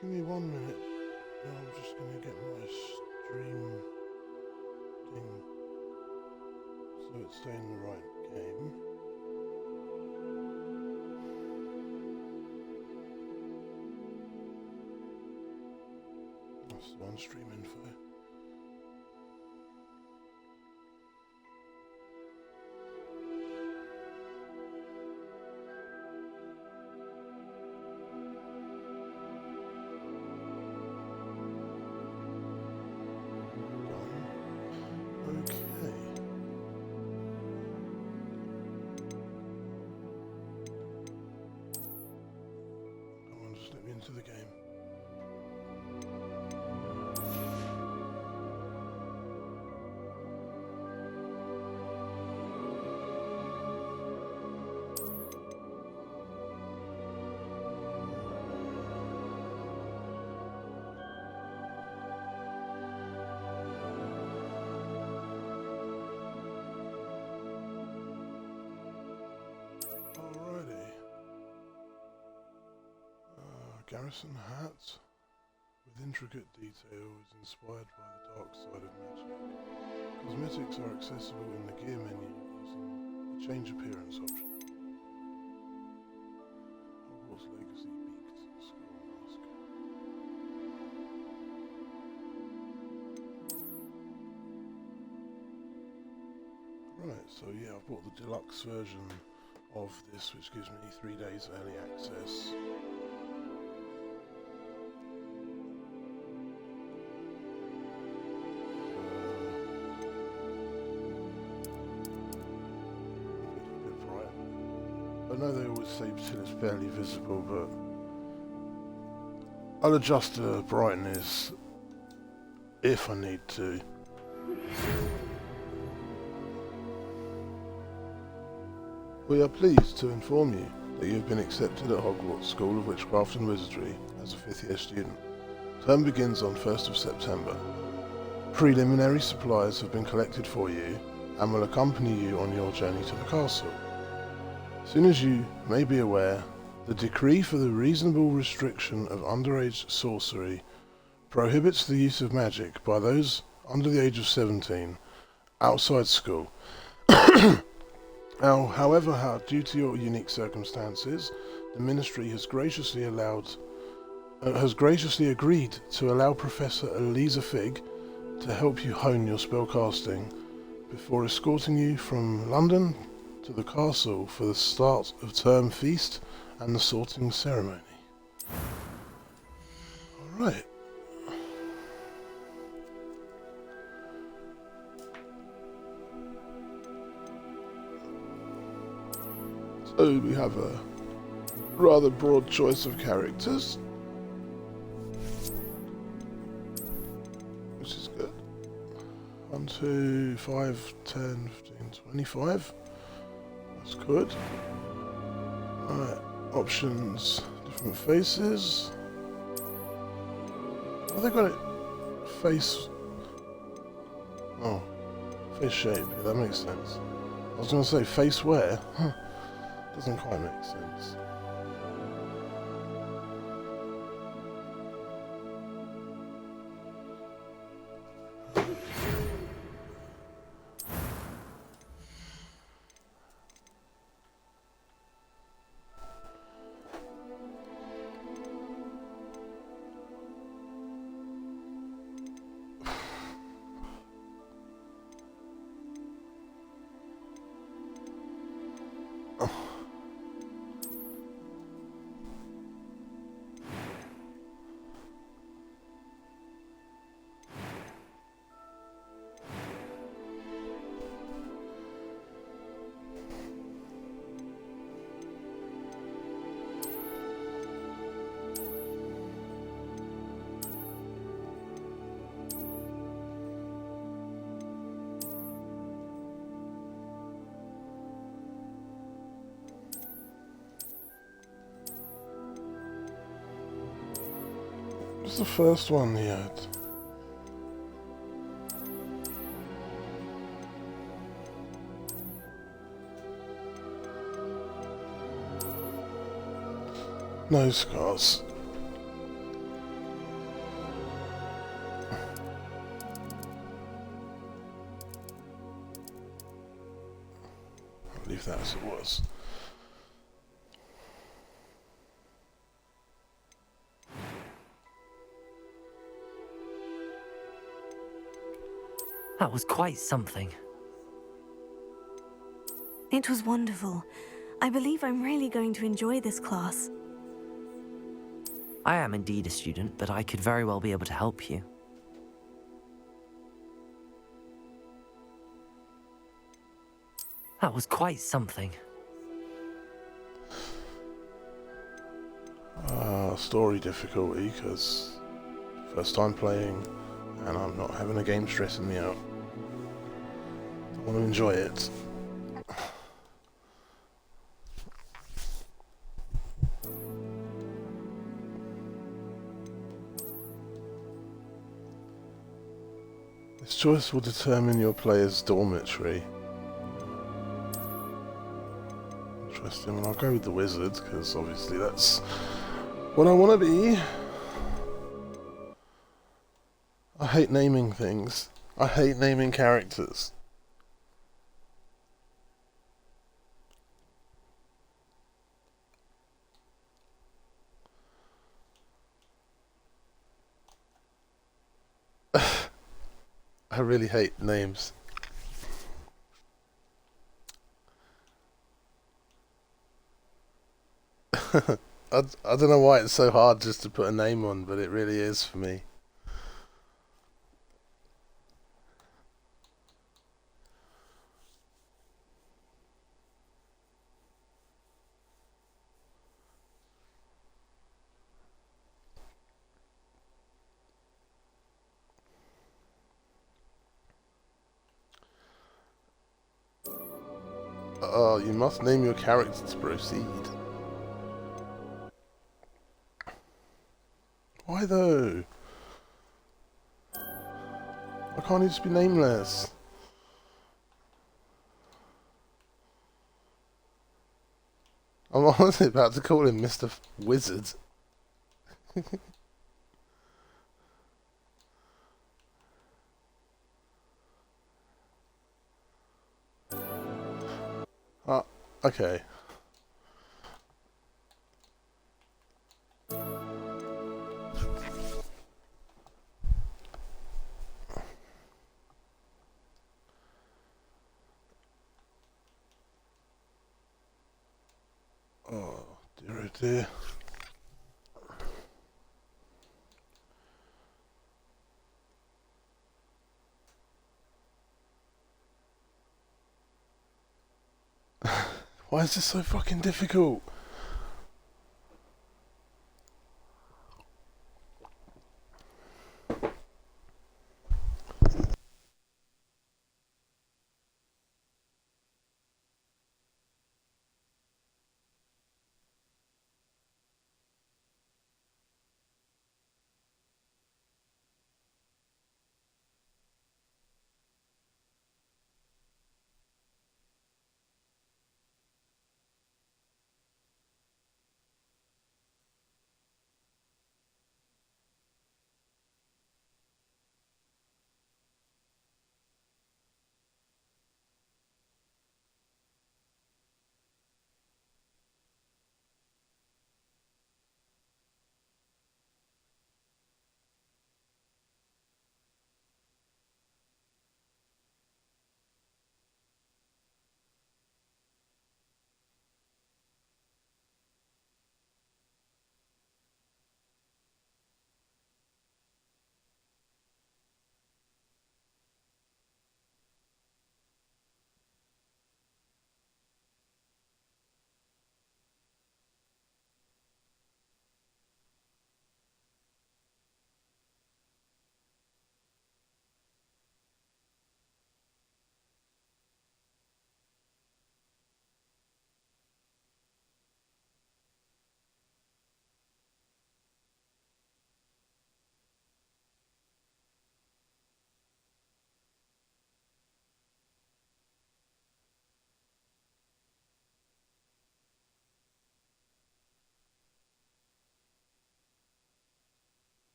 Give me 1 minute. I'm just going to get my stream thing so it's staying the right game. That's the one, stream info. Into the game. Garrison hat with intricate detail is inspired by the dark side of magic. Cosmetics are accessible in the gear menu using the change appearance option. Hogwarts Legacy Beaked Skull Mask. Right, so yeah, I've bought the deluxe version of this, which gives me 3 days early access. I know they always say till it's barely visible, but I'll adjust the brightness if I need to. We are pleased to inform you that you have been accepted at Hogwarts School of Witchcraft and Wizardry as a 5th year student. Term begins on 1st of September. Preliminary supplies have been collected for you and will accompany you on your journey to the castle. Soon as you may be aware, the decree for the reasonable restriction of underage sorcery prohibits the use of magic by those under the age of 17 outside school. However, due to your unique circumstances, the Ministry has graciously agreed to allow Professor Eliza Fig to help you hone your spellcasting before escorting you from London to the castle for the start of term feast and the sorting ceremony. Alright. So we have a rather broad choice of characters, which is good. 1, 2, 5, 10, 15, 25. That's good. Alright, options, different faces. Oh, they got it face. Oh, face shape, yeah, that makes sense. I was going to say face wear. Huh. Doesn't quite make sense. What's the first one he had? No scars. That was quite something. It was wonderful. I believe I'm really going to enjoy this class. I am indeed a student, but I could very well be able to help you. That was quite something. Story difficulty, because first time playing and I'm not having a game stressing me out. I want to enjoy it. This choice will determine your player's dormitory. Interesting. Well, I'll go with the wizard, because obviously that's what I want to be. I hate naming things. I hate naming characters. I really hate names. I don't know why it's so hard just to put a name on, but it really is for me. Oh, you must name your character to proceed. Why though? Why can't he just be nameless? I'm honestly about to call him Mr. Wizard. Okay. Oh, dear oh dear. Why is this so fucking difficult?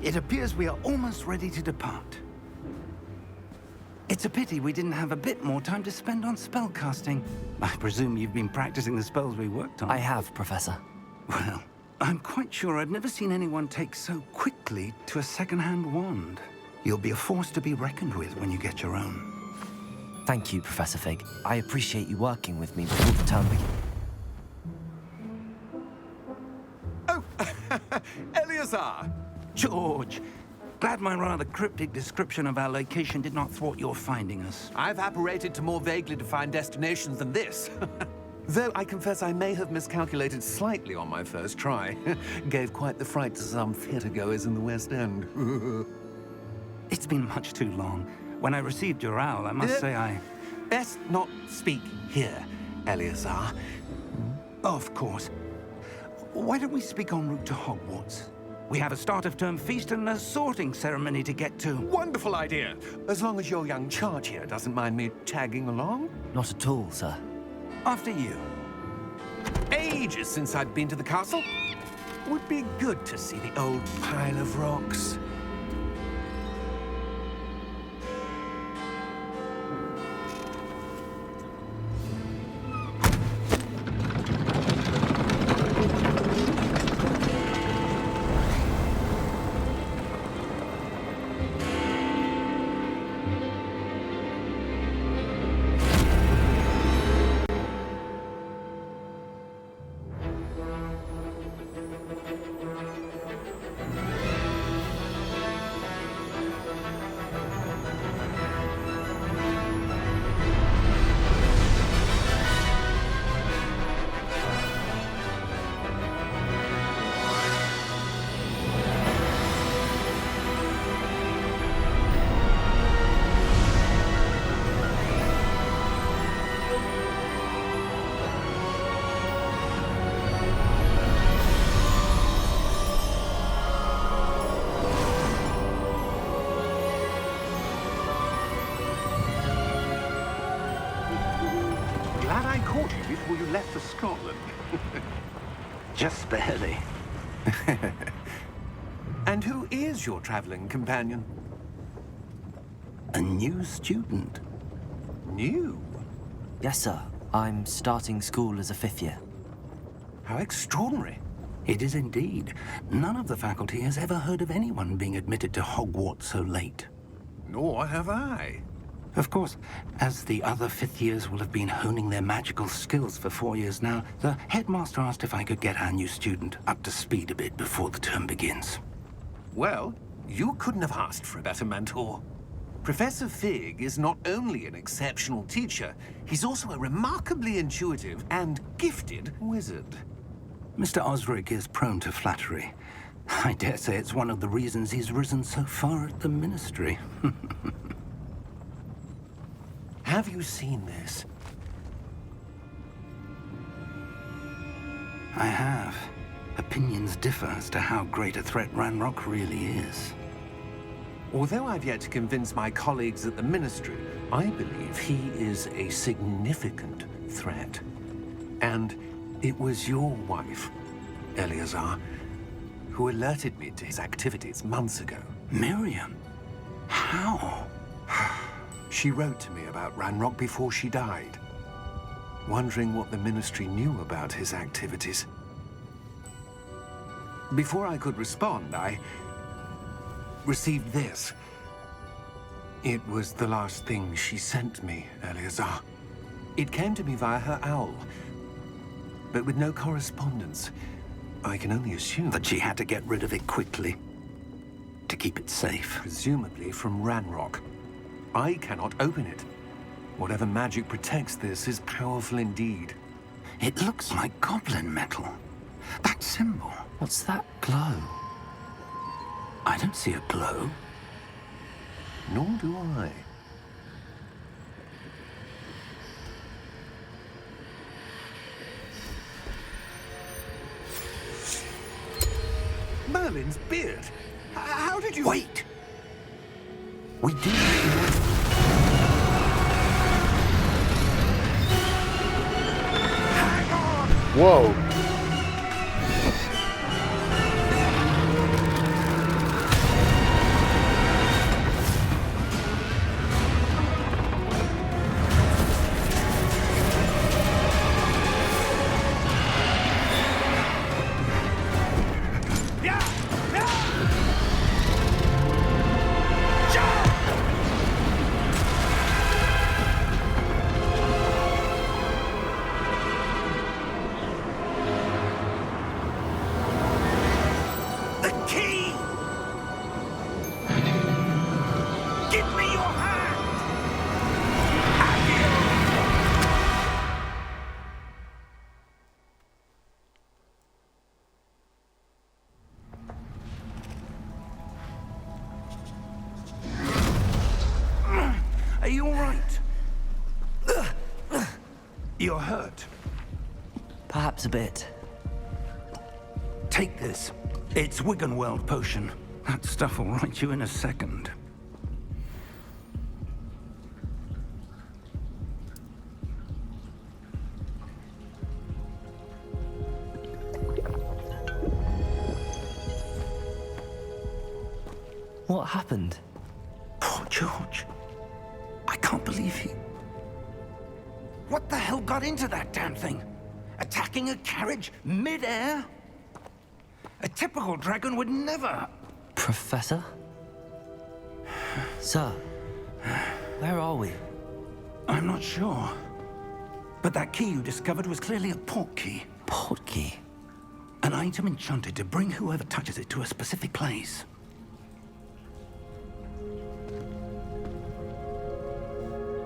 It appears we are almost ready to depart. It's a pity we didn't have a bit more time to spend on spellcasting. I presume you've been practicing the spells we worked on. I have, Professor. Well, I'm quite sure I've never seen anyone take so quickly to a second-hand wand. You'll be a force to be reckoned with when you get your own. Thank you, Professor Fig. I appreciate you working with me before the term begins. Oh, Eleazar! George, glad my rather cryptic description of our location did not thwart your finding us. I've apparated to more vaguely defined destinations than this. Though I confess I may have miscalculated slightly on my first try. Gave quite the fright to some theatre-goers in the West End. It's been much too long. When I received your owl, I must say I... Best not speak here, Eleazar. Of course. Why don't we speak en route to Hogwarts? We have a start-of-term feast and a sorting ceremony to get to. Wonderful idea! As long as your young charge here doesn't mind me tagging along. Not at all, sir. After you. Ages since I'd been to the castle. Would be good to see the old pile of rocks. Glad I caught you before you left for Scotland. Just barely. And who is your traveling companion? A new student. New? Yes, sir. I'm starting school as a 5th year. How extraordinary. It is indeed. None of the faculty has ever heard of anyone being admitted to Hogwarts so late. Nor have I. Of course, as the other 5th years will have been honing their magical skills for 4 years now, the headmaster asked if I could get our new student up to speed a bit before the term begins. Well, you couldn't have asked for a better mentor. Professor Fig is not only an exceptional teacher, he's also a remarkably intuitive and gifted wizard. Mr. Osric is prone to flattery. I dare say it's one of the reasons he's risen so far at the ministry. Have you seen this? I have. Opinions differ as to how great a threat Ranrock really is. Although I've yet to convince my colleagues at the Ministry, I believe he is a significant threat. And it was your wife, Eleazar, who alerted me to his activities months ago. Miriam? How? She wrote to me about Ranrock before she died, wondering what the Ministry knew about his activities. Before I could respond, I received this. It was the last thing she sent me, Eleazar. It came to me via her owl, but with no correspondence. I can only assume That she had to get rid of it quickly. To keep it safe. presumably from Ranrock. I cannot open it. Whatever magic protects this is powerful indeed. It looks like goblin metal. That symbol. What's that glow? I don't see a glow. Nor do I. Merlin's beard. How did you... Wait! We do. Whoa. You're hurt. Perhaps a bit. Take this. It's Wiggenweld potion. That stuff will right you in a second. What happened? Poor George. I can't believe he... What the hell got into that damn thing? Attacking a carriage mid-air? A typical dragon would never... Professor? Sir, where are we? I'm not sure. But that key you discovered was clearly a port key. Port key? An item enchanted to bring whoever touches it to a specific place.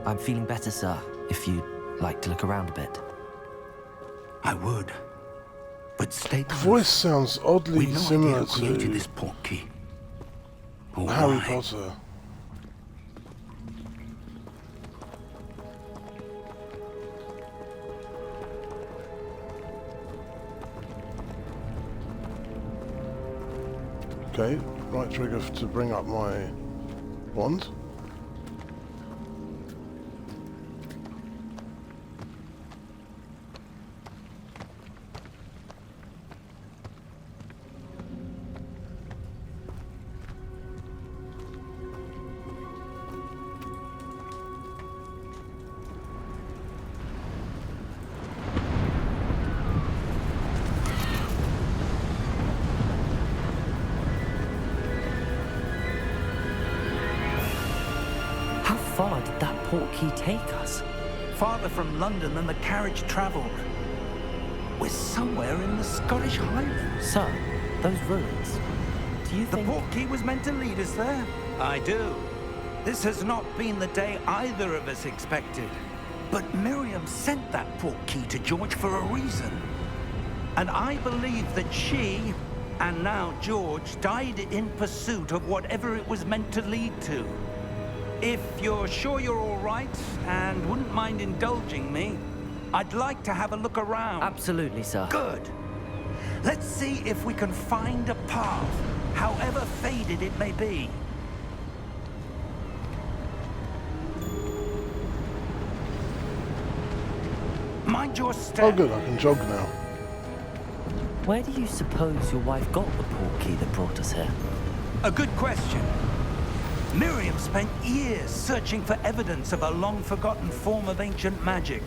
I'm feeling better, sir, if you'd like to look around a bit. I would. But stay The close. voice sounds We oddly have no idea similar who created to this port key. Or Harry why. Potter. Okay, right trigger to bring up my wand. How far did that port key take us? Farther from London than the carriage travelled. We're somewhere in the Scottish Highlands. Sir, those ruins. Do you The think... port key was meant to lead us there? I do. This has not been the day either of us expected. But Miriam sent that port key to George for a reason. And I believe that she, and now George, died in pursuit of whatever it was meant to lead to. If you're sure you're all right and wouldn't mind indulging me, I'd like to have a look around. Absolutely, sir. Good. Let's see if we can find a path, however faded it may be. Mind your step. Oh good, I can jog now. Where do you suppose your wife got the port key that brought us here? A good question. Miriam spent years searching for evidence of a long-forgotten form of ancient magic.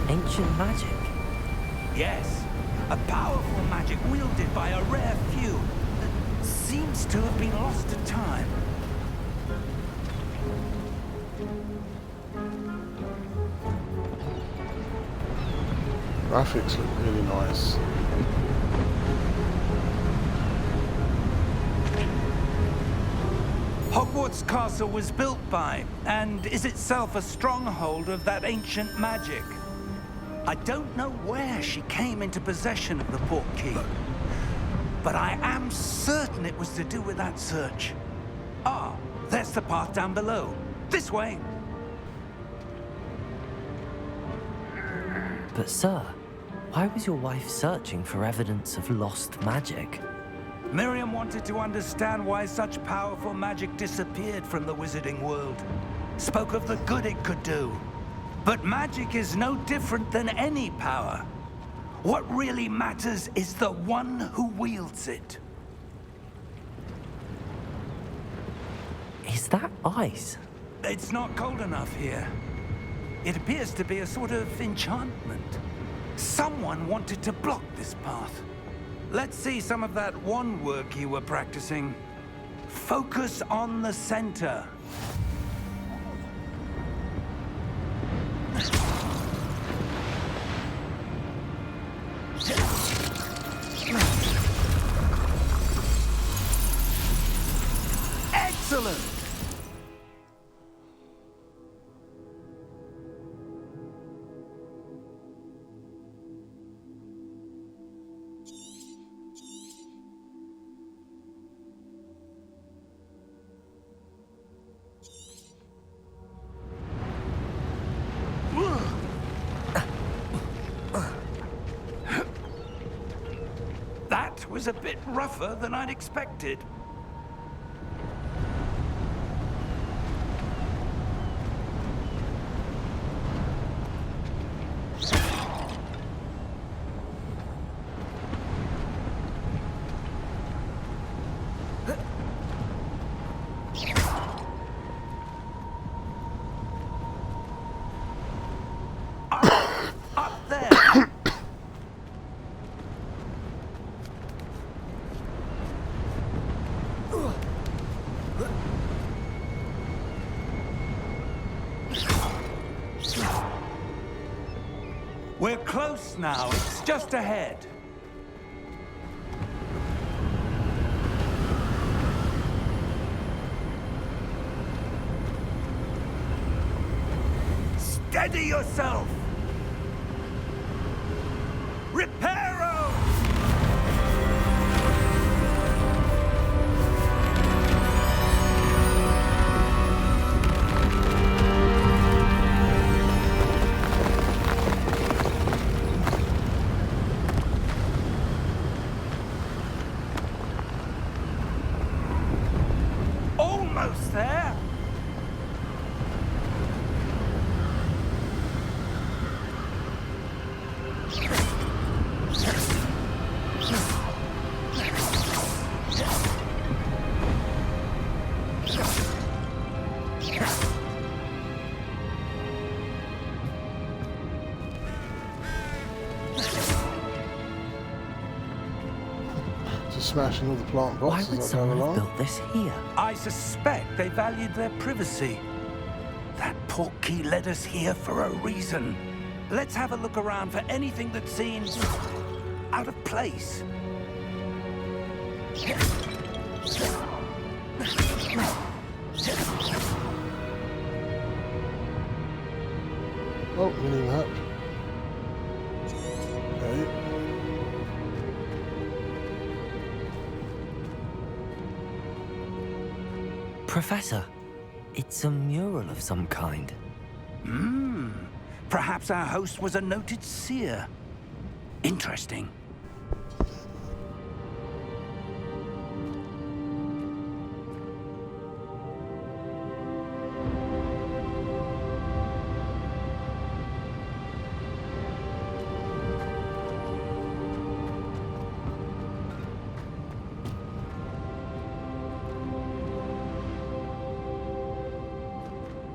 Ancient magic? Yes, a powerful magic wielded by a rare few that seems to have been lost to time. Graphics look really nice. Hogwarts Castle was built by, and is itself a stronghold of that ancient magic. I don't know where she came into possession of the port key, but I am certain it was to do with that search. Ah, there's the path down below. This way. But sir, why was your wife searching for evidence of lost magic? Miriam wanted to understand why such powerful magic disappeared from the wizarding world. Spoke of the good it could do. But magic is no different than any power. What really matters is the one who wields it. Is that ice? It's not cold enough here. It appears to be a sort of enchantment. Someone wanted to block this path. Let's see some of that wand work you were practicing. Focus on the center. Excellent! a bit rougher than I'd expected. Up there! We're close now. It's just ahead. Steady yourself! Reparo! Almost there! Just smashing all the plant Why boxes would as I go someone have along. built this here? I suspect they valued their privacy. That portkey led us here for a reason. Let's have a look around for anything that seems out of place. Oh, mini map. Okay. Professor, it's a mural of some kind. Perhaps our host was a noted seer. Interesting.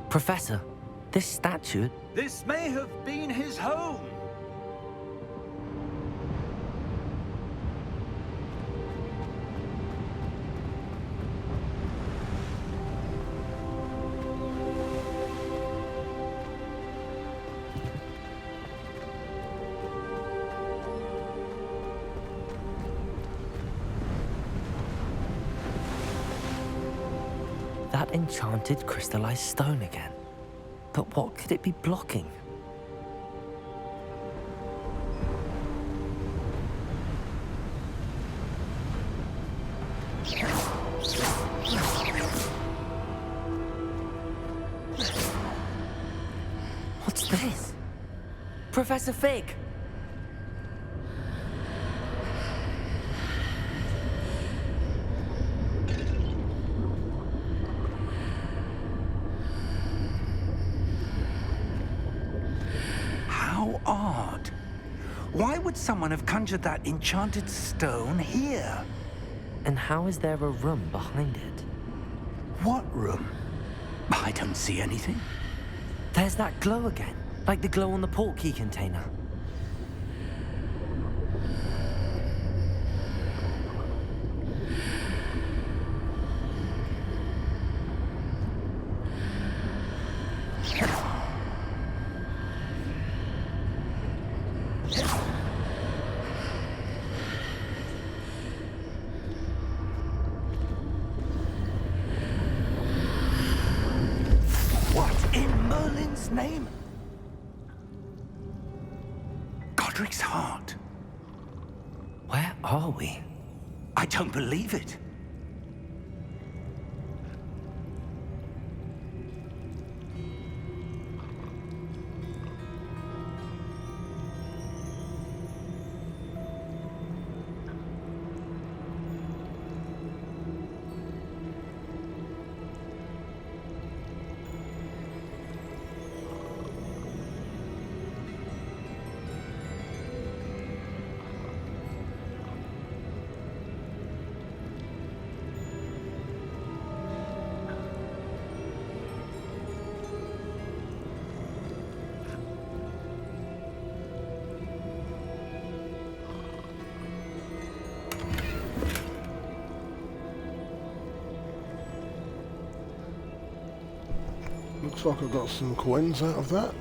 Professor, this statue... This may have been his home. That enchanted crystallized stone again. But what could it be blocking? What's this? Professor Fig! How odd. Why would someone have conjured that enchanted stone here? And how is there a room behind it? What room? I don't see anything. There's that glow again, like the glow on the portkey container. What in Merlin's name? Godric's heart. Where are we? I don't believe it. Looks like I got some coins out of that.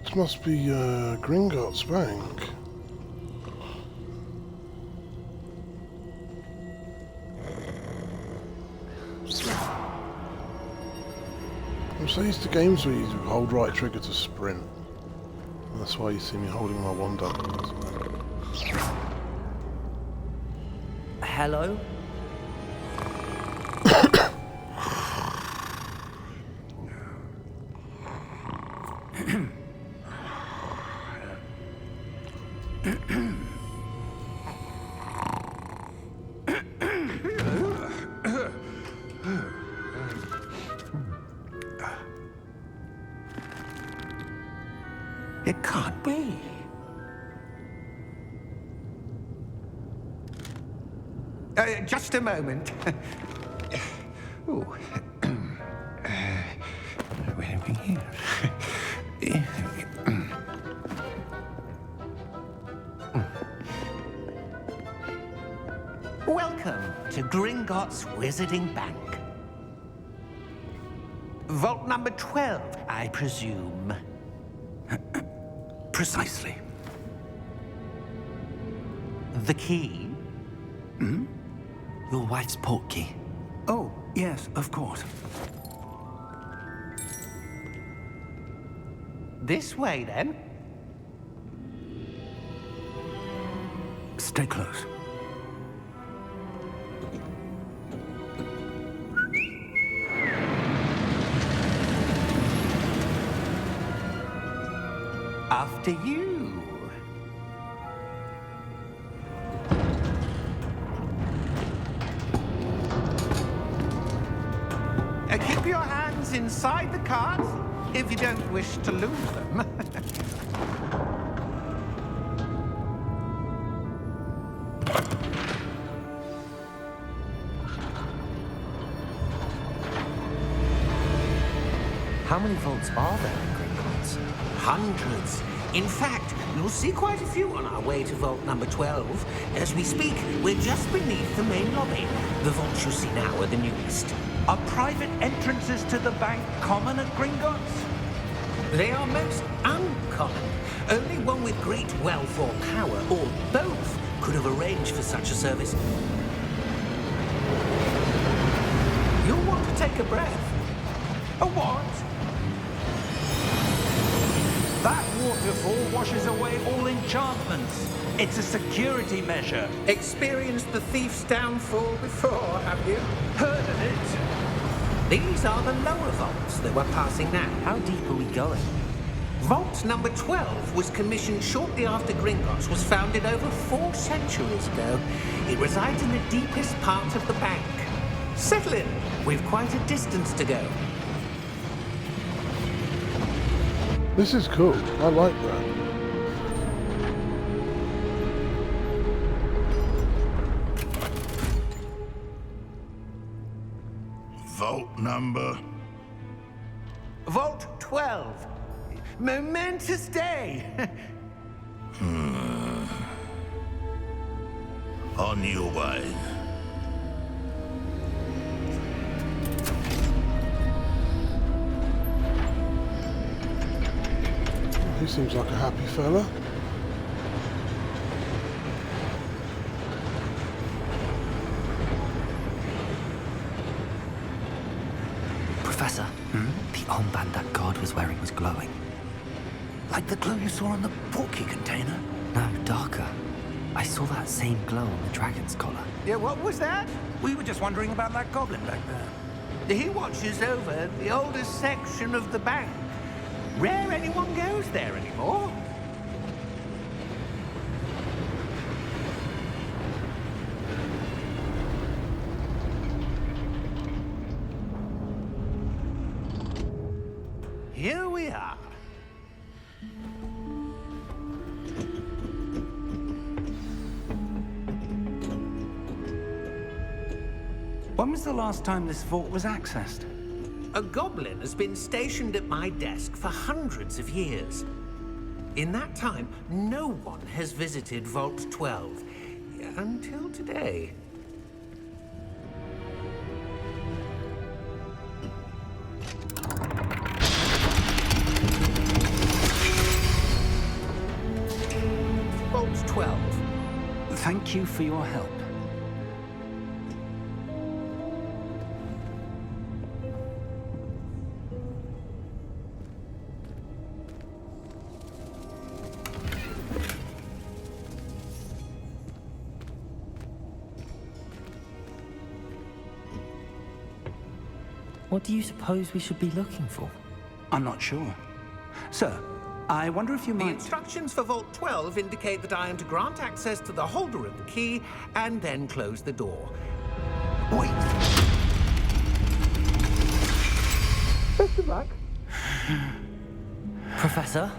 This must be Gringotts Bank. I'm so used to games where you hold right trigger to sprint. And that's why you see me holding my wand up. Hello? It can't be. Just a moment. Ooh. Where are we here? Welcome to Gringotts Wizarding Bank. Vault number 12, I presume. Precisely. The key? Hmm? Your wife's portkey. Oh, yes, of course. This way, then. Stay close. After you. Keep your hands inside the cart if you don't wish to lose them. How many vaults are there in Gringotts? Hundreds. In fact, you'll see quite a few on our way to vault number 12. As we speak, we're just beneath the main lobby. The vaults you see now are the newest. Are private entrances to the bank common at Gringotts? They are most uncommon. Only one with great wealth or power, or both, could have arranged for such a service. You'll want to take a breath. A what? That waterfall washes away all enchantments. It's a security measure. Experienced the thief's downfall before, have you? Heard of it? These are the lower vaults that we're passing now. How deep are we going? Vault number 12 was commissioned shortly after Gringotts was founded over 4 centuries ago. It resides in the deepest part of the bank. Settle in. We've quite a distance to go. This is cool. I like that. Vault number? Vault 12. Momentous day. On your way. He seems like a happy fella. Professor, the armband that guard was wearing was glowing. Like the glow you saw on the portkey container? No, darker. I saw that same glow on the dragon's collar. Yeah, what was that? We were just wondering about that goblin back there. He watches over the oldest section of the bank. Rare anyone goes there anymore. Here we are. When was the last time this vault was accessed? A goblin has been stationed at my desk for hundreds of years. In that time, no one has visited Vault 12. Until today. Vault 12. Thank you for your help. What do you suppose we should be looking for? I'm not sure. Sir, I wonder if you The might... instructions for Vault 12 indicate that I am to grant access to the holder of the key and then close the door. Wait! Best of luck. Professor?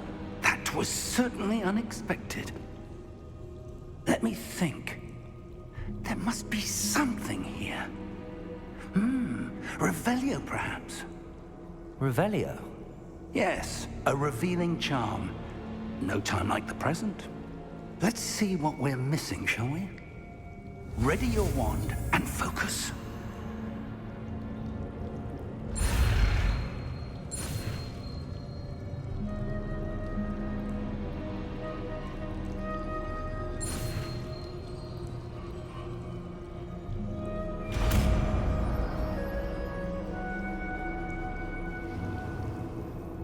That was certainly unexpected. Let me think. There must be something here. Revelio, perhaps? Revelio? Yes, a revealing charm. No time like the present. Let's see what we're missing, shall we? Ready your wand and focus.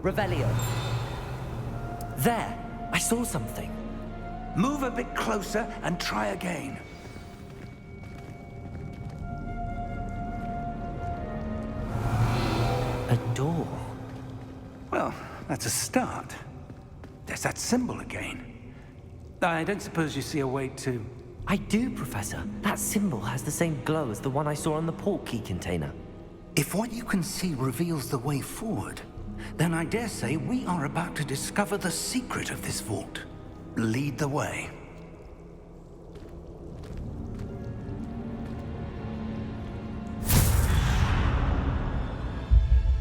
Revelio. There! I saw something. Move a bit closer and try again. A door. Well, that's a start. There's that symbol again. I don't suppose you see a way to... I do, Professor. That symbol has the same glow as the one I saw on the port key container. If what you can see reveals the way forward, then I dare say we are about to discover the secret of this vault. Lead the way.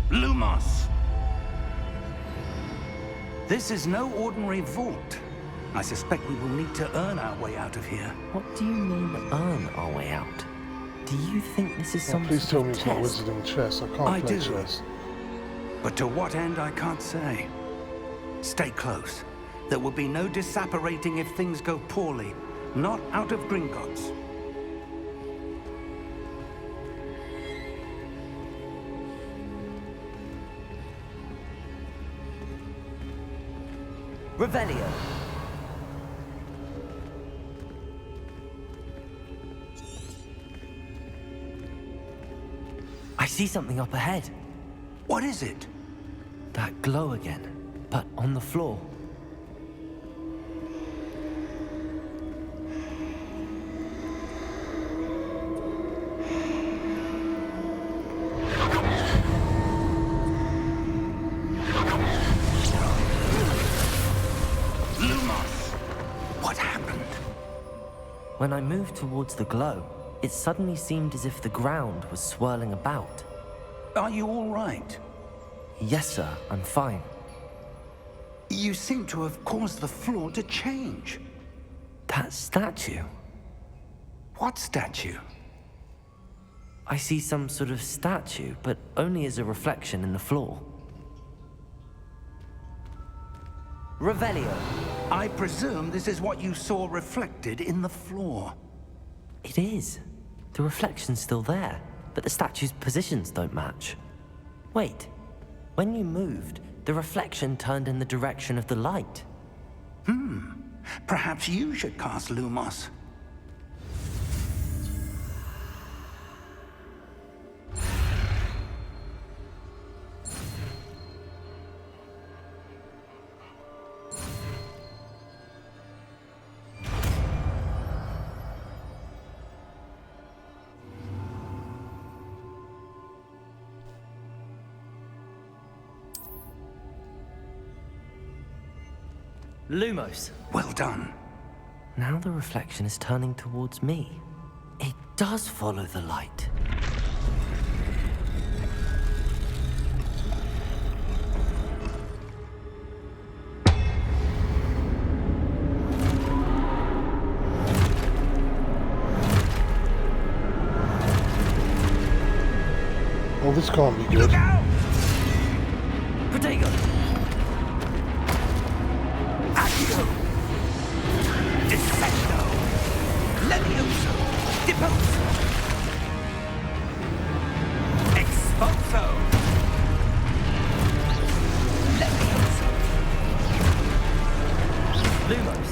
Lumos! This is no ordinary vault. I suspect we will need to earn our way out of here. What do you mean, earn our way out? Do you think this is some Please sort tell of me it's not test? wizarding chess. I can't I play do. chess. But to what end, I can't say. Stay close. There will be no disapparating if things go poorly. Not out of Gringotts. Revelio. I see something up ahead. What is it? That glow again, but on the floor. Lumos! What happened? When I moved towards the glow, it suddenly seemed as if the ground was swirling about. Are you all right? Yes, sir, I'm fine. You seem to have caused the floor to change. That statue. What statue? I see some sort of statue, but only as a reflection in the floor. Revelio. I presume this is what you saw reflected in the floor. It is. The reflection's still there, but the statue's positions don't match. Wait. When you moved, the reflection turned in the direction of the light. Perhaps you should cast Lumos. Lumos. Well done. Now the reflection is turning towards me. It does follow the light. Oh, this can't be good. Look out! Protego! Accio! Dissecto! Levioso! Deposo! Expulso! Levioso! Lumos!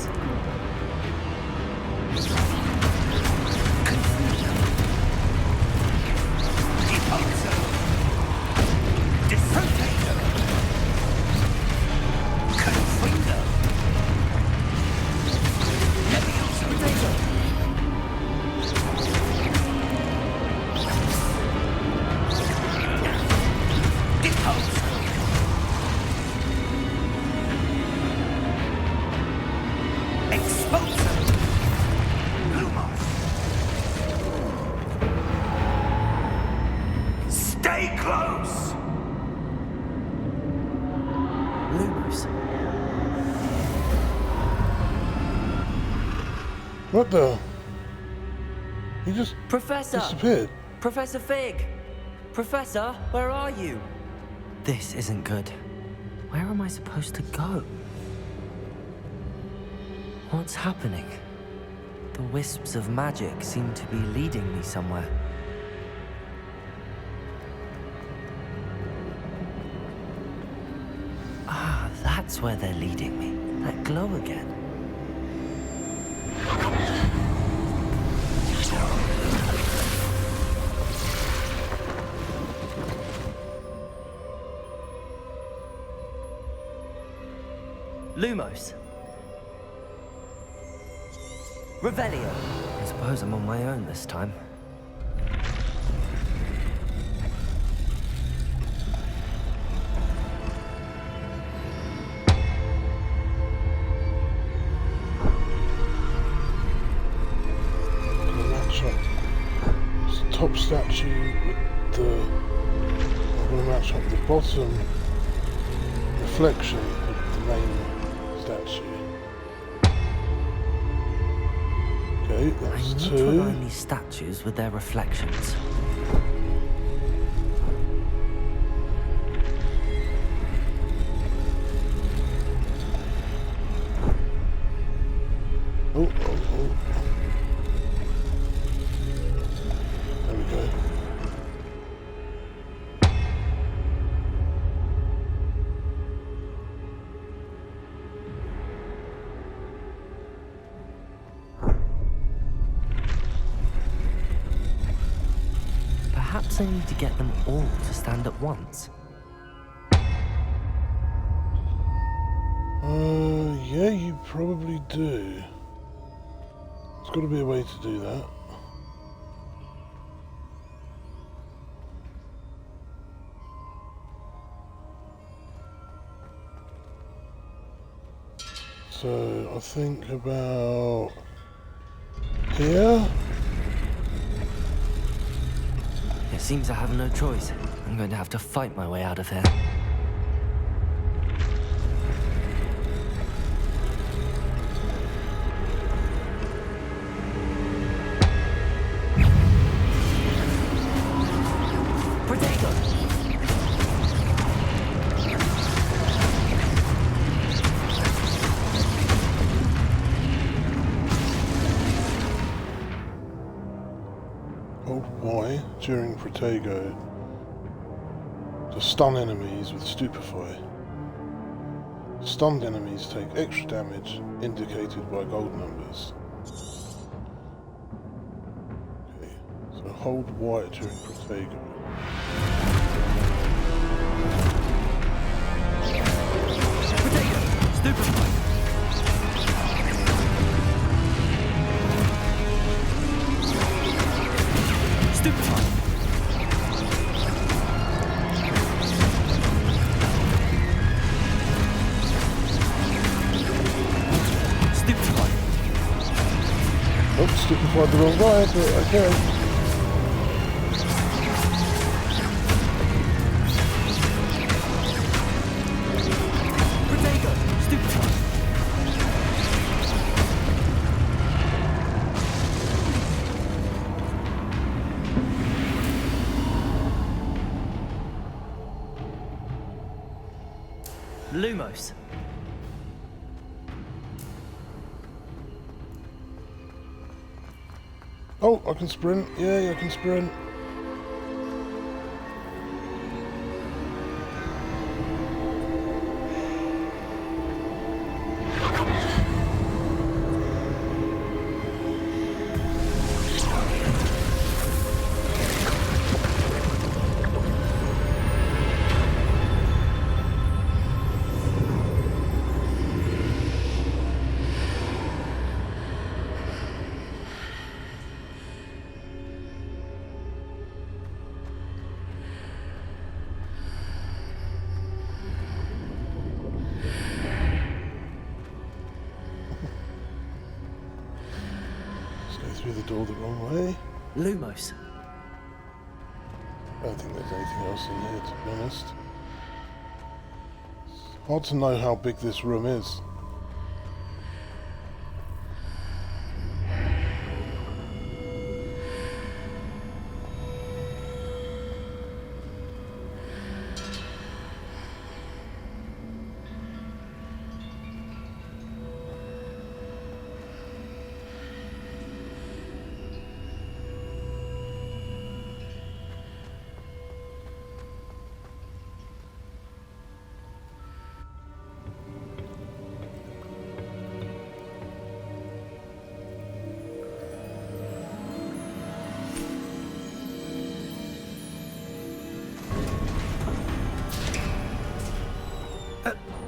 Confuso! Deposo! Disrotato! Confuso! Levioso! Protego! Deposo! Expulso! Lumos! Stay close! Lumos! What the? He just Professor! disappeared. Professor Fig! Professor, where are you? This isn't good. Where am I supposed to go? What's happening? The wisps of magic seem to be leading me somewhere. Ah, that's where they're leading me. That glow again. Lumos. Revelio. I suppose I'm on my own this time. Gonna match up this top statue with the. I'm gonna match up the bottom reflection with the main statue. Okay, I that's need to two. align these statues with their reflections. Oh, oh, oh. There we go. Perhaps I need to get them all to stand at once. Yeah, you probably do. There's got to be a way to do that. So I think about here. It seems I have no choice. I'm going to have to fight my way out of here. Protego! Hold Y during Protego to stun enemies with Stupefy. Stunned enemies take extra damage indicated by gold numbers. Okay, so hold Y during Protego. Protego! Stupefy! Stupefy! Stupefy! Oh, Stupefied the wrong guy, but okay. Protego! Stupefy! Lumos. Oh, I can sprint. Yeah, I can sprint. Through the door the wrong way. Lumos. I don't think there's anything else in here, to be honest. It's hard to know how big this room is.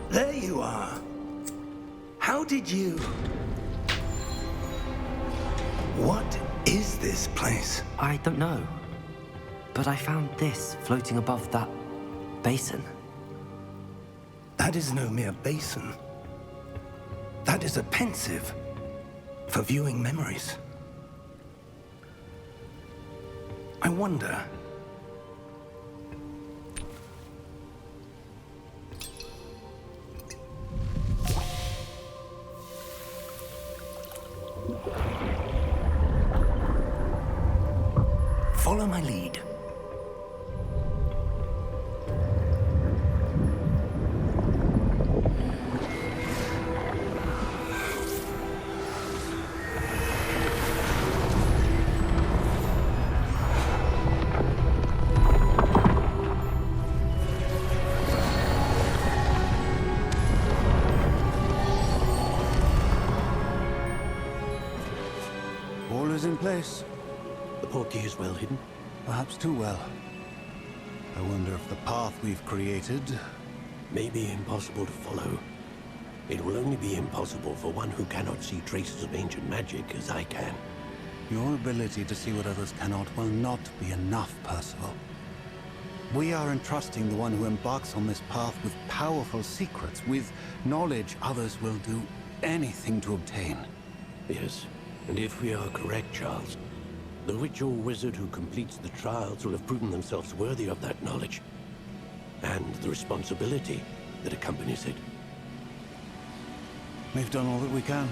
There you are. How did you... What is this place? I don't know. But I found this floating above that basin. That is no mere basin. That is a pensive for viewing memories. I wonder... Follow my lead. All is in place. The portkey is well hidden. Perhaps too well. I wonder if the path we've created... May be impossible to follow. It will only be impossible for one who cannot see traces of ancient magic as I can. Your ability to see what others cannot will not be enough, Percival. We are entrusting the one who embarks on this path with powerful secrets, with knowledge others will do anything to obtain. Yes, and if we are correct, Charles, the witch or wizard who completes the trials will have proven themselves worthy of that knowledge, and the responsibility that accompanies it. We've done all that we can.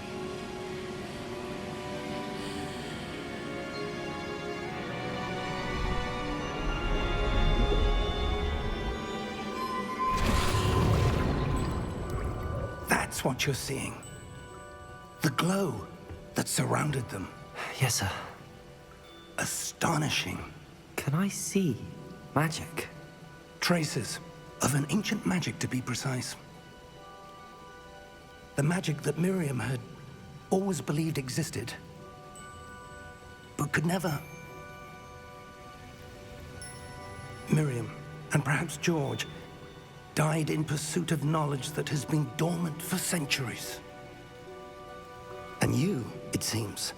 That's what you're seeing. The glow that surrounded them. Yes, sir. Astonishing. Can I see magic? Traces of an ancient magic, to be precise. The magic that Miriam had always believed existed, but could never. Miriam, and perhaps George, died in pursuit of knowledge that has been dormant for centuries. And you, it seems,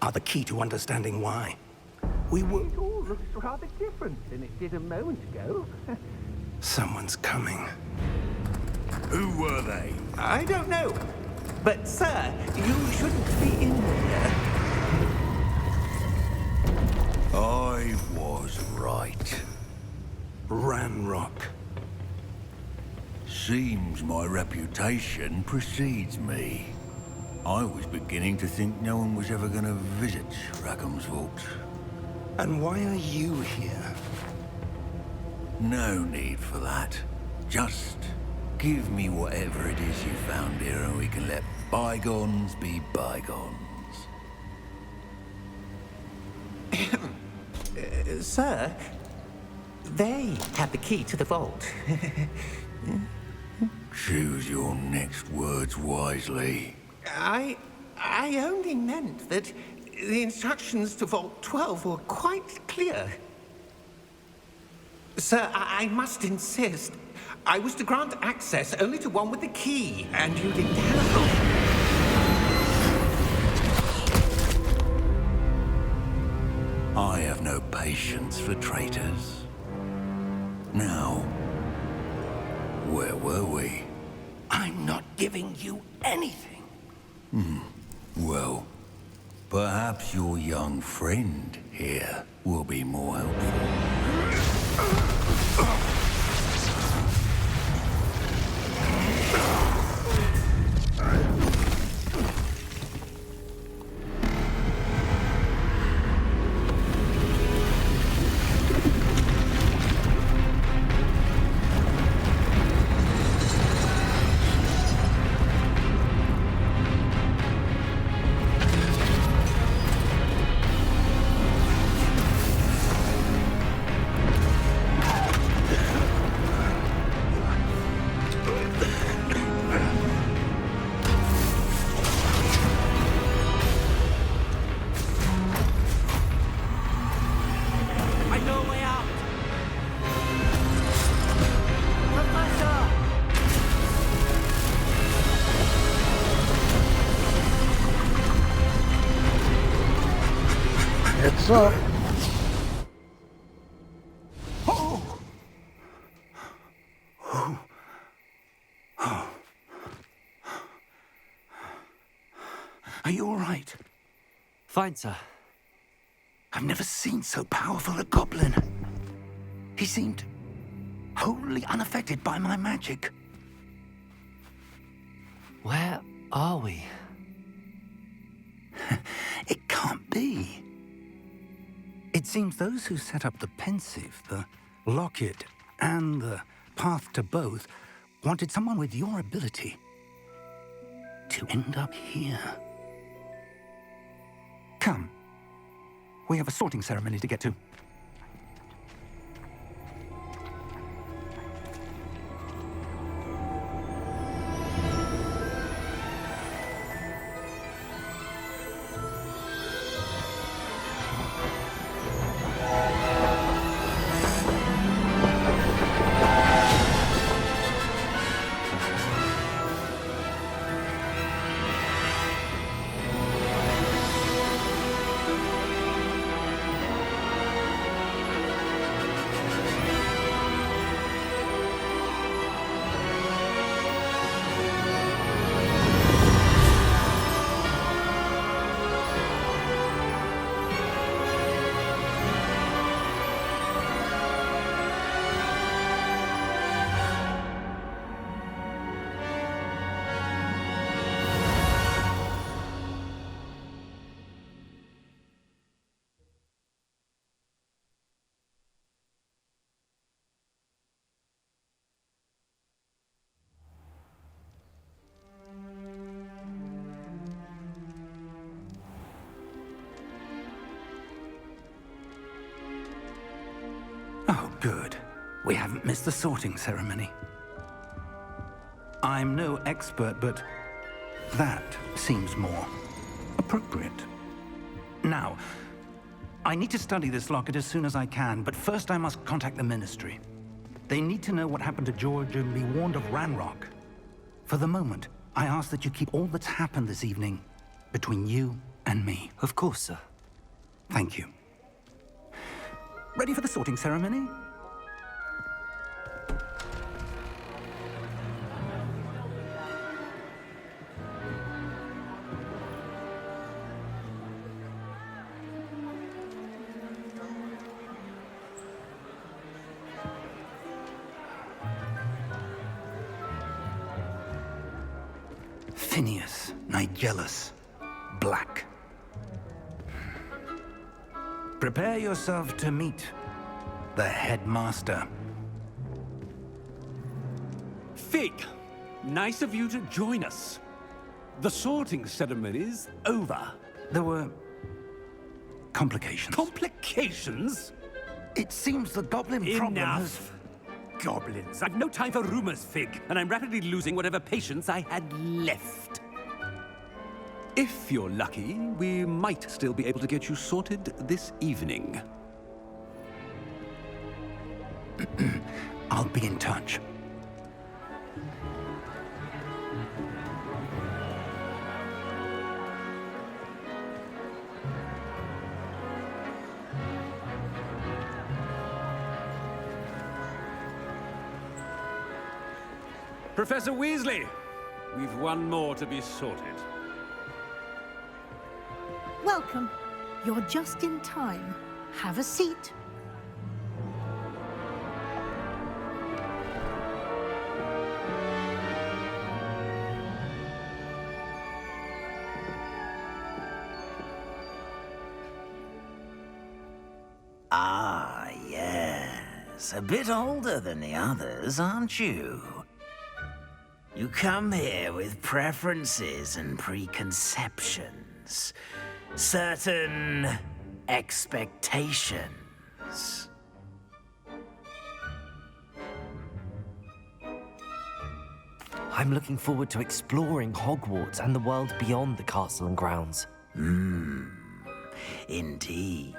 are the key to understanding why. We were... It all looks rather different than it did a moment ago. Someone's coming. Who were they? I don't know. But, sir, you shouldn't be in here. I was right. Ranrock. Seems my reputation precedes me. I was beginning to think no one was ever going to visit Rackham's vault. And why are you here? No need for that. Just Give me whatever it is you found here and we can let bygones be bygones. Sir, they have the key to the vault. Choose your next words wisely. I only meant that the instructions to Vault 12 were quite clear. Sir, I must insist. I was to grant access only to one with the key, and you didn't have. I have no patience for traitors. Now, where were we? I'm not giving you anything. Well, perhaps your young friend here will be more helpful. Heads up. Are you all right? Fine, sir. I've never seen so powerful a goblin. He seemed wholly unaffected by my magic. Where are we? It can't be. It seems those who set up the pensive, the locket, and the path to both wanted someone with your ability to end up here. Come. We have a sorting ceremony to get to. Oh, good. We haven't missed the sorting ceremony. I'm no expert, but that seems more appropriate. Now, I need to study this locket as soon as I can, but first I must contact the Ministry. They need to know what happened to George and be warned of Ranrock. For the moment, I ask that you keep all that's happened this evening between you and me. Of course, sir. Thank you. Ready for the sorting ceremony? Phineas, Nigellus, Black. Prepare yourself to meet the headmaster. Fig, nice of you to join us. The sorting ceremony's over. There were complications. Complications? It seems the goblin problem has... Enough! Goblins. I've no time for rumors, Fig, and I'm rapidly losing whatever patience I had left. If you're lucky, we might still be able to get you sorted this evening. I'll be in touch. Professor Weasley, we've one more to be sorted. Welcome. You're just in time. Have a seat. Ah, yes. A bit older than the others, aren't you? You come here with preferences and preconceptions. Certain expectations. I'm looking forward to exploring Hogwarts and the world beyond the castle and grounds. Indeed.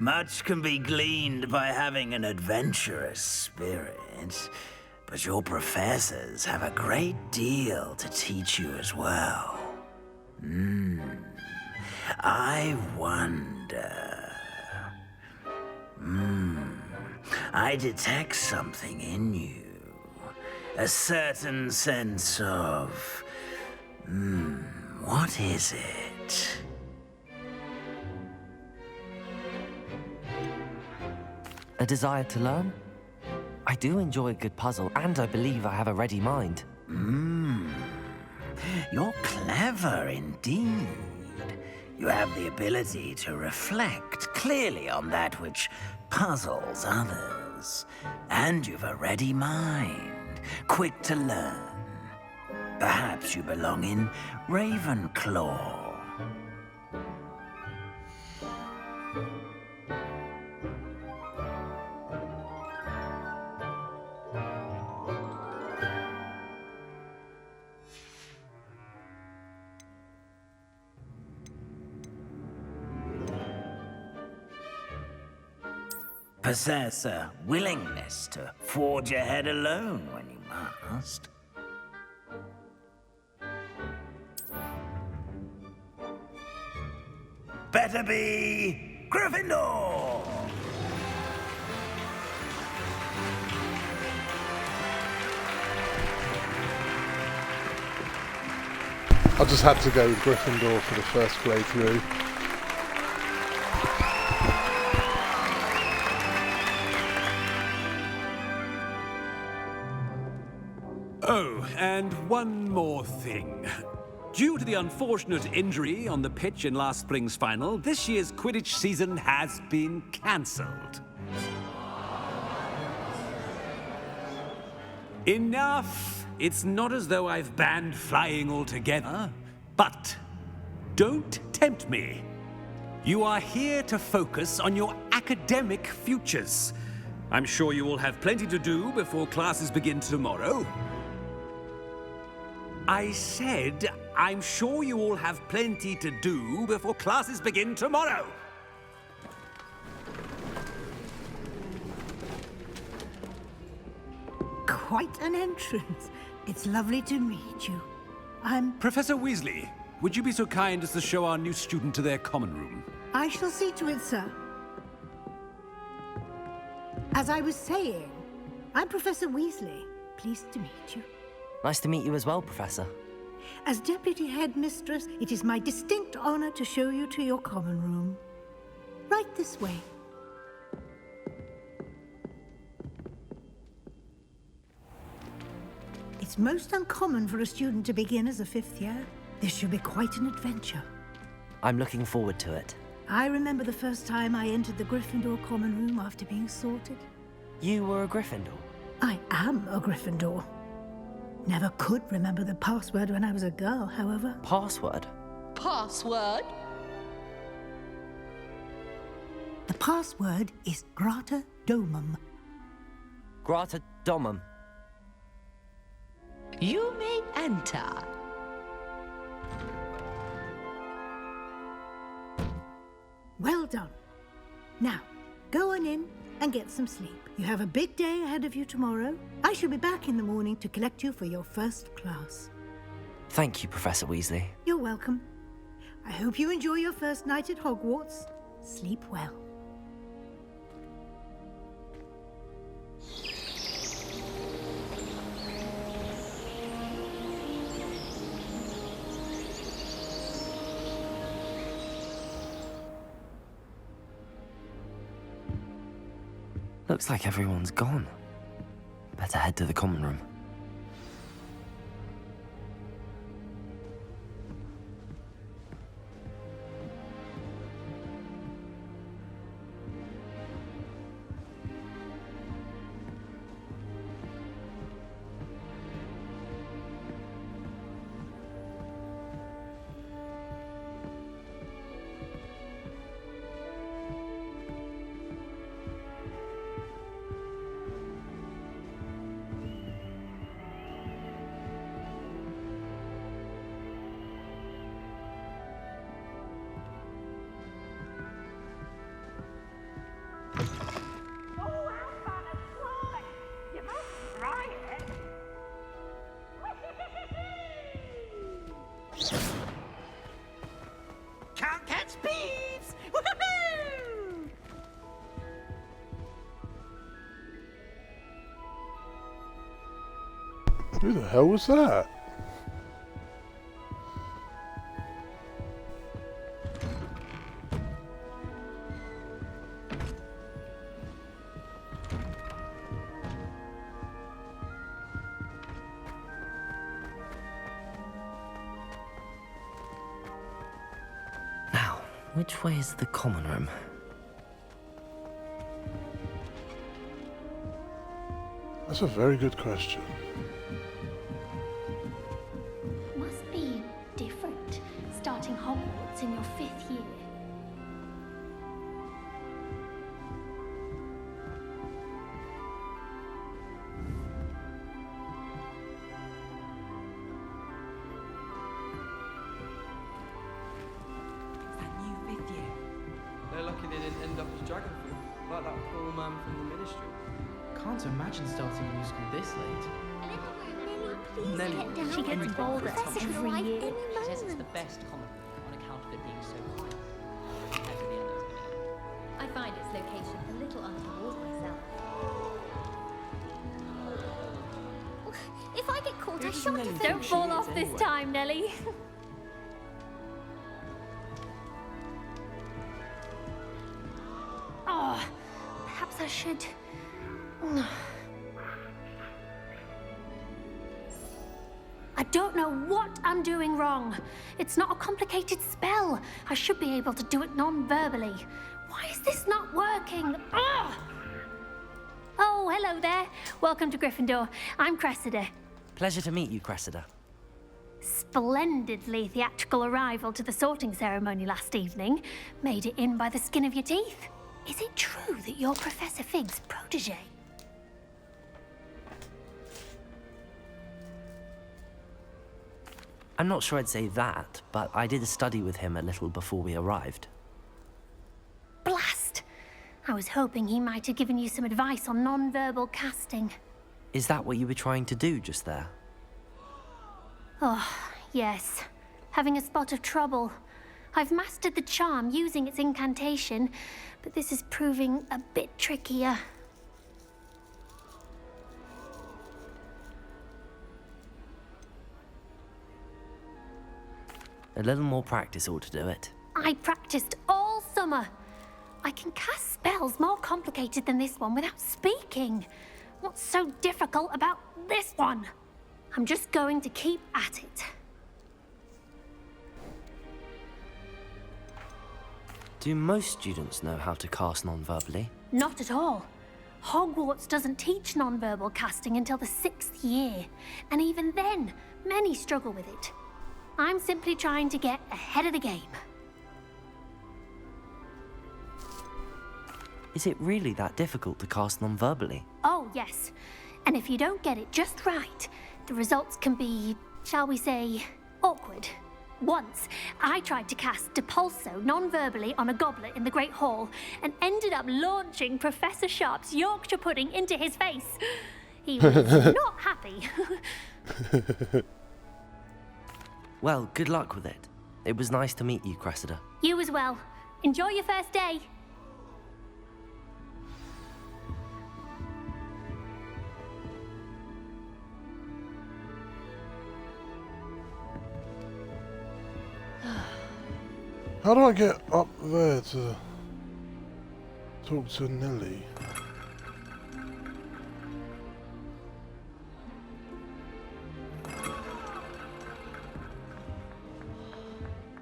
Much can be gleaned by having an adventurous spirit, but your professors have a great deal to teach you as well. I wonder... I detect something in you. A certain sense of... what is it? A desire to learn? I do enjoy a good puzzle, and I believe I have a ready mind. You're clever indeed. You have the ability to reflect clearly on that which puzzles others. And you've a ready mind, quick to learn. Perhaps you belong in Ravenclaw. Possess a willingness to forge ahead alone when you must. Better be Gryffindor! I just had to go with Gryffindor for the first playthrough. Oh, and one more thing. Due to the unfortunate injury on the pitch in last spring's final, this year's Quidditch season has been cancelled. Enough! It's not as though I've banned flying altogether, but don't tempt me. You are here to focus on your academic futures. I'm sure you will have plenty to do before classes begin tomorrow. I said, I'm sure you all have plenty to do before classes begin tomorrow. Quite an entrance. It's lovely to meet you. Professor Weasley, would you be so kind as to show our new student to their common room? I shall see to it, sir. As I was saying, I'm Professor Weasley. Pleased to meet you. Nice to meet you as well, Professor. As Deputy Headmistress, it is my distinct honor to show you to your common room. Right this way. It's most uncommon for a student to begin as a fifth year. This should be quite an adventure. I'm looking forward to it. I remember the first time I entered the Gryffindor common room after being sorted. You were a Gryffindor? I am a Gryffindor. Never could remember the password when I was a girl, however. Password? Password? The password is Grata Domum. Grata Domum. You may enter. Well done. Now, go on in and get some sleep. You have a big day ahead of you tomorrow. I shall be back in the morning to collect you for your first class. Thank you, Professor Weasley. You're welcome. I hope you enjoy your first night at Hogwarts. Sleep well. Looks like everyone's gone. Better head to the common room. Can't catch thieves! Woohoo! Who the hell was that? Now, which way is the common room? That's a very good question. Must be different, starting Hogwarts in your 5th year. They're lucky they didn't end up as dragon fruit, like that poor man from the ministry. Can't imagine starting a musical this late. Nelly, She gets bolder every year. She says it's the best common on account of it being so quiet compared to the others. I find its location a little untoward myself. If I get caught, I does shan't Nelly offend think Don't she fall is off this anyway? time, Nelly. Oh, perhaps I should. I don't know what I'm doing wrong. It's not a complicated spell. I should be able to do it non-verbally. Why is this not working? Ugh! Oh, hello there. Welcome to Gryffindor. I'm Cressida. Pleasure to meet you, Cressida. Splendidly theatrical arrival to the sorting ceremony last evening. Made it in by the skin of your teeth. Is it true that you're Professor Fig's protege? I'm not sure I'd say that, but I did study with him a little before we arrived. Blast! I was hoping he might have given you some advice on non-verbal casting. Is that what you were trying to do just there? Oh, yes. Having a spot of trouble. I've mastered the charm using its incantation, but this is proving a bit trickier. A little more practice ought to do it. I practiced all summer. I can cast spells more complicated than this one without speaking. What's so difficult about this one? I'm just going to keep at it. Do most students know how to cast non-verbally? Not at all. Hogwarts doesn't teach nonverbal casting until the 6th year, and even then, many struggle with it. I'm simply trying to get ahead of the game. Is it really that difficult to cast non-verbally? Oh, yes. And if you don't get it just right, the results can be, shall we say, awkward. Once, I tried to cast Depulso non-verbally on a goblet in the Great Hall and ended up launching Professor Sharp's Yorkshire pudding into his face. He was not happy. Well, good luck with it. It was nice to meet you, Cressida. You as well. Enjoy your first day. How do I get up there to talk to Nelly?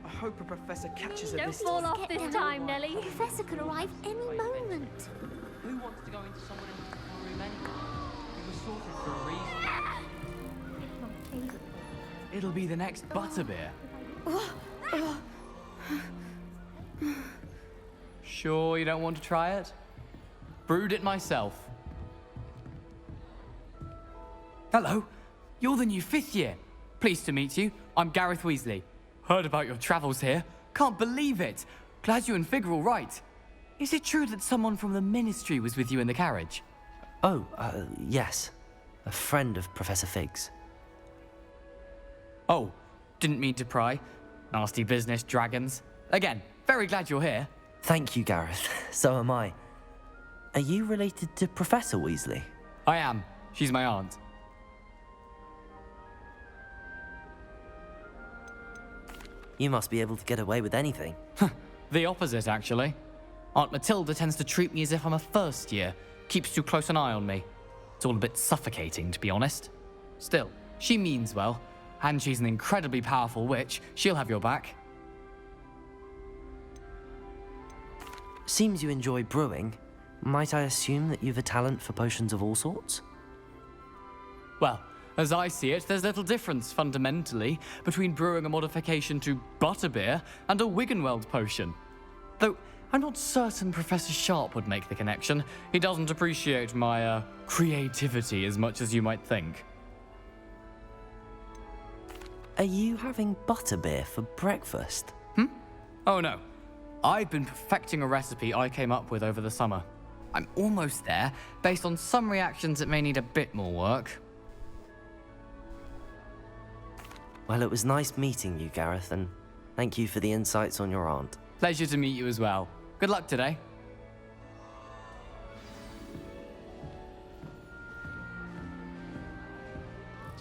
I hope a professor catches her Don't this fall time. off this time, Nelly. The professor could arrive any moment. Who wants to go into someone else's room anyway? It was sorted for a reason. It'll be the next butterbeer. Sure you don't want to try it? Brewed it myself. Hello, you're the new 5th year. Pleased to meet you. I'm Gareth Weasley. Heard about your travels here. Can't believe it. Glad you and Fig are all right. Is it true that someone from the Ministry was with you in the carriage? Oh, yes. A friend of Professor Fig's. Oh, didn't mean to pry. Nasty business, dragons. Again, very glad you're here. Thank you, Gareth. So am I. Are you related to Professor Weasley? I am. She's my aunt. You must be able to get away with anything. The opposite, actually. Aunt Matilda tends to treat me as if I'm a first year. Keeps too close an eye on me. It's all a bit suffocating, to be honest. Still, she means well. And she's an incredibly powerful witch. She'll have your back. Seems you enjoy brewing. Might I assume that you've a talent for potions of all sorts? Well, as I see it, there's little difference, fundamentally, between brewing a modification to butterbeer and a Wiggenweld potion. Though, I'm not certain Professor Sharp would make the connection. He doesn't appreciate my, creativity as much as you might think. Are you having butterbeer for breakfast? Oh no. I've been perfecting a recipe I came up with over the summer. I'm almost there. Based on some reactions, it may need a bit more work. Well, it was nice meeting you, Gareth, and thank you for the insights on your aunt. Pleasure to meet you as well. Good luck today.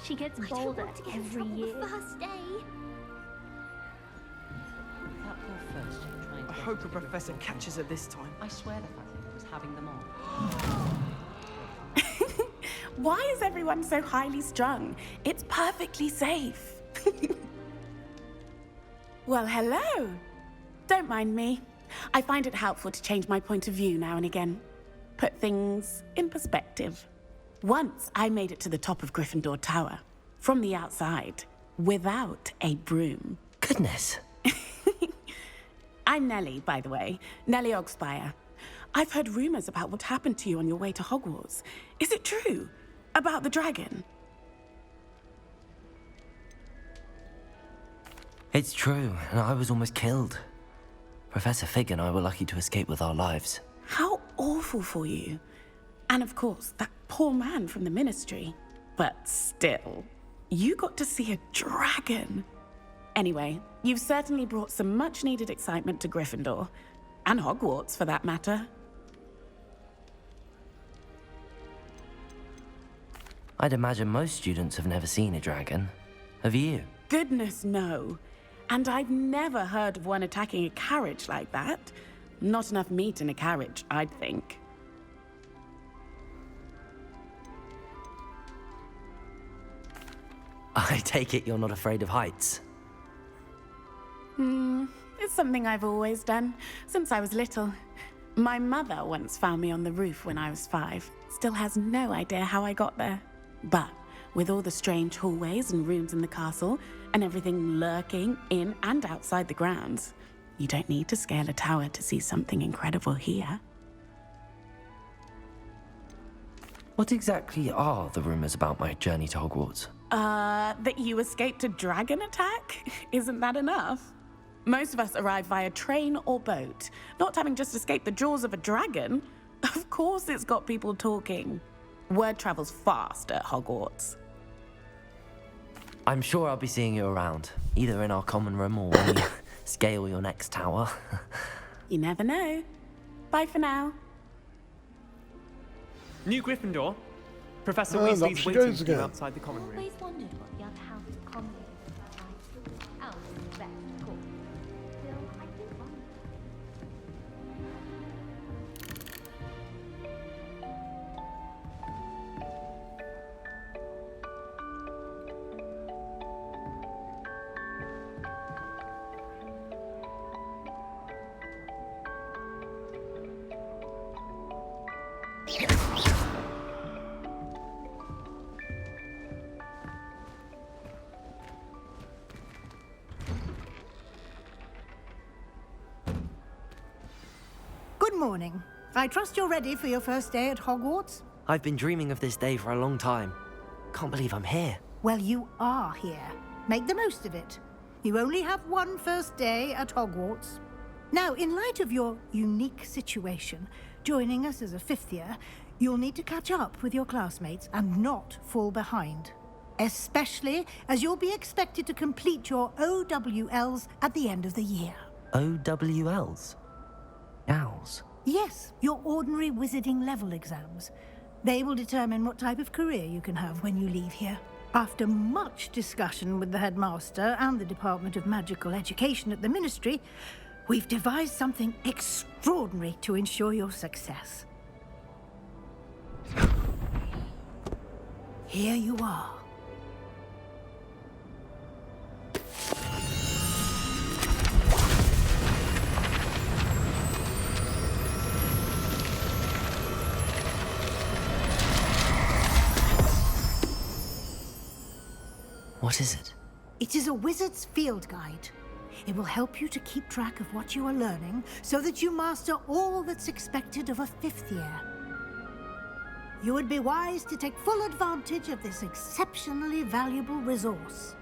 She gets bolder every year. First day. That poor first year trying to I get hope into a professor catches her this time. I swear the faculty was having them on. Why is everyone so highly strung? It's perfectly safe. Well, hello. Don't mind me. I find it helpful to change my point of view now and again. Put things in perspective. Once I made it to the top of Gryffindor Tower, from the outside, without a broom. Goodness. I'm Nellie, by the way. Nellie Ogspire. I've heard rumors about what happened to you on your way to Hogwarts. Is it true? About the dragon? It's true, and I was almost killed. Professor Fig and I were lucky to escape with our lives. How awful for you. And of course, that poor man from the Ministry. But still, you got to see a dragon. Anyway, you've certainly brought some much-needed excitement to Gryffindor. And Hogwarts, for that matter. I'd imagine most students have never seen a dragon. Have you? Goodness, no. And I've never heard of one attacking a carriage like that. Not enough meat in a carriage, I'd think. I take it you're not afraid of heights. It's something I've always done, since I was little. My mother once found me on the roof when I was 5. Still has no idea how I got there. But with all the strange hallways and rooms in the castle, and everything lurking in and outside the grounds, you don't need to scale a tower to see something incredible here. What exactly are the rumors about my journey to Hogwarts? That you escaped a dragon attack? Isn't that enough? Most of us arrive via train or boat, not having just escaped the jaws of a dragon. Of course it's got people talking. Word travels fast at Hogwarts. I'm sure I'll be seeing you around, either in our common room or when you scale your next tower. You never know. Bye for now. New Gryffindor. Professor And up Weasley's she waiting goes for you again. outside the common room. Always wondered what the other houses congregated about. Out of respect, of course. Still, I do wonder. Good morning. I trust you're ready for your first day at Hogwarts? I've been dreaming of this day for a long time. Can't believe I'm here. Well, you are here. Make the most of it. You only have one first day at Hogwarts. Now, in light of your unique situation, joining us as a 5th year, you'll need to catch up with your classmates and not fall behind. Especially as you'll be expected to complete your OWLs at the end of the year. OWLs? Owls? Yes, your ordinary wizarding level exams. They will determine what type of career you can have when you leave here. After much discussion with the headmaster and the Department of Magical Education at the Ministry, we've devised something extraordinary to ensure your success. Here you are. What is it? It is a wizard's field guide. It will help you to keep track of what you are learning so that you master all that's expected of a 5th year. You would be wise to take full advantage of this exceptionally valuable resource.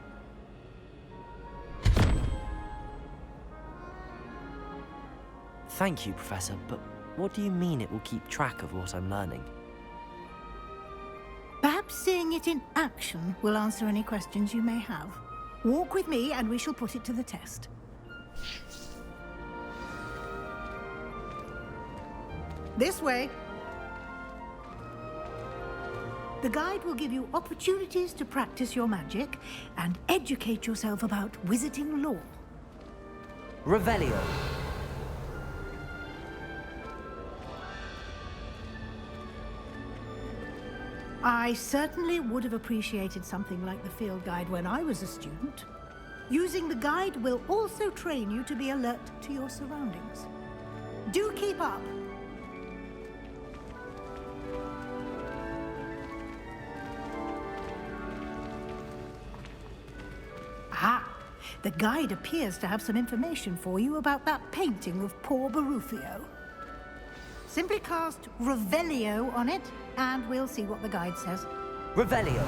Thank you, Professor, but what do you mean it will keep track of what I'm learning? Perhaps seeing it in action will answer any questions you may have. Walk with me and we shall put it to the test. This way. The guide will give you opportunities to practice your magic and educate yourself about wizarding lore. Revelio. I certainly would have appreciated something like the field guide when I was a student. Using the guide will also train you to be alert to your surroundings. Do keep up. Ah, the guide appears to have some information for you about that painting of poor Barufio. Simply cast Revelio on it, and we'll see what the guide says. Revelio.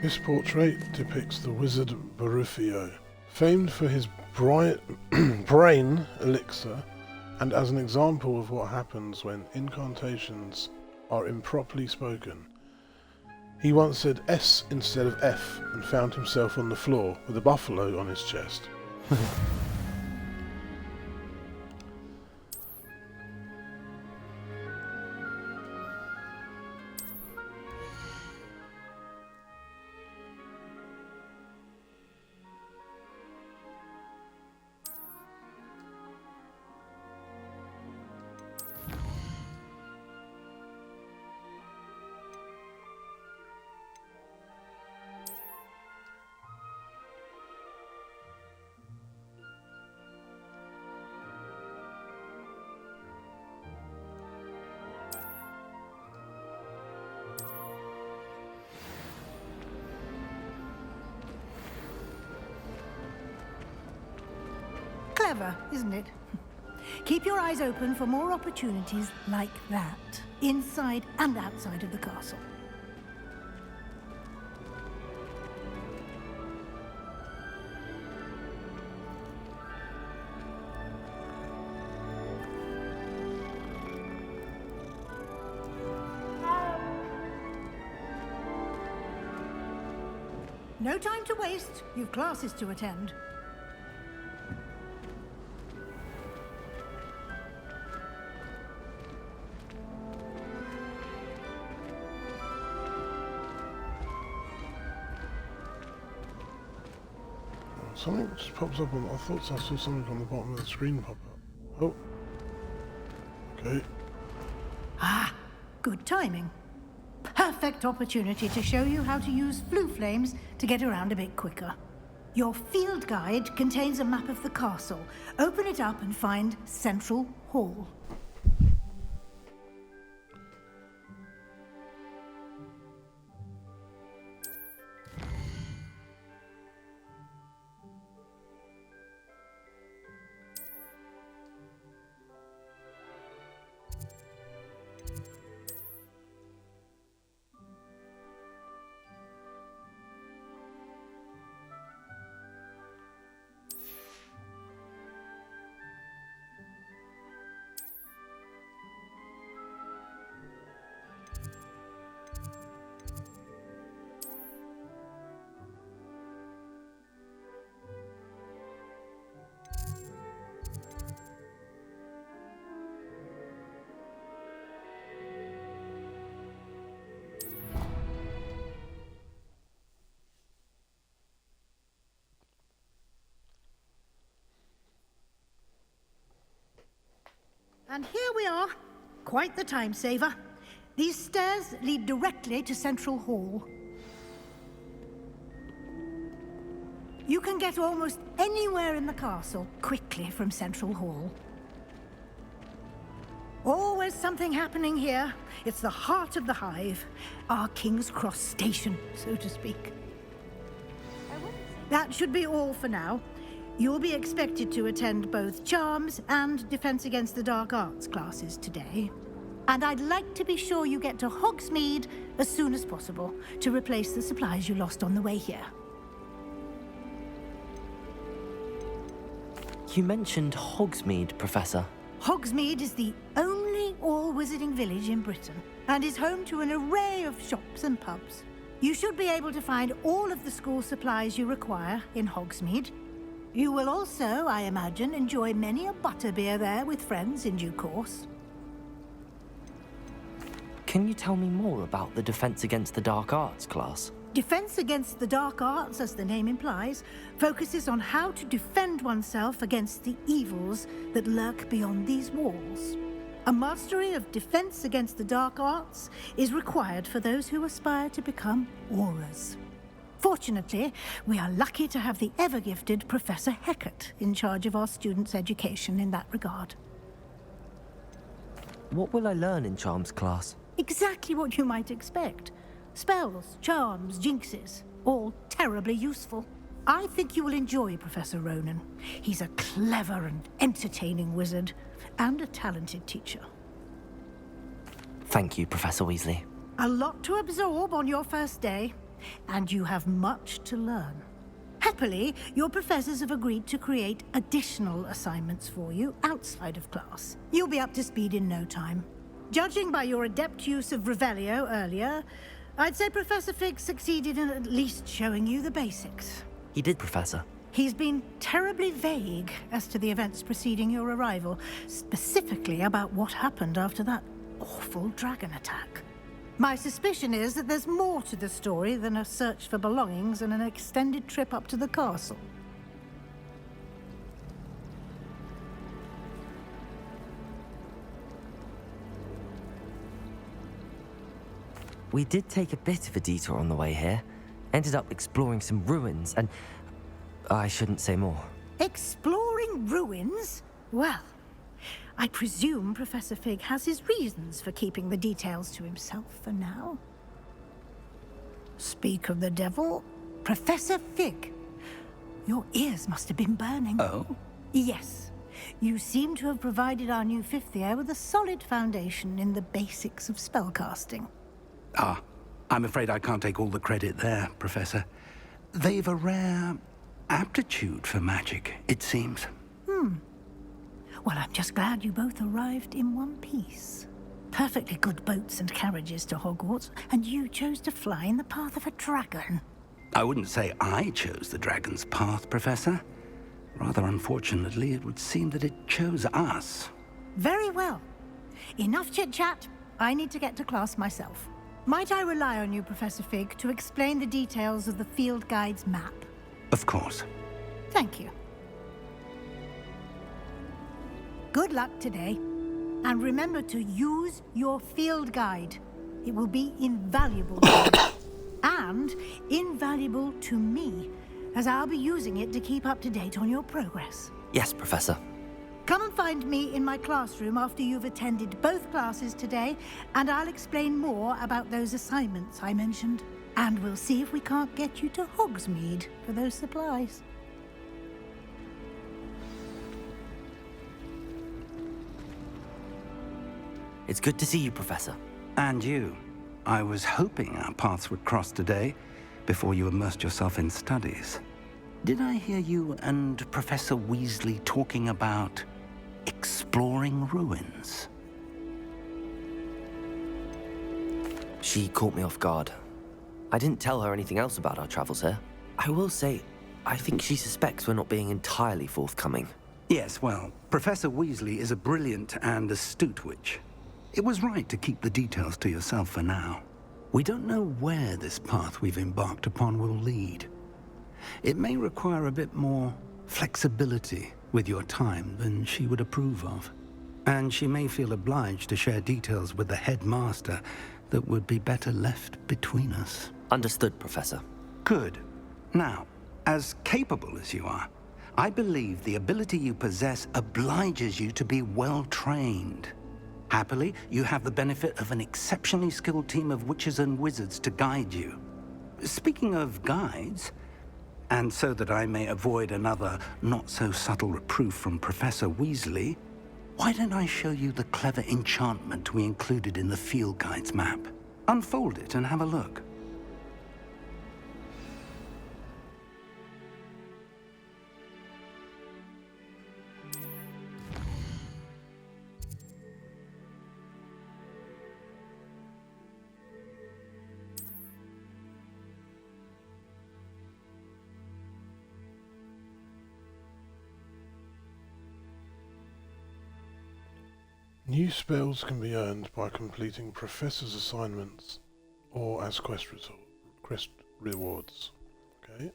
This portrait depicts the wizard Barufio, famed for his brain elixir, and as an example of what happens when incantations are improperly spoken. He once said S instead of F and found himself on the floor with a buffalo on his chest. Clever, isn't it? Keep your eyes open for more opportunities like that, inside and outside of the castle. No time to waste. You've classes to attend. Something just pops up on. I thought I saw something on the bottom of the screen pop up. Oh. Okay. Ah, good timing. Perfect opportunity to show you how to use flue flames to get around a bit quicker. Your field guide contains a map of the castle. Open it up and find Central Hall. And here we are. Quite the time saver. These stairs lead directly to Central Hall. You can get almost anywhere in the castle quickly from Central Hall. Always something happening here. It's the heart of the hive. Our King's Cross station, so to speak. That should be all for now. You'll be expected to attend both Charms and Defense Against the Dark Arts classes today. And I'd like to be sure you get to Hogsmeade as soon as possible to replace the supplies you lost on the way here. You mentioned Hogsmeade, Professor. Hogsmeade is the only all-wizarding village in Britain and is home to an array of shops and pubs. You should be able to find all of the school supplies you require in Hogsmeade. You will also, I imagine, enjoy many a butterbeer there with friends in due course. Can you tell me more about the Defense Against the Dark Arts class? Defense Against the Dark Arts, as the name implies, focuses on how to defend oneself against the evils that lurk beyond these walls. A mastery of Defense Against the Dark Arts is required for those who aspire to become Aurors. Fortunately, we are lucky to have the ever-gifted Professor Hecat in charge of our students' education in that regard. What will I learn in Charms class? Exactly what you might expect. Spells, charms, jinxes, all terribly useful. I think you will enjoy Professor Ronan. He's a clever and entertaining wizard, and a talented teacher. Thank you, Professor Weasley. A lot to absorb on your first day. And you have much to learn. Happily, your professors have agreed to create additional assignments for you outside of class. You'll be up to speed in no time. Judging by your adept use of Revelio earlier, I'd say Professor Fig succeeded in at least showing you the basics. He did, Professor. He's been terribly vague as to the events preceding your arrival, specifically about what happened after that awful dragon attack. My suspicion is that there's more to the story than a search for belongings and an extended trip up to the castle. We did take a bit of a detour on the way here. Ended up exploring some ruins and... I shouldn't say more. Exploring ruins? Well, I presume Professor Fig has his reasons for keeping the details to himself for now. Speak of the devil, Professor Fig. Your ears must have been burning. Oh? Yes. You seem to have provided our new fifth year with a solid foundation in the basics of spellcasting. Ah, I'm afraid I can't take all the credit there, Professor. They've a rare aptitude for magic, it seems. Well, I'm just glad you both arrived in one piece. Perfectly good boats and carriages to Hogwarts, and you chose to fly in the path of a dragon. I wouldn't say I chose the dragon's path, Professor. Rather unfortunately, it would seem that it chose us. Very well. Enough chit-chat. I need to get to class myself. Might I rely on you, Professor Fig, to explain the details of the field guide's map? Of course. Thank you. Good luck today. And remember to use your field guide. It will be invaluable to you. And invaluable to me, as I'll be using it to keep up to date on your progress. Yes, Professor. Come and find me in my classroom after you've attended both classes today, and I'll explain more about those assignments I mentioned. And we'll see if we can't get you to Hogsmeade for those supplies. It's good to see you, Professor. And you. I was hoping our paths would cross today, before you immersed yourself in studies. Did I hear you and Professor Weasley talking about exploring ruins? She caught me off guard. I didn't tell her anything else about our travels here. I will say, I think she suspects we're not being entirely forthcoming. Yes, well, Professor Weasley is a brilliant and astute witch. It was right to keep the details to yourself for now. We don't know where this path we've embarked upon will lead. It may require a bit more flexibility with your time than she would approve of. And she may feel obliged to share details with the headmaster that would be better left between us. Understood, Professor. Good. Now, as capable as you are, I believe the ability you possess obliges you to be well-trained. Happily, you have the benefit of an exceptionally skilled team of witches and wizards to guide you. Speaking of guides, and so that I may avoid another not-so-subtle reproof from Professor Weasley, why don't I show you the clever enchantment we included in the field guide's map? Unfold it and have a look. New spells can be earned by completing professor's assignments or as quest rewards. Okay.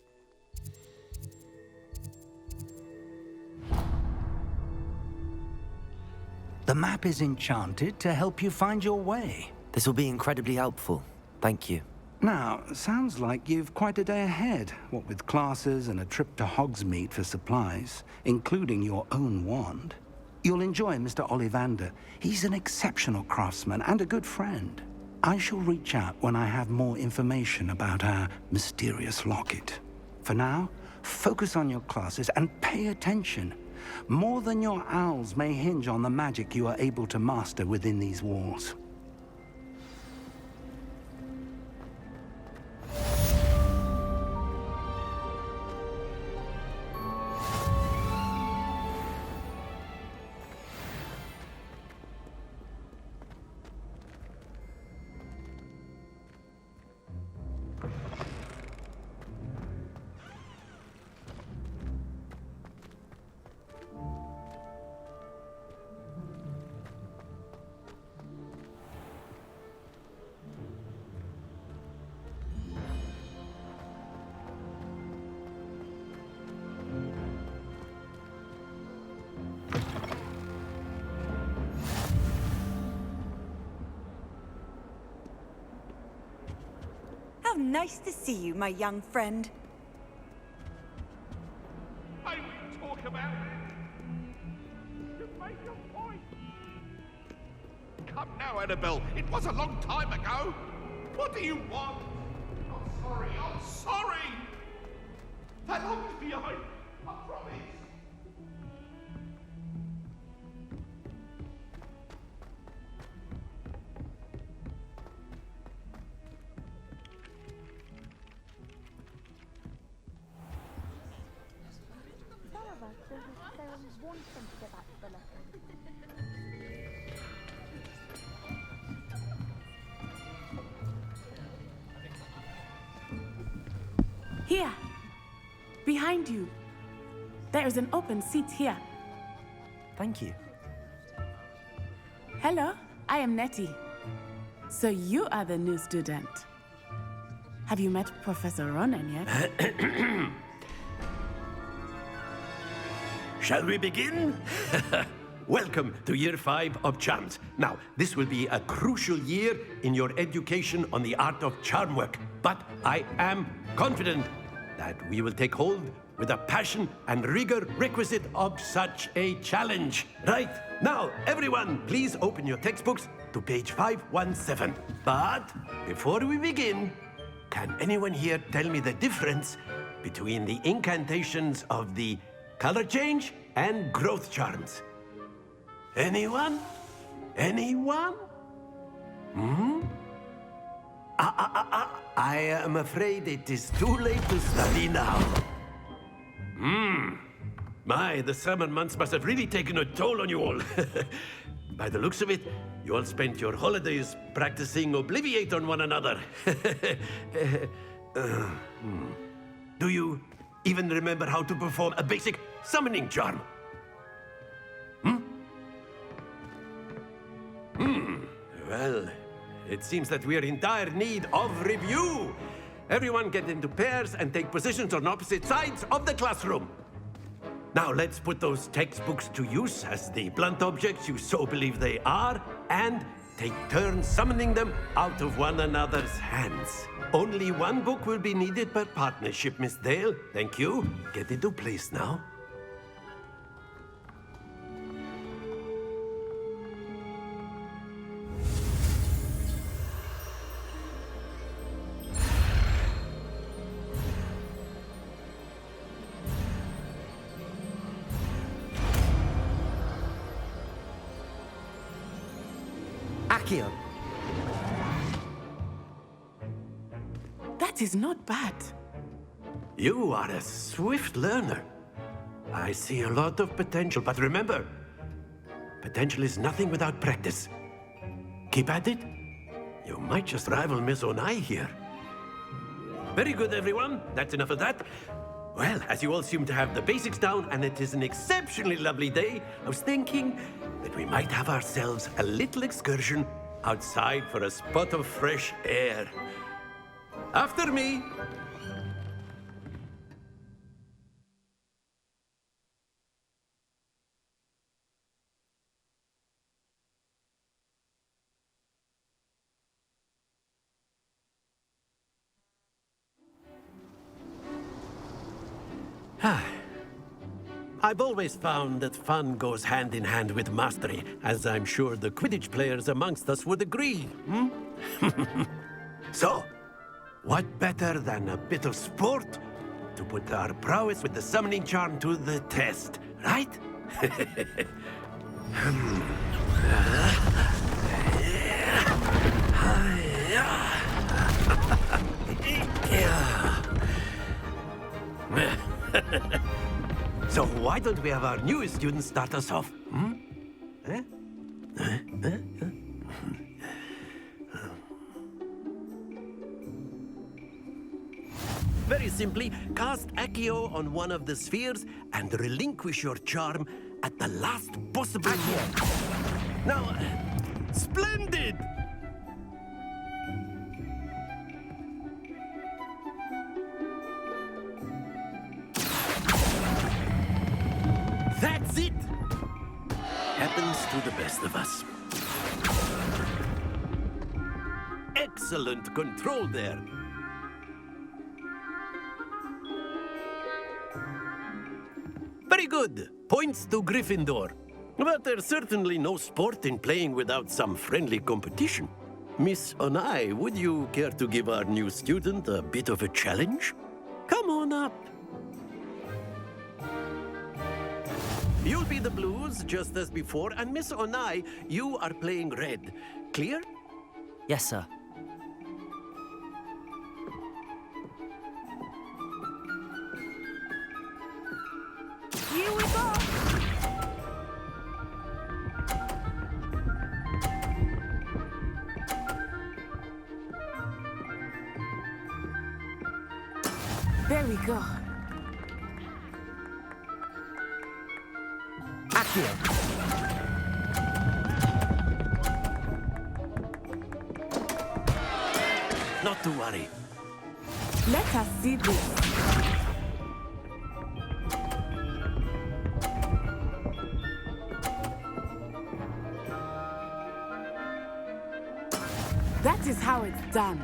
The map is enchanted to help you find your way. This will be incredibly helpful. Thank you. Now, sounds like you've quite a day ahead, what with classes and a trip to Hogsmeade for supplies, including your own wand. You'll enjoy Mr. Ollivander. He's an exceptional craftsman and a good friend. I shall reach out when I have more information about our mysterious locket. For now, focus on your classes and pay attention. More than your owls may hinge on the magic you are able to master within these walls. How nice to see you, my young friend. I will talk about it. You make your point. Come now, Annabelle. It was a long time ago. What do you want? I'm sorry. I'm sorry. That long's behind. I promise. Here, behind you. There is an open seat here. Thank you. Hello, I am Nettie. So you are the new student. Have you met Professor Ronan yet? Shall we begin? Welcome to Year 5 of Charms. Now, this will be a crucial year in your education on the art of charm work, but I am confident that we will take hold with the passion and rigor requisite of such a challenge. Right, now, everyone, please open your textbooks to page 517. But before we begin, can anyone here tell me the difference between the incantations of the color change and growth charms? Anyone? Anyone? Hmm? I am afraid it is too late to study now. The summer months must have really taken a toll on you all. By the looks of it, you all spent your holidays practicing Obliviate on one another. Do you even remember how to perform a basic summoning charm? Well, it seems that we are in dire need of review. Everyone get into pairs and take positions on opposite sides of the classroom. Now let's put those textbooks to use as the blunt objects you so believe they are, and take turns summoning them out of one another's hands. Only one book will be needed per partnership, Miss Dale. Thank you. Get into place now. Accio. That is not bad. You are a swift learner. I see a lot of potential, but remember, potential is nothing without practice. Keep at it. You might just rival Miss Onai here. Very good, everyone. That's enough of that. Well, as you all seem to have the basics down, and it is an exceptionally lovely day, I was thinking that we might have ourselves a little excursion outside for a spot of fresh air. After me. I've always found that fun goes hand in hand with mastery, as I'm sure the Quidditch players amongst us would agree. So, what better than a bit of sport to put our prowess with the summoning charm to the test, right? So why don't we have our newest student start us off? Very simply, cast Accio on one of the spheres and relinquish your charm at the last possible moment. Now, splendid! That's it! Happens to the best of us. Excellent control there. Very good. Points to Gryffindor. But there's certainly no sport in playing without some friendly competition. Miss Onai, would you care to give our new student a bit of a challenge? Come on up. You'll be the blues, just as before, and Miss Onai, you are playing red. Clear? Yes, sir. Here we go! go. Accio! Not to worry. Let us see this. That is how it's done.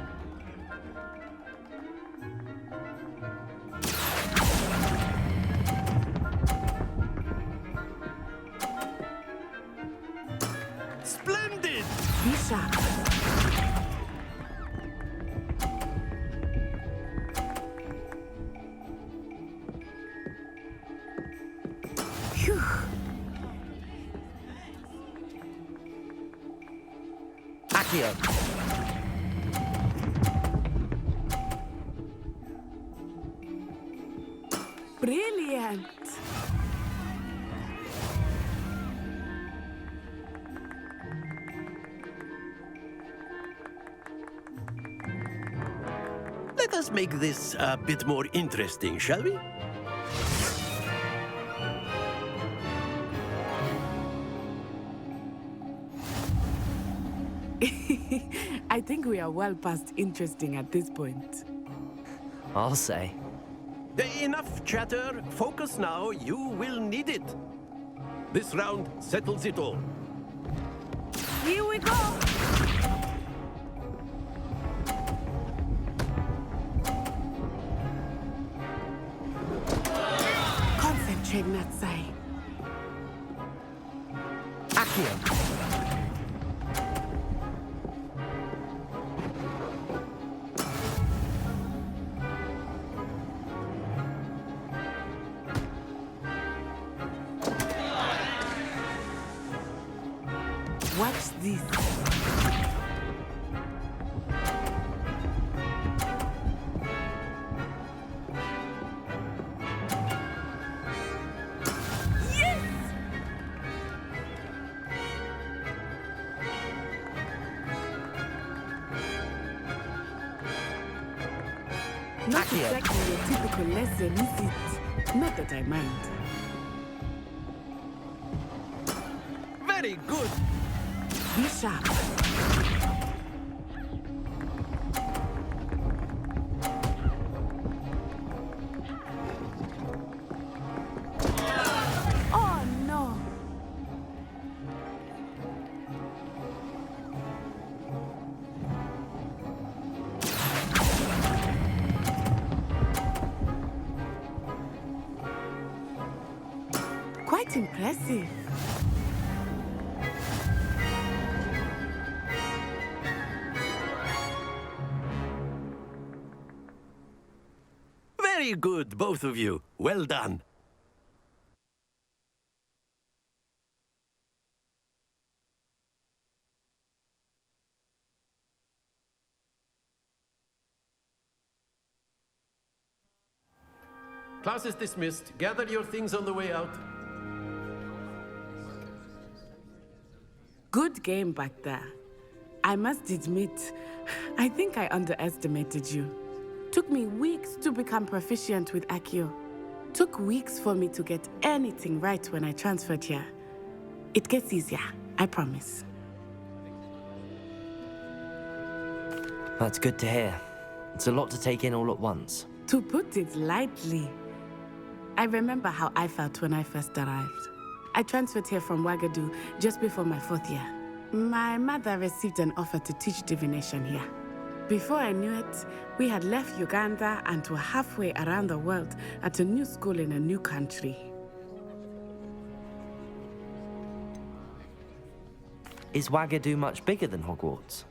Splendid! Be sharp. Phew. Accio! Brilliant. Let us make this a bit more interesting, shall we? I think we are well past interesting at this point. I'll say. Enough chatter. Focus now. You will need it. This round settles it all. Here we go. Concentrate, Natsai. Accio! Watch this. Yes! Not exactly your typical lesson, is it? Not that I mind. Very good. Be sharp. Oh no. Quite impressive. Very good, both of you. Well done. Class is dismissed. Gather your things on the way out. Good game back there. I must admit, I think I underestimated you. Took me weeks to become proficient with Accio. Took weeks for me to get anything right when I transferred here. It gets easier, I promise. That's good to hear. It's a lot to take in all at once. To put it lightly, I remember how I felt when I first arrived. I transferred here from Wagadu just before my 4th year. My mother received an offer to teach divination here. Before I knew it, we had left Uganda and were halfway around the world at a new school in a new country. Is Wagadu much bigger than Hogwarts?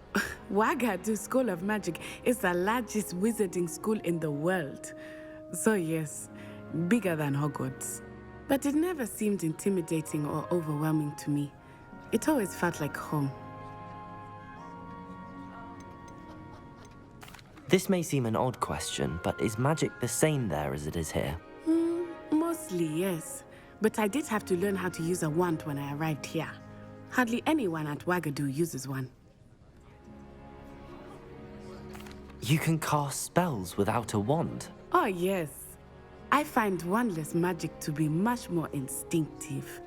Wagadu School of Magic is the largest wizarding school in the world. So yes, bigger than Hogwarts. But it never seemed intimidating or overwhelming to me. It always felt like home. This may seem an odd question, but is magic the same there as it is here? Mostly, yes. But I did have to learn how to use a wand when I arrived here. Hardly anyone at Wagadu uses one. You can cast spells without a wand? Oh, yes. I find wandless magic to be much more instinctive,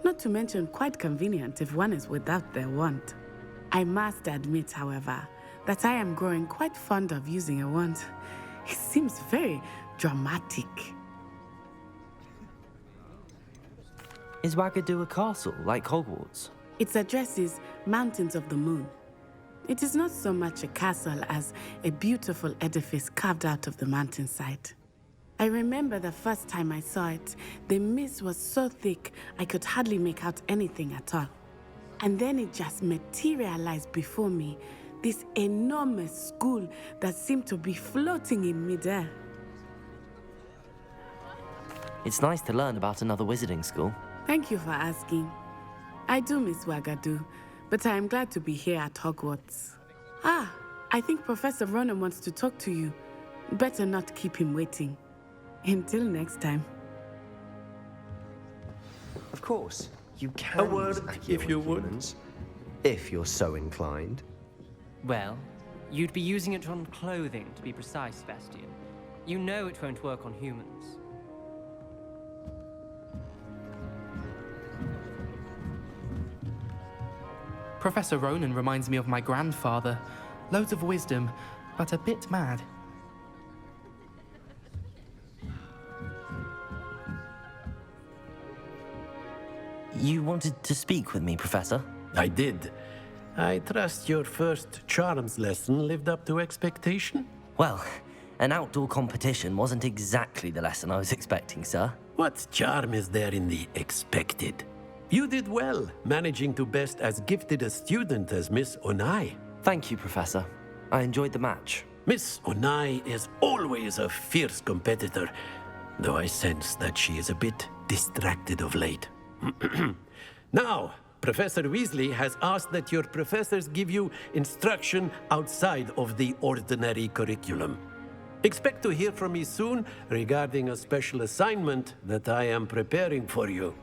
not to mention quite convenient if one is without their wand. I must admit, however, that I am growing quite fond of using a wand. It seems very dramatic. Is Wagadu a castle like Hogwarts? Its address is Mountains of the Moon. It is not so much a castle as a beautiful edifice carved out of the mountainside. I remember the first time I saw it, the mist was so thick I could hardly make out anything at all. And then it just materialized before me, this enormous school that seemed to be floating in midair. It's nice to learn about another wizarding school. Thank you for asking. I do miss Wagadu, but I am glad to be here at Hogwarts. Ah, I think Professor Ronan wants to talk to you. Better not keep him waiting. Until next time. Of course, you can A word, use Accio if you on would. humans, if you're so inclined. Well, you'd be using it on clothing, to be precise, Sebastian. You know it won't work on humans. Professor Ronan reminds me of my grandfather. Loads of wisdom, but a bit mad. You wanted to speak with me, Professor? I did. I trust your first charms lesson lived up to expectation? Well, an outdoor competition wasn't exactly the lesson I was expecting, sir. What charm is there in the expected? You did well, managing to best as gifted a student as Miss Onai. Thank you, Professor. I enjoyed the match. Miss Onai is always a fierce competitor, though I sense that she is a bit distracted of late. Now, Professor Weasley has asked that your professors give you instruction outside of the ordinary curriculum. Expect to hear from me soon regarding a special assignment that I am preparing for you.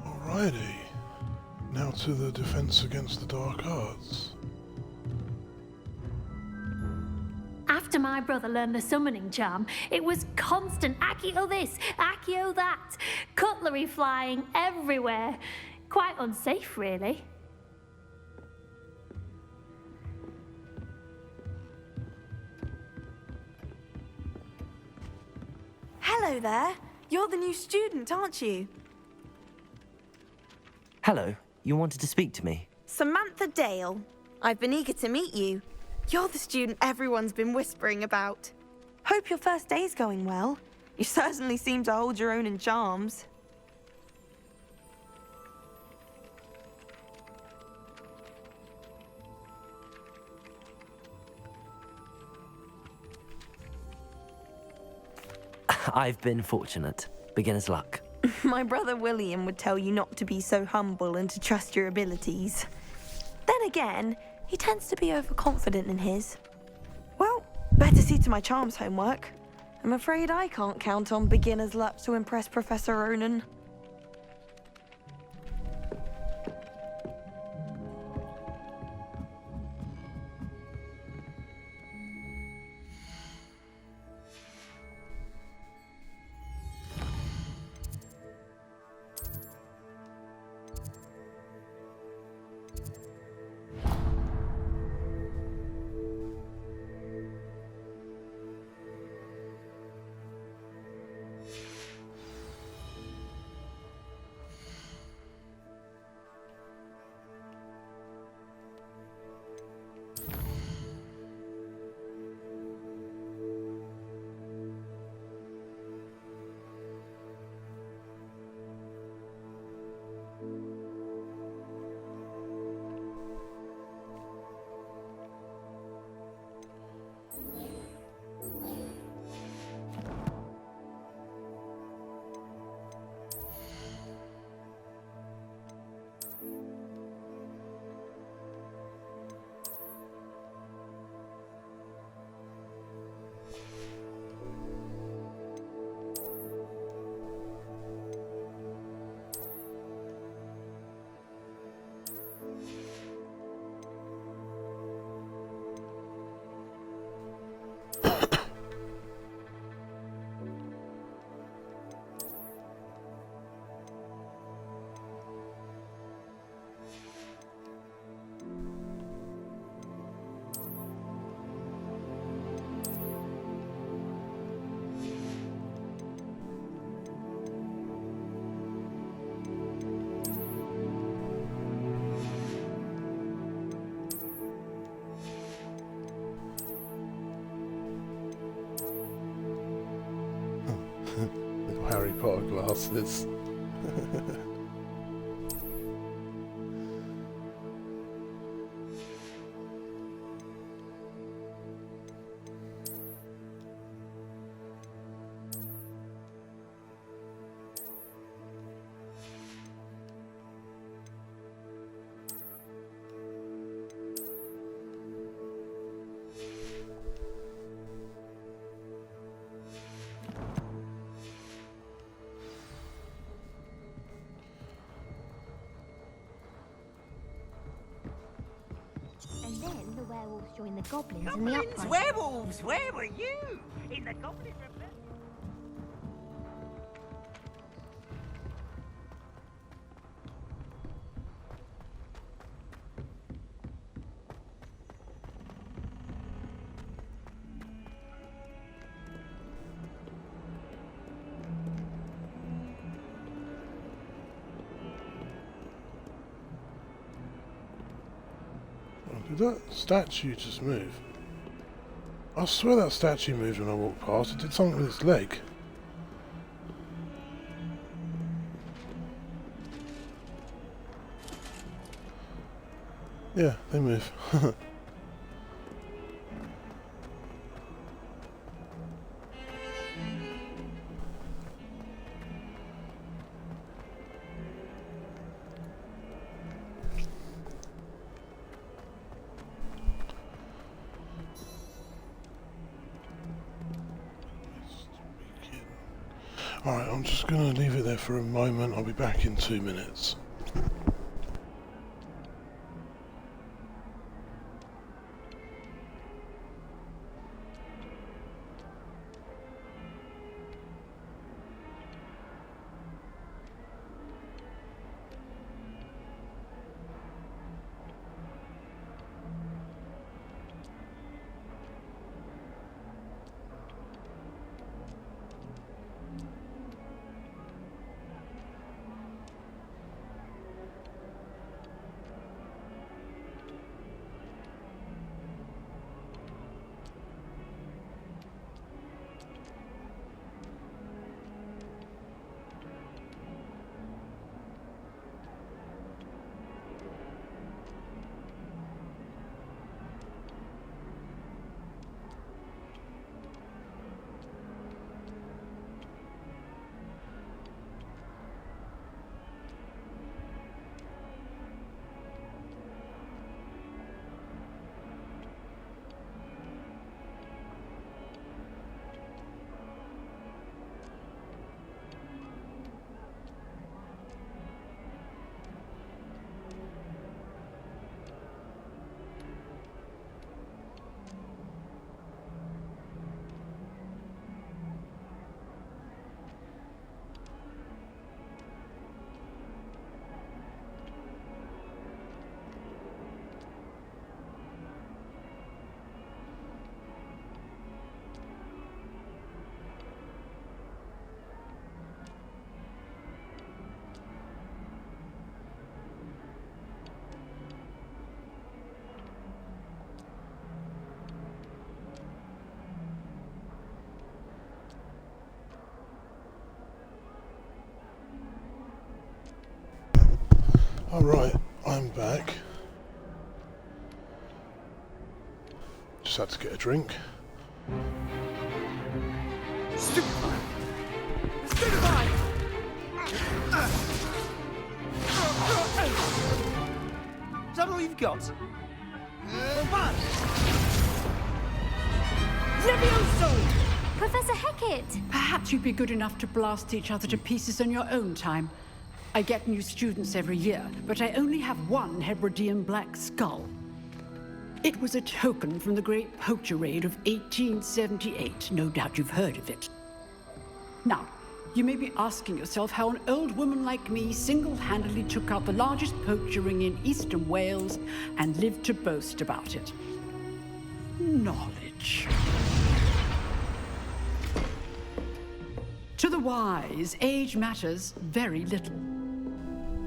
Alrighty. Now to the defense against the dark arts. After my brother learned the summoning charm, it was constant Accio this, Accio that, cutlery flying everywhere. Quite unsafe, really. Hello there. You're the new student, aren't you? Hello, you wanted to speak to me? Samantha Dale. I've been eager to meet you. You're the student everyone's been whispering about. Hope your first day's going well. You certainly seem to hold your own in charms. I've been fortunate. Beginner's luck. My brother William would tell you not to be so humble and to trust your abilities. Then again, he tends to be overconfident in his. Well, better see to my charms homework. I'm afraid I can't count on beginner's luck to impress Professor Ronan. Little Harry Potter glasses. And then the werewolves join the goblins in the Goblins, uprising. werewolves, where were you? In the goblin rebellion? Did that statue just move? I swear that statue moved when I walked past. It did something with its leg. Yeah, they move. Alright, I'm just going to leave it there for a moment. I'll be back in 2 minutes. Alright, I'm back. Just had to get a drink. Stupefy! Stupefy! Is that all you've got? What? Levioso! Professor Hecat! Perhaps you'd be good enough to blast each other to pieces on your own time. I get new students every year, but I only have one Hebridean black skull. It was a token from the Great Poacher Raid of 1878. No doubt you've heard of it. Now, you may be asking yourself how an old woman like me single-handedly took out the largest poacher ring in eastern Wales and lived to boast about it. Knowledge. To the wise, age matters very little.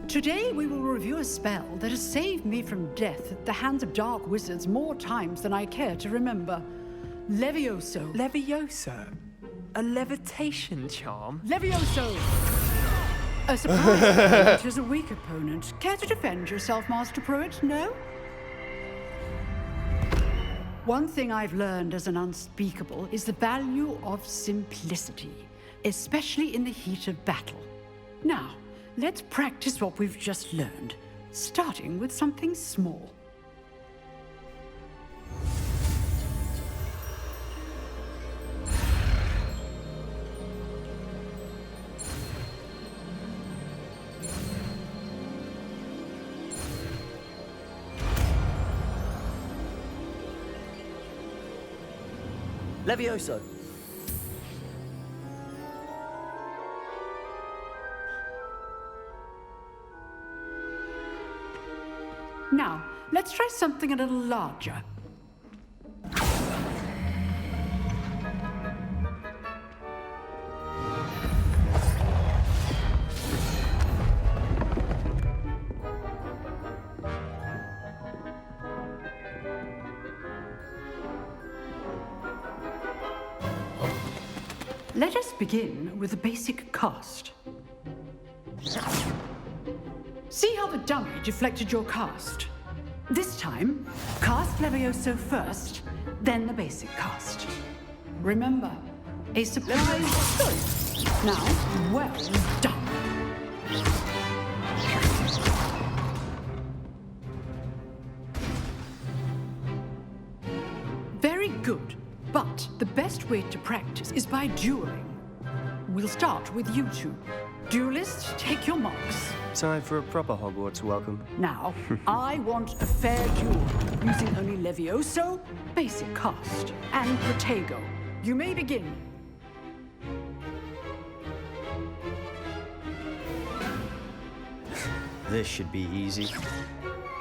Today we will review a spell that has saved me from death at the hands of dark wizards more times than I care to remember. Levioso. Levioso? A levitation charm? Levioso! A surprise opponent is a weak opponent. Care to defend yourself, Master Pruitt? No? One thing I've learned as an unspeakable is the value of simplicity, especially in the heat of battle. Now, let's practice what we've just learned, starting with something small. Levioso. Now, let's try something a little larger. Let us begin with a basic cast. See how the dummy deflected your cast? This time, cast Levioso first, then the basic cast. Remember, a surprise. Good. Now, well done. Very good. But the best way to practice is by dueling. We'll start with you two. Duelists, take your marks. Time for a proper Hogwarts welcome. Now, I want a fair duel, using only Levioso, basic cast, and Protego. You may begin. This should be easy.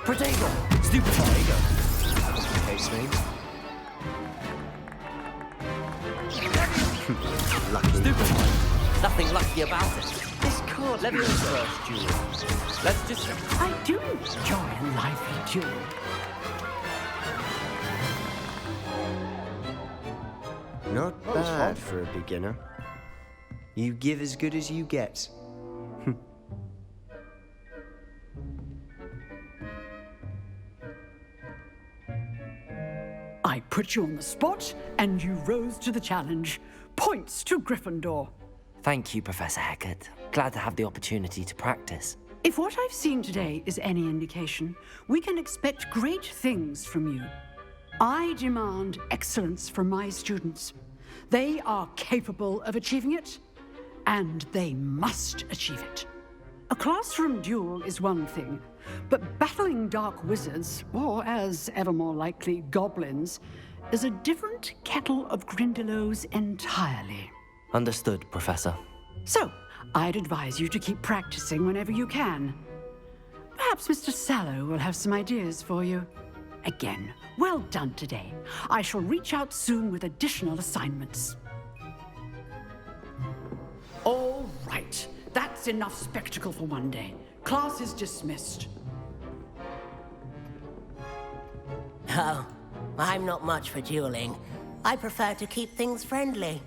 Protego! Stupid Protego! Okay, Snape. Lucky. Stupid one. Nothing lucky about it. This can't be the first duel. Let's just... I do enjoy a lively duel. Not bad for a beginner. You give as good as you get. I put you on the spot, and you rose to the challenge. Points to Gryffindor. Thank you, Professor Hecat. Glad to have the opportunity to practice. If what I've seen today is any indication, we can expect great things from you. I demand excellence from my students. They are capable of achieving it, and they must achieve it. A classroom duel is one thing, but battling dark wizards, or as ever more likely, goblins, is a different kettle of Grindylows entirely. Understood, Professor. So, I'd advise you to keep practicing whenever you can. Perhaps Mr. Sallow will have some ideas for you. Again, well done today. I shall reach out soon with additional assignments. All right. That's enough spectacle for one day. Class is dismissed. Oh, I'm not much for dueling. I prefer to keep things friendly.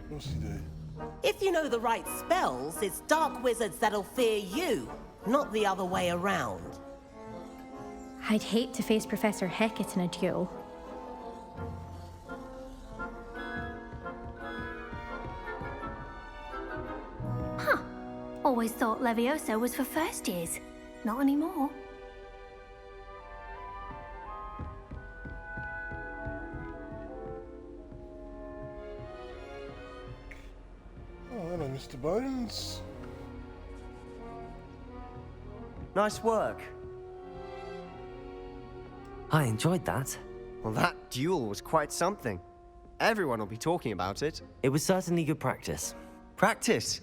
What's he do? If you know the right spells, it's dark wizards that'll fear you, not the other way around. I'd hate to face Professor Hecat in a duel. Huh. Always thought Levioso was for first years. Not anymore. Oh, hello, Mr. Bones. Nice work. I enjoyed that. Well, that duel was quite something. Everyone will be talking about it. It was certainly good practice. Practice?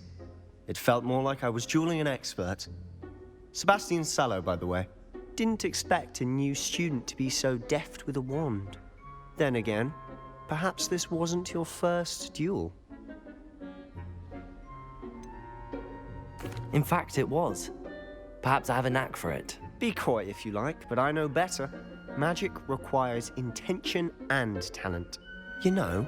It felt more like I was dueling an expert. Sebastian Sallow, by the way. Didn't expect a new student to be so deft with a wand. Then again, perhaps this wasn't your first duel. In fact, it was. Perhaps I have a knack for it. Be coy if you like, but I know better. Magic requires intention and talent. You know,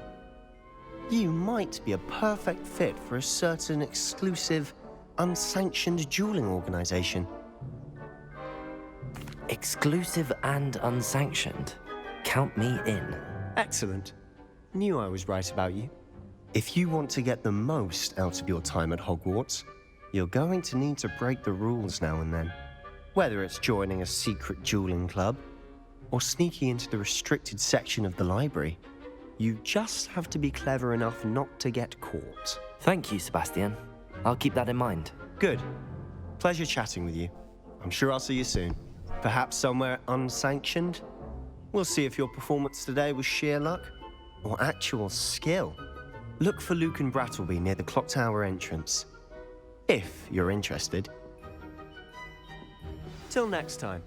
you might be a perfect fit for a certain exclusive, unsanctioned dueling organization. Exclusive and unsanctioned. Count me in. Excellent. Knew I was right about you. If you want to get the most out of your time at Hogwarts, you're going to need to break the rules now and then. Whether it's joining a secret dueling club, or sneaking into the restricted section of the library, you just have to be clever enough not to get caught. Thank you, Sebastian. I'll keep that in mind. Good. Pleasure chatting with you. I'm sure I'll see you soon. Perhaps somewhere unsanctioned? We'll see if your performance today was sheer luck or actual skill. Look for Luke and Brattleby near the clock tower entrance, if you're interested. Till next time.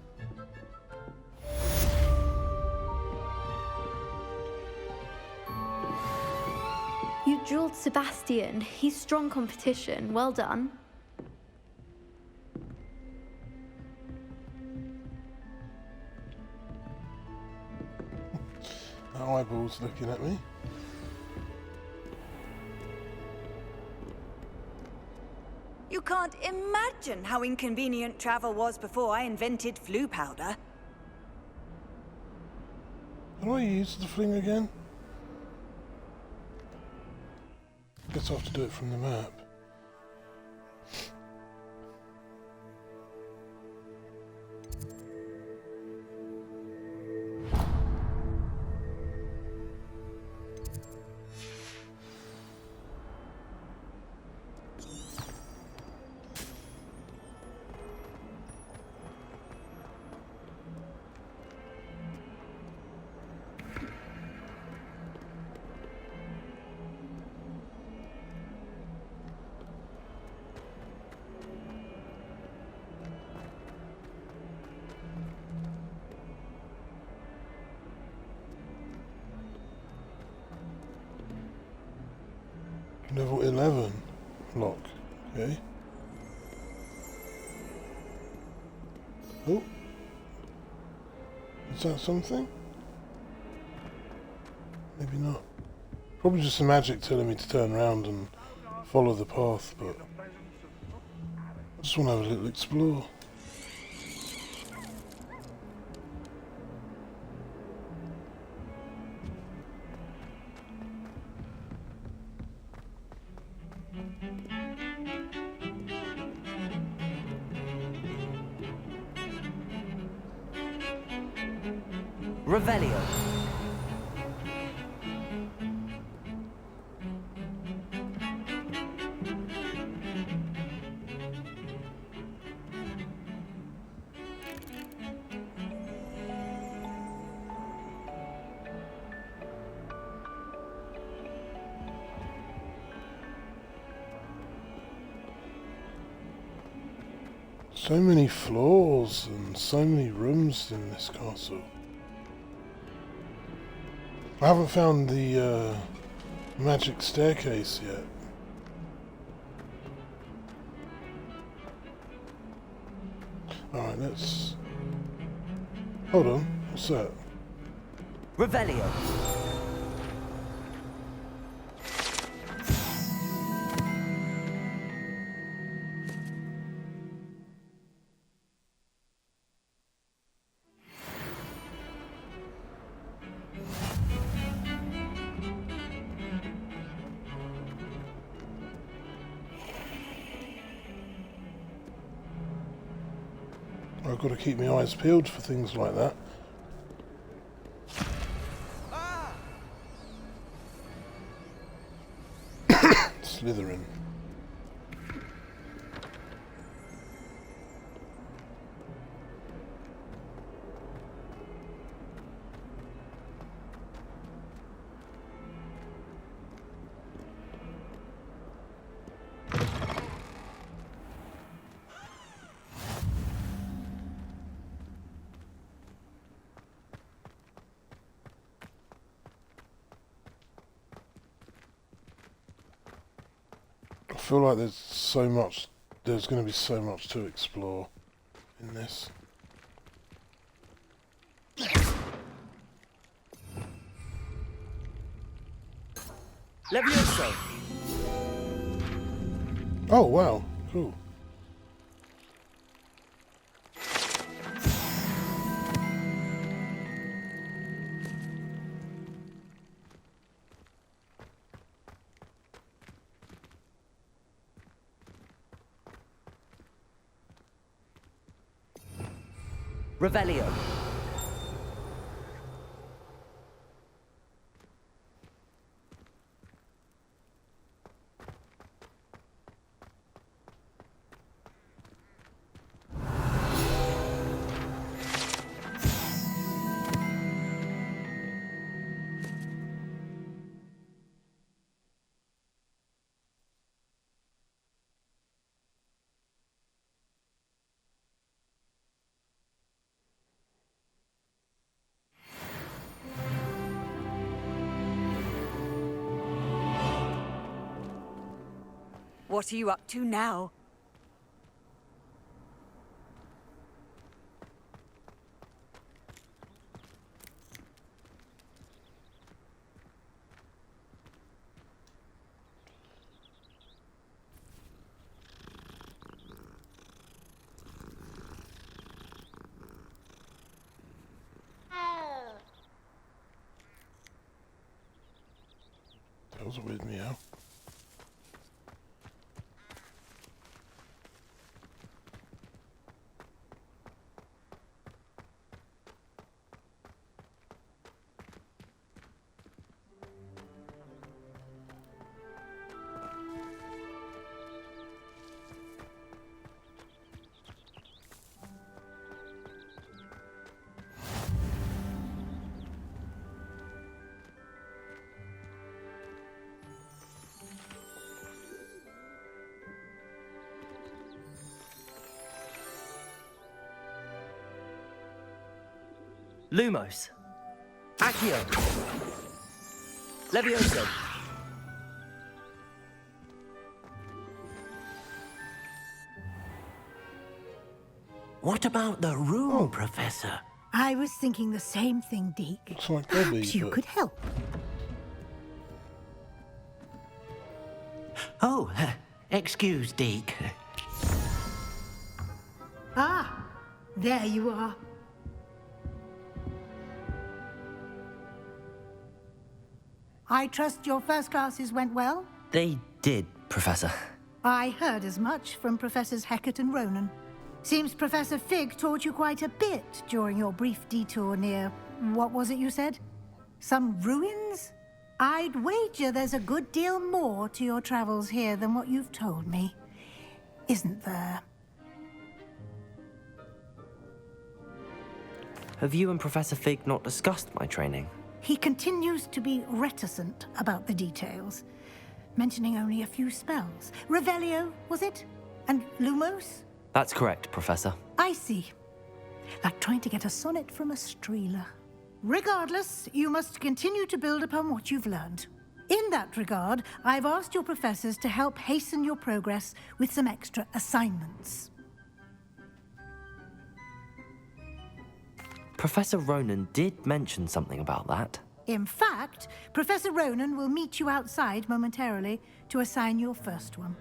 You dueled Sebastian. He's strong competition. Well done. That eyeball's looking at me. You can't imagine how inconvenient travel was before I invented flu powder. How do I use the thing again? Guess I have to do it from the map. Level 11 lock, okay. Oh, is that something? Maybe not. Probably just some magic telling me to turn around and follow the path, but I just want to have a little explore. Revelio. So many floors and so many rooms in this castle. I haven't found the magic staircase yet. Alright, let's... Hold on, what's that? Revelio. I've got to keep my eyes peeled for things like that. Slytherin. I feel like there's going to be so much to explore in this. Levioso! Oh, wow. Cool. Revelio. What are you up to now? That was a weird meow. Lumos. Accio. Levioso. What about the room, Professor? I was thinking the same thing, Deke. Looks like Debbie, Perhaps you but- could help. Oh, excuse, Deke. Ah, there you are. I trust your first classes went well? They did, Professor. I heard as much from Professors Hecat and Ronan. Seems Professor Fig taught you quite a bit during your brief detour near... what was it you said? Some ruins? I'd wager there's a good deal more to your travels here than what you've told me. Isn't there? Have you and Professor Fig not discussed my training? He continues to be reticent about the details, mentioning only a few spells. Revelio, was it? And Lumos? That's correct, Professor. I see. Like trying to get a sonnet from a streeler. Regardless, you must continue to build upon what you've learned. In that regard, I've asked your professors to help hasten your progress with some extra assignments. Professor Ronan did mention something about that. In fact, Professor Ronan will meet you outside momentarily to assign your first one.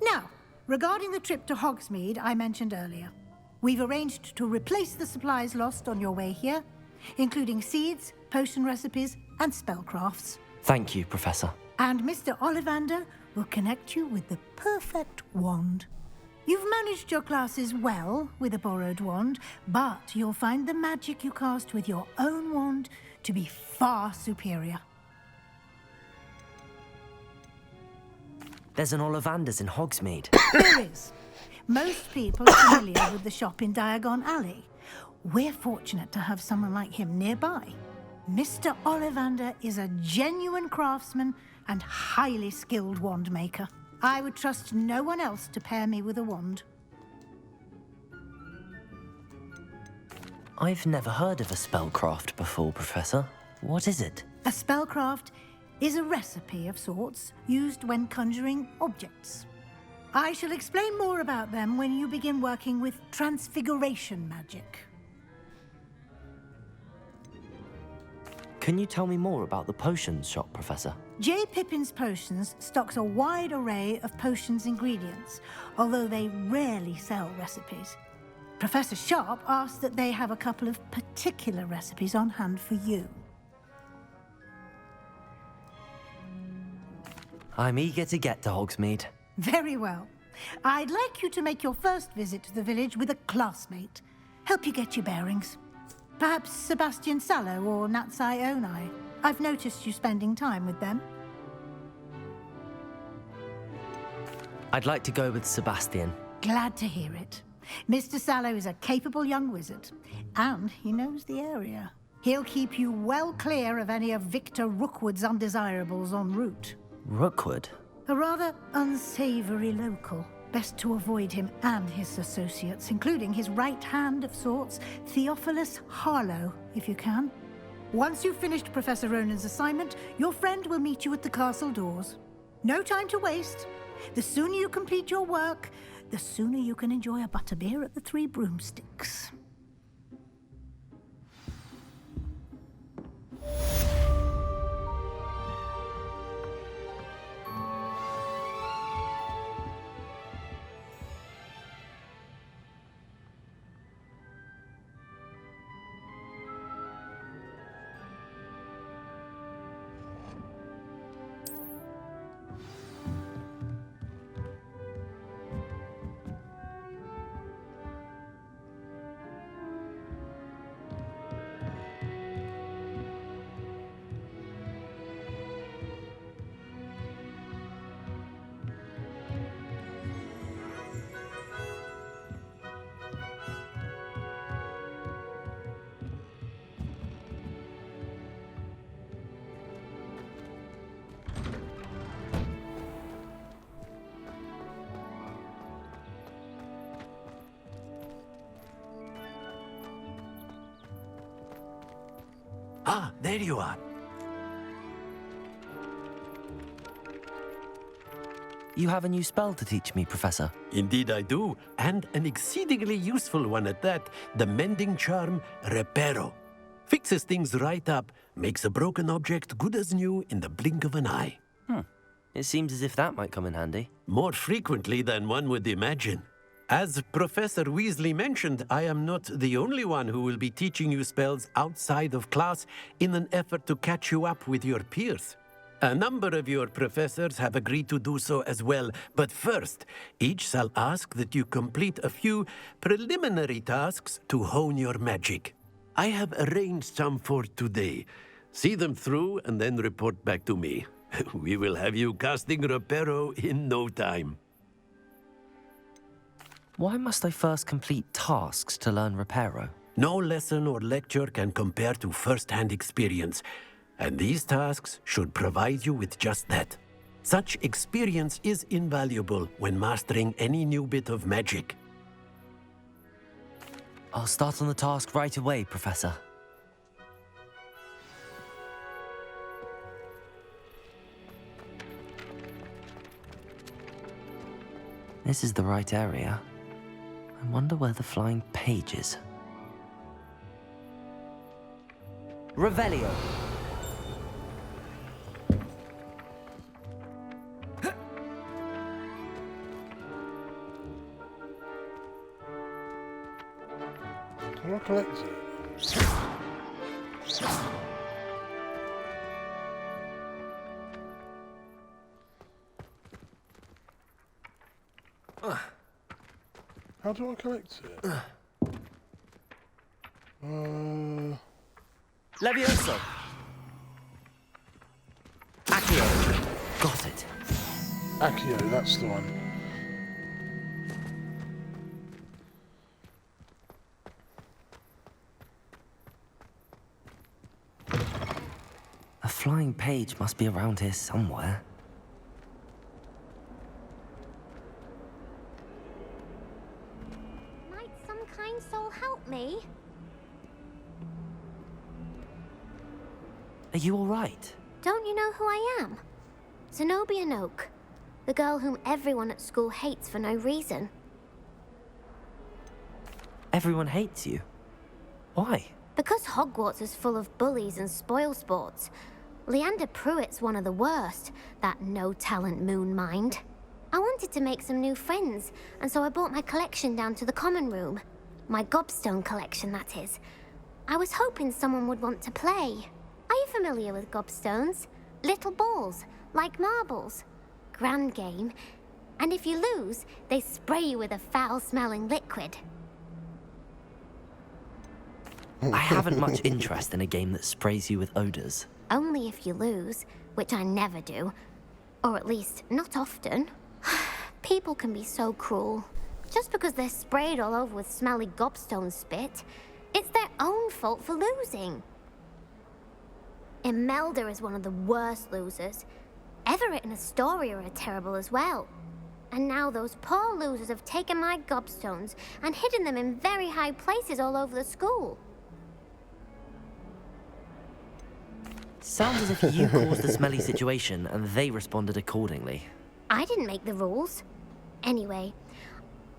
Now, regarding the trip to Hogsmeade I mentioned earlier, we've arranged to replace the supplies lost on your way here, including seeds, potion recipes, and spellcrafts. Thank you, Professor. And Mr. Ollivander will connect you with the perfect wand. You've managed your classes well with a borrowed wand, but you'll find the magic you cast with your own wand to be far superior. There's an Ollivander's in Hogsmeade. There is. Most people are familiar with the shop in Diagon Alley. We're fortunate to have someone like him nearby. Mr. Ollivander is a genuine craftsman and highly skilled wand maker. I would trust no one else to pair me with a wand. I've never heard of a spellcraft before, Professor. What is it? A spellcraft is a recipe of sorts used when conjuring objects. I shall explain more about them when you begin working with transfiguration magic. Can you tell me more about the potions shop, Professor? J. Pippin's Potions stocks a wide array of potions ingredients, although they rarely sell recipes. Professor Sharp asked that they have a couple of particular recipes on hand for you. I'm eager to get to Hogsmeade. Very well. I'd like you to make your first visit to the village with a classmate. Help you get your bearings. Perhaps Sebastian Sallow or Natsai Onai. I've noticed you spending time with them. I'd like to go with Sebastian. Glad to hear it. Mr. Sallow is a capable young wizard, and he knows the area. He'll keep you well clear of any of Victor Rookwood's undesirables en route. Rookwood? A rather unsavory local. Best to avoid him and his associates, including his right hand of sorts, Theophilus Harlow, if you can. Once you've finished Professor Ronan's assignment, your friend will meet you at the castle doors. No time to waste. The sooner you complete your work, the sooner you can enjoy a butterbeer at the Three Broomsticks. Ah, there you are. You have a new spell to teach me, Professor. Indeed I do, and an exceedingly useful one at that. The mending charm, Reparo. Fixes things right up, makes a broken object good as new in the blink of an eye. It seems as if that might come in handy. More frequently than one would imagine. As Professor Weasley mentioned, I am not the only one who will be teaching you spells outside of class in an effort to catch you up with your peers. A number of your professors have agreed to do so as well, but first, each shall ask that you complete a few preliminary tasks to hone your magic. I have arranged some for today. See them through and then report back to me. We will have you casting Reparo in no time. Why must I first complete tasks to learn Reparo? No lesson or lecture can compare to first-hand experience, and these tasks should provide you with just that. Such experience is invaluable when mastering any new bit of magic. I'll start on the task right away, Professor. This is the right area. I wonder where the flying page is. Revelio. Can I collect it? How do I collect it? Levioso. Accio. Got it. Accio, that's the one. A flying page must be around here somewhere. Might some kind soul help me? Are you all right? Don't you know who I am? Zenobia Noak, the girl whom everyone at school hates for no reason. Everyone hates you. Why? Because Hogwarts is full of bullies and spoilsports, Leander Pruitt's one of the worst, that no-talent moon mind. I wanted to make some new friends, and so I brought my collection down to the common room. My gobstone collection, that is. I was hoping someone would want to play. Are you familiar with gobstones? Little balls, like marbles. Grand game. And if you lose, they spray you with a foul-smelling liquid. I haven't much interest in a game that sprays you with odors. Only if you lose, which I never do. Or at least, not often. People can be so cruel. Just because they're sprayed all over with smelly gobstone spit, it's their own fault for losing. Imelda is one of the worst losers. Everett and Astoria are terrible as well. And now those poor losers have taken my gobstones and hidden them in very high places all over the school. Sounds as if you caused the smelly situation and they responded accordingly. I didn't make the rules. Anyway,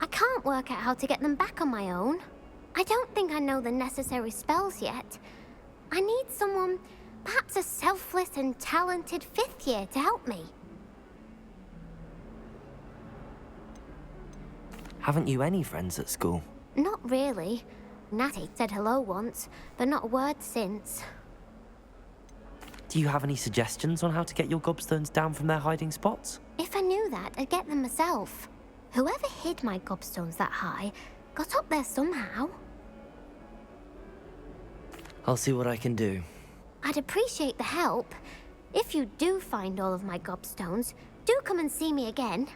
I can't work out how to get them back on my own. I don't think I know the necessary spells yet. I need someone, perhaps a selfless and talented 5th year to help me. Haven't you any friends at school? Not really. Natty said hello once, but not a word since. Do you have any suggestions on how to get your gobstones down from their hiding spots? If I knew that, I'd get them myself. Whoever hid my gobstones that high got up there somehow. I'll see what I can do. I'd appreciate the help. If you do find all of my gobstones, do come and see me again.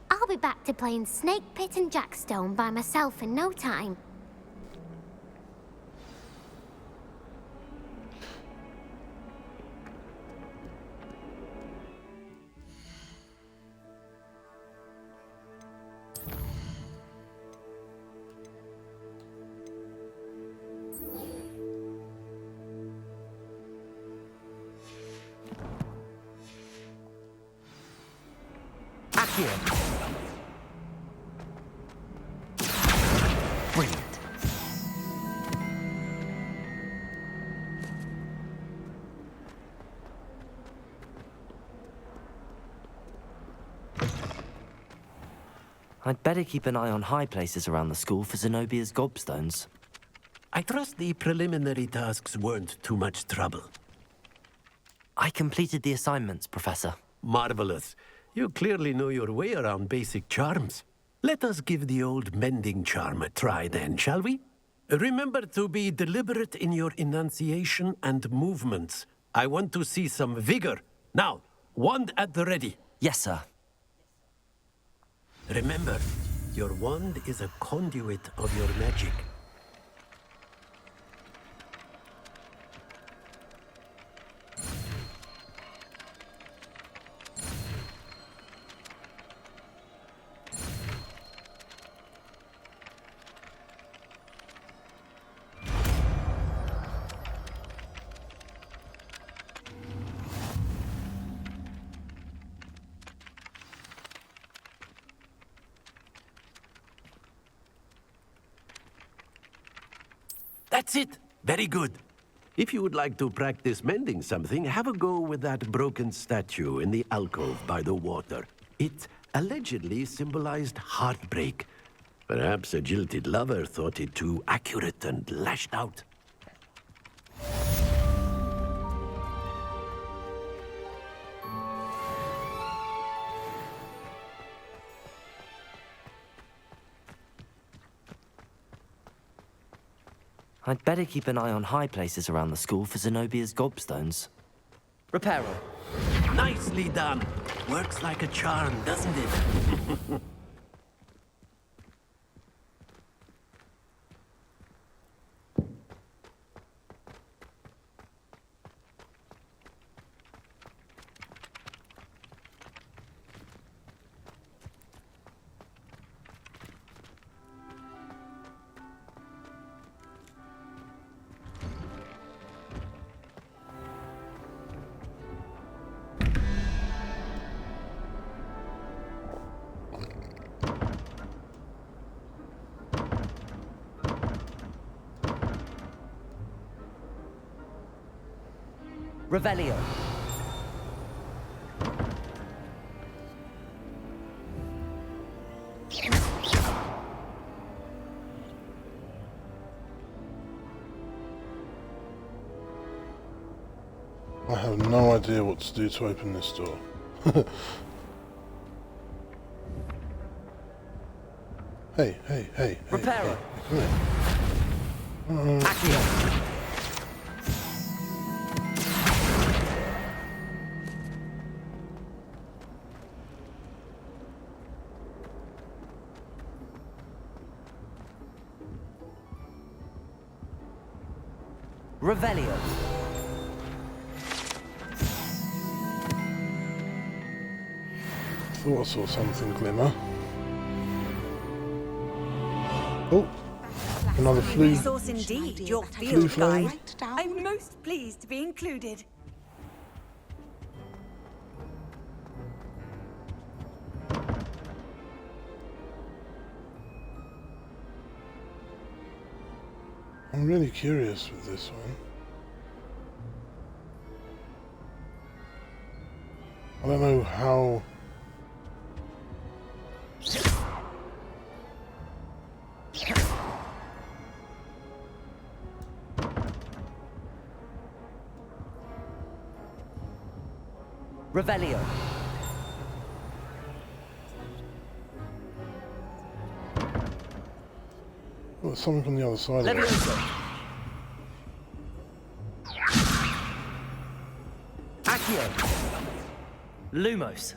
I'll be back to playing Snake Pit and Jackstone by myself in no time. Brilliant. I'd better keep an eye on high places around the school for Zenobia's gobstones. I trust the preliminary tasks weren't too much trouble. I completed the assignments, Professor. Marvelous. You clearly know your way around basic charms. Let us give the old mending charm a try then, shall we? Remember to be deliberate in your enunciation and movements. I want to see some vigor. Now, wand at the ready. Yes, sir. Remember, your wand is a conduit of your magic. That's it. Very good. If you would like to practice mending something, have a go with that broken statue in the alcove by the water. It allegedly symbolized heartbreak. Perhaps a jilted lover thought it too accurate and lashed out. I'd better keep an eye on high places around the school for Zenobia's gobstones. Reparo. Nicely done. Works like a charm, doesn't it? Revelio. I have no idea what to do to open this door. Hey. Reparo. Hey, come here. Accio. Revelio. Thought I saw something glimmer. Oh, another flea. Resource indeed, your field flame. guide. I'm most pleased to be included. I'm really curious with this one. I don't know how... Revelio. Oh, there's something on the other side of it. Accio. Lumos.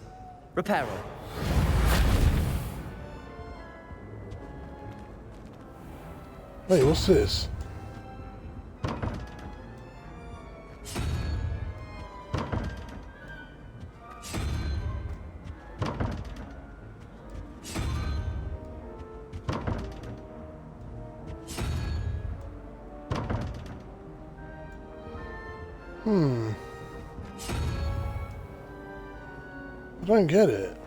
Reparo. Hey, what's this? I don't get it.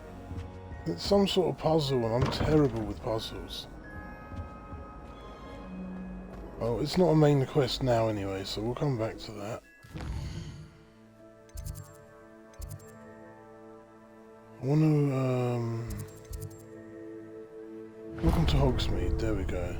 It's some sort of puzzle and I'm terrible with puzzles. Oh, it's not a main quest now anyway, so we'll come back to that. I want to, welcome to Hogsmeade, there we go.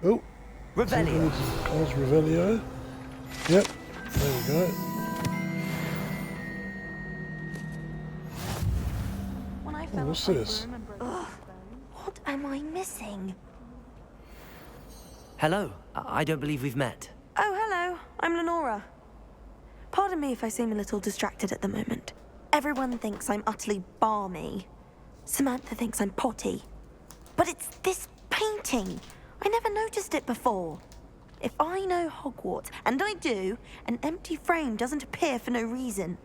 Oh, Revelio. Carl's Revelio. Yep, there we go. Oh, what's this? Ugh, what am I missing? Hello. I don't believe we've met. Oh, hello. I'm Lenora. Pardon me if I seem a little distracted at the moment. Everyone thinks I'm utterly balmy. Samantha thinks I'm potty. But it's this painting. I never noticed it before. If I know Hogwarts, and I do, an empty frame doesn't appear for no reason.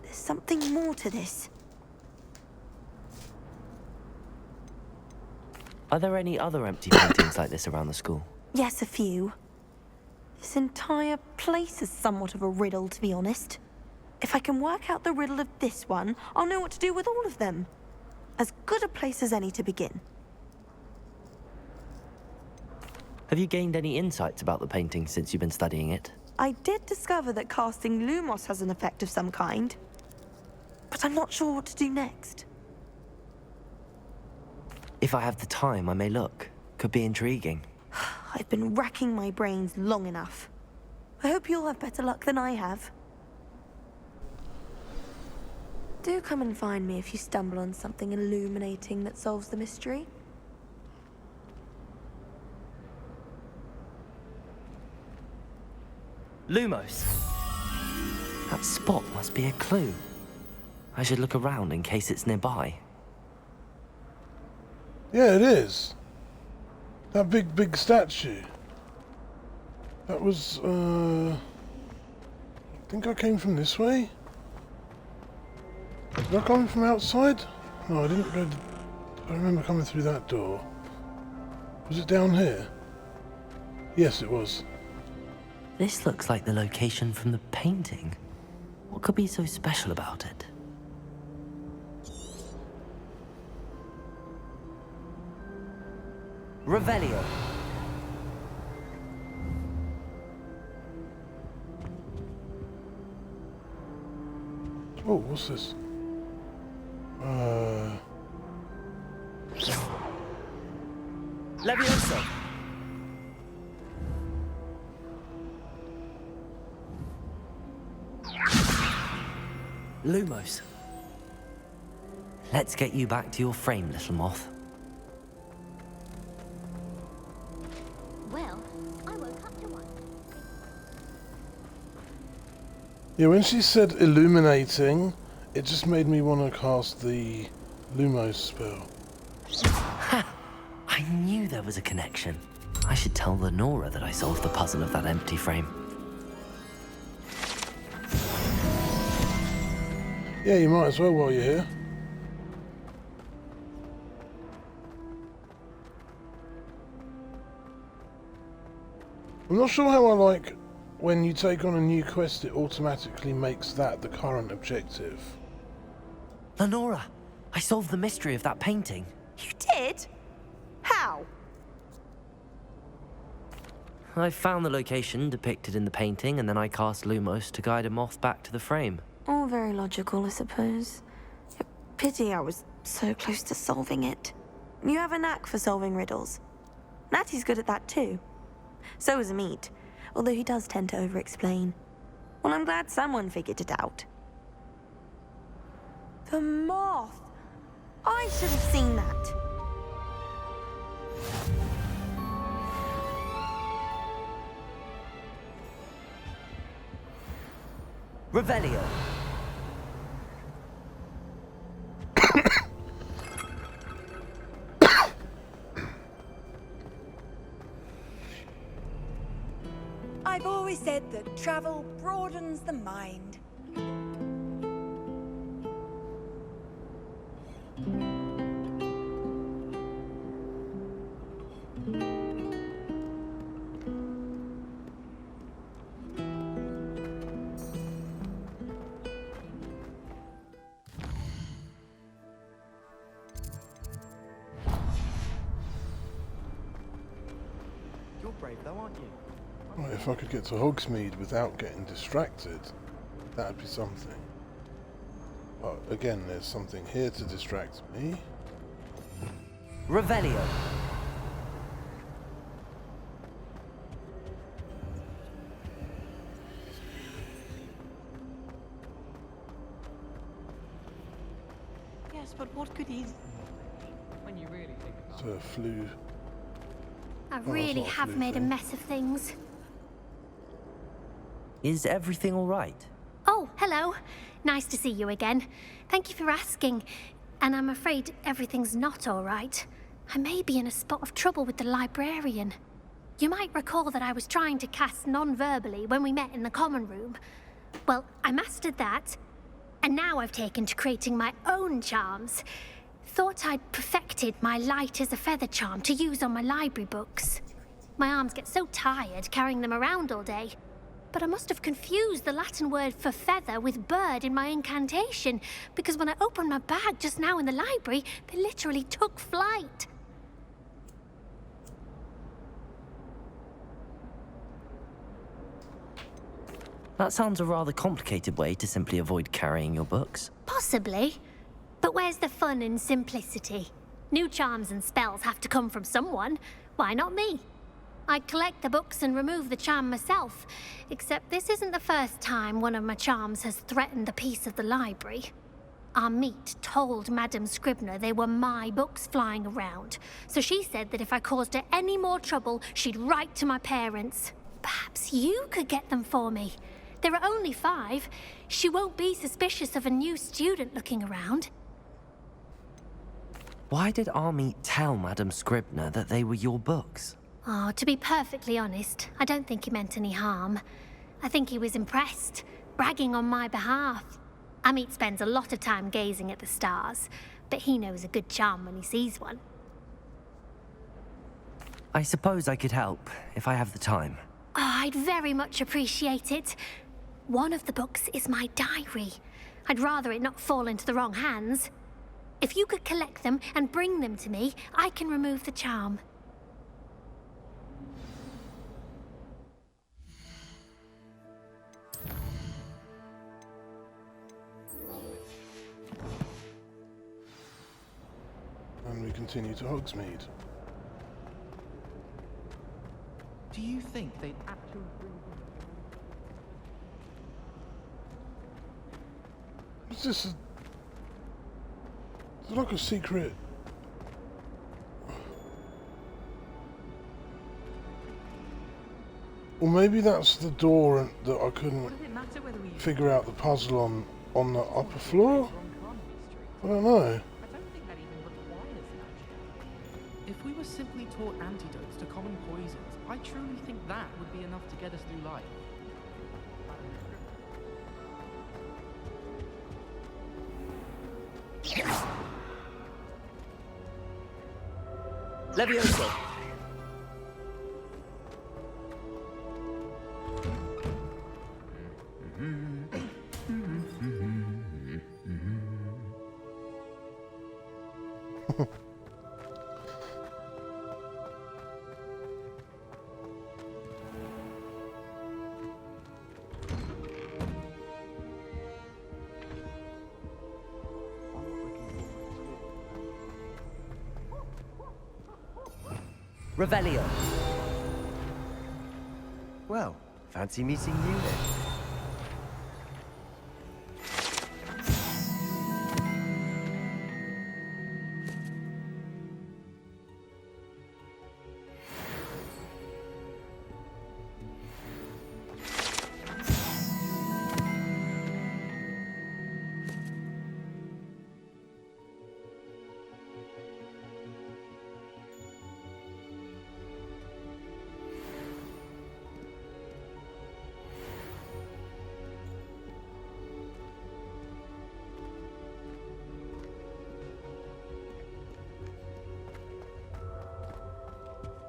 There's something more to this. Are there any other empty paintings like this around the school? Yes, a few. This entire place is somewhat of a riddle, to be honest. If I can work out the riddle of this one, I'll know what to do with all of them. As good a place as any to begin. Have you gained any insights about the painting since you've been studying it? I did discover that casting Lumos has an effect of some kind. But I'm not sure what to do next. If I have the time, I may look. Could be intriguing. I've been racking my brains long enough. I hope you'll have better luck than I have. Do come and find me if you stumble on something illuminating that solves the mystery. Lumos. That spot must be a clue. I should look around in case it's nearby. Yeah, it is. That big statue. That was, I think I came from this way? Did I come from outside? No, I didn't go... I remember coming through that door. Was it down here? Yes, it was. This looks like the location from the painting. What could be so special about it? Revelio. Oh, what's this? Levioso. Lumos. Let's get you back to your frame, little moth. Well, I woke up to one. Yeah, when she said illuminating, it just made me want to cast the Lumos spell. Ha! I knew there was a connection. I should tell Lenora that I solved the puzzle of that empty frame. Yeah, you might as well while you're here. I'm not sure how I like when you take on a new quest, it automatically makes that the current objective. Lenora, I solved the mystery of that painting. You did? How? I found the location depicted in the painting, and then I cast Lumos to guide a moth back to the frame. All very logical, I suppose. Pity I was so close to solving it. You have a knack for solving riddles. Natty's good at that too. So is Amit, although he does tend to over-explain. Well, I'm glad someone figured it out. The moth! I should have seen that. Revelio. I've always said that travel broadens the mind. You're brave though, aren't you? Right, if I could get to Hogsmeade without getting distracted, that'd be something. But again, there's something here to distract me. Revelio. Yes, but what could he... When you really think about So flew. I that's really not a have flu made a thing. mess of things. Is everything all right? Oh, hello. Nice to see you again. Thank you for asking. And I'm afraid everything's not all right. I may be in a spot of trouble with the librarian. You might recall that I was trying to cast non-verbally when we met in the common room. Well, I mastered that, and now I've taken to creating my own charms. Thought I'd perfected my light as a feather charm to use on my library books. My arms get so tired carrying them around all day. But I must have confused the Latin word for feather with bird in my incantation, because when I opened my bag just now in the library, they literally took flight. That sounds a rather complicated way to simply avoid carrying your books. Possibly. But where's the fun in simplicity? New charms and spells have to come from someone. Why not me? I collect the books and remove the charm myself, except this isn't the first time one of my charms has threatened the peace of the library. Amit told Madame Scribner they were my books flying around, so she said that if I caused her any more trouble, she'd write to my parents. Perhaps you could get them for me. There are only 5. She won't be suspicious of a new student looking around. Why did Amit tell Madame Scribner that they were your books? Oh, to be perfectly honest, I don't think he meant any harm. I think he was impressed, bragging on my behalf. Amit spends a lot of time gazing at the stars, but he knows a good charm when he sees one. I suppose I could help, if I have the time. Oh, I'd very much appreciate it. One of the books is my diary. I'd rather it not fall into the wrong hands. If you could collect them and bring them to me, I can remove the charm. And we continue to Hogsmeade. Do you think they'd actually bring him? Is this is it like a secret? Or maybe that's the door that I couldn't figure out the puzzle on the upper floor? I don't know. If we were simply taught antidotes to common poisons, I truly think that would be enough to get us through life. Levioso! Revelio. Well, fancy meeting you then.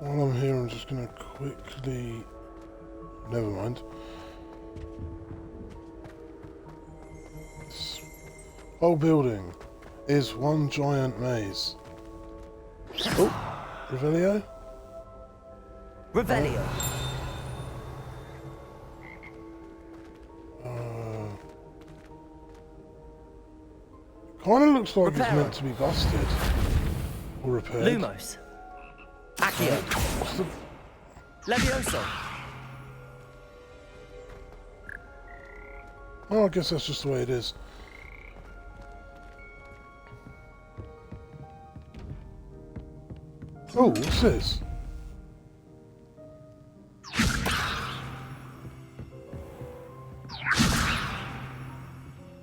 While I'm here, I'm just going to quickly... Never mind. This whole building is one giant maze. Oh, Revelio? Revelio. Kind of looks like it's meant to be busted or repaired. Lumos. Accio. Levioso. Oh, I guess that's just the way it is. Oh, what's this?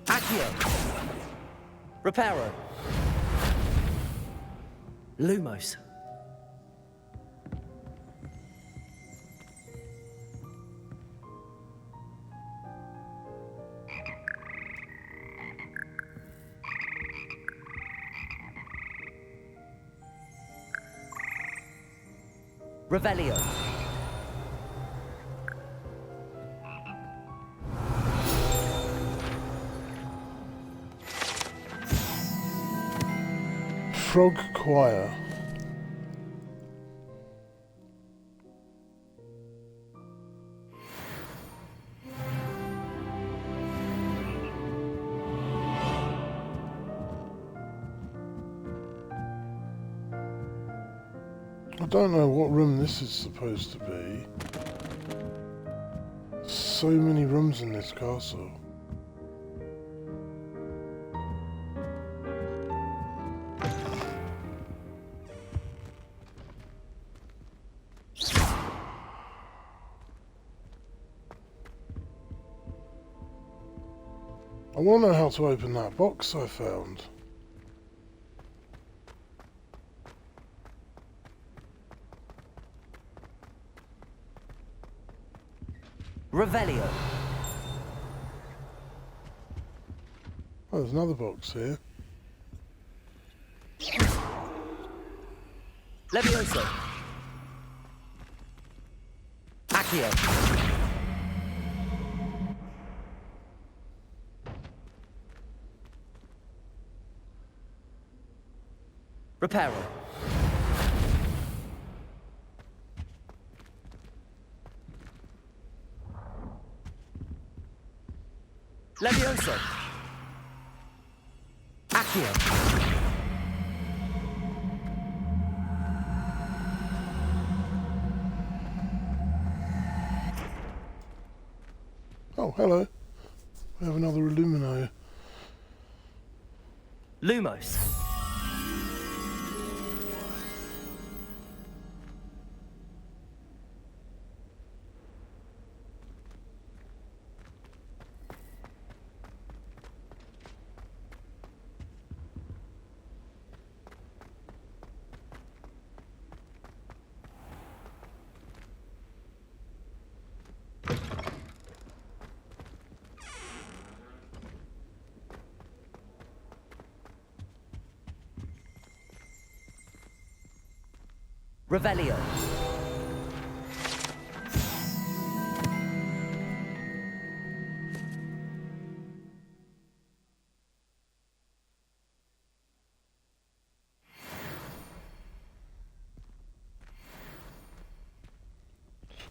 Accio. Reparo. Lumos. Revelio. Frog Choir. I don't know what room this is supposed to be. So many rooms in this castle. I want to know how to open that box I found. Revelio. Oh, there's another box here. Levioso. Reparo. Levioso. Accio. Oh, hello. We have another Illumino. Lumos. Revelio.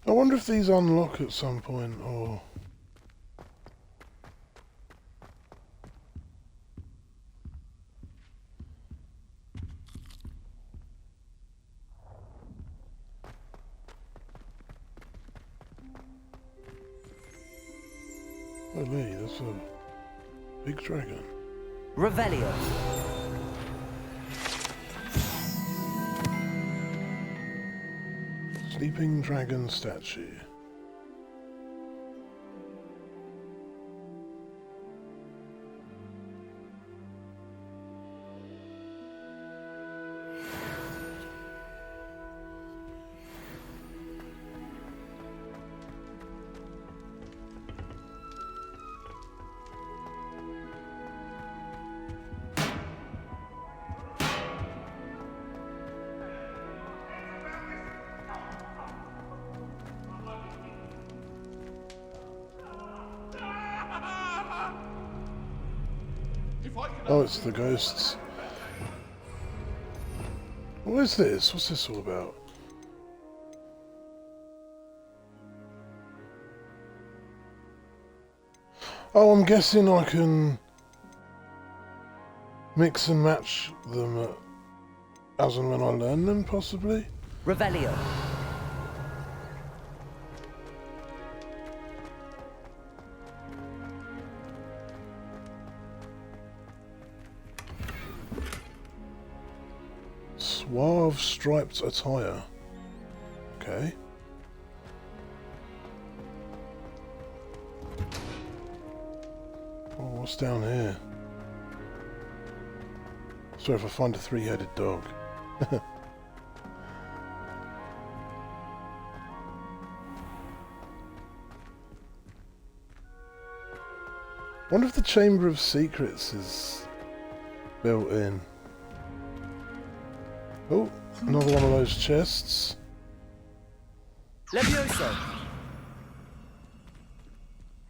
I wonder if these unlock at some point, or... Oh, Lee, that's a big dragon. Revelio. Sleeping dragon statue. Oh, it's the ghosts. What is this? What's this all about? Oh, I'm guessing I can mix and match them as and when I learn them, possibly? Revelio. Suave striped attire. Okay. Oh, what's down here? Sorry if I find a three-headed dog. Wonder if the Chamber of Secrets is built in. Oh, another one of those chests. Levioso.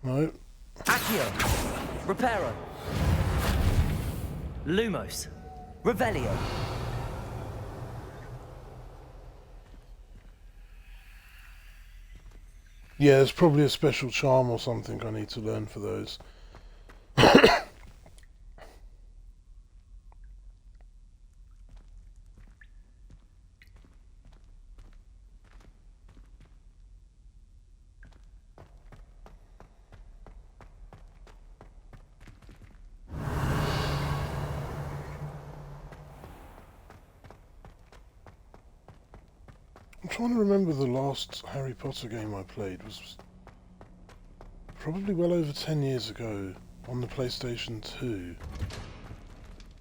No. Accio. Reparo. Lumos. Revelio. Yeah, there's probably a special charm or something I need to learn for those. I'm trying to remember the last Harry Potter game I played was probably well over 10 years ago on the PlayStation 2.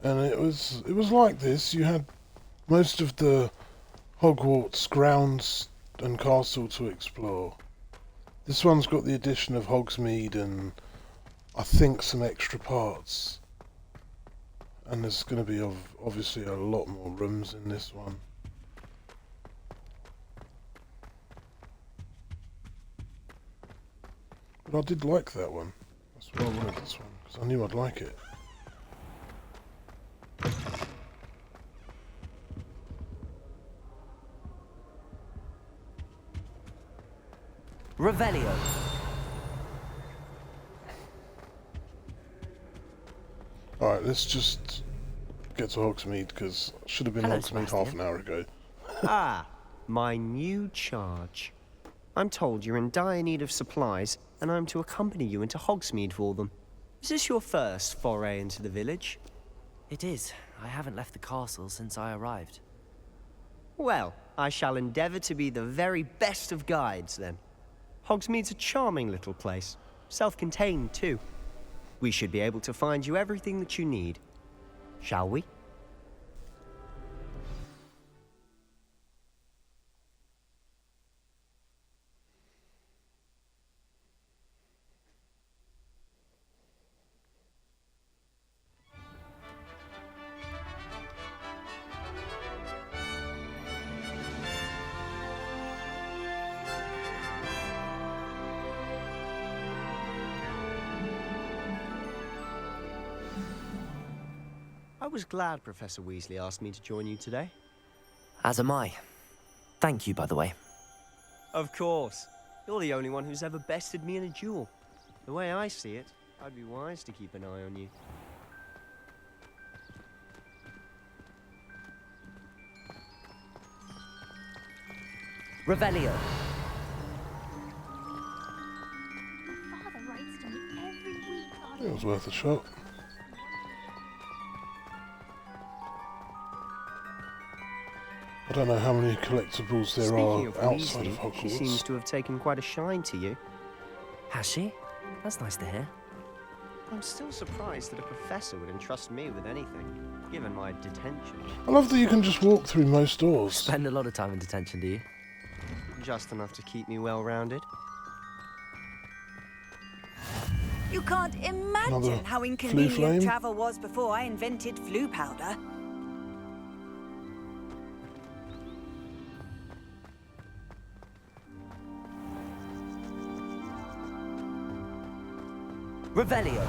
And it was like this. You had most of the Hogwarts grounds and castle to explore. This one's got the addition of Hogsmeade and I think some extra parts. And there's going to be obviously a lot more rooms in this one. But I did like that one. That's why I wanted this one, because I knew I'd like it. Revelio. Alright, let's just get to Hogsmeade, because I should have been Hello, Hogsmeade half Sebastian. an hour ago. Ah, my new charge. I'm told you're in dire need of supplies, and I'm to accompany you into Hogsmeade for them. Is this your first foray into the village? It is. I haven't left the castle since I arrived. Well, I shall endeavour to be the very best of guides, then. Hogsmeade's a charming little place. Self-contained, too. We should be able to find you everything that you need. Shall we? I was glad Professor Weasley asked me to join you today. As am I. Thank you, by the way. Of course. You're the only one who's ever bested me in a duel. The way I see it, I'd be wise to keep an eye on you. Revelio. Father writes to me every week on It was worth a shot. I don't know how many collectibles there Speaking are of outside of Weasley, she Hogwarts. seems to have taken quite a shine to you. Has she? That's nice to hear. I'm still surprised that a professor would entrust me with anything, given my detention. I love that you can just walk through most doors. Spend a lot of time in detention, do you? Just enough to keep me well-rounded. You can't imagine Another how flame? inconvenient travel was before I invented flu powder. Revelio.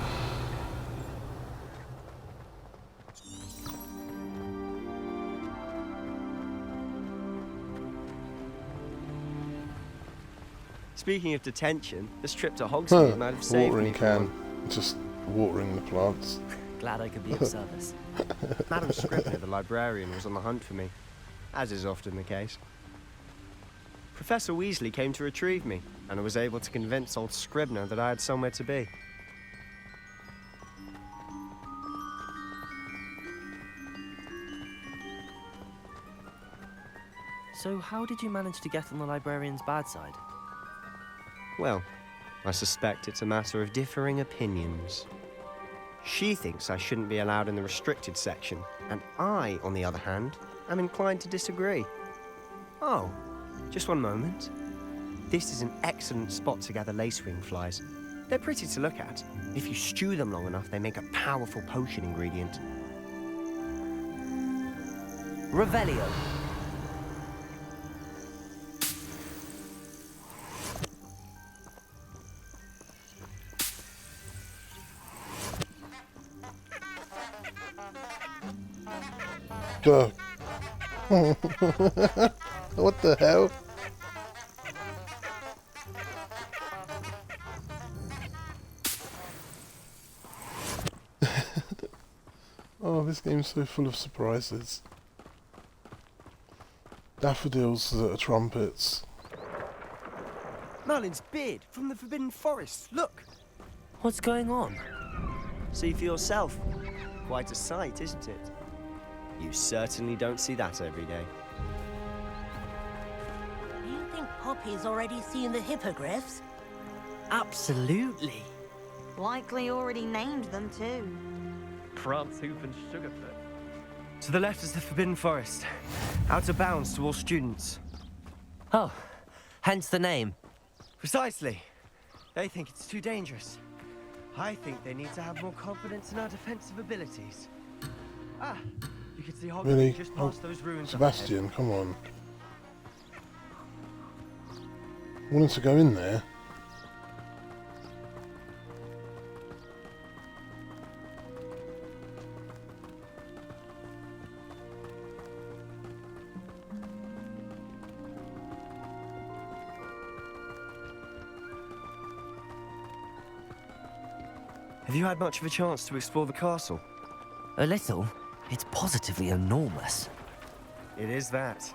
Speaking of detention, this trip to Hogsmeade might have saved Watering me from can. one. Just watering the plants. Glad I could be of service. Madam Scribner, the librarian, was on the hunt for me, as is often the case. Professor Weasley came to retrieve me, and I was able to convince old Scribner that I had somewhere to be. So how did you manage to get on the librarian's bad side? Well, I suspect it's a matter of differing opinions. She thinks I shouldn't be allowed in the restricted section, and I, on the other hand, am inclined to disagree. Oh, just one moment. This is an excellent spot to gather lacewing flies. They're pretty to look at. If you stew them long enough, they make a powerful potion ingredient. Revelio. Duh. What the hell? Oh, this game's so full of surprises. Daffodils that are trumpets. Merlin's beard from the Forbidden Forest. Look! What's going on? See for yourself. Quite a sight, isn't it? You certainly don't see that every day. Do you think Poppy's already seen the hippogriffs? Absolutely. Likely already named them too. Prance, Hoof, and Sugarfoot. To the left is the Forbidden Forest. Out of bounds to all students. Oh, hence the name. Precisely. They think it's too dangerous. I think they need to have more confidence in our defensive abilities. Ah, you can see Hogwarts Really? just Oh, past those ruins up ahead. Sebastian, come on. I wanted to go in there. Have you had much of a chance to explore the castle? A little. It's positively enormous. It is that.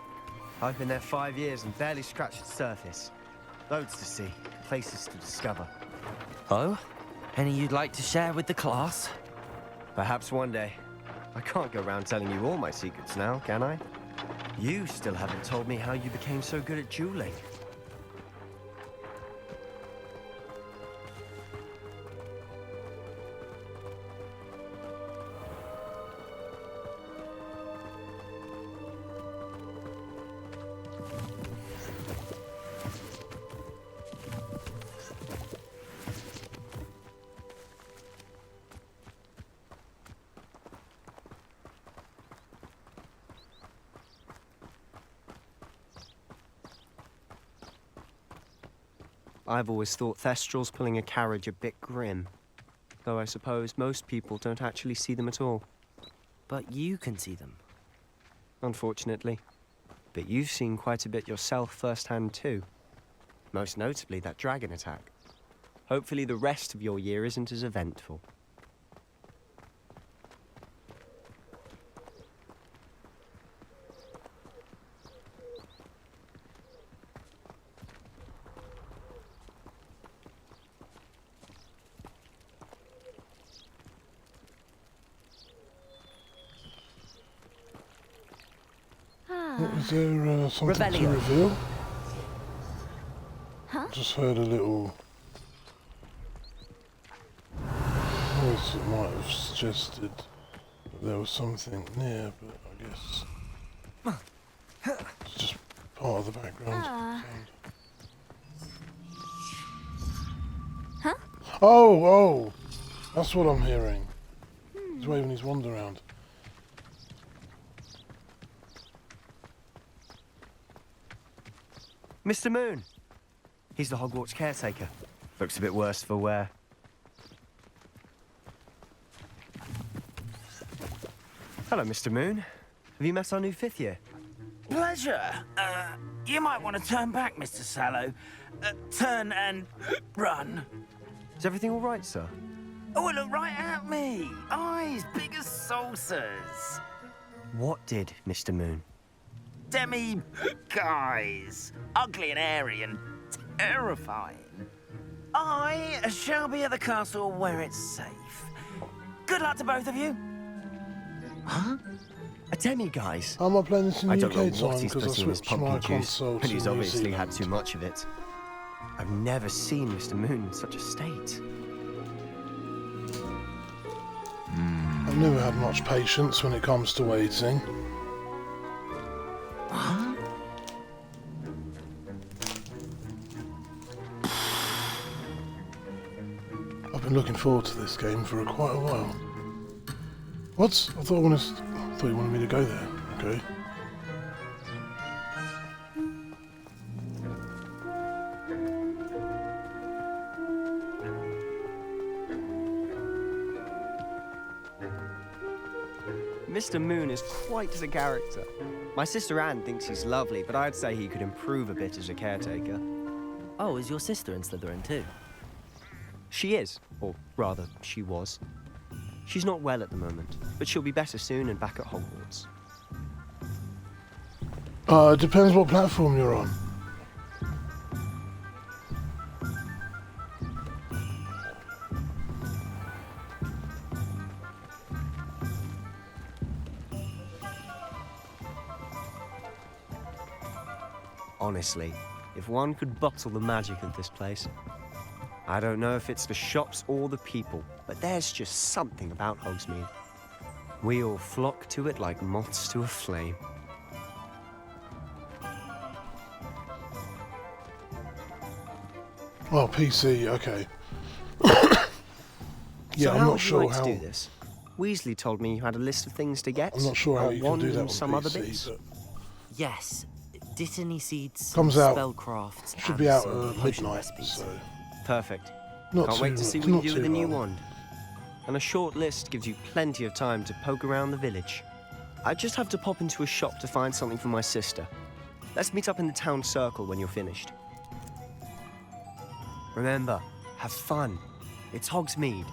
I've been there 5 years and barely scratched the surface. Loads to see, places to discover. Oh? Any you'd like to share with the class? Perhaps one day. I can't go around telling you all my secrets now, can I? You still haven't told me how you became so good at dueling. I've always thought Thestrals pulling a carriage a bit grim. Though I suppose most people don't actually see them at all. But you can see them. Unfortunately. But you've seen quite a bit yourself firsthand too. Most notably that dragon attack. Hopefully the rest of your year isn't as eventful. Is there something to reveal? Huh? Just heard a little voice that might have suggested that there was something near, but I guess it's just part of the background. Huh? Oh! That's what I'm hearing. He's waving his wand around. Mr. Moon! He's the Hogwarts caretaker. Looks a bit worse for wear. Hello, Mr. Moon. Have you met our new 5th year? Pleasure. You might want to turn back, Mr. Sallow. Turn and run. Is everything all right, sir? Oh, look right at me. Eyes big as saucers. What did, Mr. Moon? Guys. Ugly and airy and terrifying. I shall be at the castle where it's safe. Good luck to both of you. Huh? A demi-guise? Am I playing this in I UK don't know time what he's because I putting in his switched my pumpkin juice, console but to he's New obviously Zealand. had too much of it. I've never seen Mr. Moon in such a state. I've never had much patience when it comes to waiting. Huh? I've been looking forward to this game for quite a while. What? I thought you wanted me to go there. Okay. Mr. Moon is quite the character. My sister Anne thinks he's lovely, but I'd say he could improve a bit as a caretaker. Oh, is your sister in Slytherin too? She is, or rather, she was. She's not well at the moment, but she'll be better soon and back at Hogwarts. Depends what platform you're on. Honestly, if one could bottle the magic of this place. I don't know if it's the shops or the people, but there's just something about Hogsmeade. We all flock to it like moths to a flame. Oh, PC, okay. Yeah, So I'm how not would sure you like how. to do this? Weasley told me you had a list of things to get. I'm not sure how a you can wand do that and on some PC, other bits. but Yes. Dittany seeds, comes out. spellcrafts, Should and be out some at potion midnight, recipes. so Perfect. Not Can't too wait to see long- what you not do with too the new long. wand. And a short list gives you plenty of time to poke around the village. I just have to pop into a shop to find something for my sister. Let's meet up in the town circle when you're finished. Remember, have fun. It's Hogsmeade.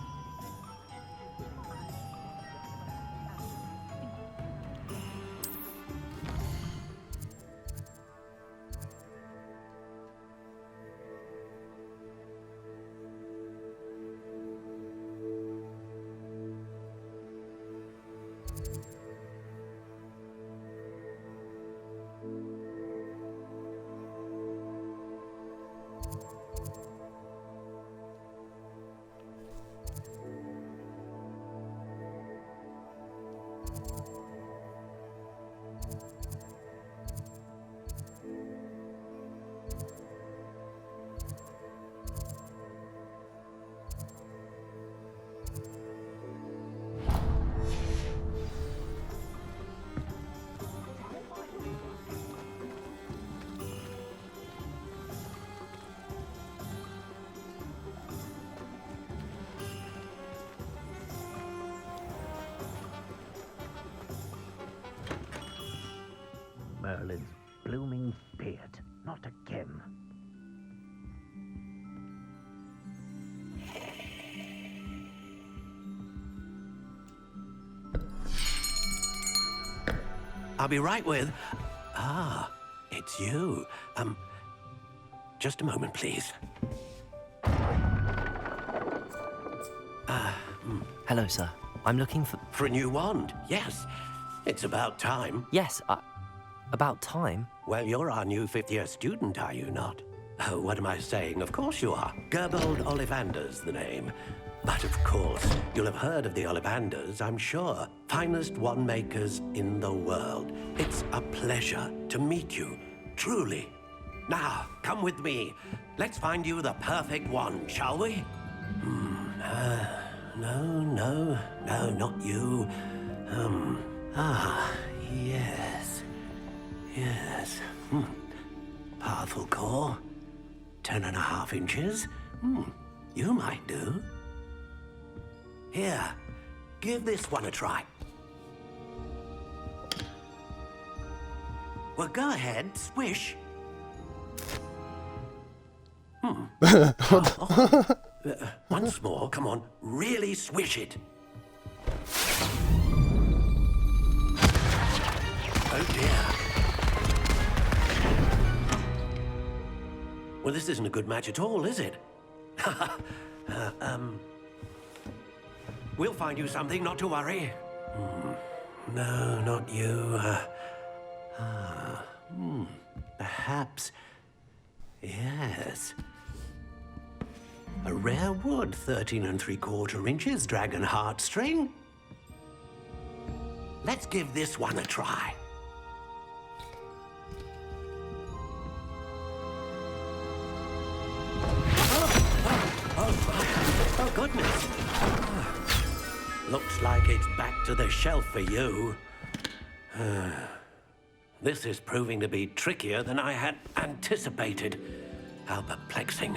Merlin's blooming beard. Not again. I'll be right with... Ah, it's you. Just a moment, please. Hello, sir. I'm looking for... For a new wand, yes. It's about time. Yes, about time? Well, you're our new fifth-year student, are you not? Oh, what am I saying? Of course you are. Gerbold Ollivander's the name. But of course, you'll have heard of the Ollivanders, I'm sure. Finest wand makers in the world. It's a pleasure to meet you, truly. Now, come with me. Let's find you the perfect wand, shall we? No, not you. Yes. Yes. Powerful core. 10.5 inches. You might do. Here, give this one a try. Well, go ahead, swish. Once more, come on, really swish it. Oh dear. Well, this isn't a good match at all, is it? We'll find you something, not to worry. No, not you. Perhaps. Yes. A rare wood, 13 3/4 inches, dragon heartstring. Let's give this one a try. Oh, goodness. Looks like it's back to the shelf for you. This is proving to be trickier than I had anticipated. How perplexing.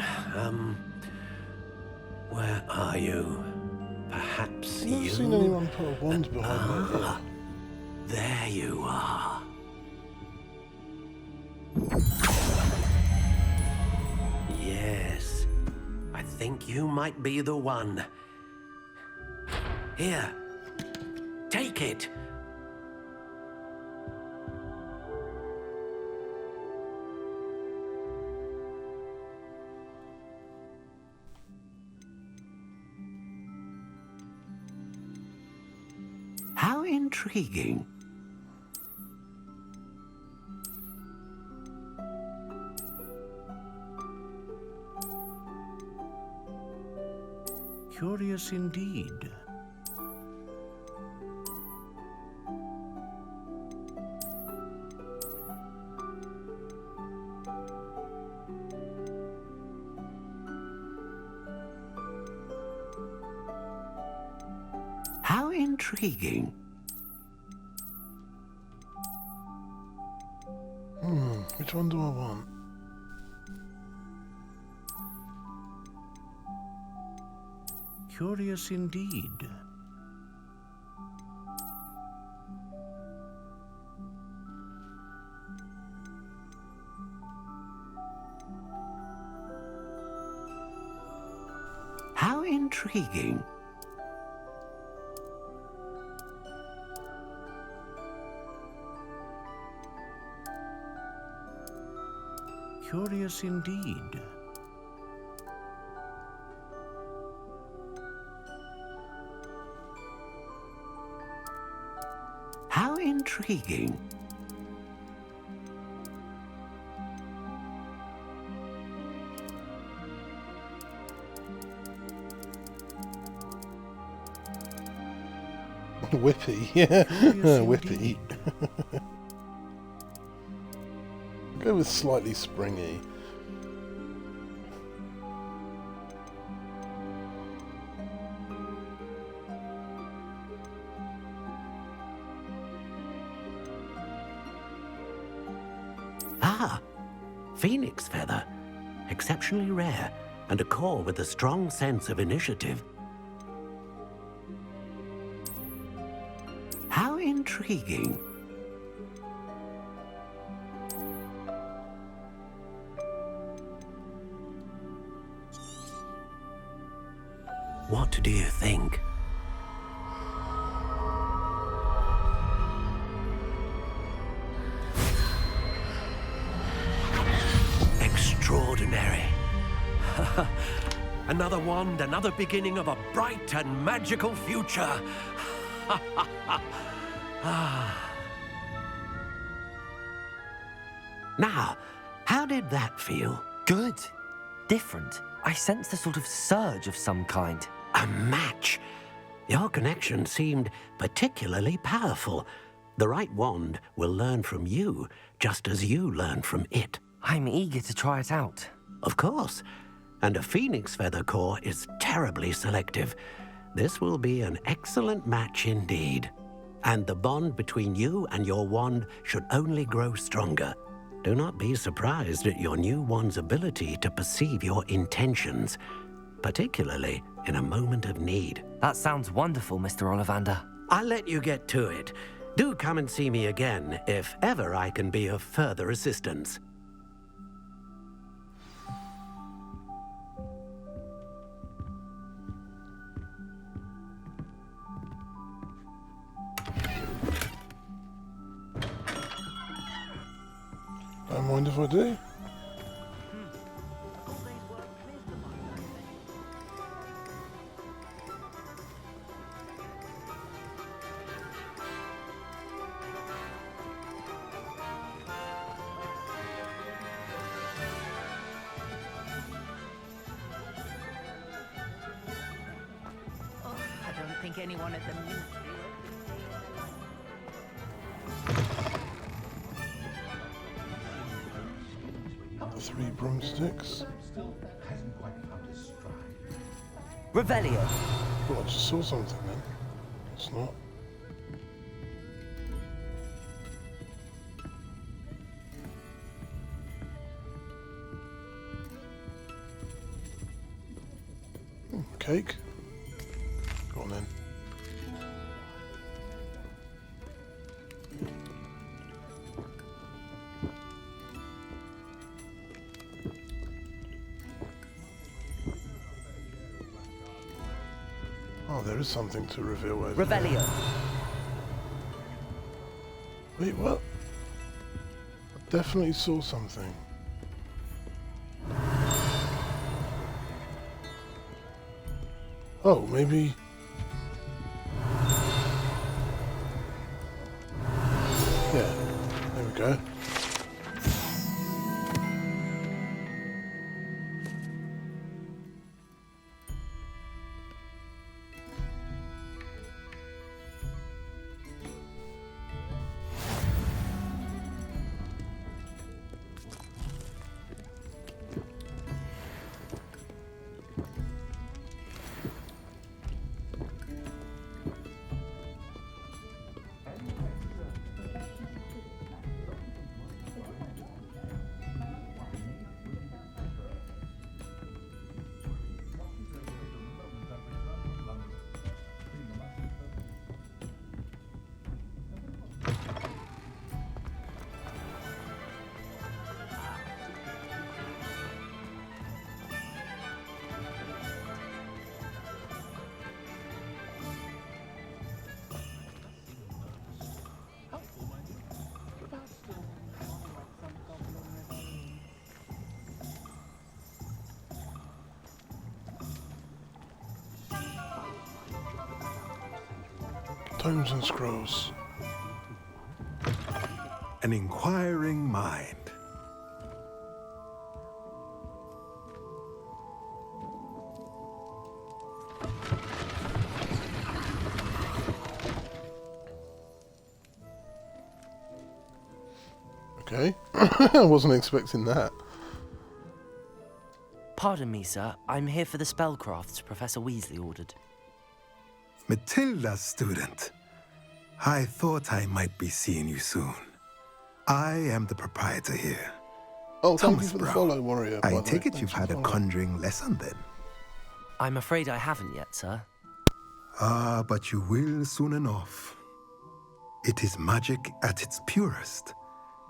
Where are you? Perhaps I've never seen anyone put a wand behind their ear. There you are. Yes. I think you might be the one. Here. Take it. How intriguing. Curious indeed. How intriguing. Which one do I want? Curious indeed. How intriguing. Curious indeed. How intriguing. Whippy, yeah. Whippy. Go with slightly springy. Ah, phoenix feather. Exceptionally rare, and a core with a strong sense of initiative. How intriguing. What do you think? Extraordinary. Another wand, another beginning of a bright and magical future. Now, how did that feel? Good. Different. I sensed a sort of surge of some kind. A match. Your connection seemed particularly powerful. The right wand will learn from you, just as you learn from it. I'm eager to try it out. Of course. And a phoenix feather core is terribly selective. This will be an excellent match indeed. And the bond between you and your wand should only grow stronger. Do not be surprised at your new wand's ability to perceive your intentions, particularly in a moment of need. That sounds wonderful, Mr. Ollivander. I'll let you get to it. Do come and see me again if ever I can be of further assistance. Don't mind if I do. I don't think anyone at the ministry. The 3 broomsticks. Revelio. Oh, I just saw something then. It's not. Cake. Go on then. Oh, there is something to reveal over there. Revelio. Wait, what? I definitely saw something. Oh, maybe... Yeah, there we go. Tomes and scrolls. An inquiring mind. Okay. I wasn't expecting that. Pardon me, sir. I'm here for the spellcrafts Professor Weasley ordered. Matilda, student. I thought I might be seeing you soon. I am the proprietor here. Oh, thank Thomas you for the Brown. follow, Warrior. I by the take way. it you've Thanks for had the a follow. conjuring lesson then? I'm afraid I haven't yet, sir. Ah, but you will soon enough. It is magic at its purest,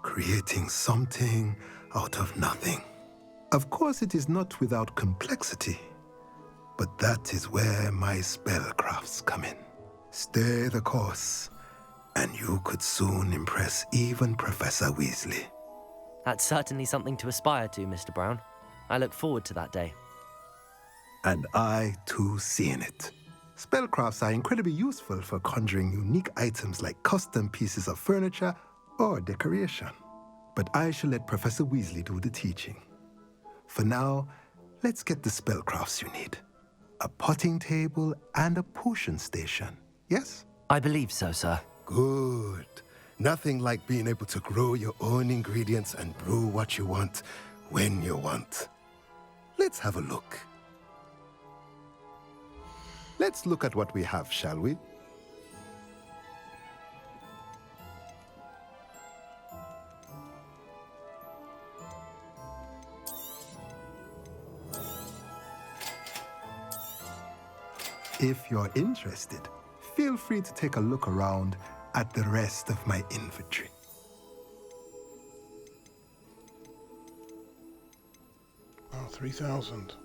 creating something out of nothing. Of course, it is not without complexity, But that is where my spellcrafts come in. Stay the course, and you could soon impress even Professor Weasley. That's certainly something to aspire to, Mr. Brown. I look forward to that day. And I, too, see in it. Spellcrafts are incredibly useful for conjuring unique items like custom pieces of furniture or decoration. But I shall let Professor Weasley do the teaching. For now, let's get the spellcrafts you need. A potting table and a potion station, yes? I believe so, sir. Good. Nothing like being able to grow your own ingredients and brew what you want when you want. Let's have a look. Let's look at what we have, shall we? If you're interested, feel free to take a look around at the rest of my inventory. Oh, 3,000.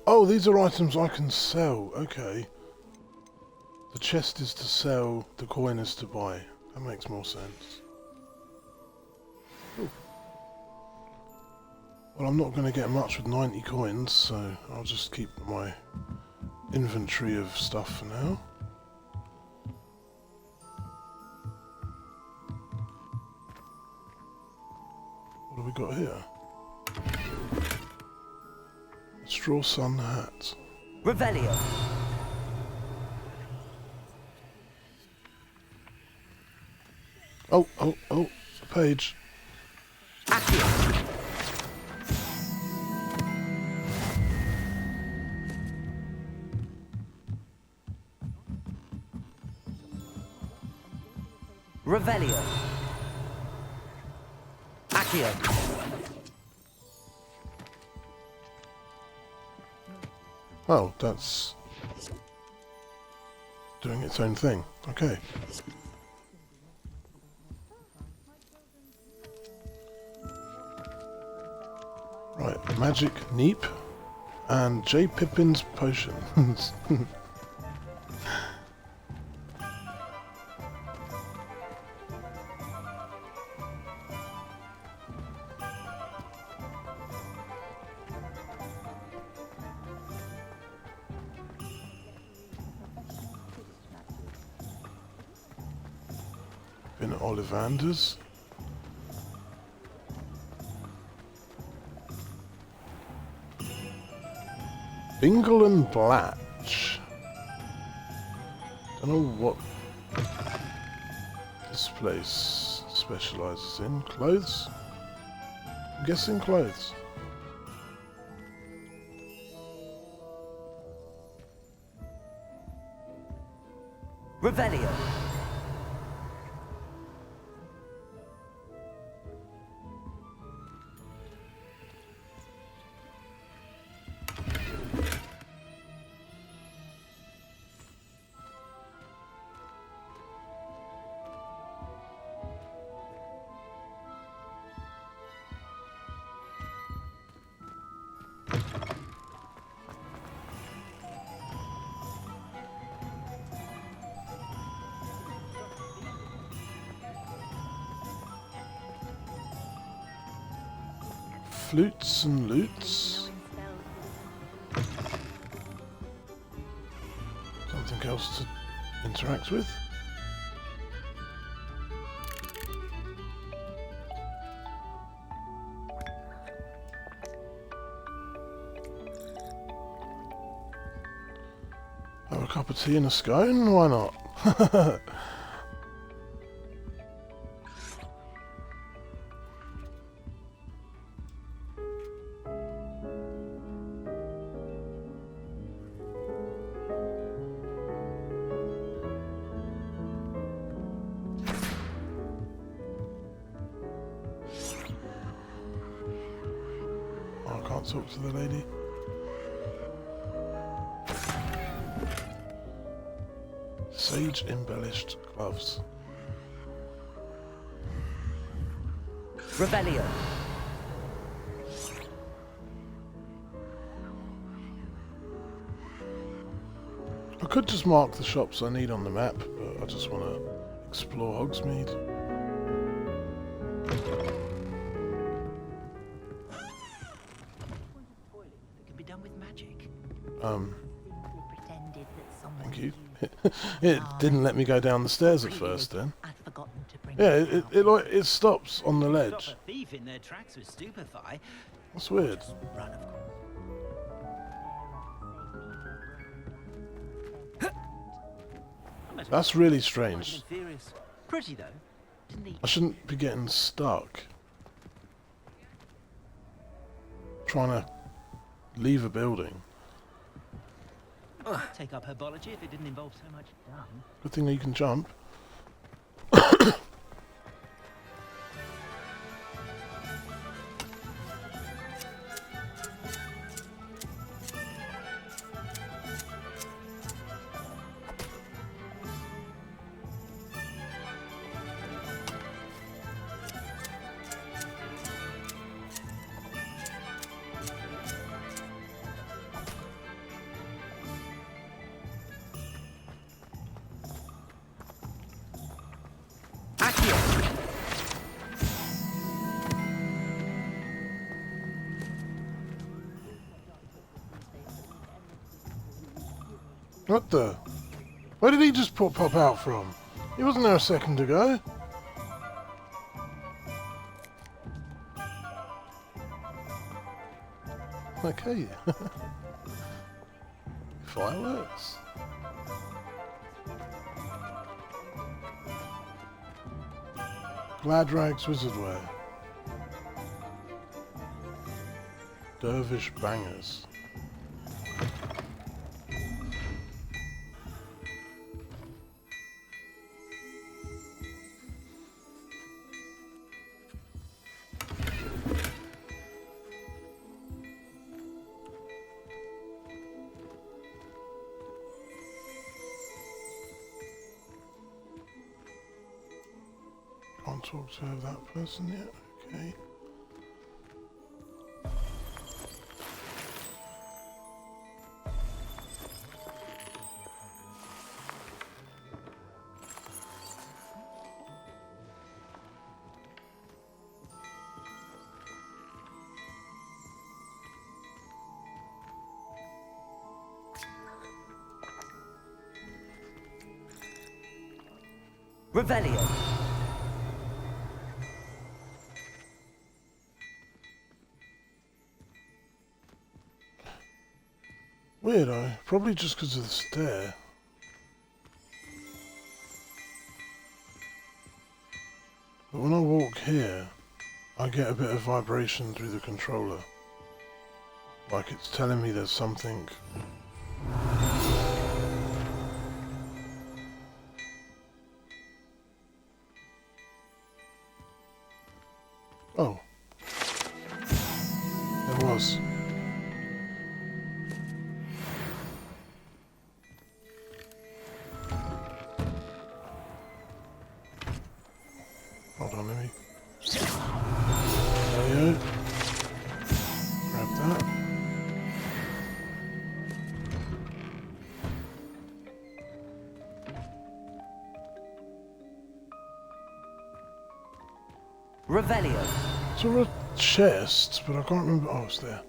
Oh, these are items I can sell. Okay. The chest is to sell, the coin is to buy. That makes more sense. Ooh. Well, I'm not going to get much with 90 coins, so I'll just keep my inventory of stuff for now. What have we got here? A straw sun hat. Revelio. Oh, a page. Revelio. Accio. Oh, that's doing its own thing. Okay. Right, Magic Neep and J. Pippin's Potions. Been at Ollivander's. Bingle and Blatch. Don't know what this place specialises in. Clothes? I'm guessing clothes. Revelio. Flutes and loots. Something else to interact with. Have a cup of tea and a scone? Why not? Talk to the lady. Sage-embellished gloves. Revelio. I could just mark the shops I need on the map, but I just want to explore Hogsmeade. Thank you. It didn't let me go down the stairs at first then. Yeah, it stops on the ledge. That's weird. That's really strange. Pretty though, didn't he? I shouldn't be getting stuck trying to leave a building. Take up herbology if it didn't involve so much dung. Good thing that you can jump. What the? Where did he just pop out from? He wasn't there a second ago. Okay. Fireworks. Gladrag's Wizardwear. Dervish Bangers. Can't talk to that person yet. Okay. Revelio. Weirdo, probably just because of the stair. But when I walk here, I get a bit of vibration through the controller. Like it's telling me there's something. Oh. There was. Hold on, let me... There you go. Grab that. Revelio. It's a chest, but I can't remember... Oh, it's there.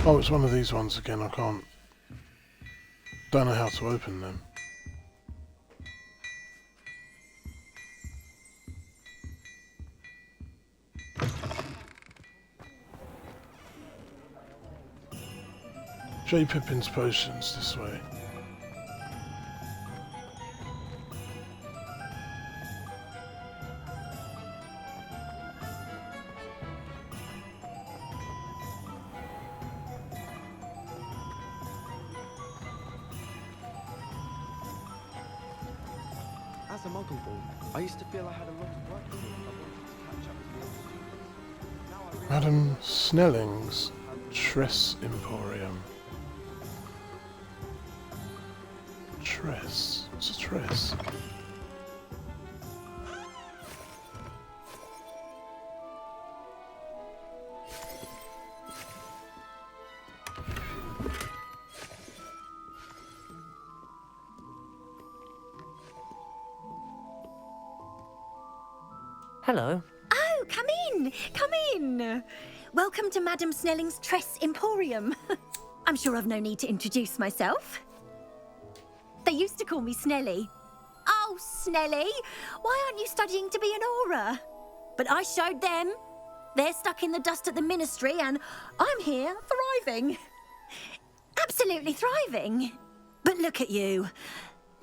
Oh, it's one of these ones again, I can't... Don't know how to open them. J. Pippin's potions this way. As a muggle boy, I used to feel I had a lot of work to do if I wanted to catch up with the others. Madam Snelling's Tress Emporium. tress. What's a tress? Hello. Oh, come in! Come in! Welcome to Madame Snelling's Tress Emporium. I'm sure I've no need to introduce myself. They used to call me Snelly. Oh, Snelly! Why aren't you studying to be an aura? But I showed them. They're stuck in the dust at the Ministry, and I'm here, thriving. Absolutely thriving. But look at you.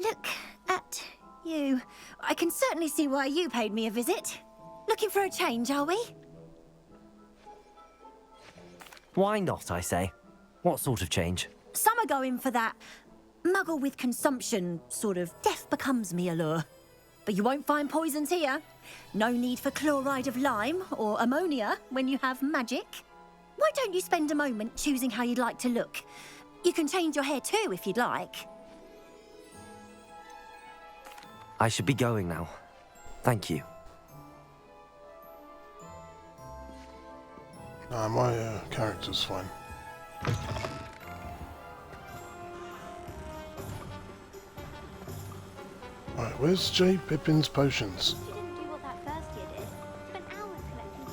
Look at you. I can certainly see why you paid me a visit. Looking for a change, are we? Why not, I say? What sort of change? Some are going for that muggle with consumption, sort of death becomes me allure. But you won't find poisons here. No need for chloride of lime or ammonia when you have magic. Why don't you spend a moment choosing how you'd like to look? You can change your hair too if you'd like. I should be going now. Thank you. Nah, my character's fine. Right, where's J. Pippin's potions? You didn't do what that first year did. Spent hours collecting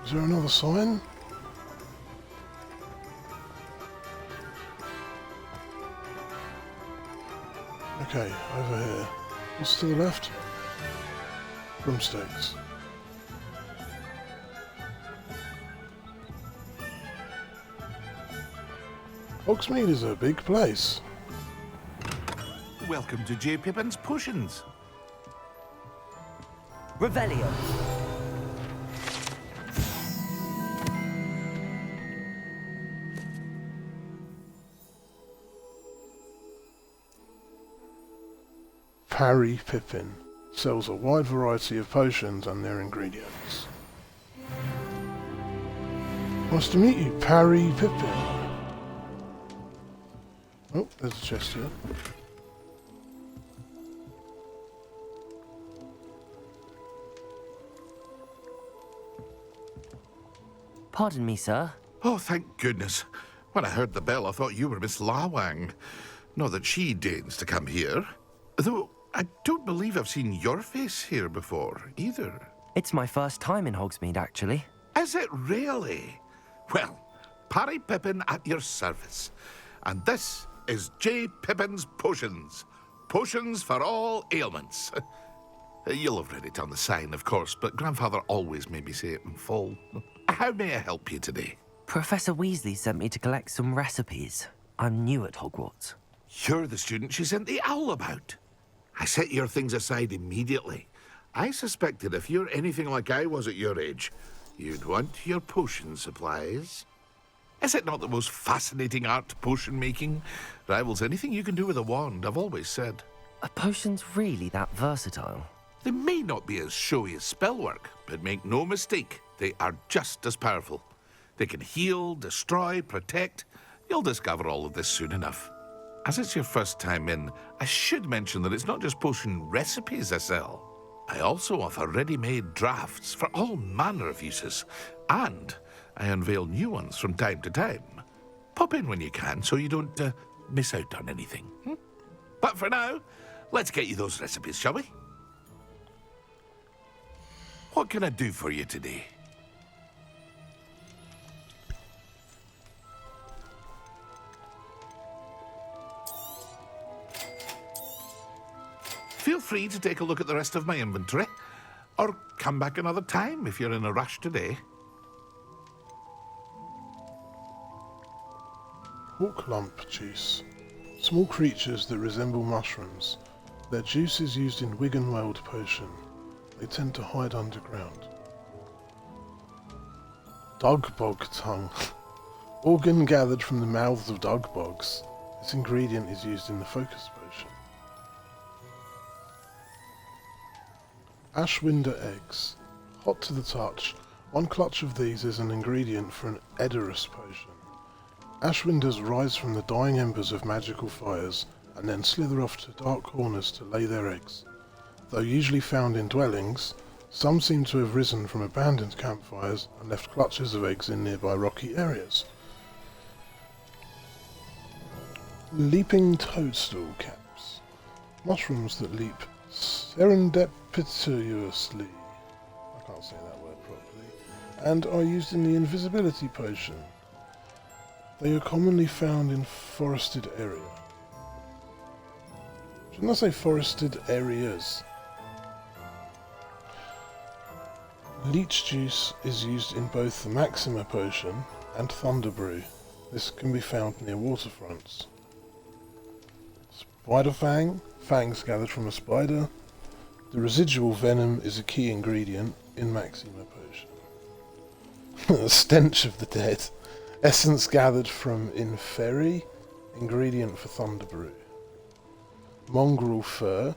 Is there another sign? Okay, over here. What's to the left? Broomsticks. Hogsmeade is a big place. Welcome to J. Pippin's Potions. Revelio. Parry Pippin sells a wide variety of potions and their ingredients. Nice to meet you, Parry Pippin. Oh, there's a chest here. Pardon me, sir. Oh, thank goodness. When I heard the bell, I thought you were Miss Lawang. Not that she deigns to come here. Though, I don't believe I've seen your face here before, either. It's my first time in Hogsmeade, actually. Is it really? Well, Parry Pippin at your service. And this is J. Pippin's Potions. Potions for all ailments. You'll have read it on the sign, of course, but Grandfather always made me say it in full. How may I help you today? Professor Weasley sent me to collect some recipes. I'm new at Hogwarts. You're the student she sent the owl about. I set your things aside immediately. I suspected if you're anything like I was at your age, you'd want your potion supplies. Is it not the most fascinating art, potion making? Rivals anything you can do with a wand, I've always said. Are potions really that versatile? They may not be as showy as spellwork, but make no mistake, they are just as powerful. They can heal, destroy, protect. You'll discover all of this soon enough. As it's your first time in, I should mention that it's not just potion recipes I sell. I also offer ready-made drafts for all manner of uses, and I unveil new ones from time to time. Pop in when you can so you don't miss out on anything. But for now, let's get you those recipes, shall we? What can I do for you today? Feel free to take a look at the rest of my inventory, or come back another time if you're in a rush today. Hawk lump juice. Small creatures that resemble mushrooms. Their juice is used in Wiggenweld potion. They tend to hide underground. Dugbog tongue. Organ gathered from the mouths of dugbogs. This ingredient is used in the focus potion. Ashwinder eggs. Hot to the touch. One clutch of these is an ingredient for an Edorus potion. Ashwinders rise from the dying embers of magical fires and then slither off to dark corners to lay their eggs. Though usually found in dwellings, some seem to have risen from abandoned campfires and left clutches of eggs in nearby rocky areas. Leaping toadstool caps. Mushrooms that leap serendipitously. I can't say that word properly. And are used in the invisibility potion. They are commonly found in forested area. Shouldn't I say forested areas? Leech juice is used in both the Maxima potion and Thunder Brew. This can be found near waterfronts. Spider fang, fangs gathered from a spider. The residual venom is a key ingredient in Maxima potion. The stench of the dead. Essence gathered from Inferi, ingredient for Thunder Brew. Mongrel fur,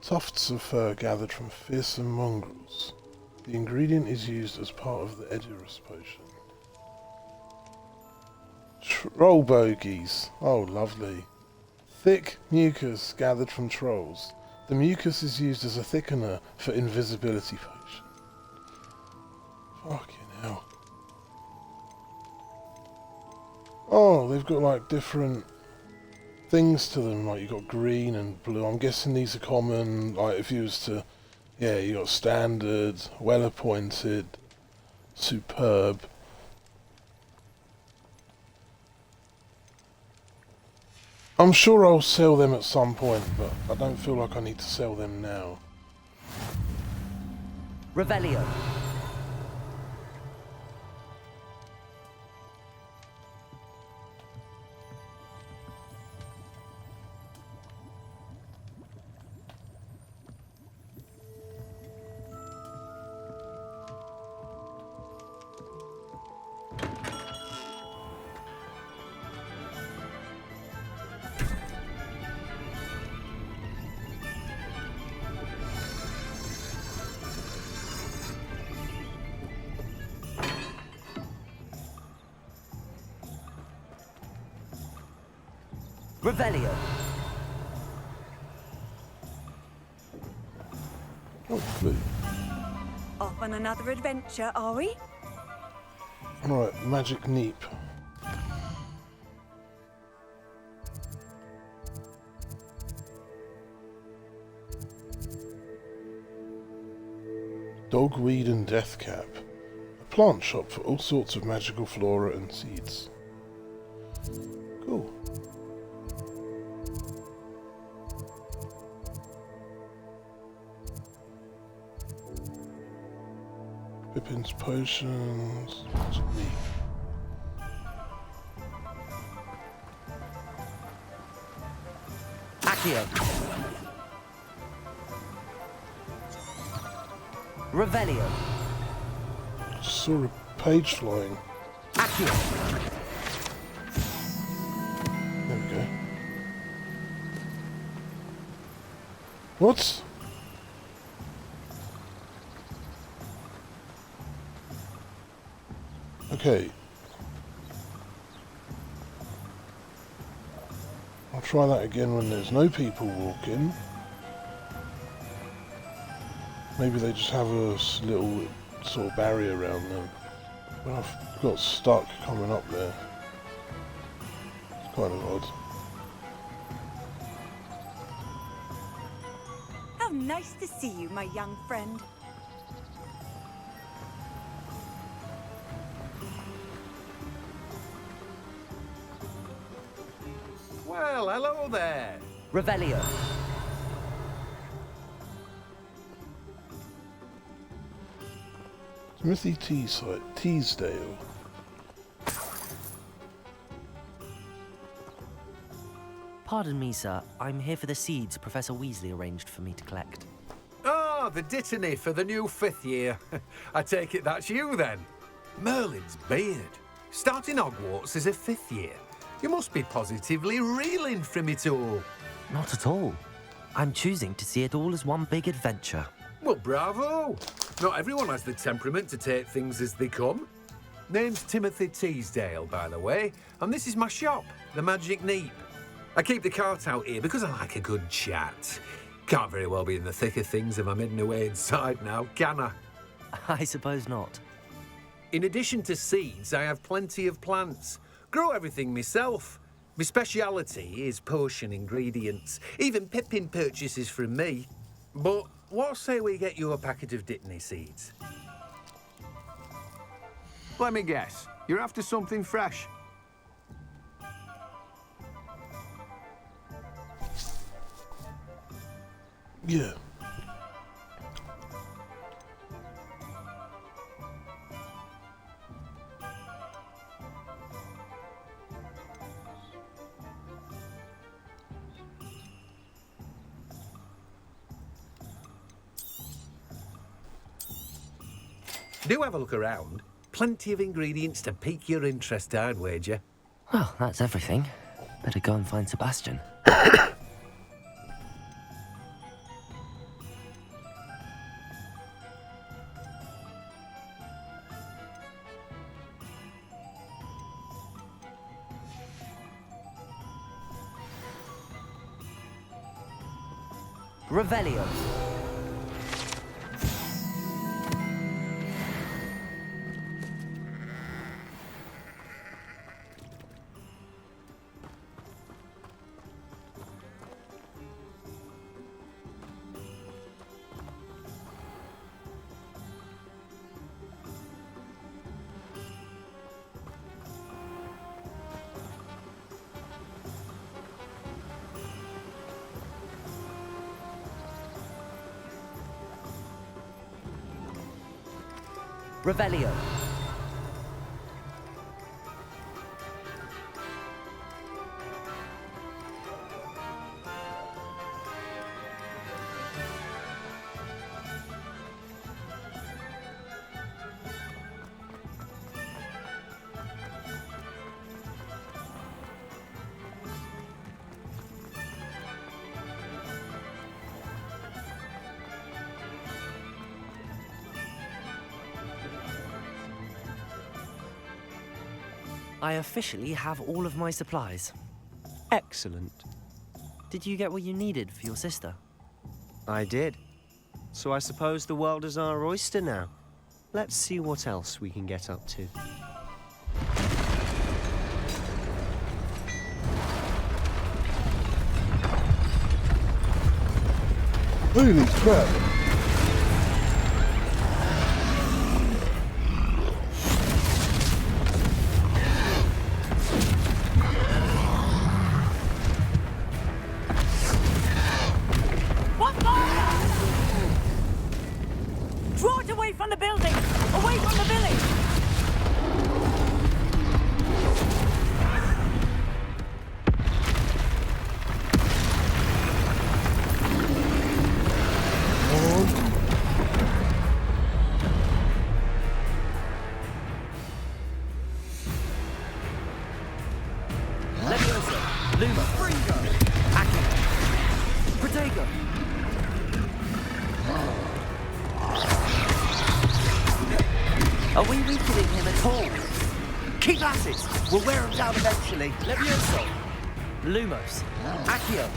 tufts of fur gathered from fearsome mongrels. The ingredient is used as part of the Edurus potion. Troll bogies, oh lovely. Thick mucus gathered from trolls. The mucus is used as a thickener for invisibility potion. Fucking hell. Oh, they've got like different things to them, like you've got green and blue. I'm guessing these are common, like if you was to, yeah, you got standard, well appointed, superb. I'm sure I'll sell them at some point, but I don't feel like I need to sell them now. Revelio. Revelio. Oh, blue. Off on another adventure, are we? Alright, magic neep. Dogweed and Deathcap. A plant shop for all sorts of magical flora and seeds. Cool. Pippin's potions. Magic neep. Accio. Revelio. Just saw a page flying. Accio. There we go. What? Okay. I'll try that again when there's no people walking. Maybe they just have a little sort of barrier around them. When I've got stuck coming up there. It's kind of odd. How nice to see you, my young friend. Well, hello there. Revelio. Timothy Teasdale. Pardon me, sir. I'm here for the seeds Professor Weasley arranged for me to collect. Oh, the dittany for the new 5th year. I take it that's you then. Merlin's beard. Starting Hogwarts as a 5th year. You must be positively reeling from it all. Not at all. I'm choosing to see it all as one big adventure. Well, bravo. Not everyone has the temperament to take things as they come. Name's Timothy Teasdale, by the way, and this is my shop, the Magic Neep. I keep the cart out here because I like a good chat. Can't very well be in the thick of things if I'm hidden away inside now, can I? I suppose not. In addition to seeds, I have plenty of plants. Grow everything myself. My speciality is potion ingredients. Even Pippin purchases from me. But what say we get you a packet of Dittany seeds? Let me guess. You're after something fresh. Yeah. Do have a look around. Plenty of ingredients to pique your interest, I'd wager. Well, that's everything. Better go and find Sebastian. Revelio. Revelio. I officially have all of my supplies. Excellent. Did you get what you needed for your sister? I did. So I suppose the world is our oyster now. Let's see what else we can get up to. Holy crap! Draw it away from the building! Away from the village! Leviosa, Luma, Fringo, Aki, Protego. Are we weakening him at all? Keep at it! We'll wear him down eventually. Levioso, Lumos, Accio.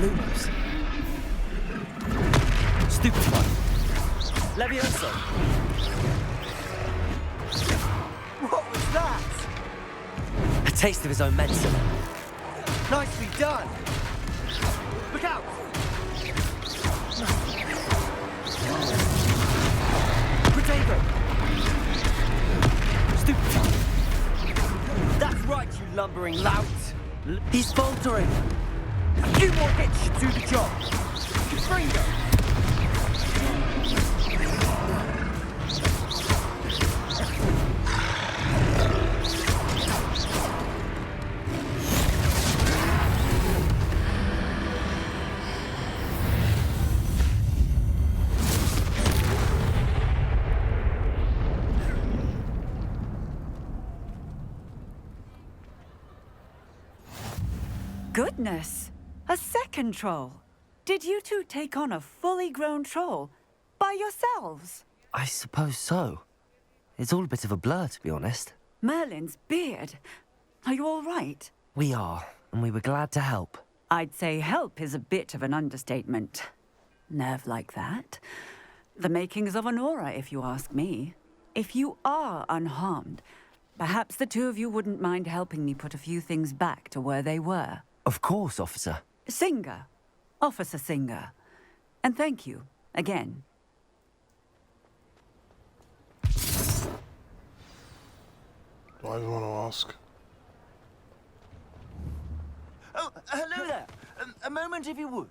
Lumos. Stupefy. Levioso. What was that? A taste of his own medicine. Nicely done! Look out! Protego. Stupefy. That's right, you lumbering lout! He's faltering. A few more hits should do the job. Fringo! Goodness! A second troll! Did you two take on a fully grown troll? By yourselves? I suppose so. It's all a bit of a blur, to be honest. Merlin's beard. Are you all right? We are, and we were glad to help. I'd say help is a bit of an understatement. Nerve like that. The makings of an aura, if you ask me. If you are unharmed, perhaps the two of you wouldn't mind helping me put a few things back to where they were. Of course, officer. Singer. Officer Singer. And thank you, again. Do I even want to ask? Oh, hello there. A moment, if you would.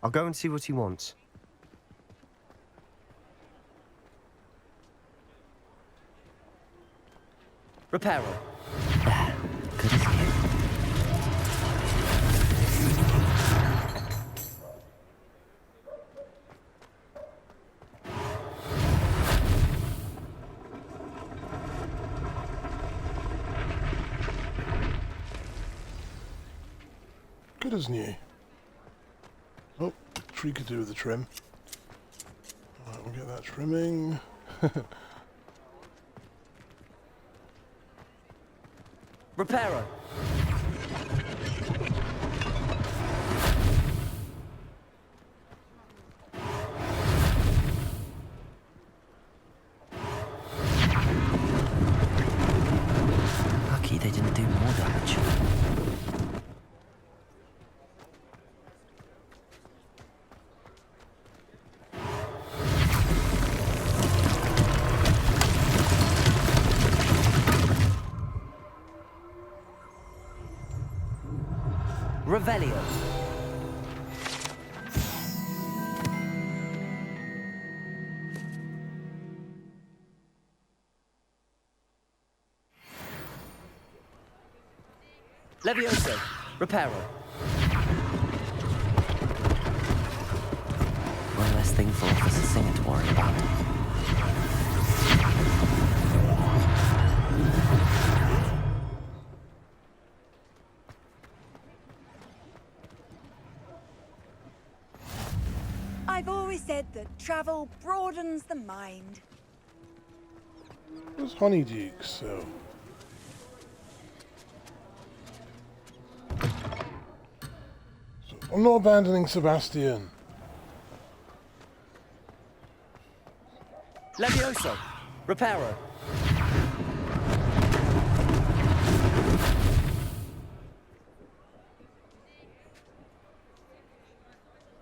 I'll go and see what he wants. Reparo. Good as new. Good as new. Oh, tree could do with the trim. Alright, we'll get that trimming. Reparo. Lucky they didn't do more damage. Revelio. Levioso. Reparo. One less thing for Officer Singer to worry about. I've always said that travel broadens the mind. Where's Honeydew, so? I'm not abandoning Sebastian. Levioso. Reparo.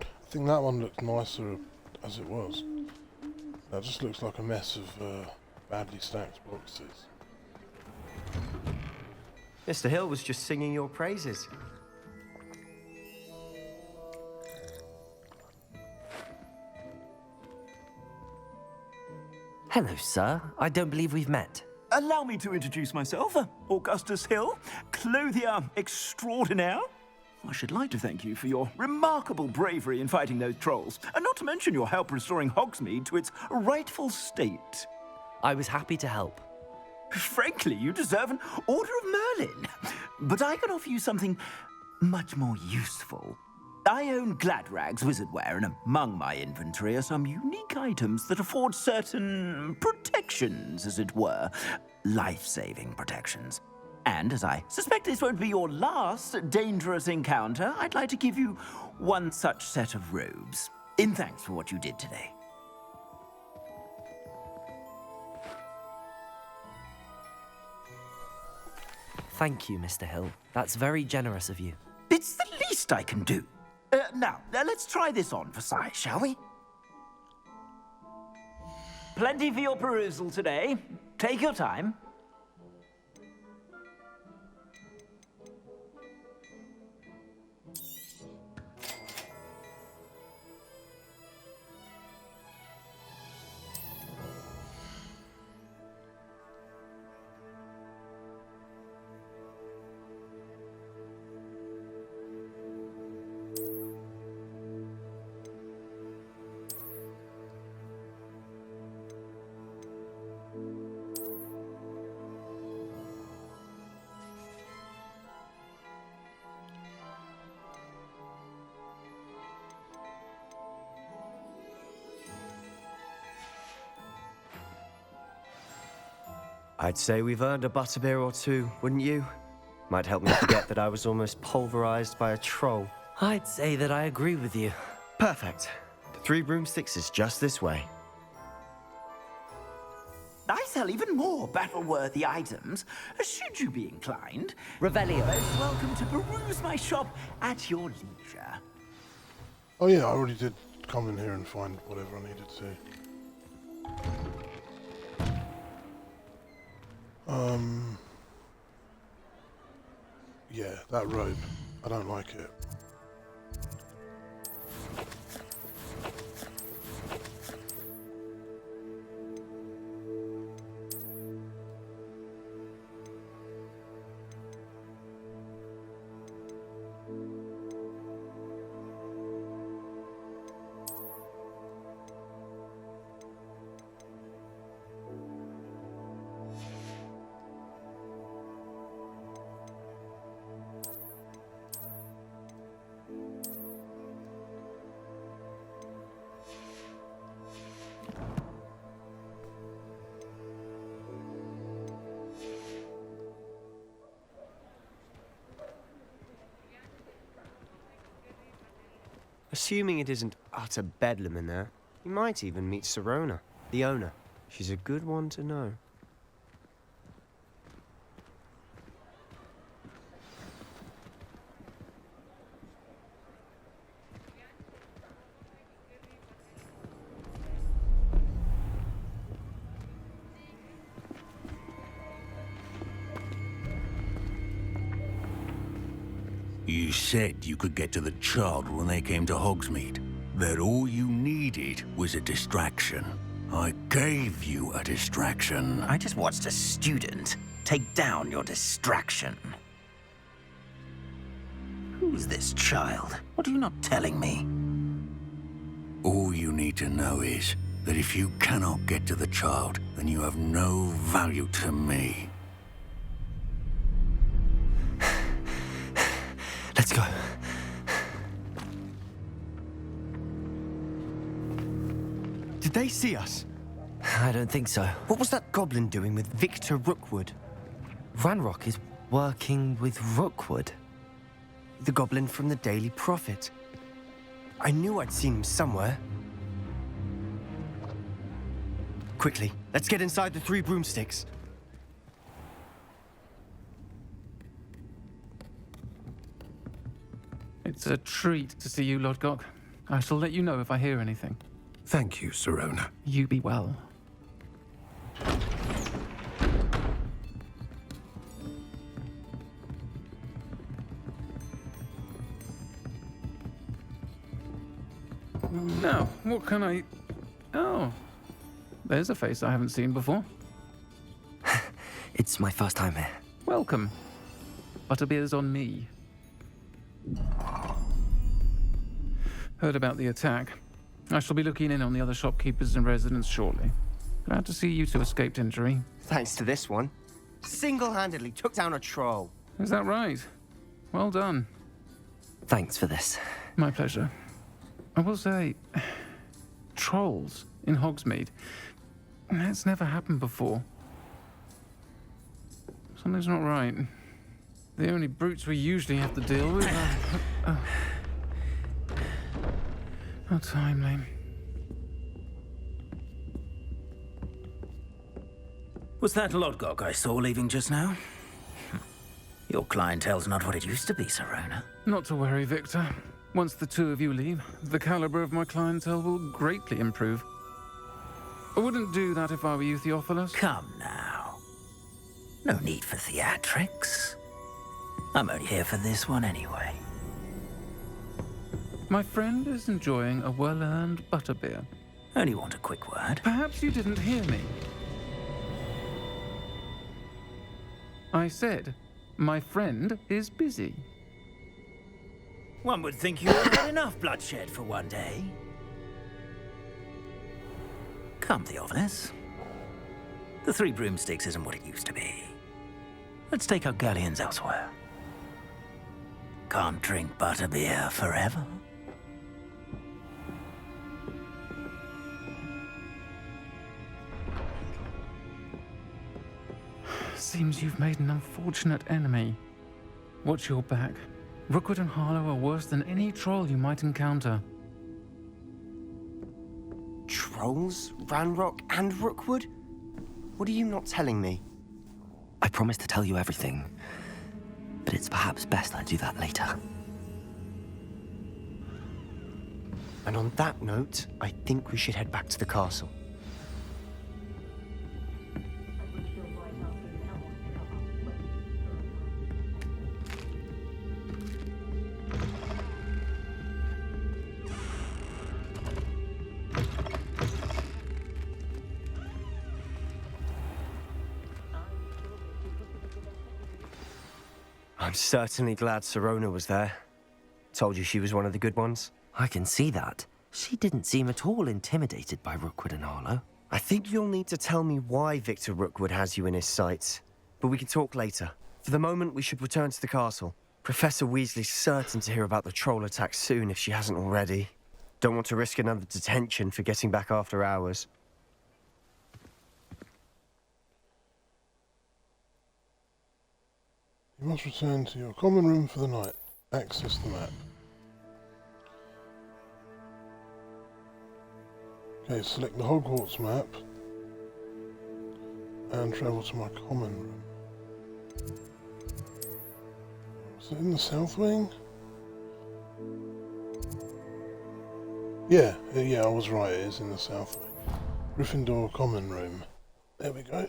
I think that one looked nicer as it was. That just looks like a mess of badly stacked boxes. Mr. Hill was just singing your praises. Hello, sir. I don't believe we've met. Allow me to introduce myself, Augustus Hill, clothier extraordinaire. I should like to thank you for your remarkable bravery in fighting those trolls, and not to mention your help restoring Hogsmeade to its rightful state. I was happy to help. Frankly, you deserve an Order of Merlin. But I can offer you something much more useful. I own Gladrag's wizardware, and among my inventory are some unique items that afford certain protections, as it were. Life-saving protections. And as I suspect this won't be your last dangerous encounter, I'd like to give you one such set of robes, in thanks for what you did today. Thank you, Mr. Hill. That's very generous of you. It's the least I can do. Now, let's try this on for size, shall we? Plenty for your perusal today. Take your time. I'd say we've earned a butterbeer or two, wouldn't you? Might help me forget that I was almost pulverized by a troll. I'd say that I agree with you. Perfect. The Three Broomsticks is just this way. I sell even more battle-worthy items, should you be inclined. Revelio. Most welcome to peruse my shop at your leisure. Oh yeah, I already did come in here and find whatever I needed to. Yeah, that robe. I don't like it. Assuming it isn't utter bedlam in there, you might even meet Sirona, the owner. She's a good one to know. You said you could get to the child when they came to Hogsmeade. That all you needed was a distraction. I gave you a distraction. I just watched a student take down your distraction. Who's this child? What are you not telling me? All you need to know is that if you cannot get to the child, then you have no value to me. Let's go. Did they see us? I don't think so. What was that goblin doing with Victor Rookwood? Ranrock is working with Rookwood. The goblin from the Daily Prophet. I knew I'd seen him somewhere. Quickly, let's get inside the Three Broomsticks. It's a treat to see you, Lodgok. I shall let you know if I hear anything. Thank you, Sirona. You be well. Now, what can I... Oh, there's a face I haven't seen before. It's my first time here. Welcome. Butterbeer's on me. Heard about the attack. I shall be looking in on the other shopkeepers and residents shortly. Glad to see you two escaped injury. Thanks to this one. Single-handedly took down a troll. Is that right? Well done. Thanks for this. My pleasure. I will say, trolls in Hogsmeade. That's never happened before. Something's not right. The only brutes we usually have to deal with are... How timely. Was that Lodgok I saw leaving just now? Your clientele's not what it used to be, Sirona. Not to worry, Victor. Once the two of you leave, the caliber of my clientele will greatly improve. I wouldn't do that if I were you, Theophilus. Come now. No need for theatrics. I'm only here for this one anyway. My friend is enjoying a well-earned butterbeer. Only want a quick word. Perhaps you didn't hear me. I said, my friend is busy. One would think you had had enough bloodshed for one day. Come, Theophilus. The Three Broomsticks isn't what it used to be. Let's take our galleons elsewhere. Can't drink butterbeer forever. seems you've made an unfortunate enemy. Watch your back. Rookwood and Harlow are worse than any troll you might encounter. Trolls? Ranrock and Rookwood? What are you not telling me? I promised to tell you everything, but it's perhaps best I do that later. And on that note, I think we should head back to the castle. I'm certainly glad Sirona was there. Told you she was one of the good ones. I can see that. She didn't seem at all intimidated by Rookwood and Harlow. I think you'll need to tell me why Victor Rookwood has you in his sights. But we can talk later. For the moment, we should return to the castle. Professor Weasley's certain to hear about the troll attack soon if she hasn't already. Don't want to risk another detention for getting back after hours. You must return to your common room for the night. Access the map. Okay, select the Hogwarts map and travel to my common room. Is it in the south wing? Yeah, I was right, it is in the south wing. Gryffindor common room. There we go.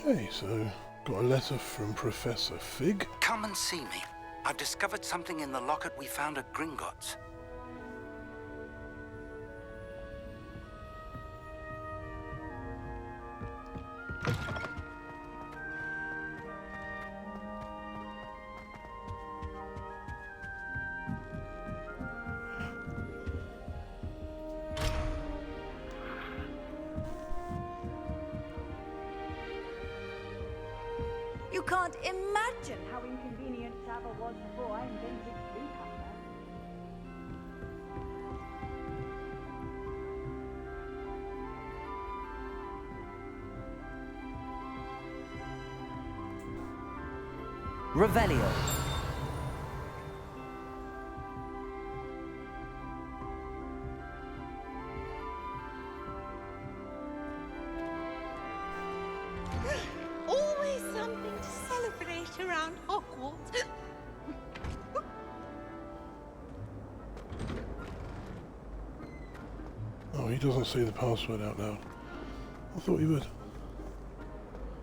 Okay, so got a letter from Professor Fig. Come and see me. I've discovered something in the locket we found at Gringotts. You can't imagine how inconvenient travel was before I invented flue powder. Revelio. Always something to celebrate around Hogwarts. Oh, he doesn't say the password out loud. I thought he would.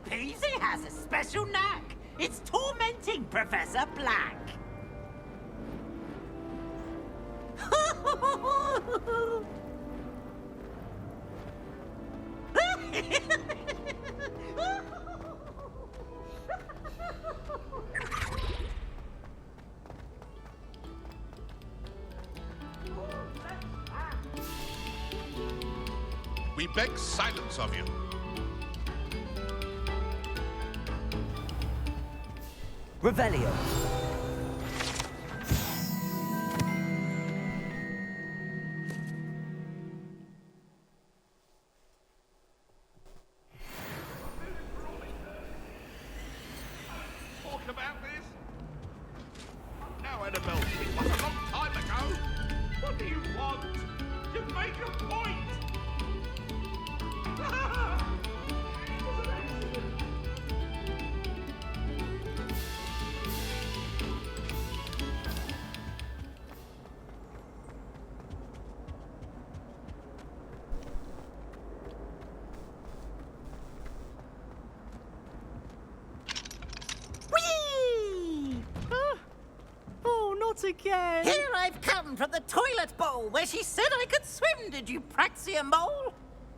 Peasy has a special knack. It's tormenting Professor Black. We beg silence of you. Revelio. Talk about this? Now, Annabelle, it was a long time ago. again. Here I've come from the toilet bowl where she said I could swim, did you praxia mole?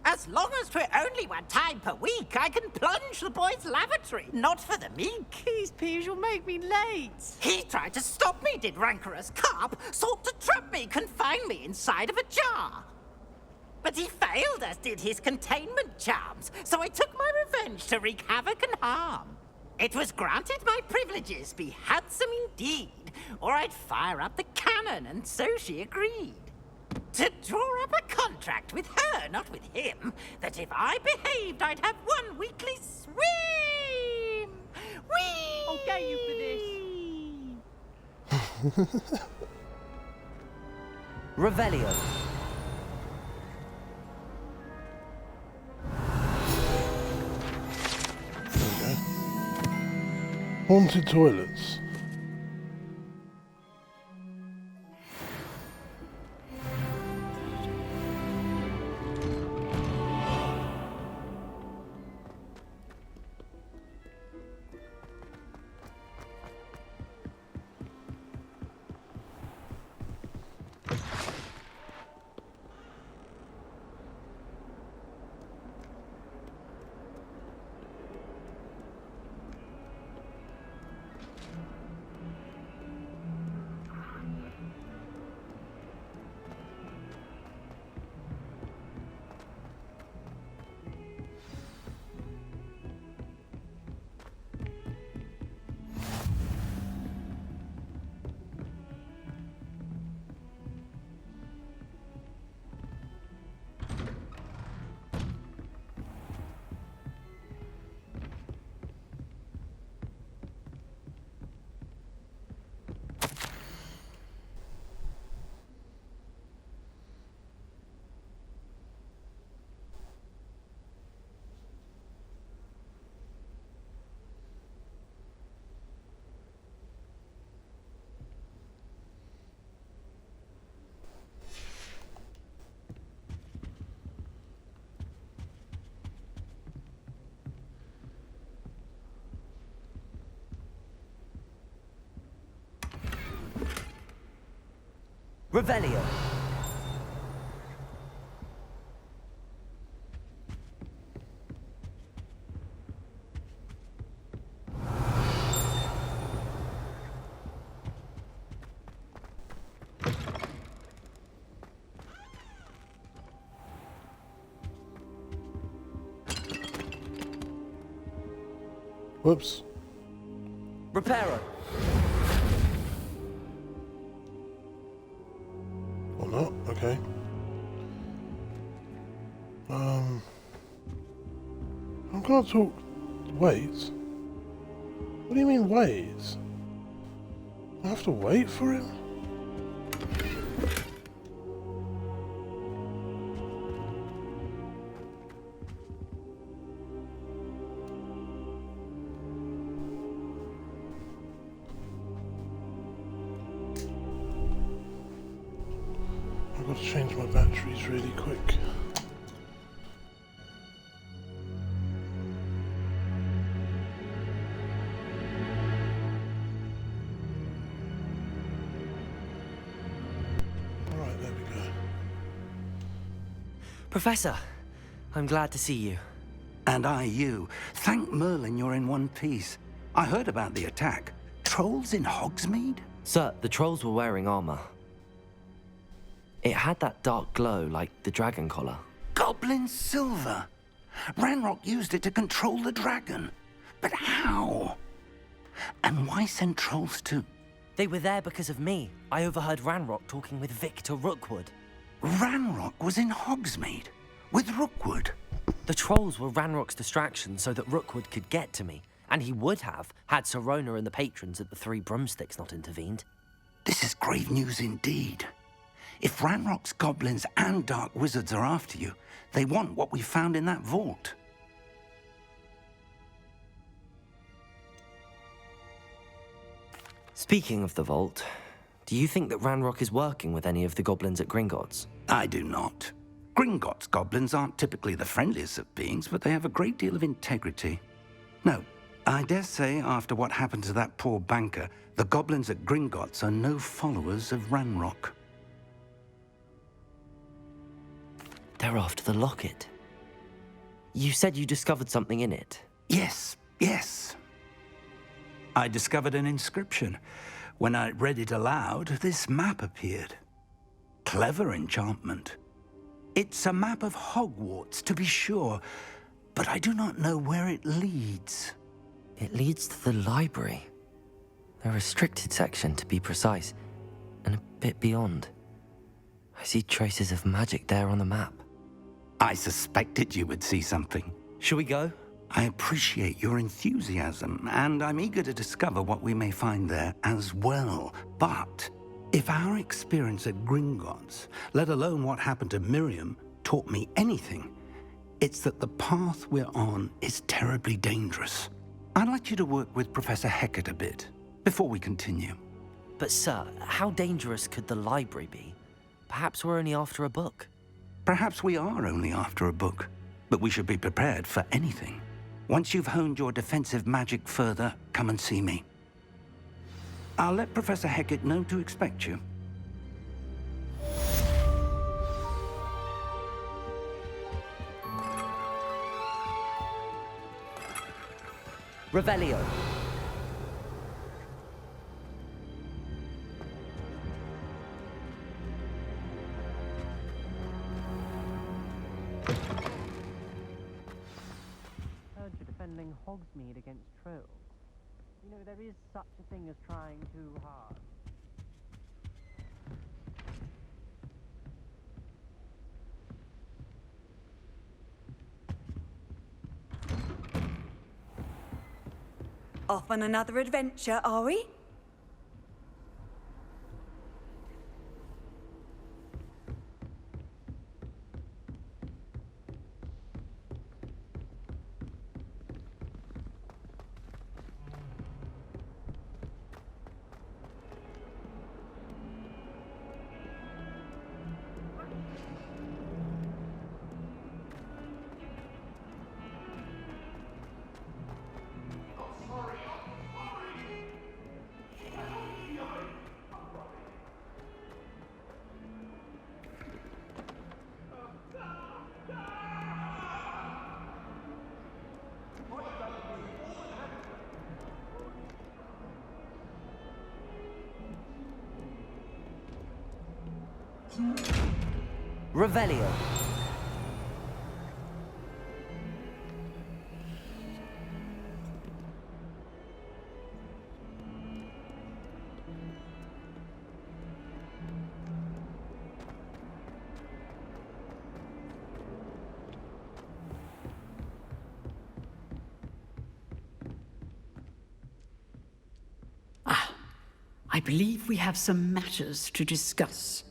As long as 'twere only one time per week, I can plunge the boy's lavatory, not for the meek. These peas will make me late. He tried to stop me, did rancorous carp, sought to trap me, confine me inside of a jar. But he failed, as did his containment charms, so I took my revenge to wreak havoc and harm. It was granted my privileges be handsome indeed, or I'd fire up the cannon, and so she agreed. To draw up a contract with her, not with him, that if I behaved, I'd have one weekly swim! Whee! I'll get you for this. Revelio. Haunted toilets. Revelio. Whoops. Reparo. Or not, okay. I'm gonna talk. Wait. What do you mean, wait? I have to wait for him? I've got to change my batteries really quick. Alright, there we go. Professor, I'm glad to see you. And I you. Thank Merlin you're in one piece. I heard about the attack. Trolls in Hogsmeade? Sir, the trolls were wearing armor. It had that dark glow like the dragon collar. Goblin silver. Ranrock used it to control the dragon. But how? And why send trolls too? They were there because of me. I overheard Ranrock talking with Victor Rookwood. Ranrock was in Hogsmeade with Rookwood. The trolls were Ranrock's distraction so that Rookwood could get to me. And he would have, had Sirona and the patrons at the Three Broomsticks not intervened. This is grave news indeed. If Ranrock's goblins and dark wizards are after you, they want what we found in that vault. Speaking of the vault, do you think that Ranrock is working with any of the goblins at Gringotts? I do not. Gringotts goblins aren't typically the friendliest of beings, but they have a great deal of integrity. No, I dare say, after what happened to that poor banker, the goblins at Gringotts are no followers of Ranrock. They're after the locket. You said you discovered something in it. Yes, yes. I discovered an inscription. When I read it aloud, this map appeared. Clever enchantment. It's a map of Hogwarts, to be sure, but I do not know where it leads. It leads to the library. A restricted section, to be precise, and a bit beyond. I see traces of magic there on the map. I suspected you would see something. Shall we go? I appreciate your enthusiasm, and I'm eager to discover what we may find there as well. But if our experience at Gringotts, let alone what happened to Miriam, taught me anything, it's that the path we're on is terribly dangerous. I'd like you to work with Professor Hecat a bit before we continue. But sir, how dangerous could the library be? Perhaps we're only after a book. Perhaps we are only after a book, but we should be prepared for anything. Once you've honed your defensive magic further, come and see me. I'll let Professor Hecat know to expect you. Revelio. Heard you're defending Hogsmeade against trolls. You know, there is such a thing as trying too hard. Off on another adventure, are we? Revelio. I believe we have some matters to discuss.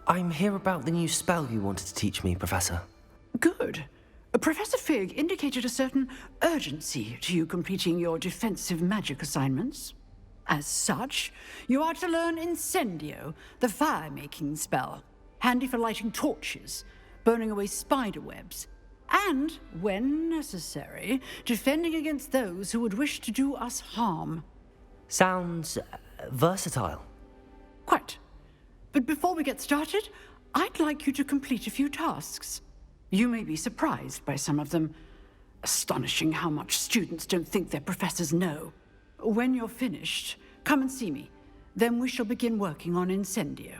I'm here about the new spell you wanted to teach me, Professor. Good. Professor Fig indicated a certain urgency to you completing your defensive magic assignments. As such, you are to learn Incendio, the fire-making spell, handy for lighting torches, burning away spider webs, and, when necessary, defending against those who would wish to do us harm. Sounds versatile. Quite. But before we get started, I'd like you to complete a few tasks. You may be surprised by some of them. Astonishing how much students don't think their professors know. When you're finished, come and see me. Then we shall begin working on Incendio.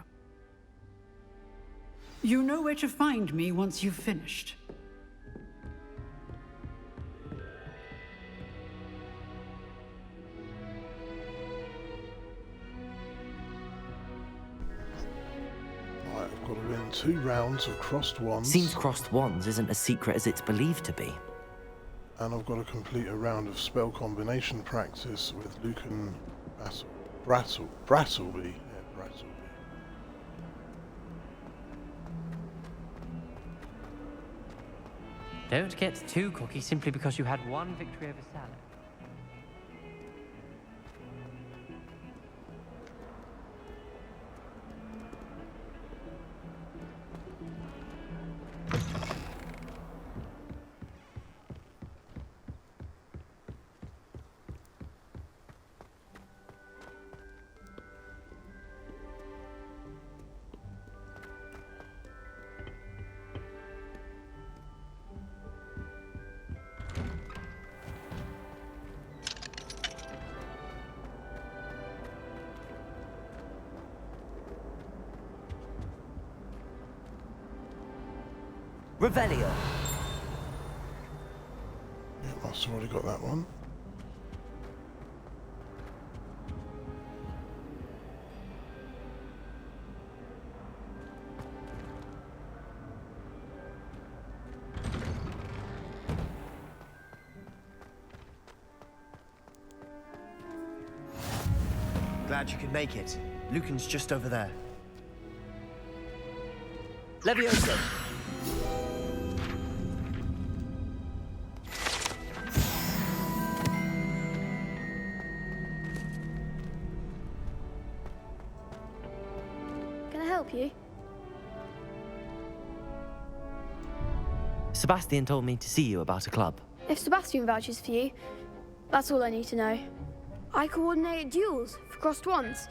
You know where to find me once you've finished. I've got to win 2 rounds of crossed wands. Seems crossed wands isn't as secret as it's believed to be. And I've got to complete a round of spell combination practice with Lucan Brattleby. Yeah, Brattleby. Don't get too cocky simply because you had one victory over Salad. Revelio. Yeah, I've already got that one. Glad you could make it. Lucan's just over there. Levioso! Can I help you? Sebastian told me to see you about a club. If Sebastian vouches for you, that's all I need to know. I coordinate duels for crossed ones.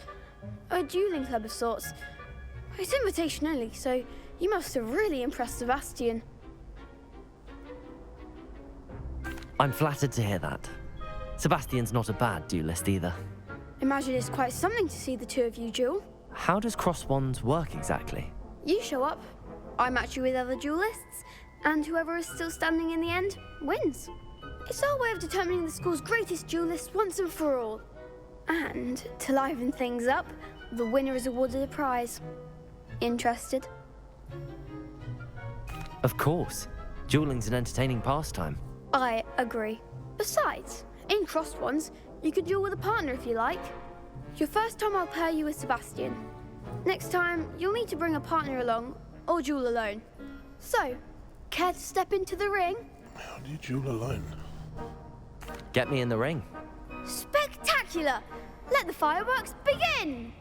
A dueling club of sorts. It's invitation only, so you must have really impressed Sebastian. I'm flattered to hear that. Sebastian's not a bad duelist either. Imagine it's quite something to see the two of you duel. How does cross wands work exactly? You show up, I match you with other duelists, and whoever is still standing in the end wins. It's our way of determining the school's greatest duelist once and for all. And to liven things up, the winner is awarded a prize. Interested? Of course. Dueling's an entertaining pastime. I agree. Besides, in crossed ones, you could duel with a partner if you like. Your first time I'll pair you with Sebastian. Next time, you'll need to bring a partner along, or duel alone. So, care to step into the ring? How do you duel alone? Get me in the ring. Spectacular! Let the fireworks begin!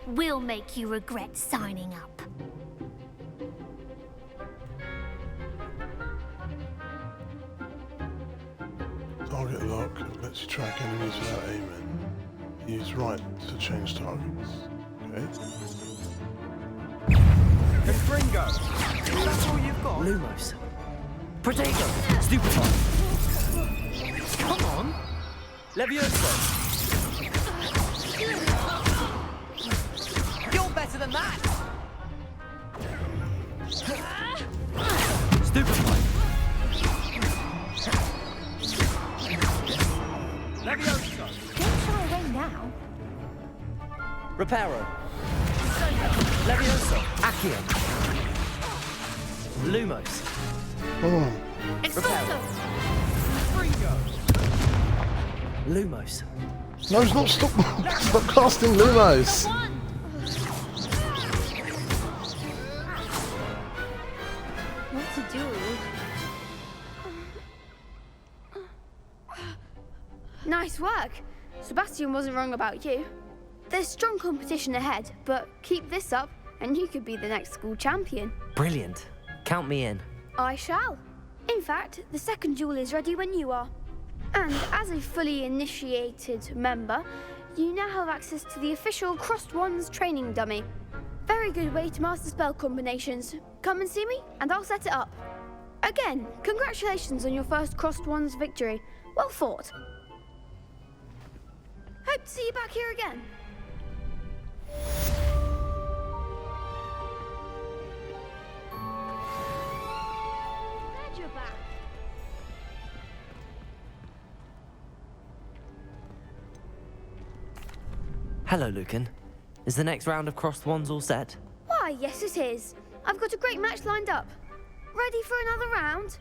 We'll make you regret signing up. Target lock lets you track enemies without aiming. Use right to change targets. Okay. Gringo! Is that all you've got? Lumos. Protego! Stupefy! Come on! Levioso! You're better than that! Stupefy! Levioso! Don't shy away now. Reparo! Levioso! Accio! Lumos! Come on. Reparo! Lumos! No, it's not. Stop! Stop casting Lumos! What a duel. Nice work. Sebastian wasn't wrong about you. There's strong competition ahead, but keep this up and you could be the next school champion. Brilliant. Count me in. I shall. In fact, the second duel is ready when you are. And as a fully initiated member, you now have access to the official Crossed Wands training dummy. Very good way to master spell combinations. Come and see me, and I'll set it up. Again, congratulations on your first Crossed Wands victory. Well fought. Hope to see you back here again. Glad you're back. Hello, Lucan. Is the next round of crossed wands all set? Why, yes it is. I've got a great match lined up. Ready for another round?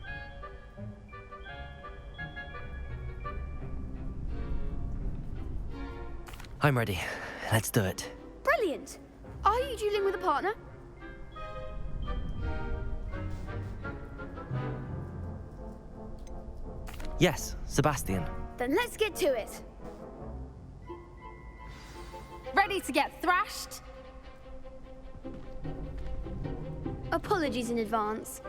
I'm ready. Let's do it. Brilliant. Are you dueling with a partner? Yes, Sebastian. Then let's get to it. Ready to get thrashed? Apologies in advance.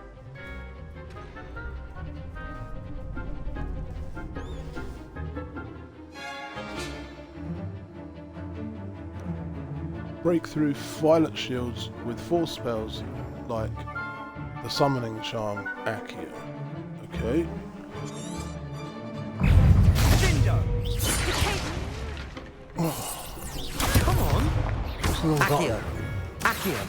Break through violet shields with 4 spells like the summoning charm Accio. Okay. Come on! That's a long Accio! time. Accio.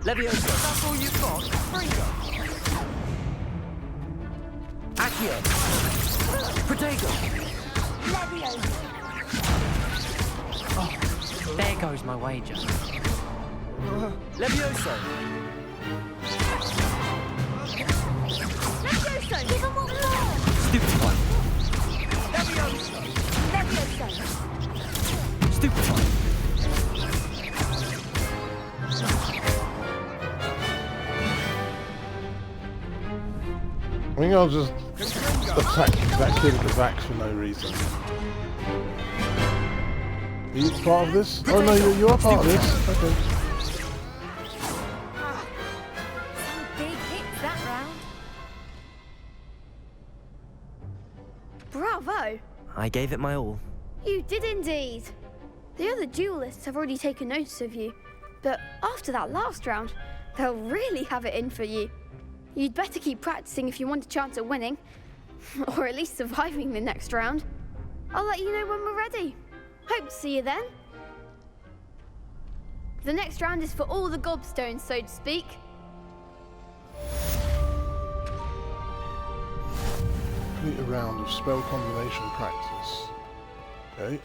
Leviosa. That's all you've got? Freezer. Accio. Protego. Leviosa. Oh, there goes my wager. Levioso. Leviosa, give him what more! Stupefy. Leviosa. Leviosa. Stupefy. I think I'll just attack that kid at the back for no reason. Are you part of this? Oh no, you are part of this. Okay. Some big hits that round. Bravo! I gave it my all. You did indeed. The other duelists have already taken notice of you, but after that last round, they'll really have it in for you. You'd better keep practicing if you want a chance at winning, or at least surviving the next round. I'll let you know when we're ready. Hope to see you then. The next round is for all the gobstones, so to speak. Complete a round of spell combination practice. Okay.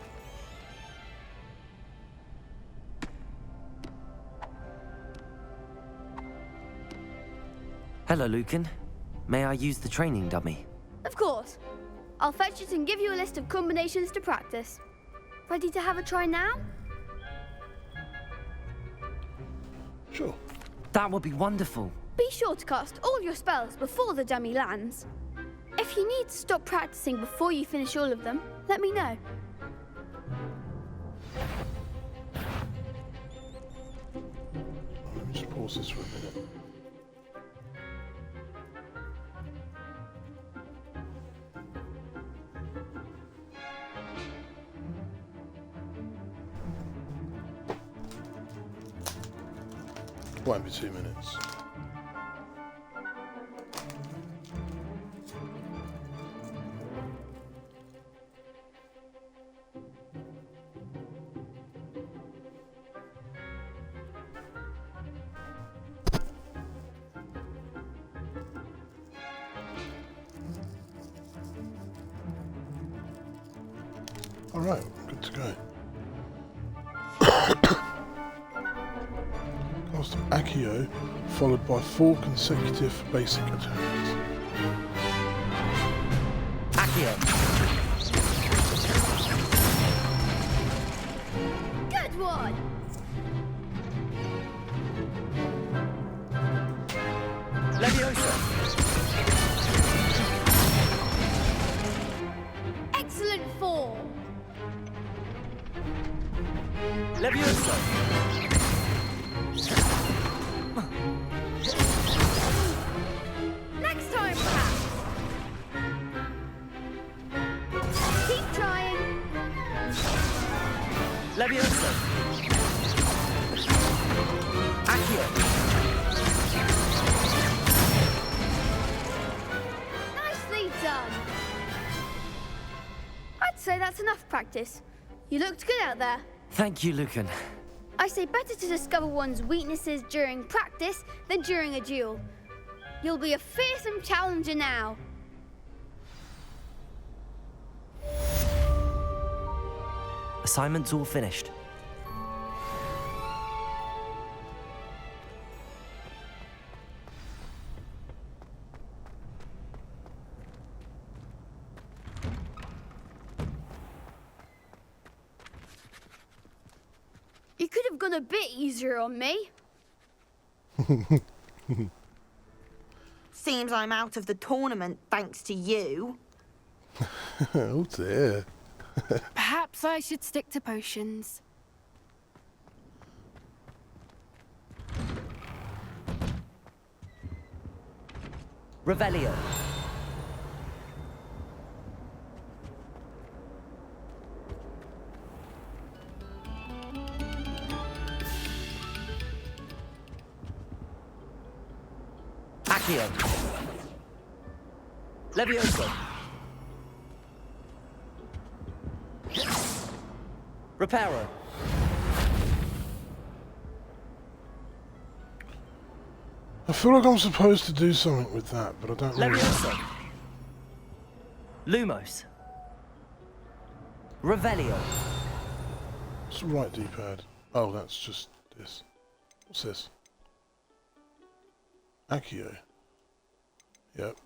Hello, Lucan. May I use the training dummy? Of course. I'll fetch it and give you a list of combinations to practice. Ready to have a try now? Sure. That would be wonderful. Be sure to cast all your spells before the dummy lands. If you need to stop practicing before you finish all of them, let me know. Let me just pause this for a minute. Won't be 2 minutes. All right, good to go. Cast Accio, followed by 4 consecutive basic attacks. Accio. Good one! Leviosa. Excellent form! Leviosa. Next time, perhaps! Keep trying! Leviosa. Accio. Nicely done! I'd say that's enough practice. You looked good out there. Thank you, Lucan. I say better to discover one's weaknesses during practice than during a duel. You'll be a fearsome challenger now. Assignment's all finished. You could have gone a bit easier on me. Seems I'm out of the tournament thanks to you. Oh dear. Perhaps I should stick to potions. Revelio. Accio. Levioso. Reparo. I feel like I'm supposed to do something with that, but I don't know. Levioso. Lumos. Revelio. What's the right D-pad? Oh, that's just this. What's this? Accio. Yep.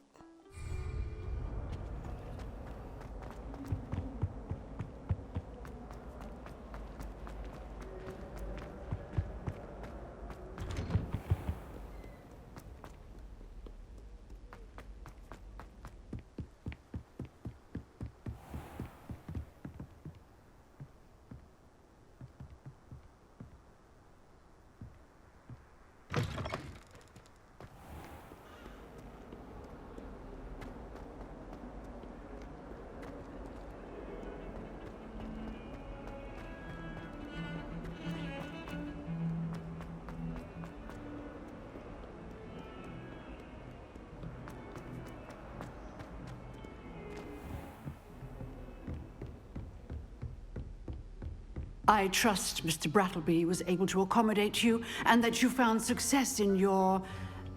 I trust Mr. Brattleby was able to accommodate you and that you found success in your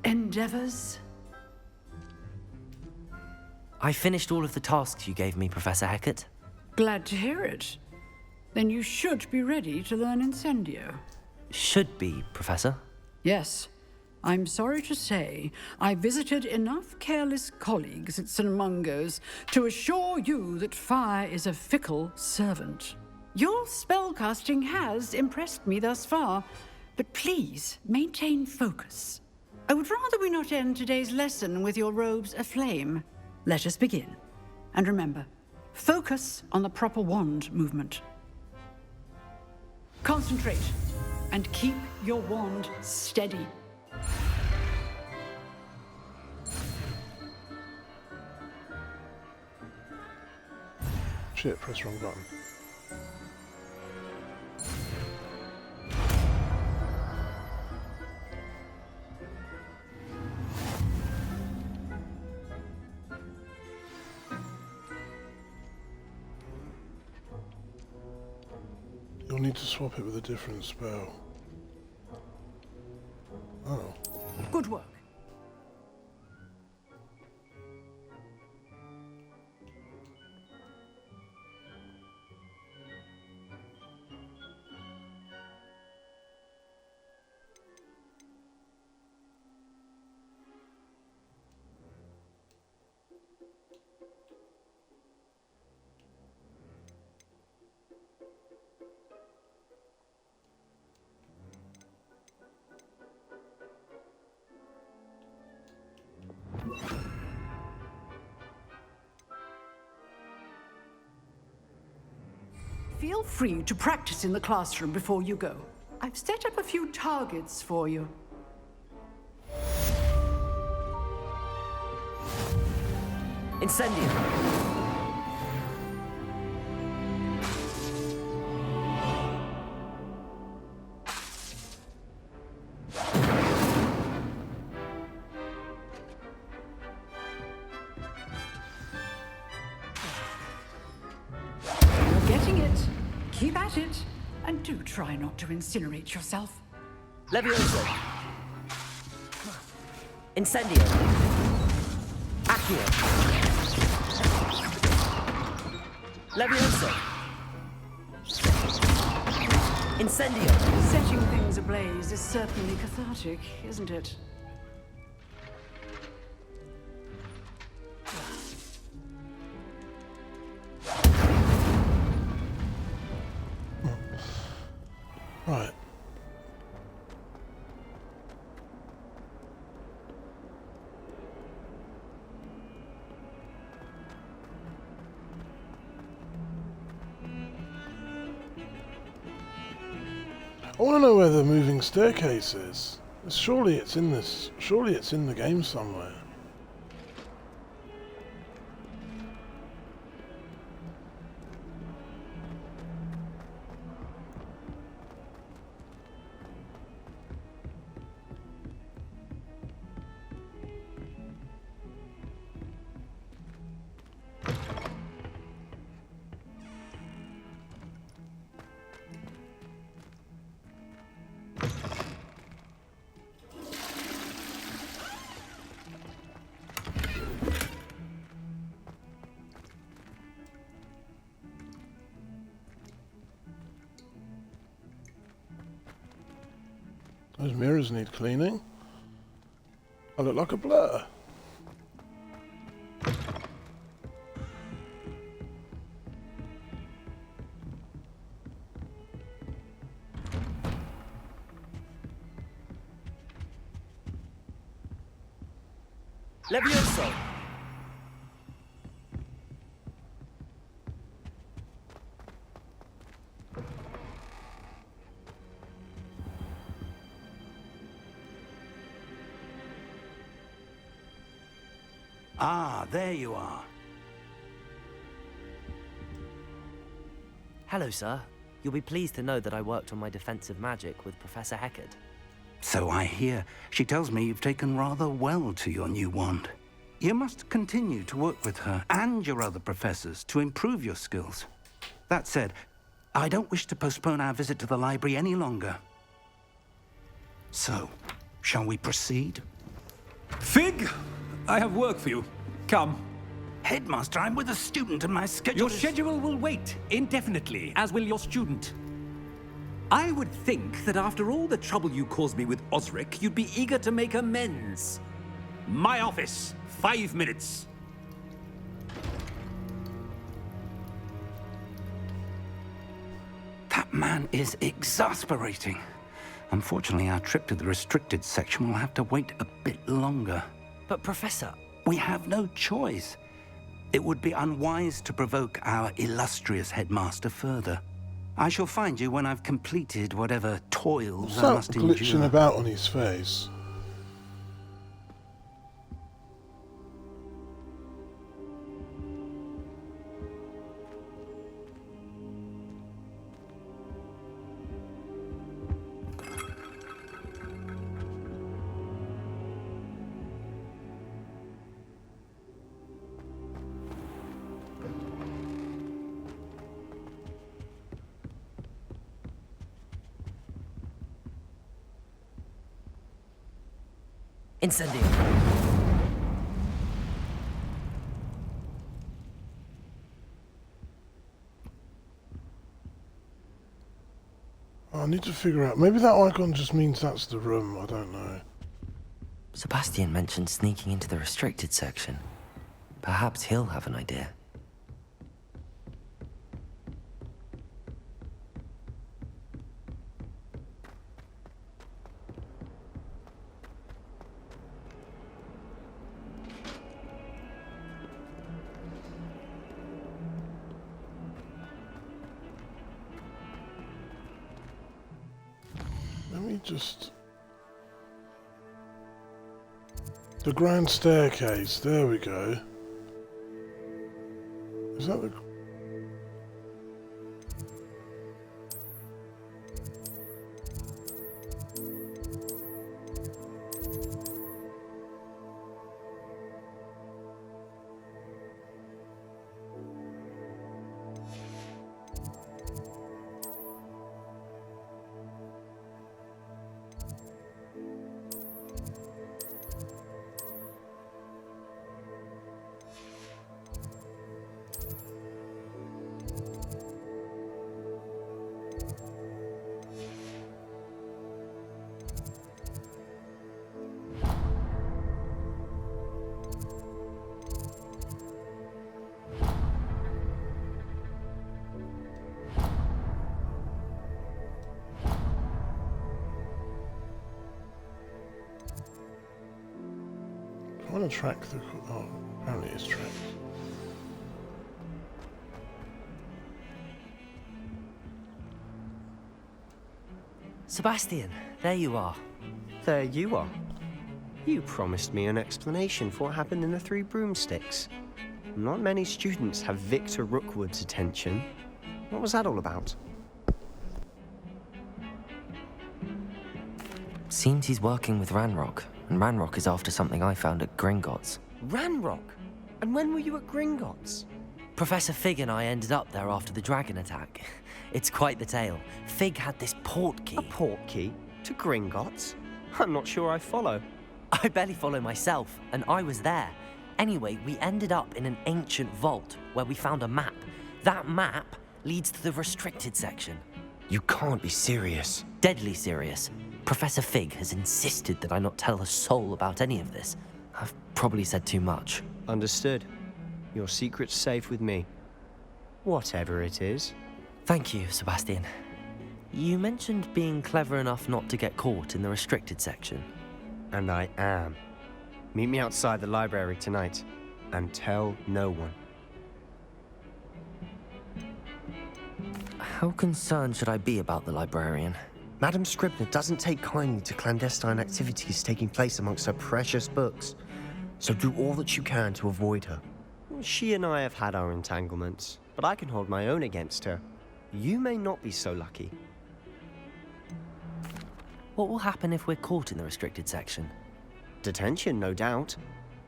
endeavors. I finished all of the tasks you gave me, Professor Hecat. Glad to hear it. Then you should be ready to learn Incendio. Should be, Professor. Yes. I'm sorry to say, I visited enough careless colleagues at St. Mungo's to assure you that fire is a fickle servant. Your spellcasting has impressed me thus far, but please maintain focus. I would rather we not end today's lesson with your robes aflame. Let us begin. And remember, focus on the proper wand movement. Concentrate and keep your wand steady. Shit, press wrong button. You'll need to swap it with a different spell. Oh. Good work. Feel free to practice in the classroom before you go. I've set up a few targets for you. Incendio. Keep at it, and do try not to incinerate yourself. Levioso. Incendio. Accio. Levioso. Incendio. Setting things ablaze is certainly cathartic, isn't it? Right. I want to know where the moving staircase is. Surely it's in this. Surely it's in the game somewhere. Those mirrors need cleaning. I look like a blur. Levioso! Ah, there you are. Hello, sir. You'll be pleased to know that I worked on my defensive magic with Professor Heckard. So I hear. She tells me you've taken rather well to your new wand. You must continue to work with her and your other professors to improve your skills. That said, I don't wish to postpone our visit to the library any longer. So, shall we proceed? Fig! I have work for you. Come. Headmaster, I'm with a student and my schedule Your schedule will wait indefinitely, as will your student. I would think that after all the trouble you caused me with Osric, you'd be eager to make amends. My office, 5 minutes. That man is exasperating. Unfortunately, our trip to the restricted section will have to wait a bit longer. But Professor... We have no choice. It would be unwise to provoke our illustrious headmaster further. I shall find you when I've completed whatever toils I must endure. What's that glitching about on his face? Incendio. I need to figure out. Maybe that icon just means that's the room. I don't know. Sebastian mentioned sneaking into the restricted section. Perhaps he'll have an idea. Let me just... The grand staircase, there we go. Is that the... I want to track the... Oh, apparently it's tracked. Sebastian, there you are. There you are. You promised me an explanation for what happened in the Three Broomsticks. Not many students have Victor Rookwood's attention. What was that all about? Seems he's working with Ranrock, and Ranrock is after something I found at Gringotts. Ranrock? And when were you at Gringotts? Professor Fig and I ended up there after the dragon attack. It's quite the tale. Fig had this port key. A port key? To Gringotts? I'm not sure I follow. I barely follow myself, and I was there. Anyway, we ended up in an ancient vault where we found a map. That map leads to the restricted section. You can't be serious. Deadly serious. Professor Fig has insisted that I not tell a soul about any of this. I've probably said too much. Understood. Your secret's safe with me. Whatever it is. Thank you, Sebastian. You mentioned being clever enough not to get caught in the restricted section. And I am. Meet me outside the library tonight, and tell no one. How concerned should I be about the librarian? Madame Scribner doesn't take kindly to clandestine activities taking place amongst her precious books, so do all that you can to avoid her. She and I have had our entanglements, but I can hold my own against her. You may not be so lucky. What will happen if we're caught in the restricted section? Detention, no doubt,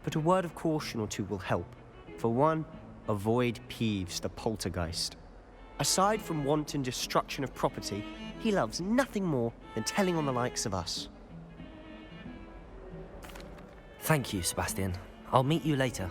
but a word of caution or two will help. For one, avoid Peeves, the poltergeist. Aside from wanton destruction of property, he loves nothing more than telling on the likes of us. Thank you, Sebastian. I'll meet you later.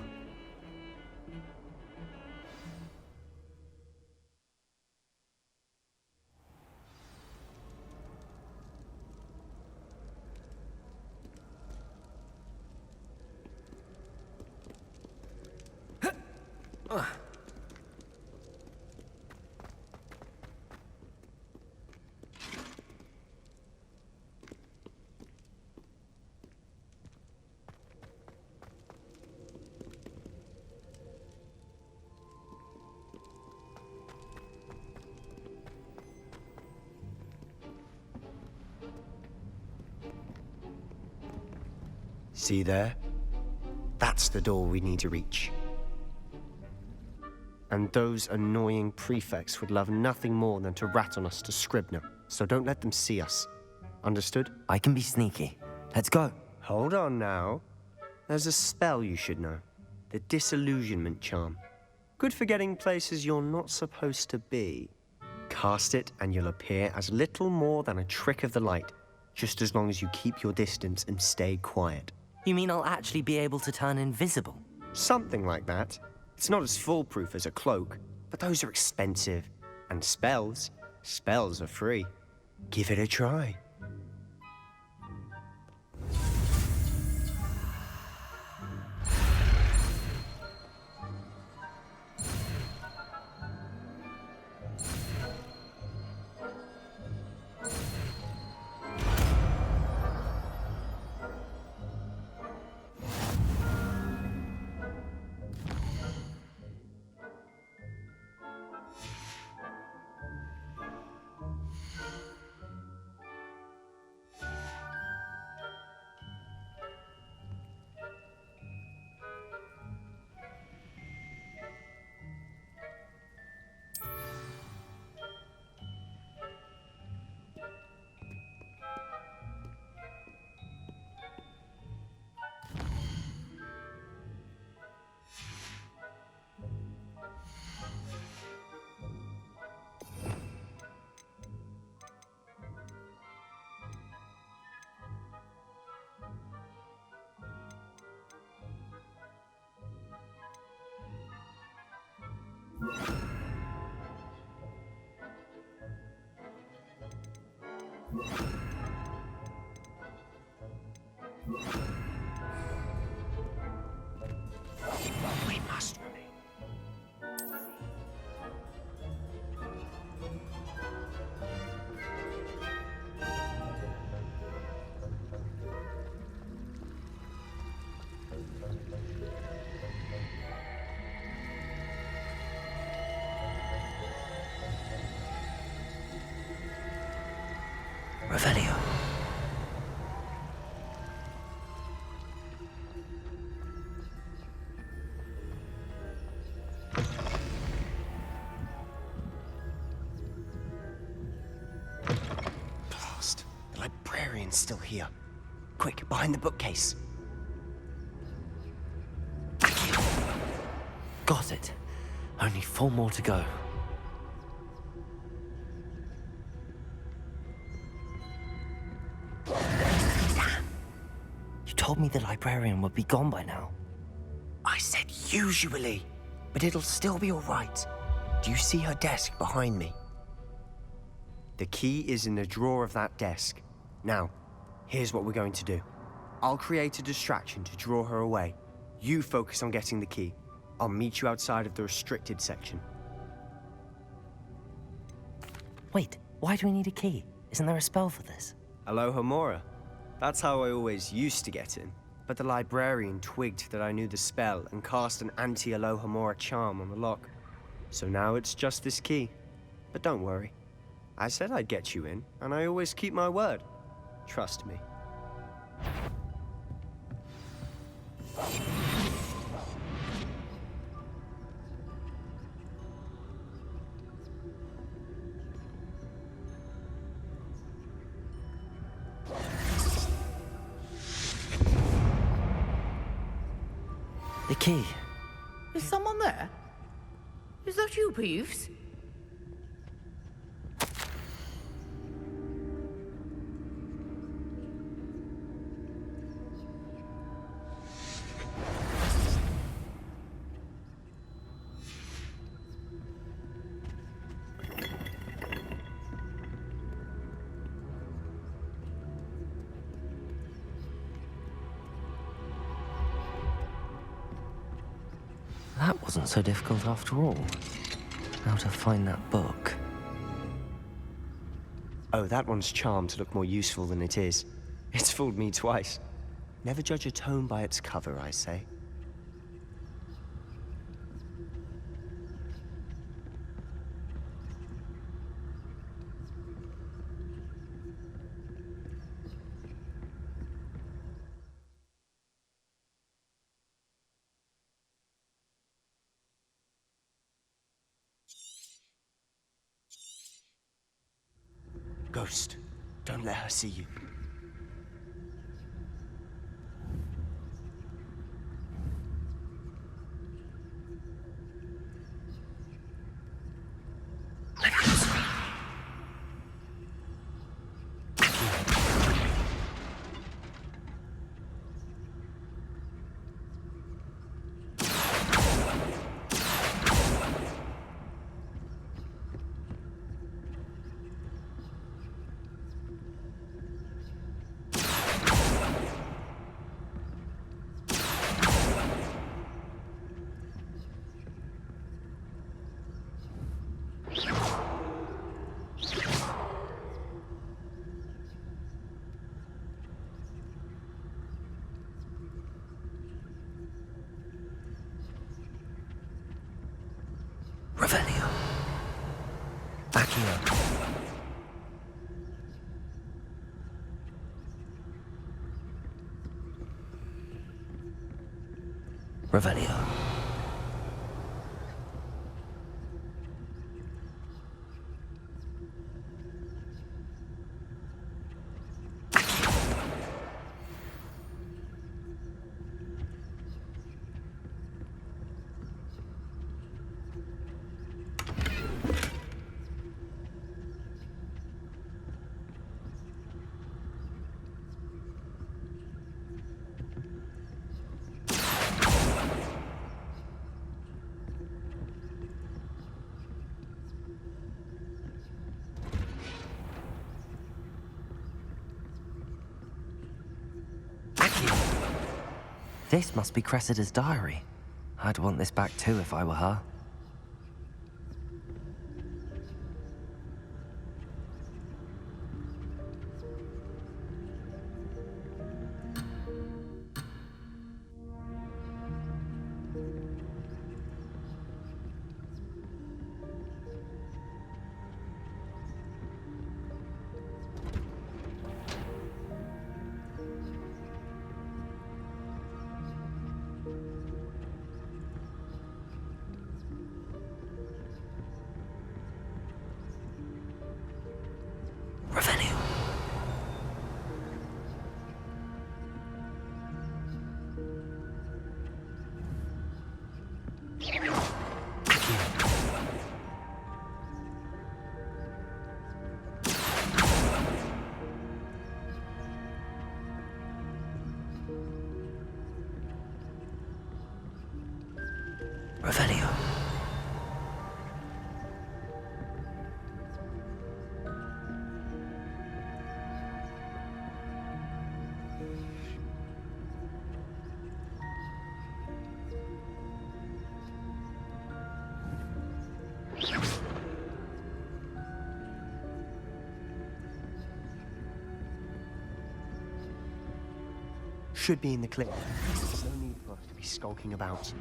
See there? That's the door we need to reach. And those annoying prefects would love nothing more than to rat on us to Scribner, so don't let them see us. Understood? I can be sneaky. Let's go. Hold on now. There's a spell you should know. The Disillusionment Charm. Good for getting places you're not supposed to be. Cast it and you'll appear as little more than a trick of the light, just as long as you keep your distance and stay quiet. You mean I'll actually be able to turn invisible? Something like that. It's not as foolproof as a cloak, but those are expensive. And spells are free. Give it a try. We must remain. Revelio. Blast. The librarian's still here. Quick, behind the bookcase. Got it. Only 4 more to go. You told me the librarian would be gone by now. I said usually, but it'll still be all right. Do you see her desk behind me? The key is in the drawer of that desk. Now, here's what we're going to do. I'll create a distraction to draw her away. You focus on getting the key. I'll meet you outside of the restricted section. Wait, why do we need a key? Isn't there a spell for this? Alohomora. That's how I always used to get in. But the librarian twigged that I knew the spell and cast an anti-Alohomora charm on the lock. So now it's just this key. But don't worry. I said I'd get you in, and I always keep my word. Trust me. The key. Is someone there? Is that you, Peeves? That wasn't so difficult after all. How to find that book. Oh, that one's charmed to look more useful than it is. It's fooled me twice. Never judge a tome by its cover, I say. Ghost, don't let her see you. Revelio. Accio. Revelio. This must be Cressida's diary. I'd want this back too if I were her. Revelio. should be in the clear. There's no need for us to be skulking about.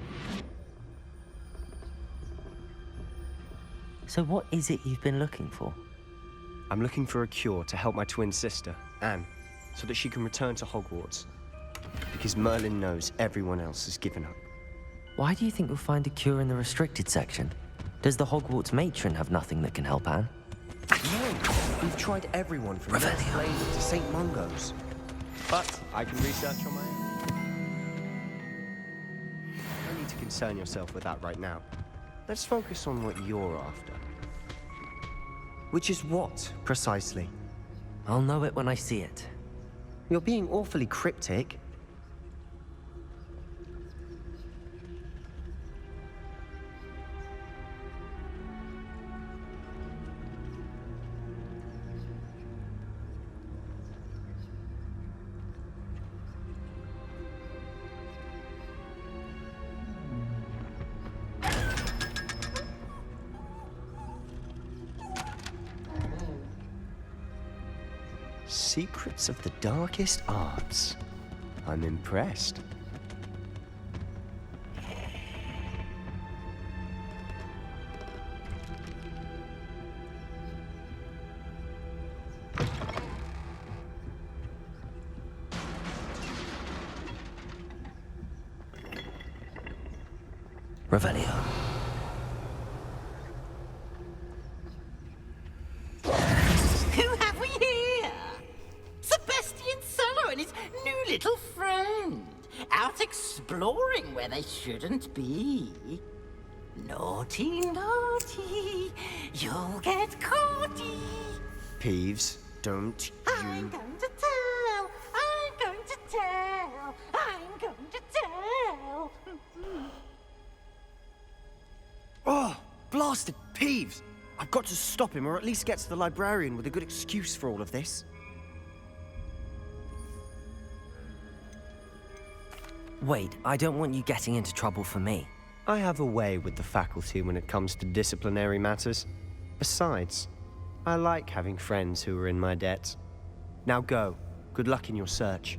So what is it you've been looking for? I'm looking for a cure to help my twin sister, Anne, so that she can return to Hogwarts. Because Merlin knows everyone else has given up. Why do you think you'll find a cure in the restricted section? Does the Hogwarts matron have nothing that can help Anne? No, we've tried everyone from Nurse Lady to St. Mungo's. But I can research on my own. No need to concern yourself with that right now. Let's focus on what you're after. Which is what, precisely? I'll know it when I see it. You're being awfully cryptic. Secrets of the darkest arts. I'm impressed. Revelio. Who have we here? Sebastian Sallow and his new little friend. Out exploring where they shouldn't be. Naughty, naughty. You'll get caughty. Peeves, don't I'm going to tell. I'm going to tell. I'm going to tell. Oh, blasted Peeves! I've got to stop him, or at least get to the librarian with a good excuse for all of this. Wait, I don't want you getting into trouble for me. I have a way with the faculty when it comes to disciplinary matters. Besides, I like having friends who are in my debt. Now go. Good luck in your search.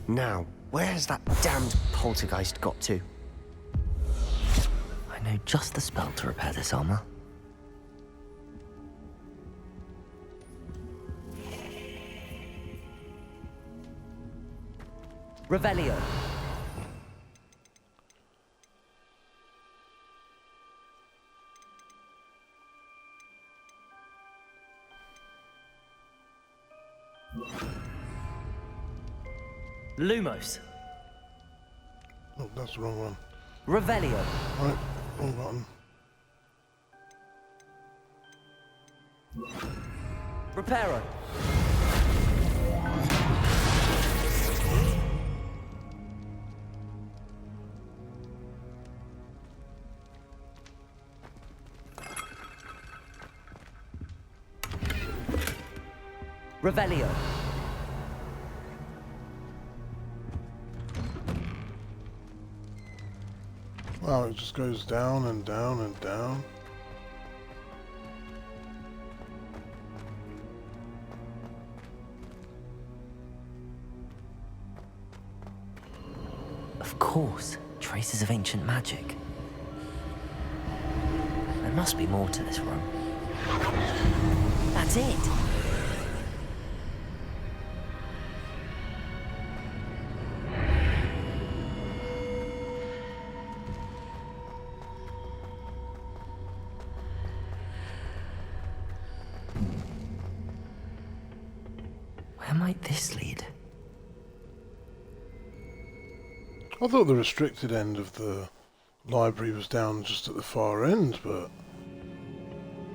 Now, where's that damned poltergeist got to? I know just the spell to repair this armor. Revelio. Lumos. Oh, that's the wrong one. Revelio. Right, wrong button. Reparo. Revelio. Wow, it just goes down and down and down. Of course, traces of ancient magic. There must be more to this room. That's it! Where might this lead? I thought the restricted end of the library was down just at the far end, but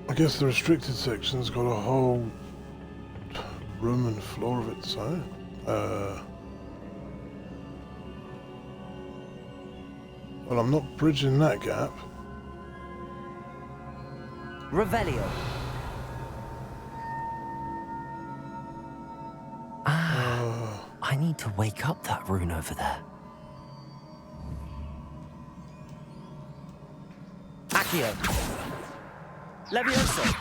I guess the restricted section's got a whole room and floor of its own. Well, I'm not bridging that gap. Revelio. I need to wake up that rune over there. Accio. Levioso.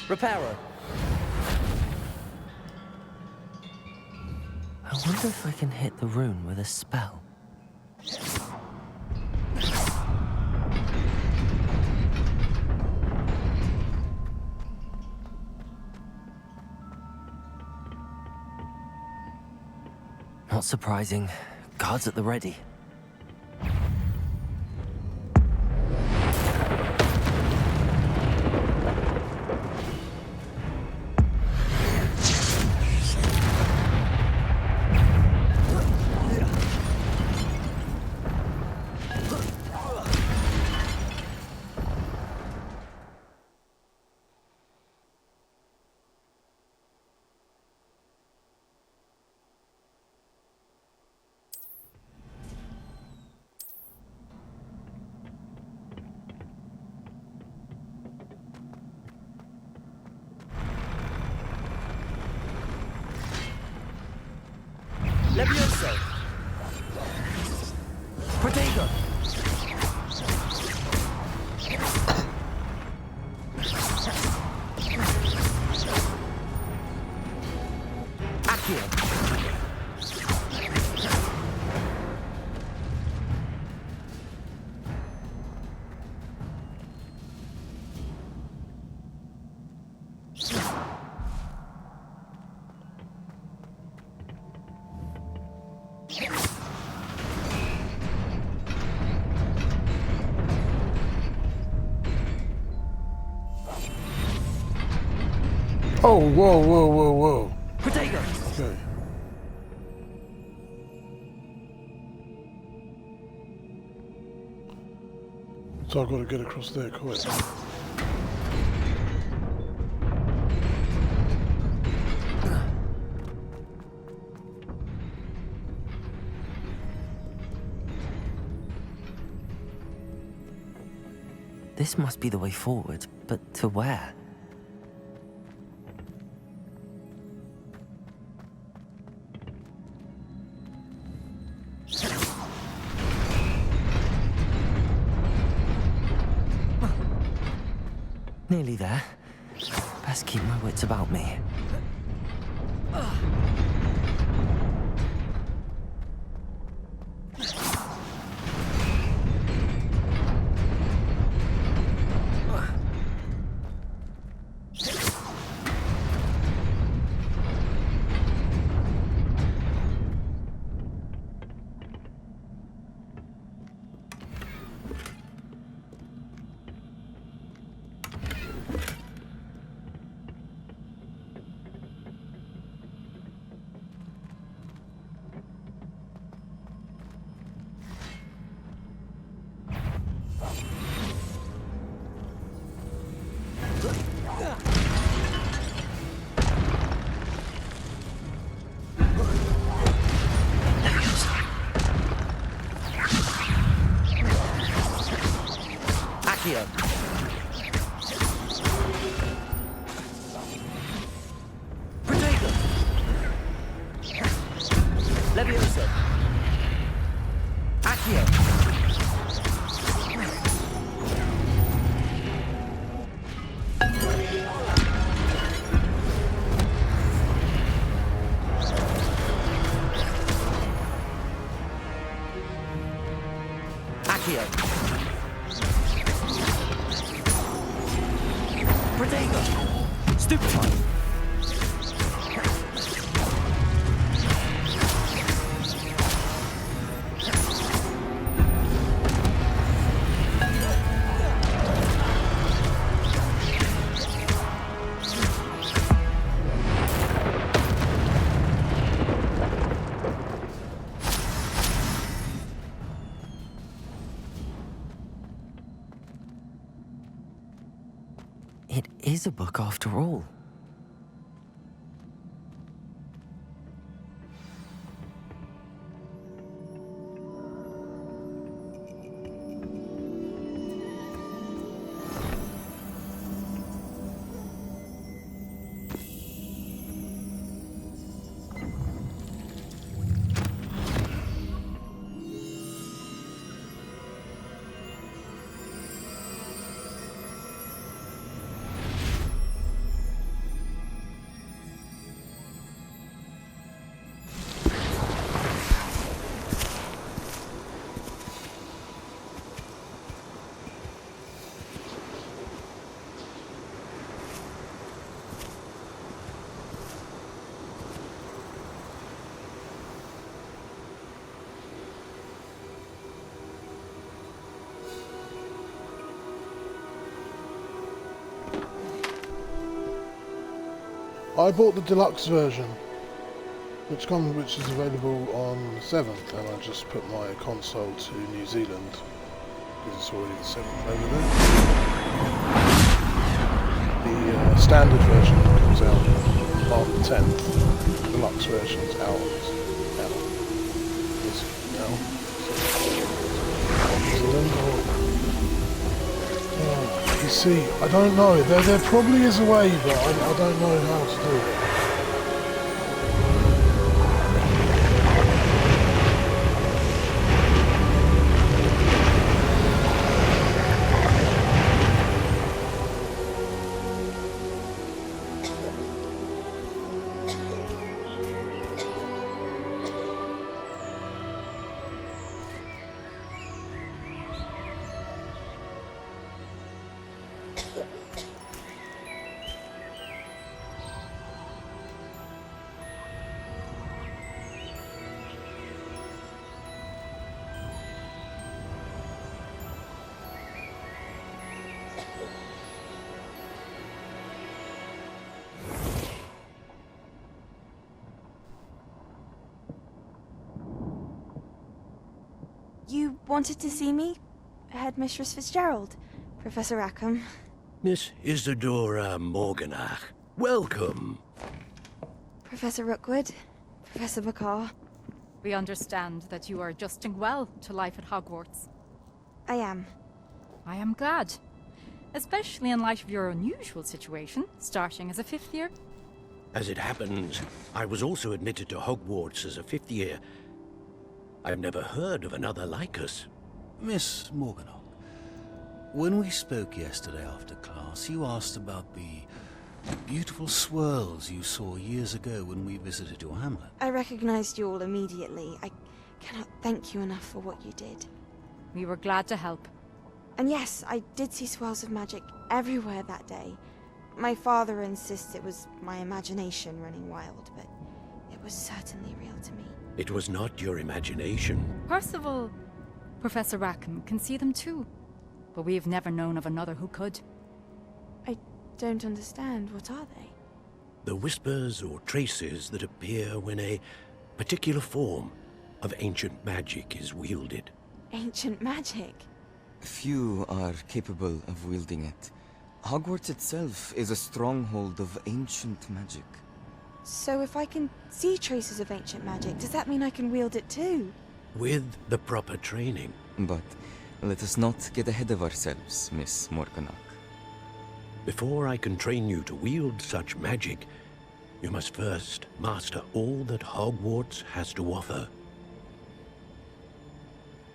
Reparo. Wonder if I can hit the rune with a spell. Not surprising. Guards at the ready. Levioso! Protego! Accio! Oh, whoa, whoa, whoa, whoa. Protego! Okay. So I've got to get across there quick. This must be the way forward, but to where? Nearly there. Best keep my wits about me. Protego! Levioso! Accio! Accio! Protego! Stupefy! It is a book after all. I bought the deluxe version, which is available on the 7th, and I just put my console to New Zealand because it's already the 7th over there. The standard version comes out on the 10th. The deluxe version's out now. New Zealand or you see, I don't know. There probably is a way, but I don't know how to do it. You wanted to see me? Headmistress Fitzgerald, Professor Rackham. Miss Isadora Morganach, welcome. Professor Rookwood, Professor McCaw. We understand that you are adjusting well to life at Hogwarts. I am. I am glad. Especially in light of your unusual situation, starting as a 5th year. As it happens, I was also admitted to Hogwarts as a 5th year. I've never heard of another like us. Miss Morganach, when we spoke yesterday after class, you asked about the beautiful swirls you saw years ago when we visited your hamlet. I recognized you all immediately. I cannot thank you enough for what you did. We were glad to help. And yes, I did see swirls of magic everywhere that day. My father insists it was my imagination running wild, but it was certainly real to me. It was not your imagination. Percival, Professor Rackham can see them too. But we have never known of another who could. I don't understand. What are they? The whispers or traces that appear when a particular form of ancient magic is wielded. Ancient magic? Few are capable of wielding it. Hogwarts itself is a stronghold of ancient magic. So if I can see traces of ancient magic, does that mean I can wield it too? With the proper training. But let us not get ahead of ourselves, Miss Morganach. Before I can train you to wield such magic, you must first master all that Hogwarts has to offer.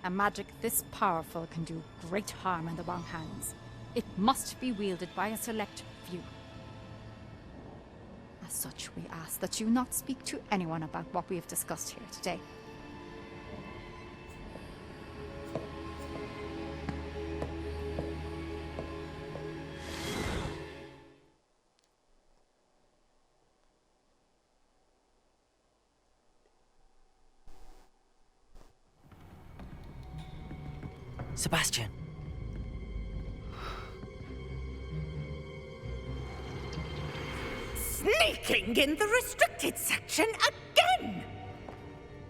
A magic this powerful can do great harm in the wrong hands. It must be wielded by a select few. As such, we ask that you not speak to anyone about what we have discussed here today. Sebastian. Sneaking in the restricted section again!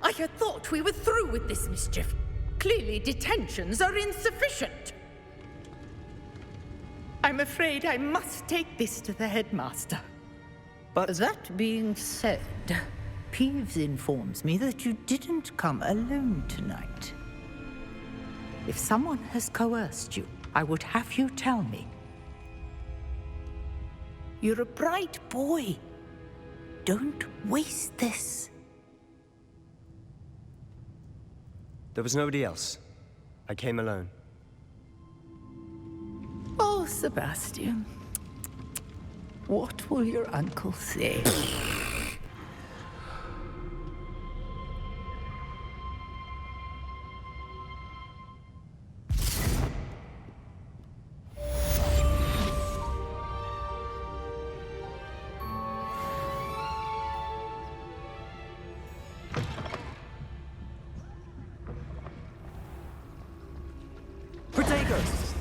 I had thought we were through with this mischief. Clearly detentions are insufficient. I'm afraid I must take this to the headmaster. But that being said, Peeves informs me that you didn't come alone tonight. If someone has coerced you, I would have you tell me. You're a bright boy. Don't waste this. There was nobody else. I came alone. Oh, Sebastian. What will your uncle say? Potatoes!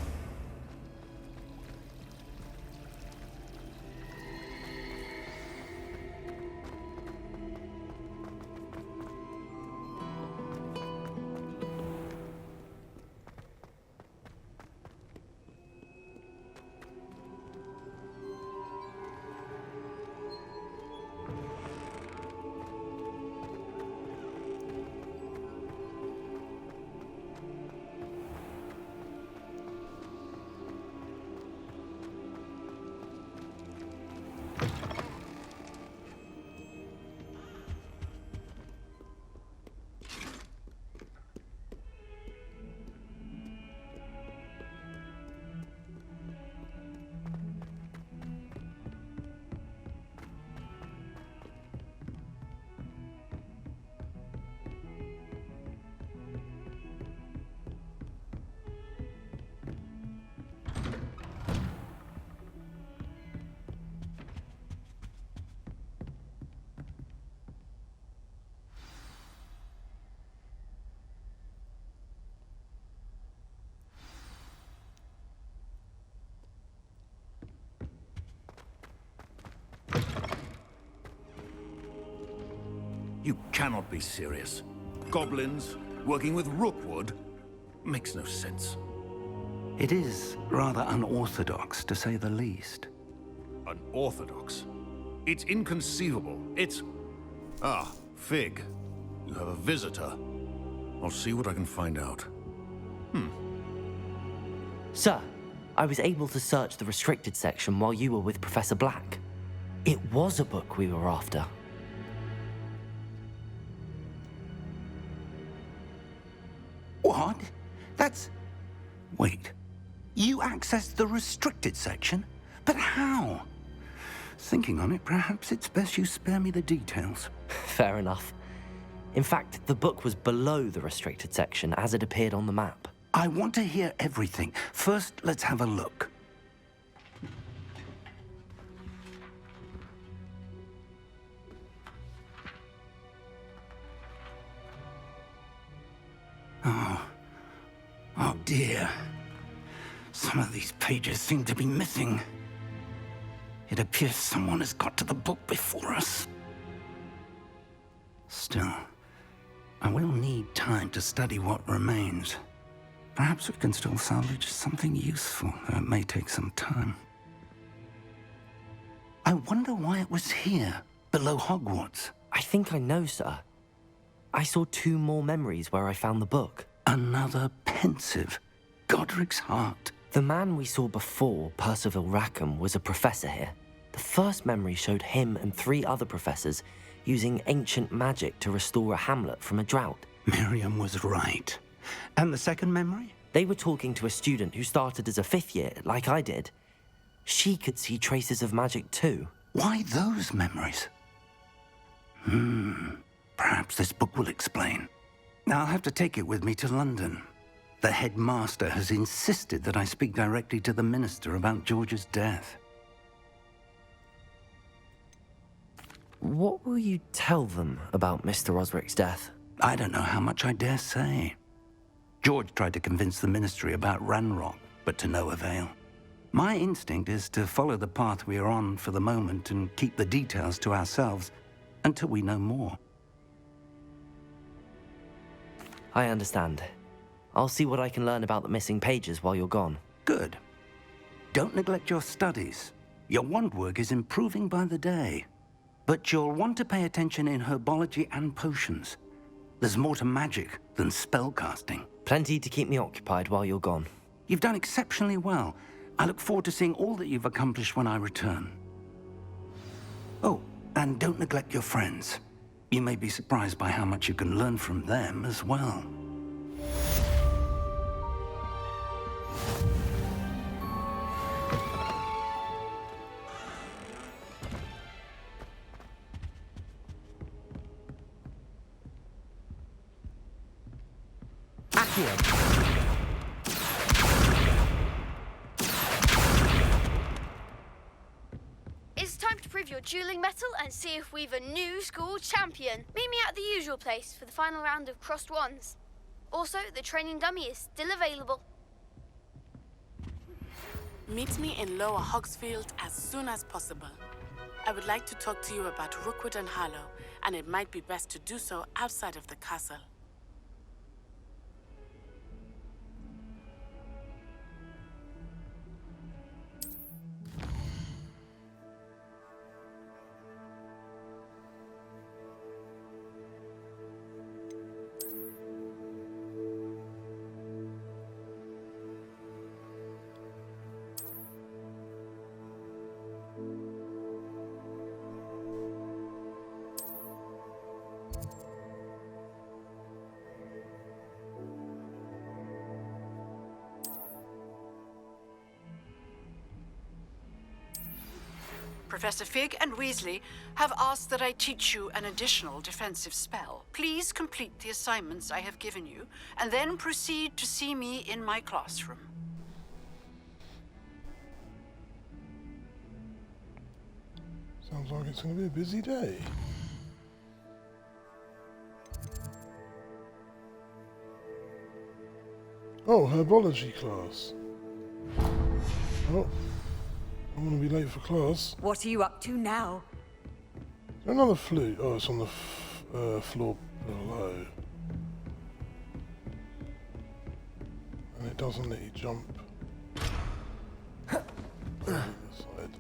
You cannot be serious. Goblins working with Rookwood makes no sense. It is rather unorthodox, to say the least. Unorthodox? It's inconceivable. It's... Ah, Fig. You have a visitor. I'll see what I can find out. Sir, I was able to search the restricted section while you were with Professor Black. It was a book we were after. What? That's... Wait. You accessed the restricted section? But how? Thinking on it, perhaps it's best you spare me the details. Fair enough. In fact, the book was below the restricted section as it appeared on the map. I want to hear everything. First, let's have a look. Oh dear. Some of these pages seem to be missing. It appears someone has got to the book before us. Still, I will need time to study what remains. Perhaps we can still salvage something useful, though it may take some time. I wonder why it was here, below Hogwarts. I think I know, sir. I saw 2 more memories where I found the book. Another pensive. Godric's heart. The man we saw before, Percival Rackham, was a professor here. The first memory showed him and 3 other professors using ancient magic to restore a hamlet from a drought. Miriam was right. And the second memory? They were talking to a student who started as a 5th year, like I did. She could see traces of magic too. Why those memories? Perhaps this book will explain. I'll have to take it with me to London. The headmaster has insisted that I speak directly to the minister about George's death. What will you tell them about Mr. Osric's death? I don't know how much I dare say. George tried to convince the ministry about Ranrock, but to no avail. My instinct is to follow the path we are on for the moment and keep the details to ourselves until we know more. I understand. I'll see what I can learn about the missing pages while you're gone. Good. Don't neglect your studies. Your wand work is improving by the day. But you'll want to pay attention in herbology and potions. There's more to magic than spellcasting. Plenty to keep me occupied while you're gone. You've done exceptionally well. I look forward to seeing all that you've accomplished when I return. Oh, and don't neglect your friends. You may be surprised by how much you can learn from them as well. It's time to prove your dueling mettle and see if we've a new school champion. Meet me at the usual place for the final round of crossed wands. Also, the training dummy is still available. Meet me in Lower Hogsfield as soon as possible. I would like to talk to you about Rookwood and Harlow, and it might be best to do so outside of the castle. Professor Fig and Weasley have asked that I teach you an additional defensive spell. Please complete the assignments I have given you, and then proceed to see me in my classroom. Sounds like it's going to be a busy day. Oh, herbology class. Oh, I'm going to be late for class. What are you up to now? Is there another flute? Oh, it's on the floor below. And it doesn't let you jump over the side.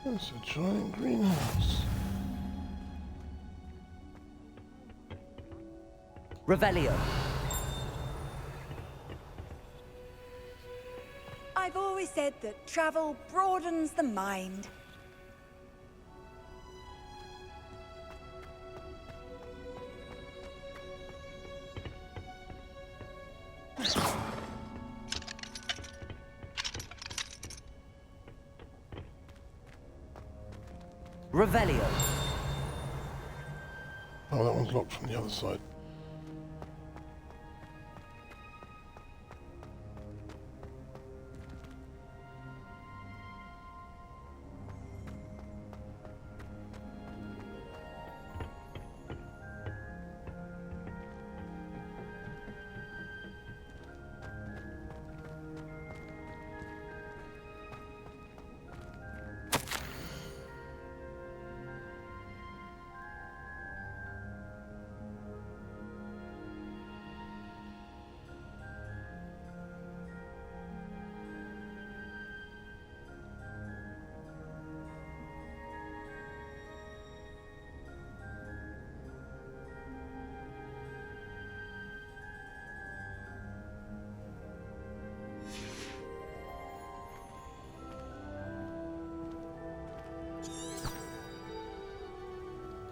It's a giant greenhouse. Revelio. I've always said that travel broadens the mind. Revelio. Oh, that one's locked from the other side.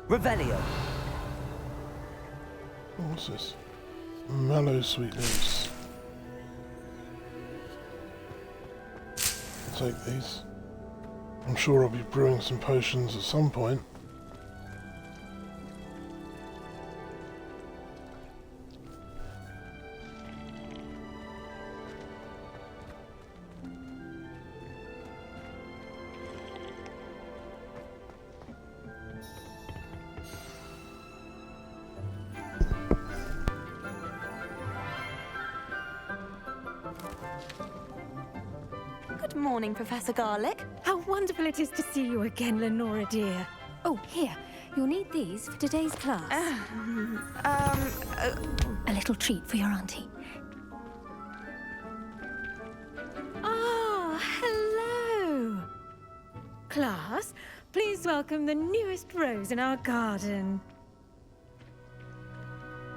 Revelio. Oh, what's this? Mallow sweet leaves. I'll take these. I'm sure I'll be brewing some potions at some point. Good morning, Professor Garlic. How wonderful it is to see you again, Lenora dear. Oh, here. You'll need these for today's class. A little treat for your auntie. Ah, hello. Class, please welcome the newest rose in our garden.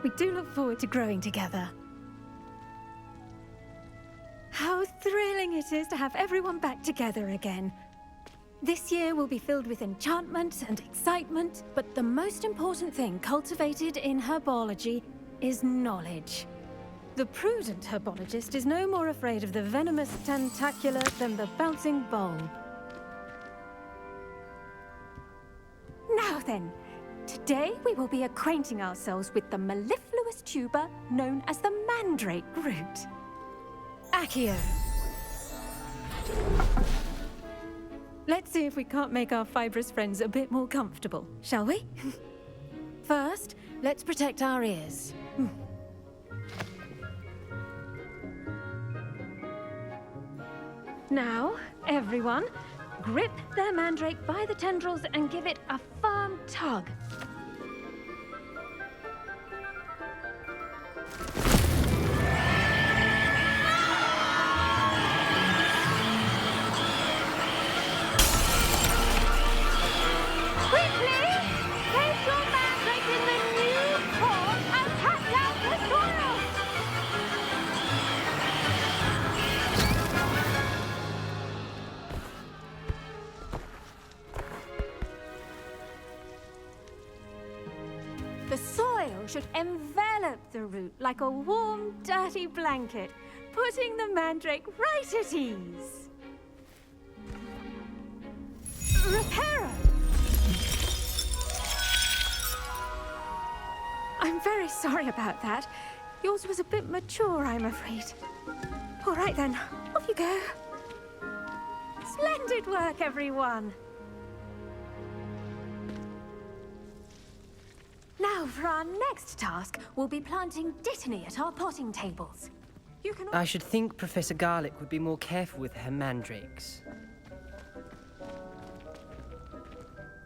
We do look forward to growing together. How thrilling it is to have everyone back together again. This year will be filled with enchantment and excitement, but the most important thing cultivated in herbology is knowledge. The prudent herbologist is no more afraid of the venomous tentacula than the bouncing bulb. Now then, today we will be acquainting ourselves with the mellifluous tuber known as the mandrake root. Accio. Let's see if we can't make our fibrous friends a bit more comfortable, shall we? First, let's protect our ears. Now, everyone, grip their mandrake by the tendrils and give it a firm tug. The soil should envelop the root like a warm, dirty blanket, putting the mandrake right at ease. Reparo! I'm very sorry about that. Yours was a bit mature, I'm afraid. All right then, off you go. Splendid work, everyone. Now, for our next task, we'll be planting Dittany at our potting tables. You can... I should think Professor Garlick would be more careful with her mandrakes.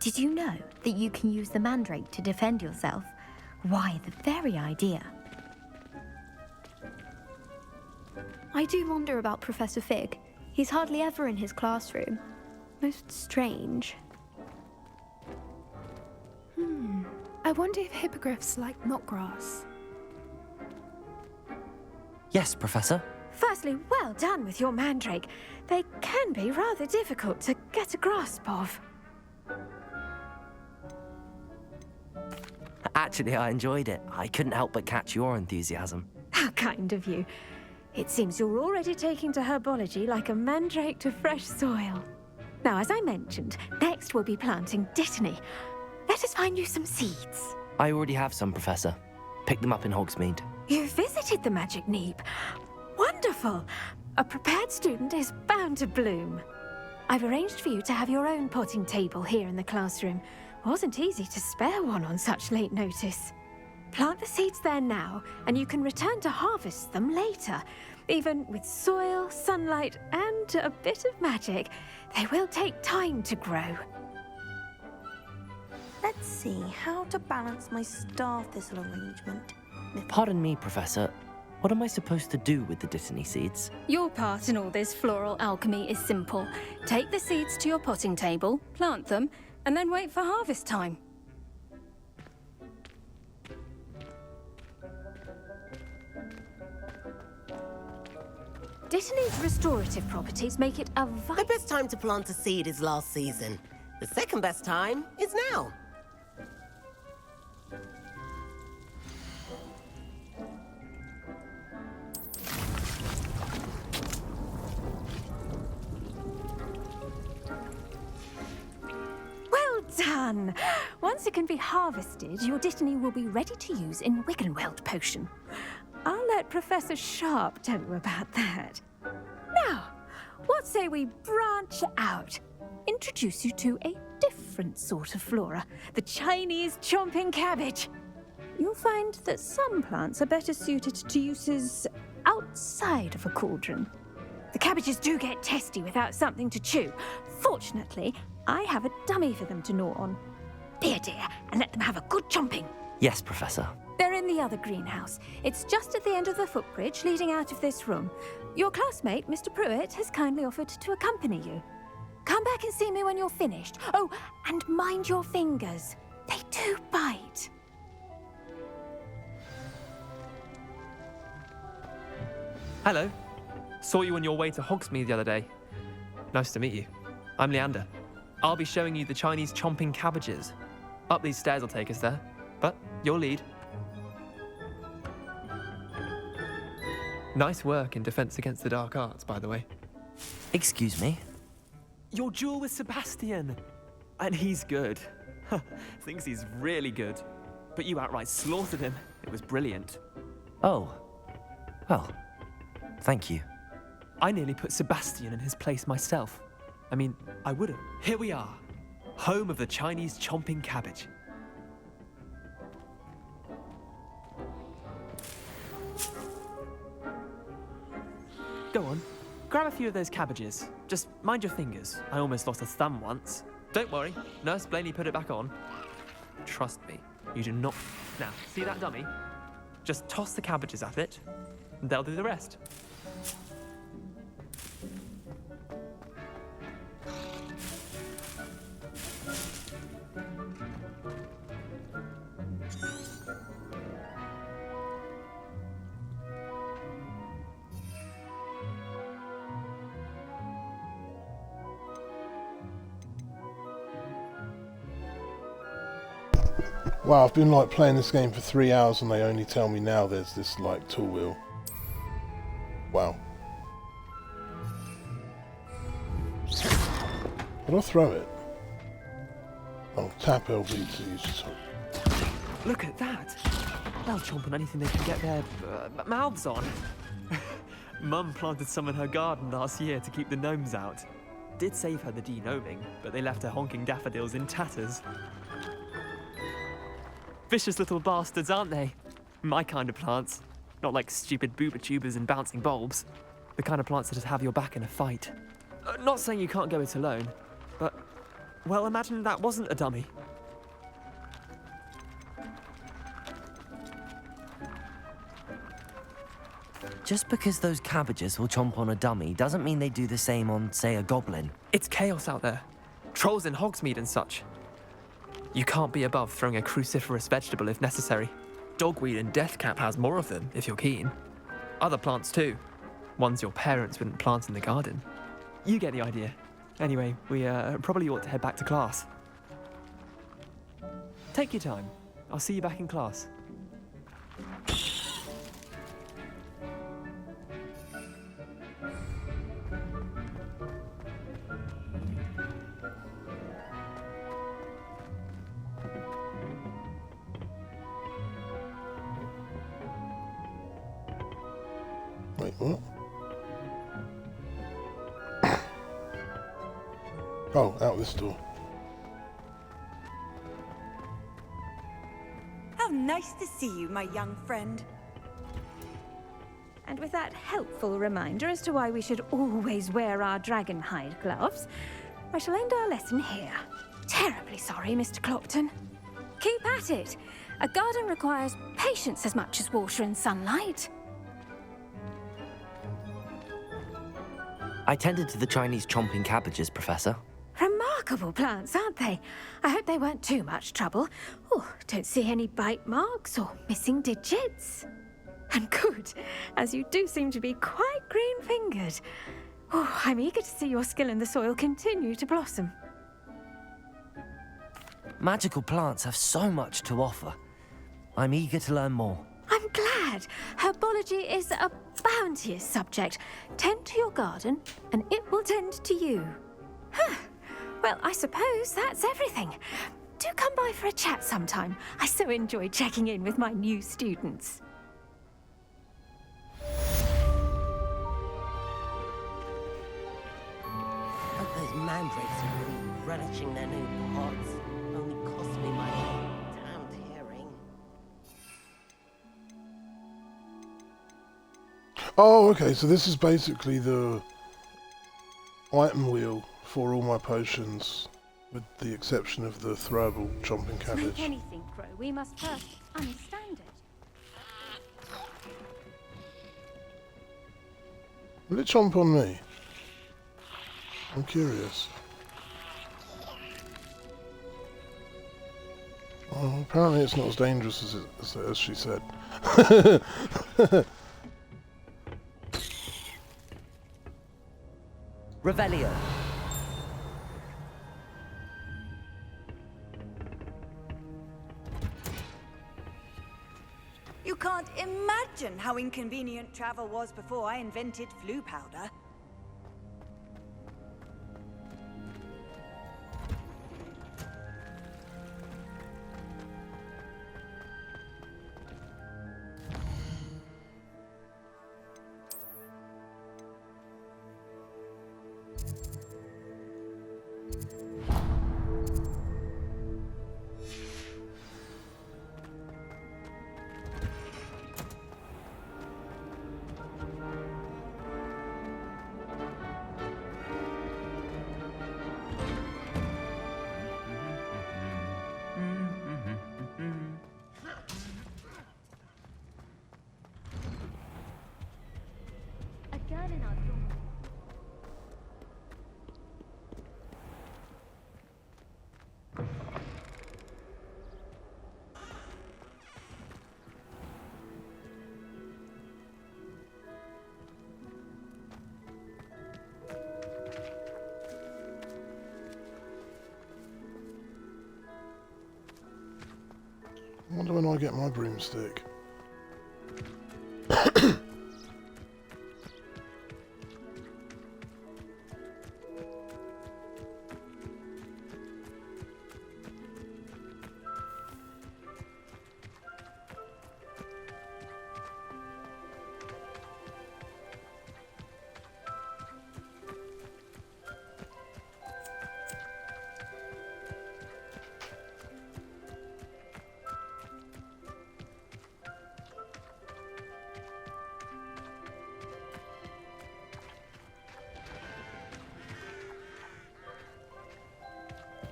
Did you know that you can use the mandrake to defend yourself? Why, the very idea. I do wonder about Professor Fig. He's hardly ever in his classroom. Most strange. I wonder if hippogriffs like knotgrass. Yes, Professor. Firstly, well done with your mandrake. They can be rather difficult to get a grasp of. Actually, I enjoyed it. I couldn't help but catch your enthusiasm. How kind of you. It seems you're already taking to herbology like a mandrake to fresh soil. Now, as I mentioned, next we'll be planting Dittany. Let us find you some seeds. I already have some, Professor. Picked them up in Hogsmeade. You visited the Magic Neep. Wonderful! A prepared student is bound to bloom. I've arranged for you to have your own potting table here in the classroom. Wasn't easy to spare one on such late notice. Plant the seeds there now, and you can return to harvest them later. Even with soil, sunlight, and a bit of magic, they will take time to grow. Let's see how to balance my star thistle arrangement. Pardon me, Professor. What am I supposed to do with the Dittany seeds? Your part in all this floral alchemy is simple. Take the seeds to your potting table, plant them, and then wait for harvest time. Dittany's restorative properties make it a The best time to plant a seed is last season. The second best time is now. Well done! Once it can be harvested, your Dittany will be ready to use in Wiggenweld potion. I'll let Professor Sharp tell you about that. Now, what say we branch out? Introduce you to a different sort of flora, the Chinese chomping cabbage. You'll find that some plants are better suited to uses outside of a cauldron. The cabbages do get testy without something to chew. Fortunately, I have a dummy for them to gnaw on. Be a dear and let them have a good chomping. Yes, Professor. They're in the other greenhouse. It's just at the end of the footbridge leading out of this room. Your classmate, Mr. Pruitt, has kindly offered to accompany you. Come back and see me when you're finished. Oh, and mind your fingers. They do bite. Hello. Saw you on your way to Hogsmeade the other day. Nice to meet you. I'm Leander. I'll be showing you the Chinese chomping cabbages. Up these stairs will take us there, but your lead. Nice work in Defense Against the Dark Arts, by the way. Excuse me? Your duel with Sebastian. And he's good. Thinks he's really good. But you outright slaughtered him. It was brilliant. Oh. Well, thank you. I nearly put Sebastian in his place myself. I mean, I would have. Here we are. Home of the Chinese chomping cabbage. Go on. Grab a few of those cabbages. Just mind your fingers. I almost lost a thumb once. Don't worry. Nurse Blaney put it back on. Trust me. You do not... Now, see that dummy? Just toss the cabbages at it, and they'll do the rest. Wow, I've been like playing this game for 3 hours and they only tell me now there's this like tool wheel. Wow. How do I throw it? Oh, tap LB to use it. Look at that! They'll chomp on anything they can get their mouths on. Mum planted some in her garden last year to keep the gnomes out. Did save her the de-gnoming, but they left her honking daffodils in tatters. Vicious little bastards, aren't they? My kind of plants. Not like stupid booba tubers and bouncing bulbs. The kind of plants that have your back in a fight. Not saying you can't go it alone, but, well, imagine that wasn't a dummy. Just because those cabbages will chomp on a dummy doesn't mean they do the same on, say, a goblin. It's chaos out there. Trolls in Hogsmeade and such. You can't be above throwing a cruciferous vegetable if necessary. Dogweed and deathcap has more of them, if you're keen. Other plants too. Ones your parents wouldn't plant in the garden. You get the idea. Anyway, we probably ought to head back to class. Take your time. I'll see you back in class. Wait, what? Oh, out this door. How nice to see you, my young friend. And with that helpful reminder as to why we should always wear our dragon hide gloves, I shall end our lesson here. Terribly sorry, Mr. Clopton. Keep at it. A garden requires patience as much as water and sunlight. I tended to the Chinese chomping cabbages, Professor. Remarkable plants, aren't they? I hope they weren't too much trouble. Oh, don't see any bite marks or missing digits. And good, as you do seem to be quite green-fingered. Oh, I'm eager to see your skill in the soil continue to blossom. Magical plants have so much to offer. I'm eager to learn more. I'm glad. Herbology is a bounteous subject. Tend to your garden, and it will tend to you. Huh. Well, I suppose that's everything. Do come by for a chat sometime. I so enjoy checking in with my new students. Hope those mandrakes are really relishing their new pots. Only cost me my damned hearing. Oh, okay, so this is basically the item wheel for all my potions, with the exception of the throwable chomping To make cabbage. anything grow, we must first understand it. Will it chomp on me? I'm curious. Oh, apparently it's not as dangerous as she said. Revelio. You can't imagine how inconvenient travel was before I invented flu powder. I wonder when I get my broomstick.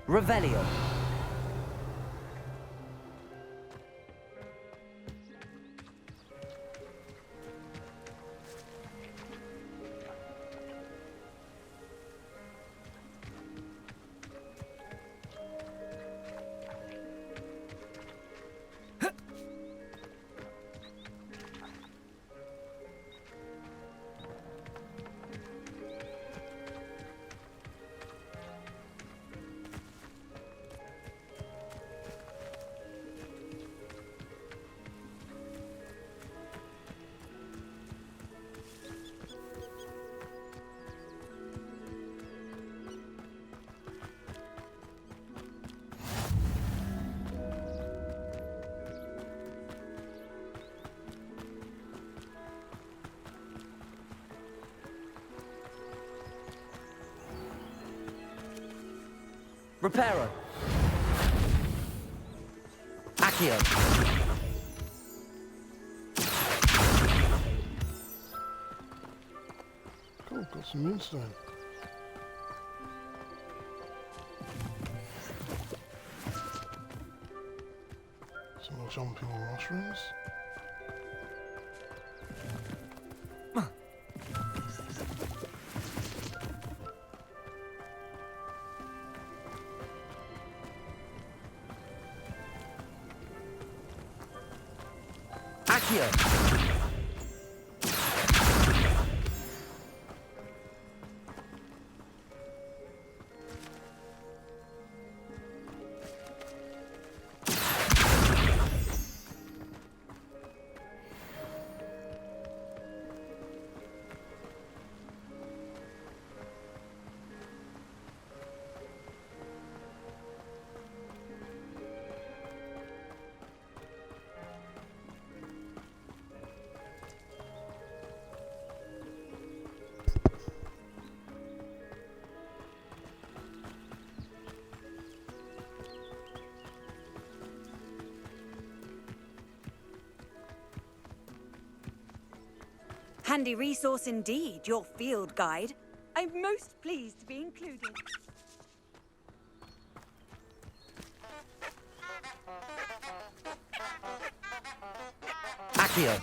Revelio. Reparo. Accio. Cool, got some moonstone. Some more jumping mushrooms. Accio. Handy resource indeed, your field guide. I'm most pleased to be included. Accio.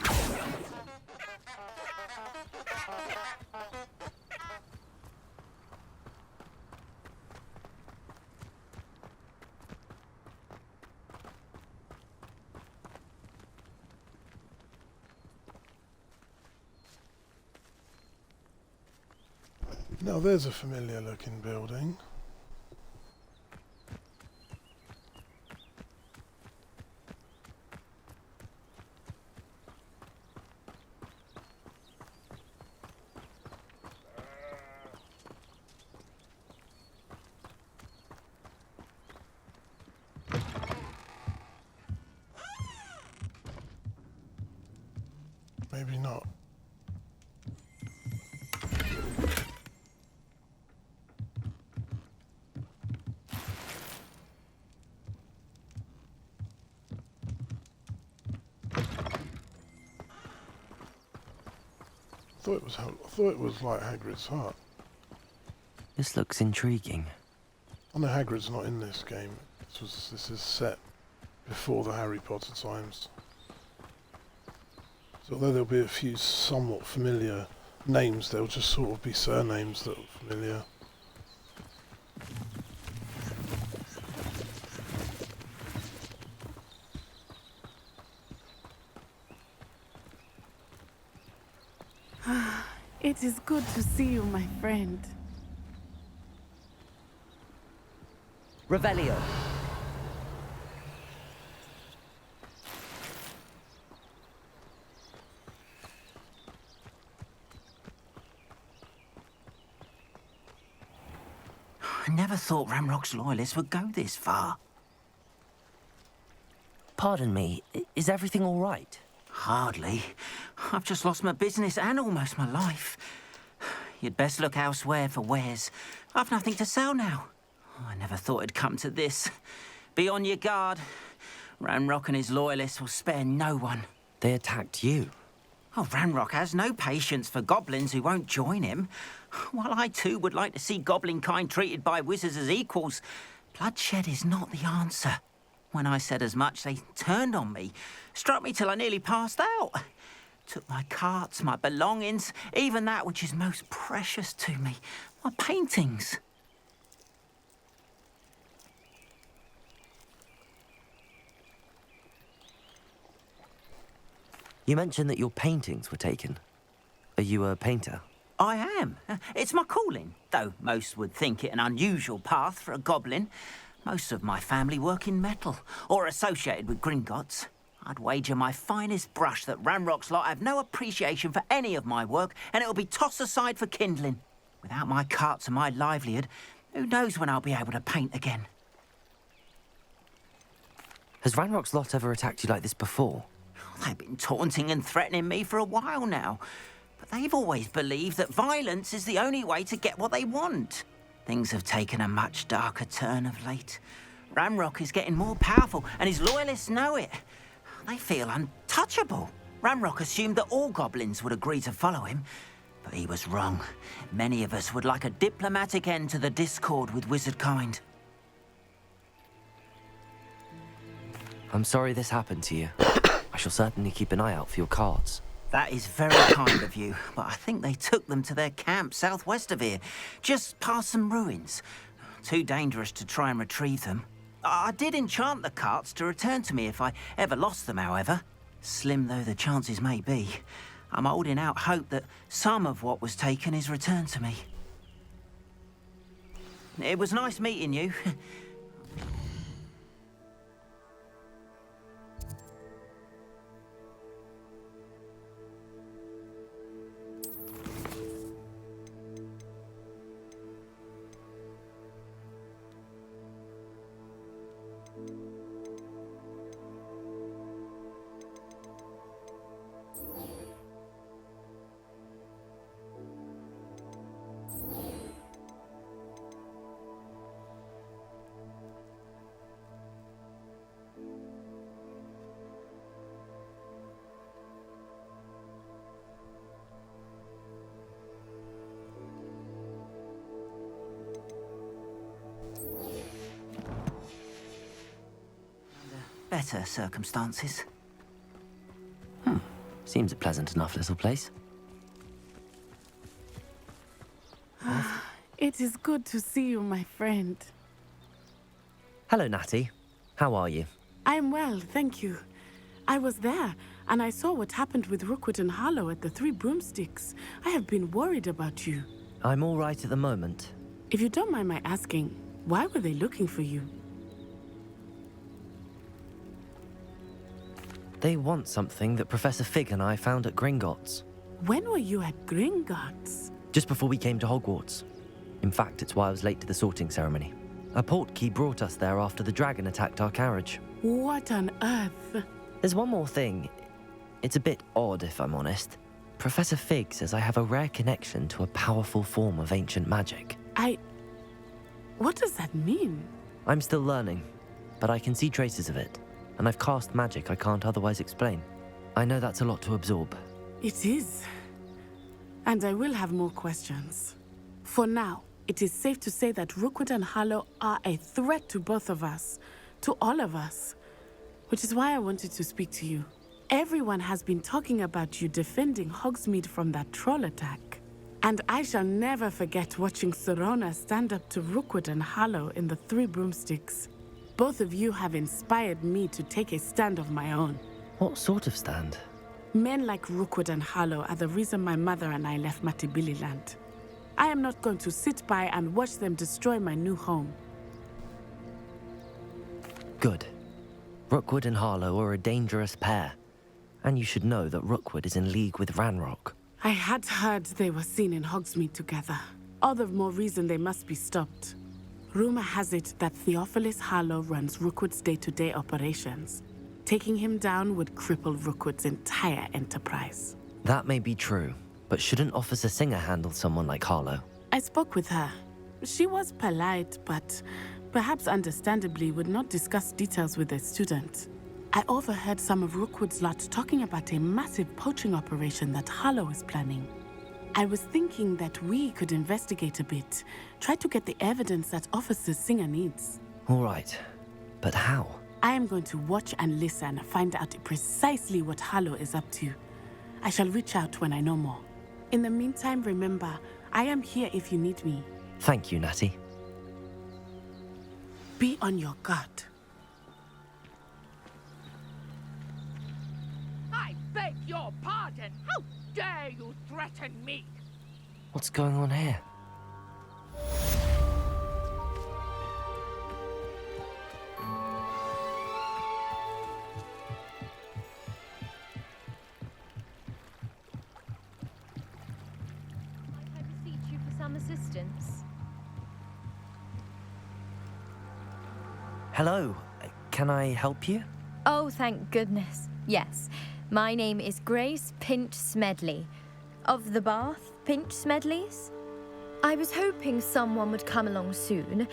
Now there's a familiar looking building. Maybe not. I thought it was like Hagrid's hut. This looks intriguing. I know Hagrid's not in this game. This is set before the Harry Potter times. So although there'll be a few somewhat familiar names, they'll just sort of be surnames that are familiar. It is good to see you, my friend. Revelio. thought Ramrock's loyalists would go this far. Pardon me, is everything all right? Hardly. I've just lost my business and almost my life. You'd best look elsewhere for wares. I've nothing to sell now. I never thought it'd come to this. Be on your guard. Ranrock and his loyalists will spare no one. They attacked you? Oh, Ranrock has no patience for goblins who won't join him. While I too would like to see goblin kind treated by wizards as equals, bloodshed is not the answer. When I said as much, they turned on me, struck me till I nearly passed out. Took my carts, my belongings, even that which is most precious to me, my paintings. You mentioned that your paintings were taken. Are you a painter? I am. It's my calling, though most would think it an unusual path for a goblin. Most of my family work in metal, or associated with Gringotts. I'd wager my finest brush that Ranrock's lot have no appreciation for any of my work, and it'll be tossed aside for kindling. Without my carts and my livelihood, who knows when I'll be able to paint again? Has Ranrock's lot ever attacked you like this before? They've been taunting and threatening me for a while now, but they've always believed that violence is the only way to get what they want. Things have taken a much darker turn of late. Ranrock is getting more powerful, and his loyalists know it. They feel untouchable. Ranrock assumed that all goblins would agree to follow him, but he was wrong. Many of us would like a diplomatic end to the discord with wizard kind. I'm sorry this happened to you. I shall certainly keep an eye out for your cards. That is very kind of you, but I think they took them to their camp southwest of here, just past some ruins. Too dangerous to try and retrieve them. I did enchant the carts to return to me if I ever lost them, however. Slim though the chances may be, I'm holding out hope that some of what was taken is returned to me. It was nice meeting you. Better circumstances. Seems a pleasant enough little place. It is good to see you, my friend. Hello, Natty. How are you? I'm well, thank you. I was there, and I saw what happened with Rookwood and Harlow at the Three Broomsticks. I have been worried about you. I'm all right at the moment. If you don't mind my asking, why were they looking for you? They want something that Professor Fig and I found at Gringotts. When were you at Gringotts? Just before we came to Hogwarts. In fact, it's why I was late to the sorting ceremony. A portkey brought us there after the dragon attacked our carriage. What on earth? There's one more thing. It's a bit odd, if I'm honest. Professor Fig says I have a rare connection to a powerful form of ancient magic. What does that mean? I'm still learning, but I can see traces of it. And I've cast magic I can't otherwise explain. I know that's a lot to absorb. It is. And I will have more questions. For now, it is safe to say that Rookwood and Harlow are a threat to both of us, to all of us. Which is why I wanted to speak to you. Everyone has been talking about you defending Hogsmeade from that troll attack. And I shall never forget watching Sorona stand up to Rookwood and Harlow in the Three Broomsticks. Both of you have inspired me to take a stand of my own. What sort of stand? Men like Rookwood and Harlow are the reason my mother and I left Matibili Land. I am not going to sit by and watch them destroy my new home. Good. Rookwood and Harlow are a dangerous pair. And you should know that Rookwood is in league with Ranrock. I had heard they were seen in Hogsmeade together. All the more reason they must be stopped. Rumor has it that Theophilus Harlow runs Rookwood's day-to-day operations. Taking him down would cripple Rookwood's entire enterprise. That may be true, but shouldn't Officer Singer handle someone like Harlow? I spoke with her. She was polite, but perhaps understandably would not discuss details with a student. I overheard some of Rookwood's lot talking about a massive poaching operation that Harlow is planning. I was thinking that we could investigate a bit, try to get the evidence that Officer Singer needs. All right, but how? I am going to watch and listen, find out precisely what Harlow is up to. I shall reach out when I know more. In the meantime, remember, I am here if you need me. Thank you, Natty. Be on your guard. I beg your pardon. How dare you threaten me? What's going on here? I beseech you for some assistance. Hello, can I help you? Oh, thank goodness. Yes. My name is Grace Pinch Smedley. Of the Bath Pinch Smedleys? I was hoping someone would come along soon.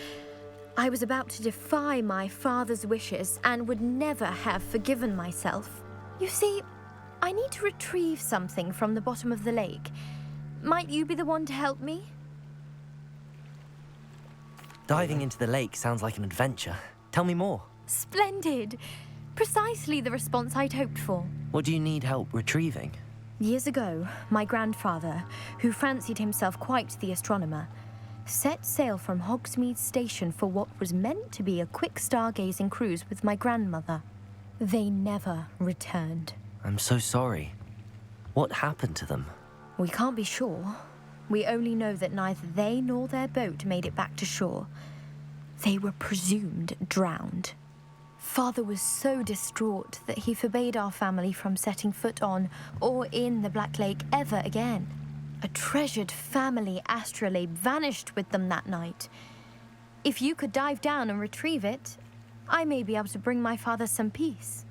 I was about to defy my father's wishes and would never have forgiven myself. You see, I need to retrieve something from the bottom of the lake. Might you be the one to help me? Diving into the lake sounds like an adventure. Tell me more. Splendid! Precisely the response I'd hoped for. What do you need help retrieving? Years ago, my grandfather, who fancied himself quite the astronomer, set sail from Hogsmeade Station for what was meant to be a quick stargazing cruise with my grandmother. They never returned. I'm so sorry. What happened to them? We can't be sure. We only know that neither they nor their boat made it back to shore. They were presumed drowned. Father was so distraught that he forbade our family from setting foot on or in the Black Lake ever again. A treasured family astrolabe vanished with them that night. If you could dive down and retrieve it, I may be able to bring my father some peace.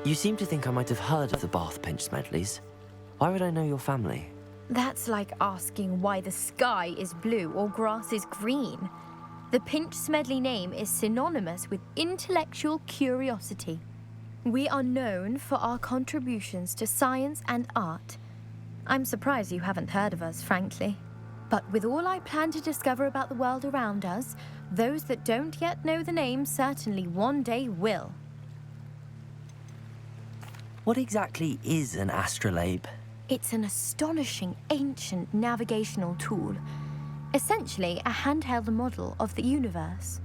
You seem to think I might have heard of the Bath Pinch Smedleys. Why would I know your family? That's like asking why the sky is blue or grass is green. The Pinch Smedley name is synonymous with intellectual curiosity. We are known for our contributions to science and art. I'm surprised you haven't heard of us, frankly. But with all I plan to discover about the world around us, those that don't yet know the name certainly one day will. What exactly is an astrolabe? It's an astonishing ancient navigational tool, essentially a handheld model of the universe.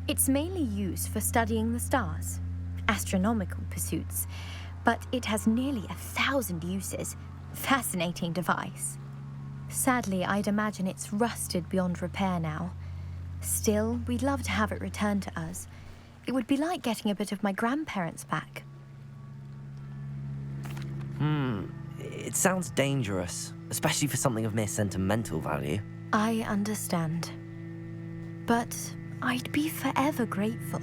It's mainly used for studying the stars, astronomical pursuits, but it has nearly 1,000 uses. Fascinating device. Sadly, I'd imagine it's rusted beyond repair now. Still, we'd love to have it returned to us. It would be like getting a bit of my grandparents back. It sounds dangerous, especially for something of mere sentimental value. I understand. But I'd be forever grateful.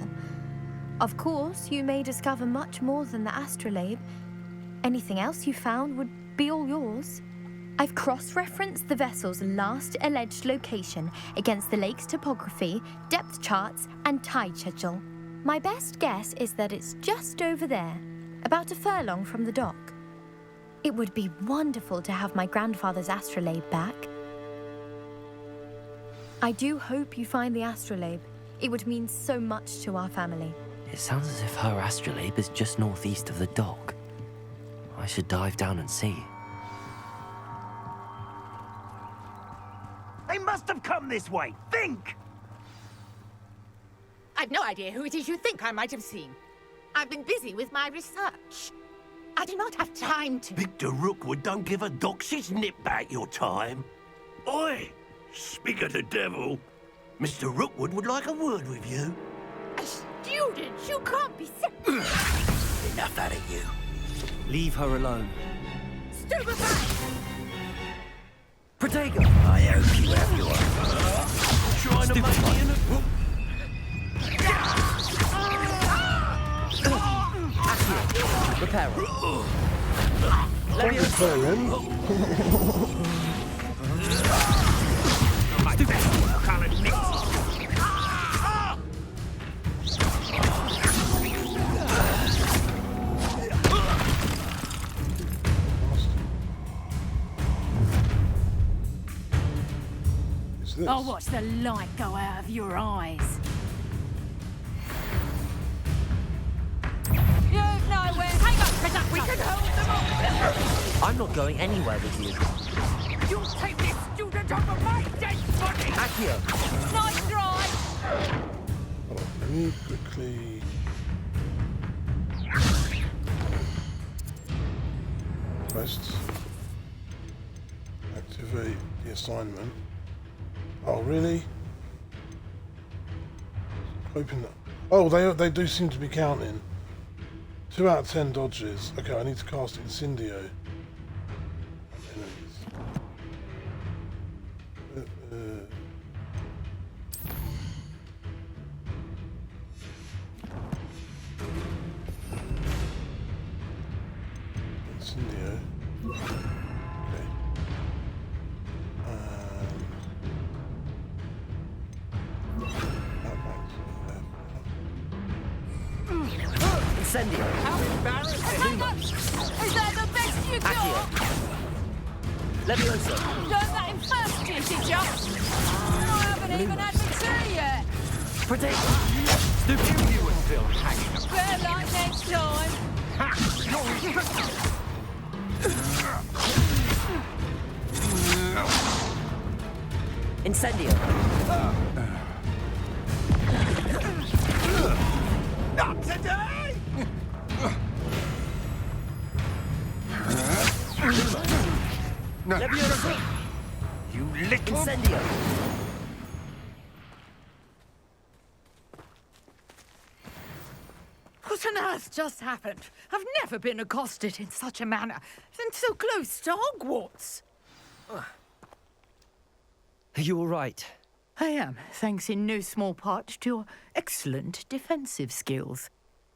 Of course, you may discover much more than the astrolabe. Anything else you found would be all yours. I've cross-referenced the vessel's last alleged location against the lake's topography, depth charts, and tide schedule. My best guess is that it's just over there, about a furlong from the dock. It would be wonderful to have my grandfather's astrolabe back. I do hope you find the astrolabe. It would mean so much to our family. It sounds as if her astrolabe is just northeast of the dock. I should dive down and see. They must have come this way. Think! I've no idea who it is you think I might have seen. I've been busy with my research. I do not have time to... Victor Rookwood don't give a doxy's nip back your time. Oi! Speak of the devil. Mr. Rookwood would like a word with you. A student? You can't be... Enough out of you. Leave her alone. Stupefy! Protego! I hope you have your trying to make me in a... Accio, reparo. Don't repair him. My best work, I'll admit. I'll watch the light go out of your eyes. You've nowhere. Hang on, Predator. We can hold them off. I'm not going anywhere with you. You'll take this student over my dead body. Accio! Nice try. Hold on, let me quickly... Quests. Activate the assignment. Oh, really? Hoping that... Oh, they do seem to be counting. 2 out of 10 dodges. Okay, I need to cast Incendio. Incendio. Okay. Incendio! How embarrassing! Is that the best you got? Levioso! Learned that in first year, did ya? I haven't even had my tea yet. Protego! Stupid, you were still hanging up. Better luck next time. Incendio! Not today! Levioso! You little... Incendio! What on earth just happened? I've never been accosted in such a manner, and so close to Hogwarts. Are you all right? I am, thanks in no small part to your excellent defensive skills.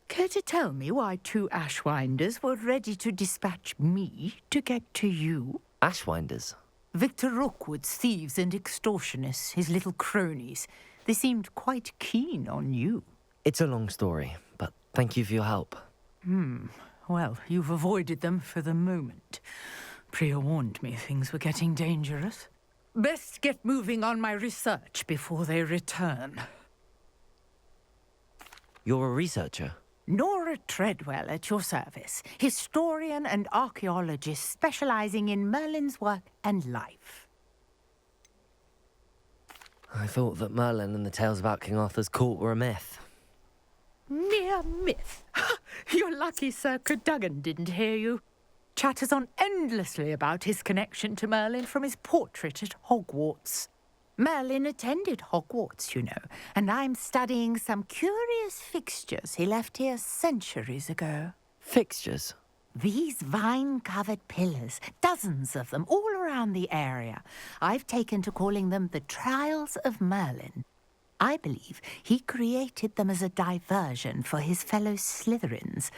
Care to tell me why 2 Ashwinders were ready to dispatch me to get to you? Ashwinders? Victor Rookwood's thieves and extortionists, his little cronies. They seemed quite keen on you. It's a long story, but thank you for your help. Well, you've avoided them for the moment. Priya warned me things were getting dangerous. Best get moving on my research before they return. You're a researcher? Nora Treadwell at your service, historian and archaeologist specializing in Merlin's work and life. I thought that Merlin and the tales about King Arthur's court were a myth. Mere myth. You're lucky Sir Cadogan didn't hear you. Chatters on endlessly about his connection to Merlin from his portrait at Hogwarts. Merlin attended Hogwarts, you know, and I'm studying some curious fixtures he left here centuries ago. Fixtures? These vine-covered pillars, dozens of them, all around the area. I've taken to calling them the Trials of Merlin. I believe he created them as a diversion for his fellow Slytherins.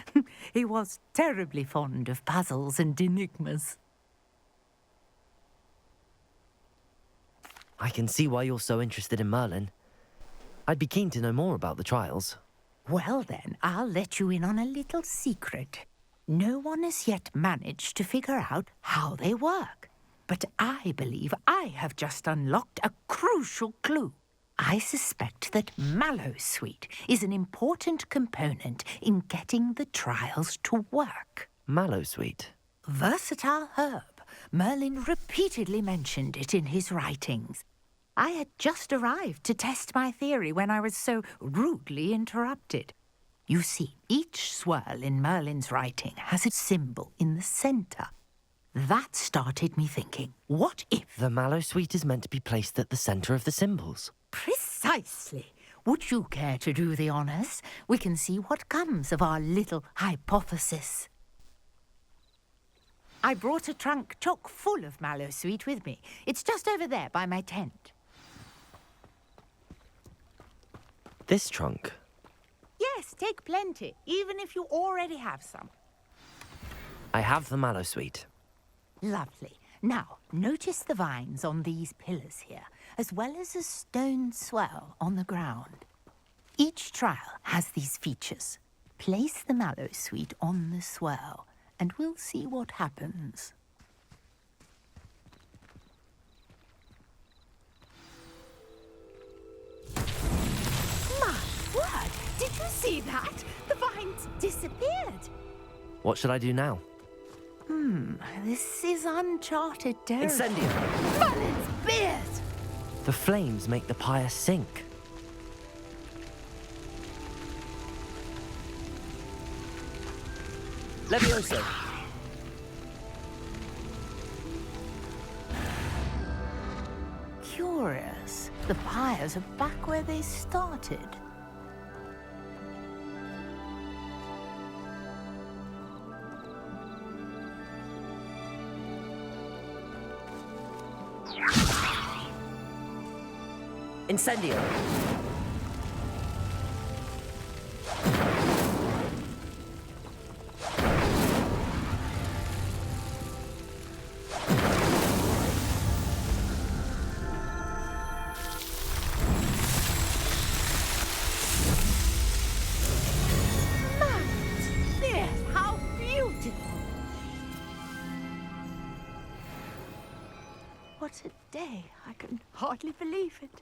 He was terribly fond of puzzles and enigmas. I can see why you're so interested in Merlin. I'd be keen to know more about the trials. Well then, I'll let you in on a little secret. No one has yet managed to figure out how they work. But I believe I have just unlocked a crucial clue. I suspect that Mallowsweet is an important component in getting the trials to work. Mallowsweet? Versatile herb. Merlin repeatedly mentioned it in his writings. I had just arrived to test my theory when I was so rudely interrupted. You see, each swirl in Merlin's writing has a symbol in the centre. That started me thinking, what if... The Mallowsweet is meant to be placed at the centre of the symbols. Precisely. Would you care to do the honours? We can see what comes of our little hypothesis. I brought a trunk chock full of mallow sweet with me. It's just over there by my tent. This trunk? Yes, take plenty, even if you already have some. I have the mallow sweet. Lovely. Now, notice the vines on these pillars here, as well as a stone swell on the ground. Each trial has these features. Place the mallow sweet on the swell, and we'll see what happens. My word! Did you see that? The vines disappeared. What should I do now? This is uncharted territory. Incendio! Merlin's beard! The flames make the pyre sink. Levioso! Curious. The pyres are back where they started. Incendio! Yes, how beautiful! What a day. I can hardly believe it.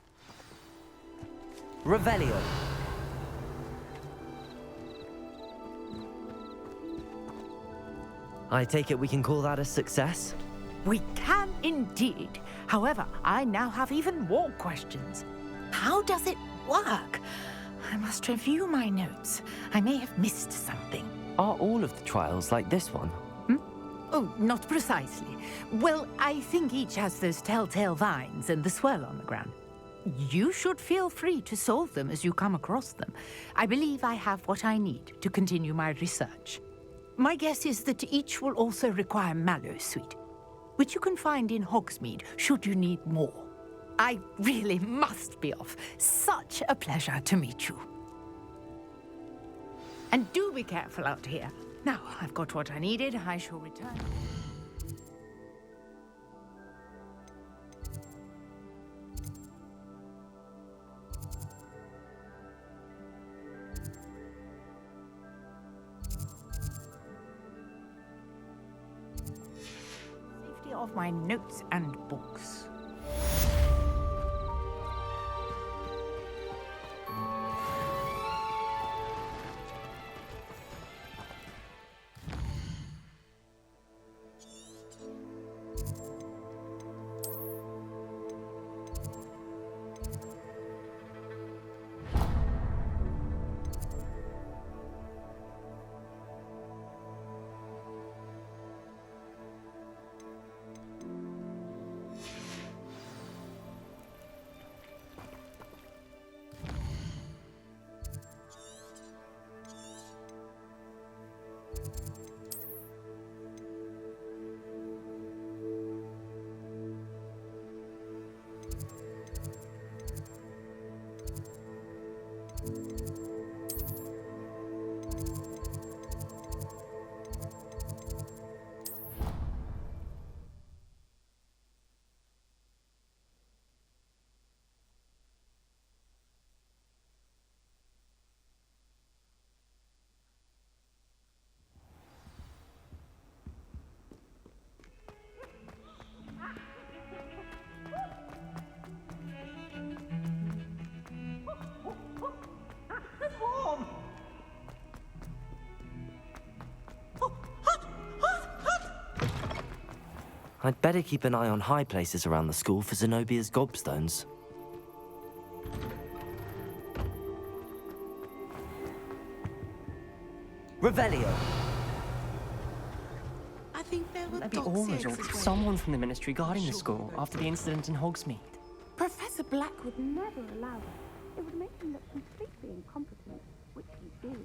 Revelio! I take it we can call that a success? We can indeed. However, I now have even more questions. How does it work? I must review my notes. I may have missed something. Are all of the trials like this one? Oh, not precisely. Well, I think each has those telltale vines and the swirl on the ground. You should feel free to solve them as you come across them. I believe I have what I need to continue my research. My guess is that each will also require mallow sweet, which you can find in Hogsmeade should you need more. I really must be off. Such a pleasure to meet you. And do be careful out here. Now, I've got what I needed. I shall return. Safety of my notes and books. I'd better keep an eye on high places around the school for Zenobia's gobstones. Revelio! I think there were Maybe dogs Ormond here or as well. someone from the ministry guarding the school after the incident in Hogsmeade. Professor Black would never allow it. It would make him look completely incompetent, which he is.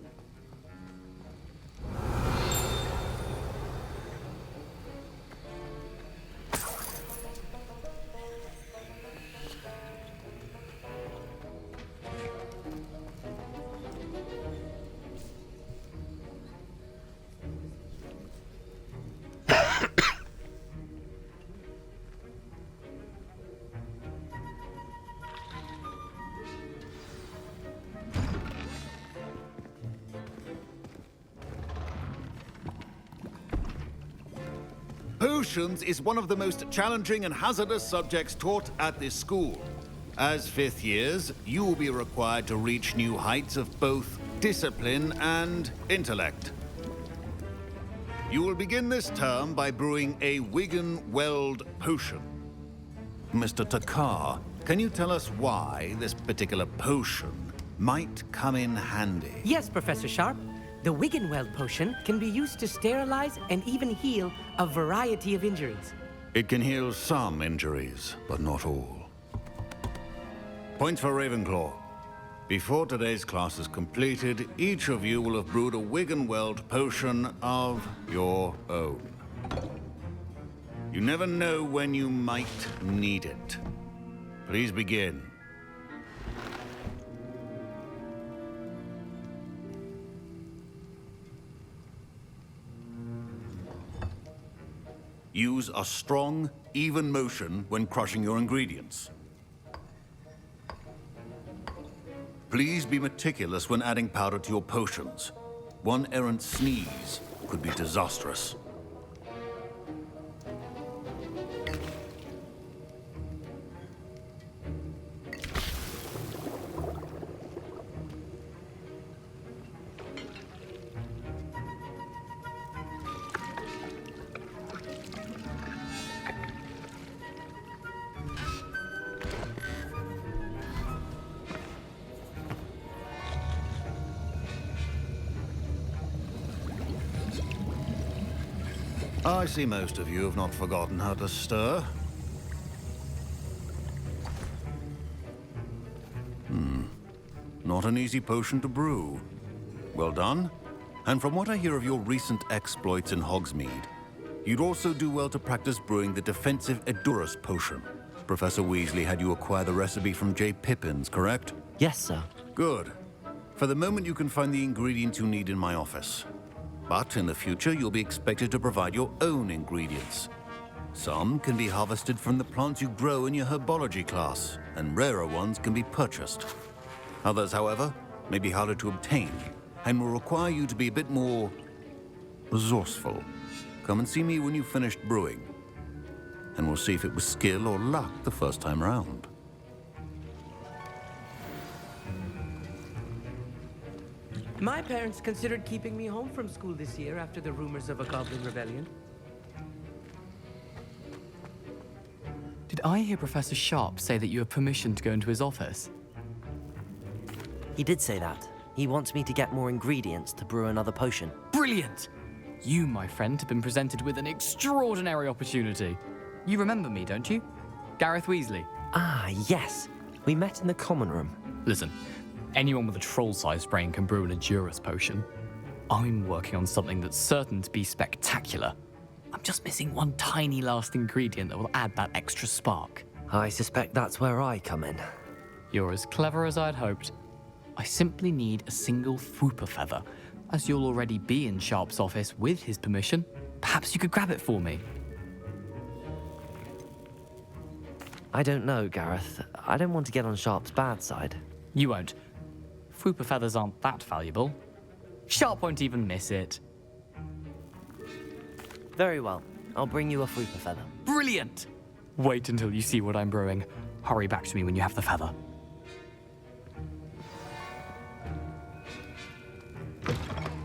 Potions is one of the most challenging and hazardous subjects taught at this school. As fifth years, you will be required to reach new heights of both discipline and intellect. You will begin this term by brewing a Wigan-Weld potion. Mr. Takar, can you tell us why this particular potion might come in handy? Yes, Professor Sharp. The Wiggenweld potion can be used to sterilize and even heal a variety of injuries. It can heal some injuries, but not all. Points for Ravenclaw. Before today's class is completed, each of you will have brewed a Wiggenweld potion of your own. You never know when you might need it. Please begin. Use a strong, even motion when crushing your ingredients. Please be meticulous when adding powder to your potions. One errant sneeze could be disastrous. I see most of you have not forgotten how to stir. Not an easy potion to brew. Well done. And from what I hear of your recent exploits in Hogsmeade, you'd also do well to practice brewing the defensive Edurus potion. Professor Weasley had you acquire the recipe from J. Pippin's, correct? Yes, sir. Good. For the moment, you can find the ingredients you need in my office. But in the future, you'll be expected to provide your own ingredients. Some can be harvested from the plants you grow in your herbology class, and rarer ones can be purchased. Others, however, may be harder to obtain, and will require you to be a bit more resourceful. Come and see me when you've finished brewing, and we'll see if it was skill or luck the first time round. My parents considered keeping me home from school this year after the rumors of a goblin rebellion. Did I hear Professor Sharp say that you have permission to go into his office? He did say that. He wants me to get more ingredients to brew another potion. Brilliant! You, my friend, have been presented with an extraordinary opportunity. You remember me, don't you? Gareth Weasley. Ah, yes. We met in the common room. Listen, anyone with a troll-sized brain can brew an Edurus potion. I'm working on something that's certain to be spectacular. I'm just missing one tiny last ingredient that will add that extra spark. I suspect that's where I come in. You're as clever as I'd hoped. I simply need a single Fwooper feather. As you'll already be in Sharp's office with his permission, perhaps you could grab it for me. I don't know, Gareth. I don't want to get on Sharp's bad side. You won't. Fwooper feathers aren't that valuable. Sharp won't even miss it. Very well. I'll bring you a Fwooper feather. Brilliant! Wait until you see what I'm brewing. Hurry back to me when you have the feather.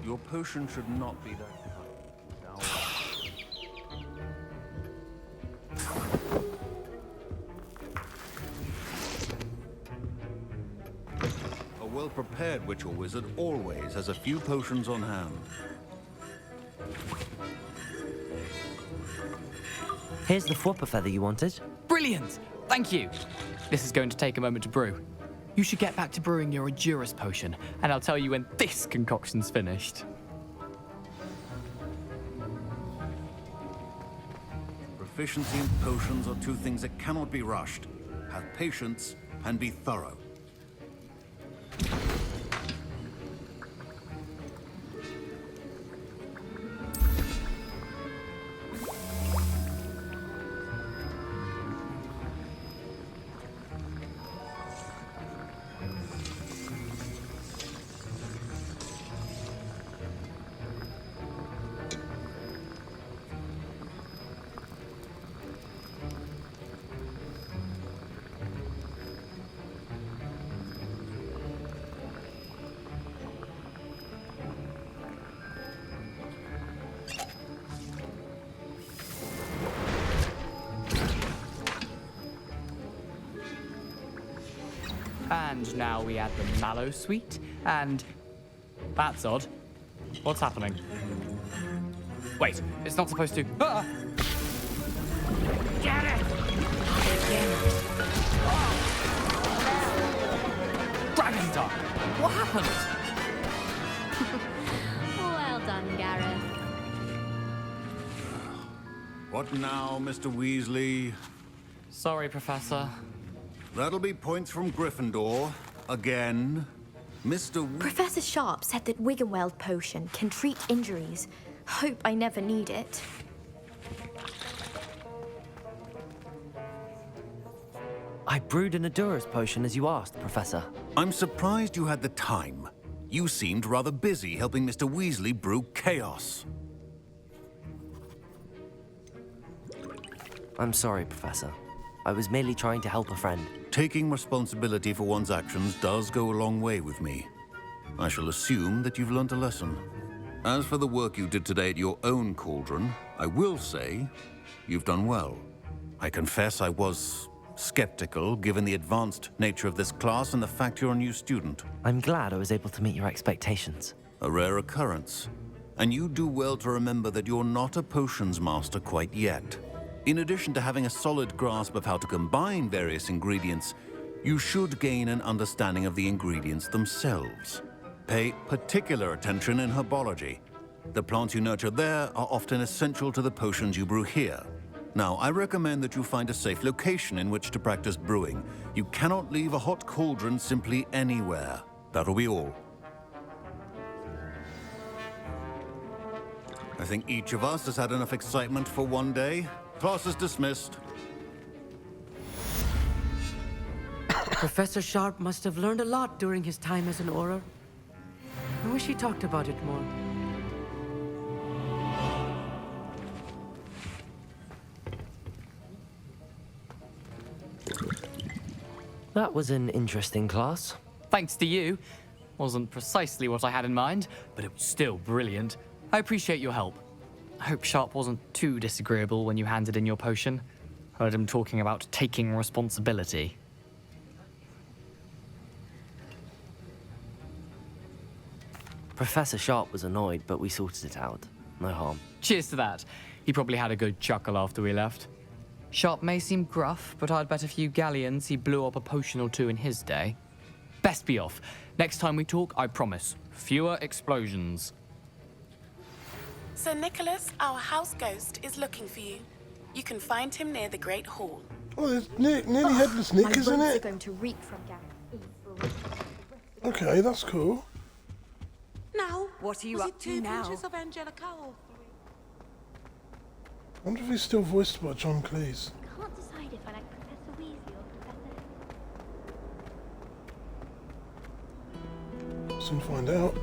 Your potion should not be that A well-prepared witch or wizard always has a few potions on hand. Here's the Fwooper feather you wanted. Brilliant! Thank you! This is going to take a moment to brew. You should get back to brewing your Edurus potion, and I'll tell you when this concoction's finished. Proficiency in potions are two things that cannot be rushed. Have patience and be thorough. And now we add the mallow sweet, and... That's odd. What's happening? Wait, it's not supposed to... Ah! Get it! Dragon Talk! What happened? Well done, Gareth. What now, Mr. Weasley? Sorry, Professor. That'll be points from Gryffindor. Again. Professor Sharp said that Wiggenweld potion can treat injuries. Hope I never need it. I brewed an Adurus potion as you asked, Professor. I'm surprised you had the time. You seemed rather busy helping Mr. Weasley brew chaos. I'm sorry, Professor. I was merely trying to help a friend. Taking responsibility for one's actions does go a long way with me. I shall assume that you've learnt a lesson. As for the work you did today at your own cauldron, I will say you've done well. I confess I was skeptical, given the advanced nature of this class and the fact you're a new student. I'm glad I was able to meet your expectations. A rare occurrence. And you do well to remember that you're not a potions master quite yet. In addition to having a solid grasp of how to combine various ingredients, you should gain an understanding of the ingredients themselves. Pay particular attention in herbology. The plants you nurture there are often essential to the potions you brew here. Now, I recommend that you find a safe location in which to practice brewing. You cannot leave a hot cauldron simply anywhere. That'll be all. I think each of us has had enough excitement for one day. Class is dismissed. Professor Sharp must have learned a lot during his time as an Auror. I wish he talked about it more. That was an interesting class. Thanks to you. Wasn't precisely what I had in mind, but it was still brilliant. I appreciate your help. I hope Sharp wasn't too disagreeable when you handed in your potion. Heard him talking about taking responsibility. Professor Sharp was annoyed, but we sorted it out. No harm. Cheers to that. He probably had a good chuckle after we left. Sharp may seem gruff, but I'd bet a few galleons he blew up a potion or two in his day. Best be off. Next time we talk, I promise, fewer explosions. Sir Nicholas, our house ghost, is looking for you. You can find him near the Great Hall. Oh, there's nearly headless Nick, isn't My robes are it? going to reek from Gareth. Okay, that's cool. Now, What are you was up it to two now? pinches of Angelica or three? I wonder if he's still voiced by John Cleese. I can't decide if I like Professor Weasley or Professor... Soon find out.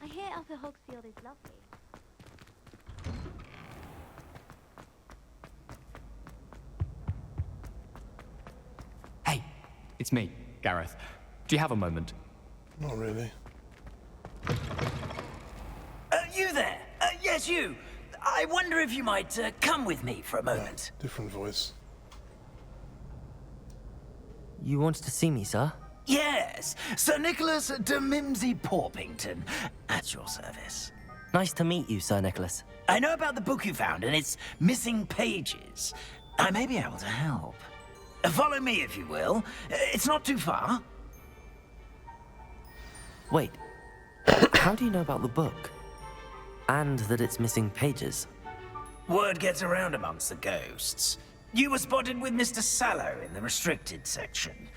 I hear Upper Hogsfield is lovely. Hey, it's me, Gareth. Do you have a moment? Not really. You there? Yes, you. I wonder if you might come with me for a moment. Different voice. You wanted to see me, sir? Yes, Sir Nicholas de Mimsy Porpington, at your service. Nice to meet you, Sir Nicholas. I know about the book you found and its missing pages. I may be able to help. Follow me, if you will. It's not too far. Wait, how do you know about the book? And that it's missing pages? Word gets around amongst the ghosts. You were spotted with Mr. Sallow in the restricted section.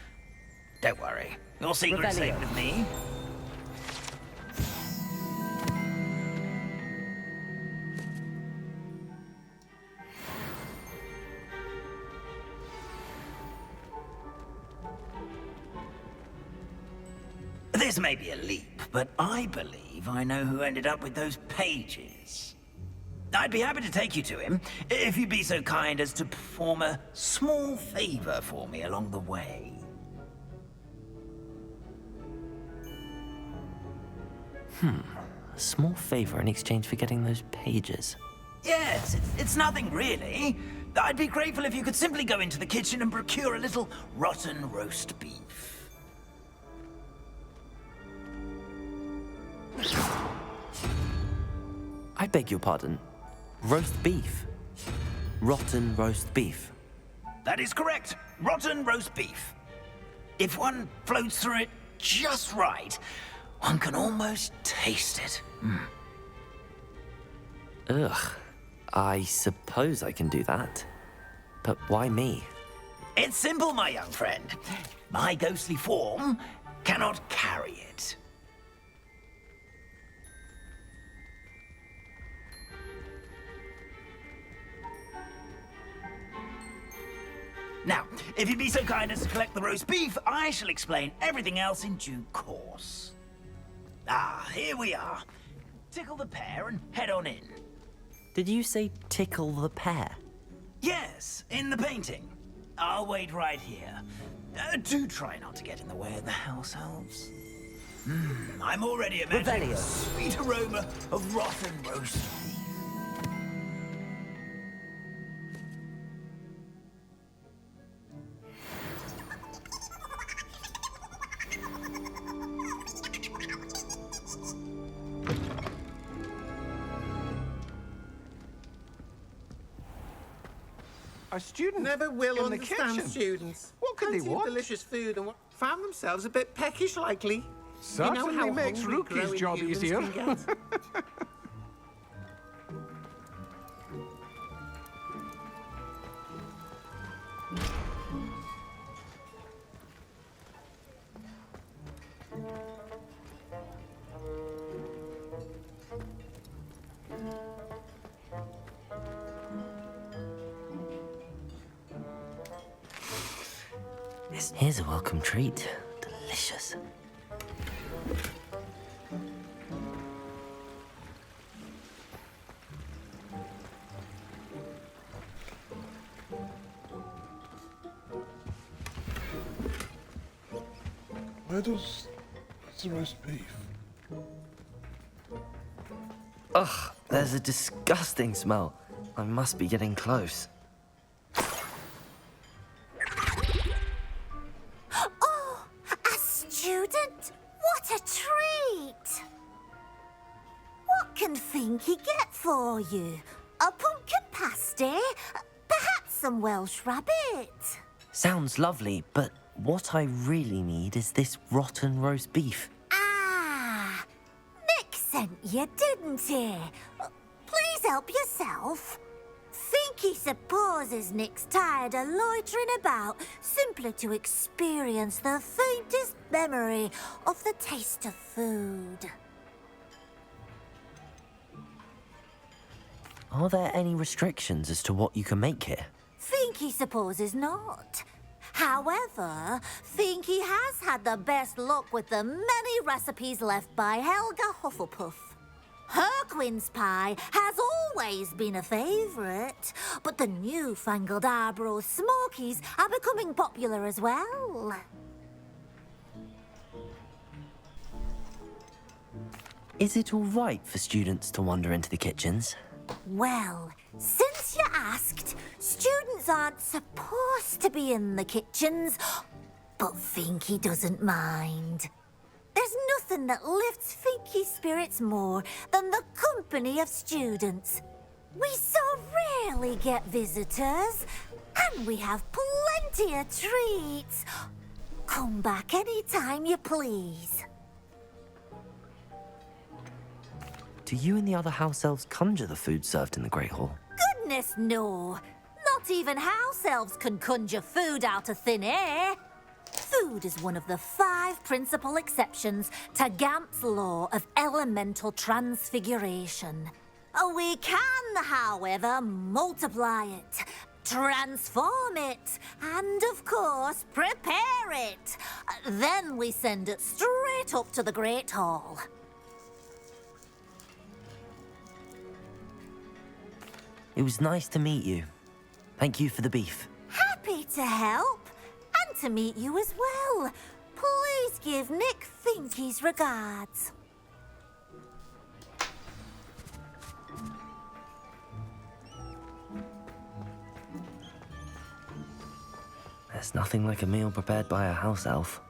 Don't worry, your secret's safe with me. This may be a leap, but I believe I know who ended up with those pages. I'd be happy to take you to him, if you'd be so kind as to perform a small favor for me along the way. A small favor in exchange for getting those pages. Yes, it's nothing really. I'd be grateful if you could simply go into the kitchen and procure a little rotten roast beef. I beg your pardon. Roast beef. Rotten roast beef. That is correct. Rotten roast beef. If one floats through it just right, one can almost taste it. Ugh. I suppose I can do that. But why me? It's simple, my young friend. My ghostly form cannot carry it. Now, if you'd be so kind as to collect the roast beef, I shall explain everything else in due course. Ah, here we are. Tickle the pear and head on in. Did you say tickle the pear? Yes, in the painting. I'll wait right here. Do try not to get in the way of the house elves. I'm already imagining the sweet aroma of rotten roast beef. A student never will in understand the kitchen. students. What could they Plenty of want? delicious food and found themselves a bit peckish, likely. Certainly you know how makes hungry Rookie's growing job humans easier. can get. Here's a welcome treat. Delicious. Where's the roast beef? Ugh, there's a disgusting smell. I must be getting close. Oh, a student? What a treat! What can Finky get for you? A pumpkin pasty? Perhaps some Welsh rabbit? Sounds lovely, but what I really need is this rotten roast beef. Ah, Nick sent you, didn't he? Please help yourself. Finky supposes Nick's tired of loitering about simply to experience the faintest memory of the taste of food. Are there any restrictions as to what you can make here? Finky supposes not. However, Finky has had the best luck with the many recipes left by Helga Hufflepuff. Her quince pie has always been a favourite, but the newfangled Arborough Smokies are becoming popular as well. Is it all right for students to wander into the kitchens? Well, since you asked, students aren't supposed to be in the kitchens, but Finky doesn't mind. There's nothing that lifts Finky's spirits more than the company of students. We so rarely get visitors, and we have plenty of treats. Come back any time you please. Do you and the other house elves conjure the food served in the Great Hall? Goodness, no. Not even house elves can conjure food out of thin air. Food is one of the 5 principal exceptions to Gamp's law of elemental transfiguration. We can, however, multiply it, transform it, and of course, prepare it. Then we send it straight up to the Great Hall. It was nice to meet you. Thank you for the beef. Happy to help, and to meet you as well. Please give Nick Finky's regards. There's nothing like a meal prepared by a house elf.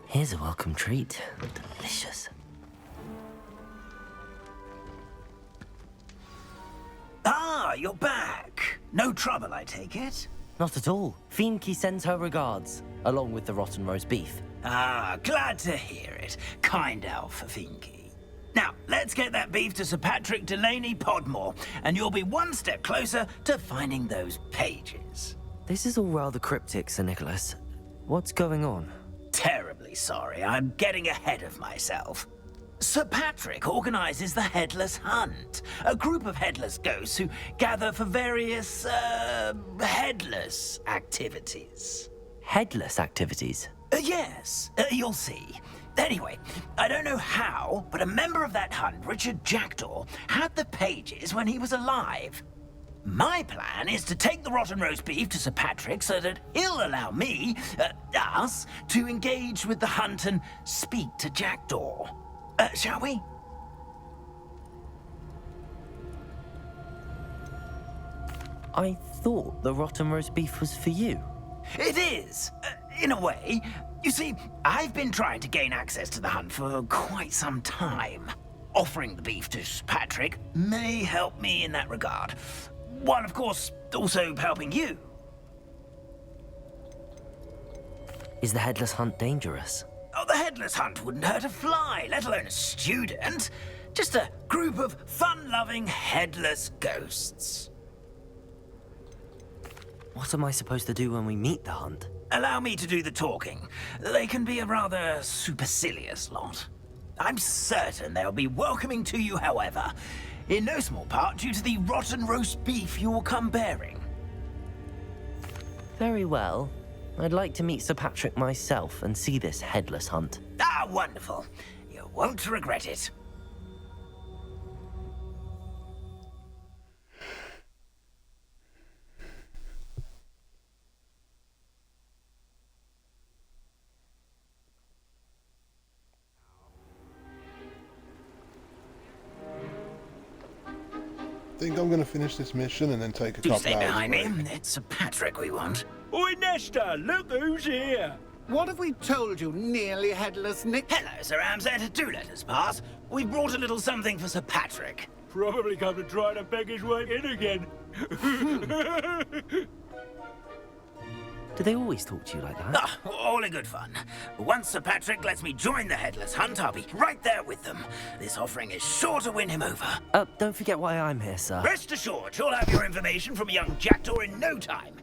Here's a welcome treat. Delicious. Ah, you're back. No trouble, I take it? Not at all. Fienke sends her regards, along with the rotten roast beef. Ah, glad to hear it. Kind elf, Fienke. Now, let's get that beef to Sir Patrick Delaney Podmore, and you'll be one step closer to finding those pages. This is all rather cryptic, Sir Nicholas. What's going on? Terribly sorry, I'm getting ahead of myself. Sir Patrick organizes the Headless Hunt, a group of headless ghosts who gather for various, headless activities. Headless activities? Yes, you'll see. Anyway, I don't know how, but a member of that hunt, Richard Jackdaw, had the pages when he was alive. My plan is to take the rotten roast beef to Sir Patrick so that he'll allow me, us, to engage with the hunt and speak to Jackdaw. Shall we? I thought the rotten roast beef was for you. It is, in a way. You see, I've been trying to gain access to the hunt for quite some time. Offering the beef to Sir Patrick may help me in that regard. While, of course, also helping you. Is the Headless Hunt dangerous? Oh, the Headless Hunt wouldn't hurt a fly, let alone a student. Just a group of fun-loving headless ghosts. What am I supposed to do when we meet the hunt? Allow me to do the talking. They can be a rather supercilious lot. I'm certain they'll be welcoming to you, however, in no small part due to the rotten roast beef you'll come bearing. Very well. I'd like to meet Sir Patrick myself and see this Headless Hunt. Ah, wonderful. You won't regret it. I think I'm going to finish this mission and then take a Do couple stay hours behind break. me. It's Sir Patrick we want. Oi, Nesta, look who's here. What have we told you, nearly headless Nick? Hello, Sir Ramsay. Do let us pass. We've brought a little something for Sir Patrick. Probably come to try to beg his way in again. Do they always talk to you like that? Ah, all in good fun. Once Sir Patrick lets me join the Headless Hunt, I'll be right there with them. This offering is sure to win him over. Don't forget why I'm here, sir. Rest assured, you'll have your information from a young Jackdaw in no time.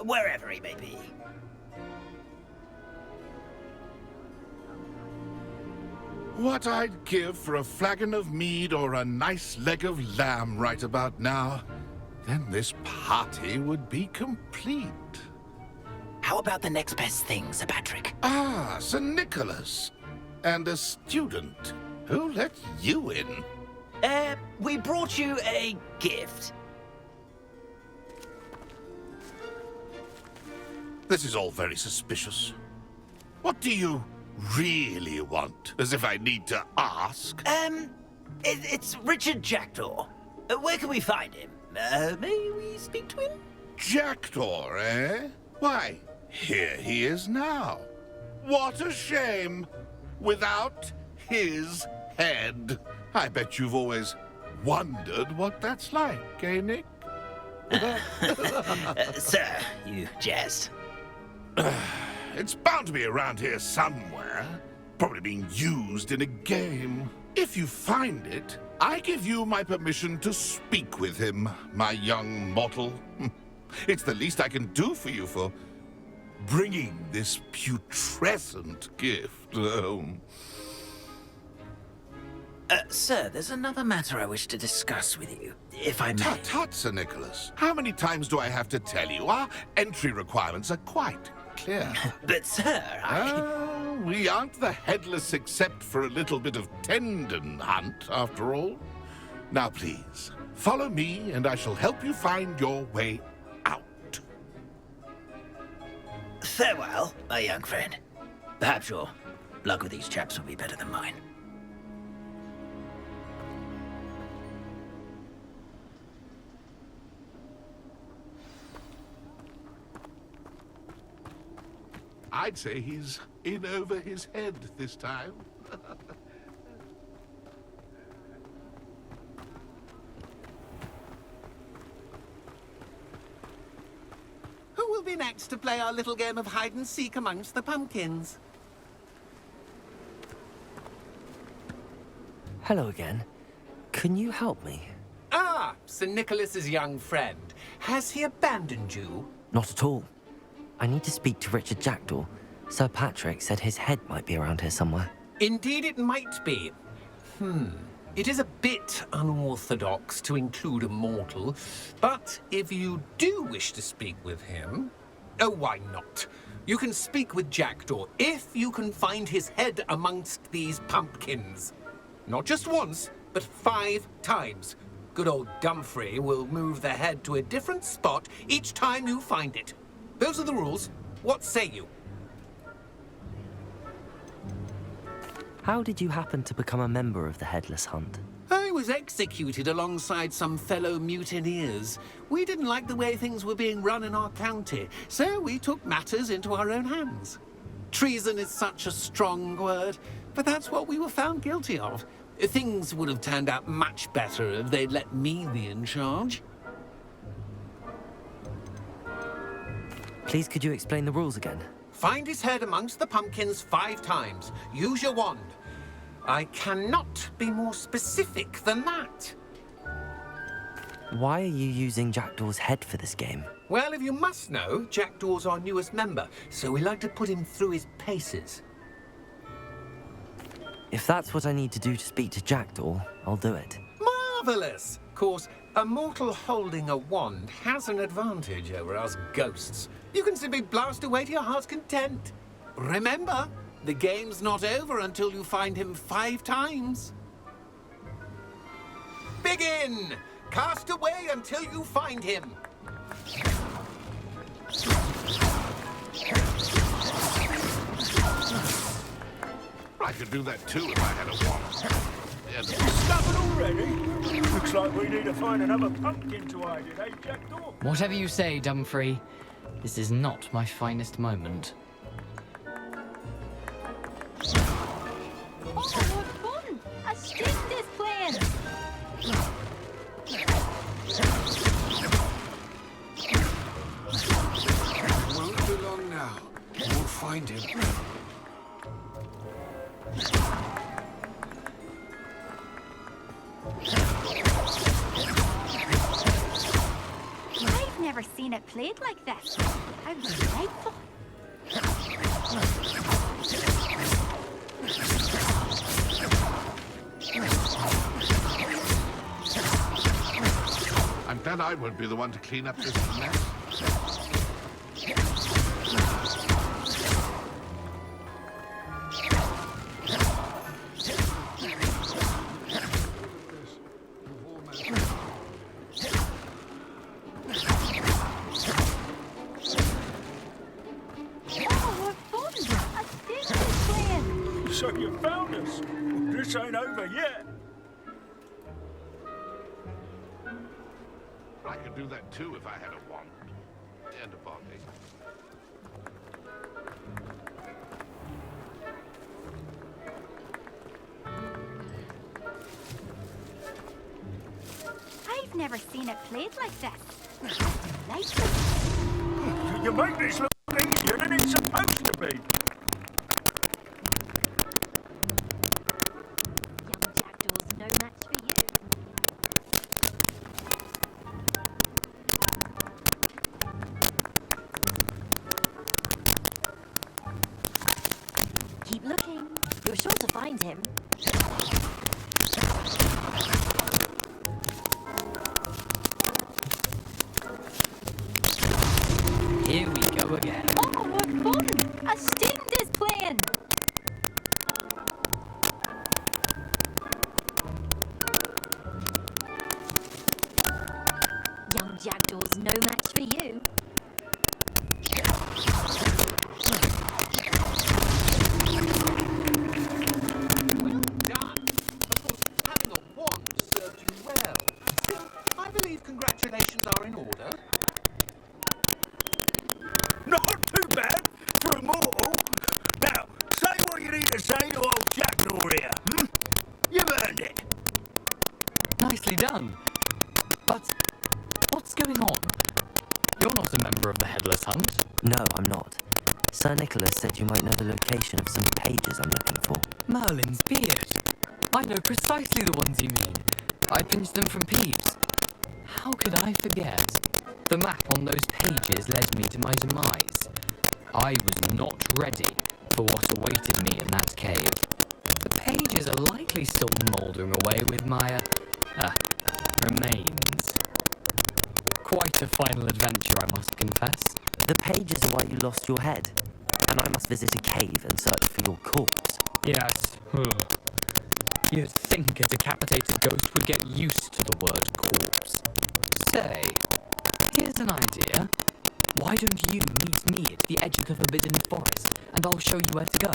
Wherever he may be. What I'd give for a flagon of mead or a nice leg of lamb right about now. Then this party would be complete. How about the next best thing, Sir Patrick? Ah, Sir Nicholas. And a student. Who let you in? We brought you a gift. This is all very suspicious. What do you really want? As if I need to ask. It's Richard Jackdaw. Where can we find him? May we speak to him? Jackdaw, eh? Why, here he is now. What a shame. Without his head. I bet you've always wondered what that's like, eh, Nick? Sir, you jest. It's bound to be around here somewhere. Probably being used in a game. If you find it, I give you my permission to speak with him, my young mortal. It's the least I can do for you for bringing this putrescent gift home. Sir, there's another matter I wish to discuss with you, if I may. Tut, tut, Sir Nicholas. How many times do I have to tell you? Our entry requirements are quite clear. But, sir, we aren't the headless except for a little bit of tendon hunt, after all. Now, please, follow me, and I shall help you find your way out. Farewell, my young friend. Perhaps your luck with these chaps will be better than mine. I'd say he's in over his head this time. Who will be next to play our little game of hide-and-seek amongst the pumpkins? Hello again. Can you help me? Ah, Sir Nicholas's young friend. Has he abandoned you? Not at all. I need to speak to Richard Jackdaw. Sir Patrick said his head might be around here somewhere. Indeed it might be. It is a bit unorthodox to include a mortal, but if you do wish to speak with him, oh, why not? You can speak with Jackdaw if you can find his head amongst these pumpkins. Not just once, but 5 times. Good old Dumfrey will move the head to a different spot each time you find it. Those are the rules. What say you? How did you happen to become a member of the Headless Hunt? I was executed alongside some fellow mutineers. We didn't like the way things were being run in our county, so we took matters into our own hands. Treason is such a strong word, but that's what we were found guilty of. Things would have turned out much better if they'd let me be in charge. Please, could you explain the rules again? Find his head amongst the pumpkins 5 times. Use your wand. I cannot be more specific than that. Why are you using Jackdaw's head for this game? Well, if you must know, Jackdaw's our newest member, so we like to put him through his paces. If that's what I need to do to speak to Jackdaw, I'll do it. Marvellous! Of course, a mortal holding a wand has an advantage over us ghosts. You can simply blast away to your heart's content. Remember, the game's not over until you find him 5 times. Begin! Cast away until you find him. I could do that too if I had a wand. Stuffing already? Looks like we need to find another pumpkin to hide in, eh, Jackdaw? Whatever you say, Dumfrey. This is not my finest moment. Oh, what fun! A string is playing! Won't be long now. We'll find him. I've never seen it played like this. How delightful. I'm glad I won't be the one to clean up this mess. So you found us. This ain't over yet. I could do that too if I had a wand. And a body. I've never seen it played like this. Delightful. You make this look easier than it's supposed to be. Young Jackdaw's no match for you. Keep looking. You're sure to find him. is no match for you. Well done. Of course, having a wand served you well. Still, I believe congratulations are in order. Not too bad for a mortal. Now, say what you need to say to old Jack Law here. You've earned it. Nicely done. But what's going on? You're not a member of the Headless Hunt. No, I'm not. Sir Nicholas said you might know the location of some pages I'm looking for. Merlin's beard. I know precisely the ones you mean. I pinched them from Peeves. How could I forget? The map on those pages led me to my demise. I was not ready for what awaited me in that cave. The pages are likely still mouldering away with my, remains. Quite a final adventure, I must confess. The pages are why you lost your head, and I must visit a cave and search for your corpse. Yes. You'd think a decapitated ghost would get used to the word corpse. Say, here's an idea. Why don't you meet me at the edge of the Forbidden Forest, and I'll show you where to go?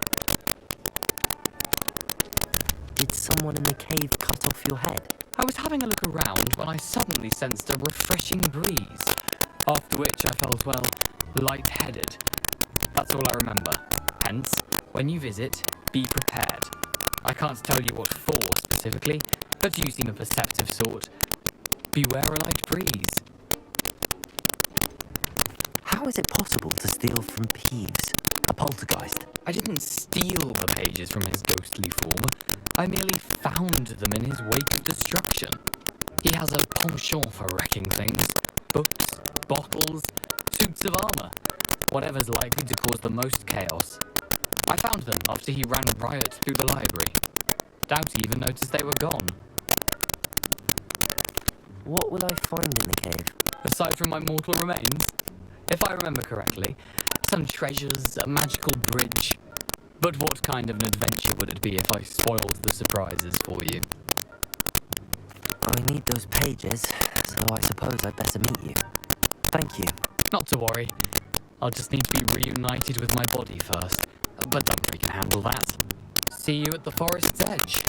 Did someone in the cave cut off your head? I was having a look around when I suddenly sensed a refreshing breeze, after which I felt, well, lightheaded. That's all I remember. Hence, when you visit, be prepared. I can't tell you what for specifically, but you seem a perceptive sort. Beware a light breeze. How is it possible to steal from Peeves, a poltergeist? I didn't steal the pages from his ghostly form. I merely found them in his wake of destruction. He has a penchant for wrecking things. Books, bottles, suits of armor. Whatever's likely to cause the most chaos. I found them after he ran riot through the library. Doubt he even noticed they were gone. What will I find in the cave? Aside from my mortal remains, if I remember correctly, some treasures, a magical bridge. But what kind of an adventure would it be if I spoiled the surprises for you? I need those pages, so I suppose I'd better meet you. Thank you. Not to worry. I'll just need to be reunited with my body first. But don't worry, can handle that. See you at the forest's edge.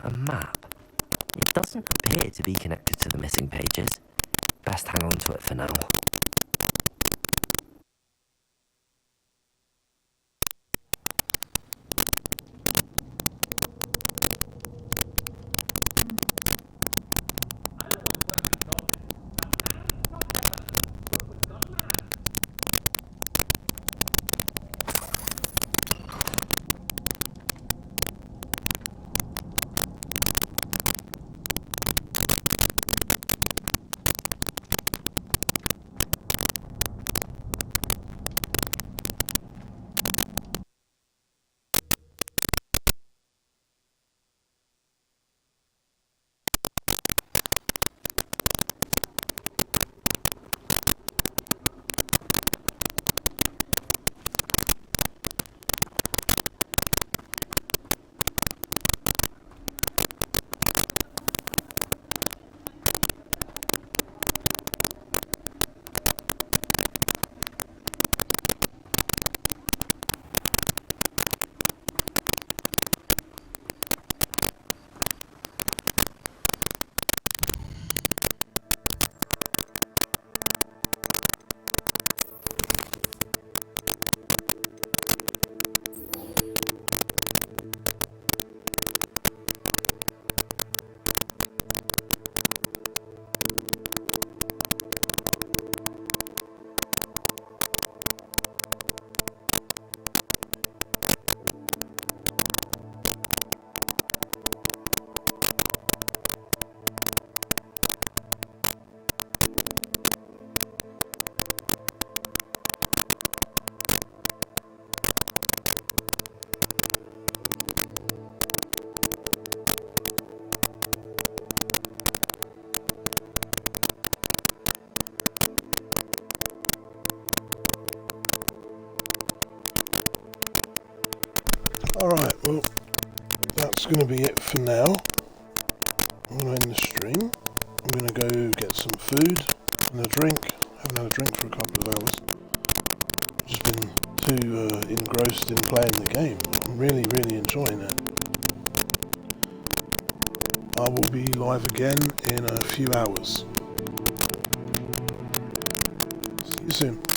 A map. It doesn't appear to be connected to the missing pages. Best hang on to it for now. Alright, well, that's going to be it for now. I'm going to end the stream. I'm going to go get some food and a drink. I haven't had a drink for a couple of hours. I've just been too engrossed in playing the game. I'm really, really enjoying it. I will be live again in a few hours. See you soon.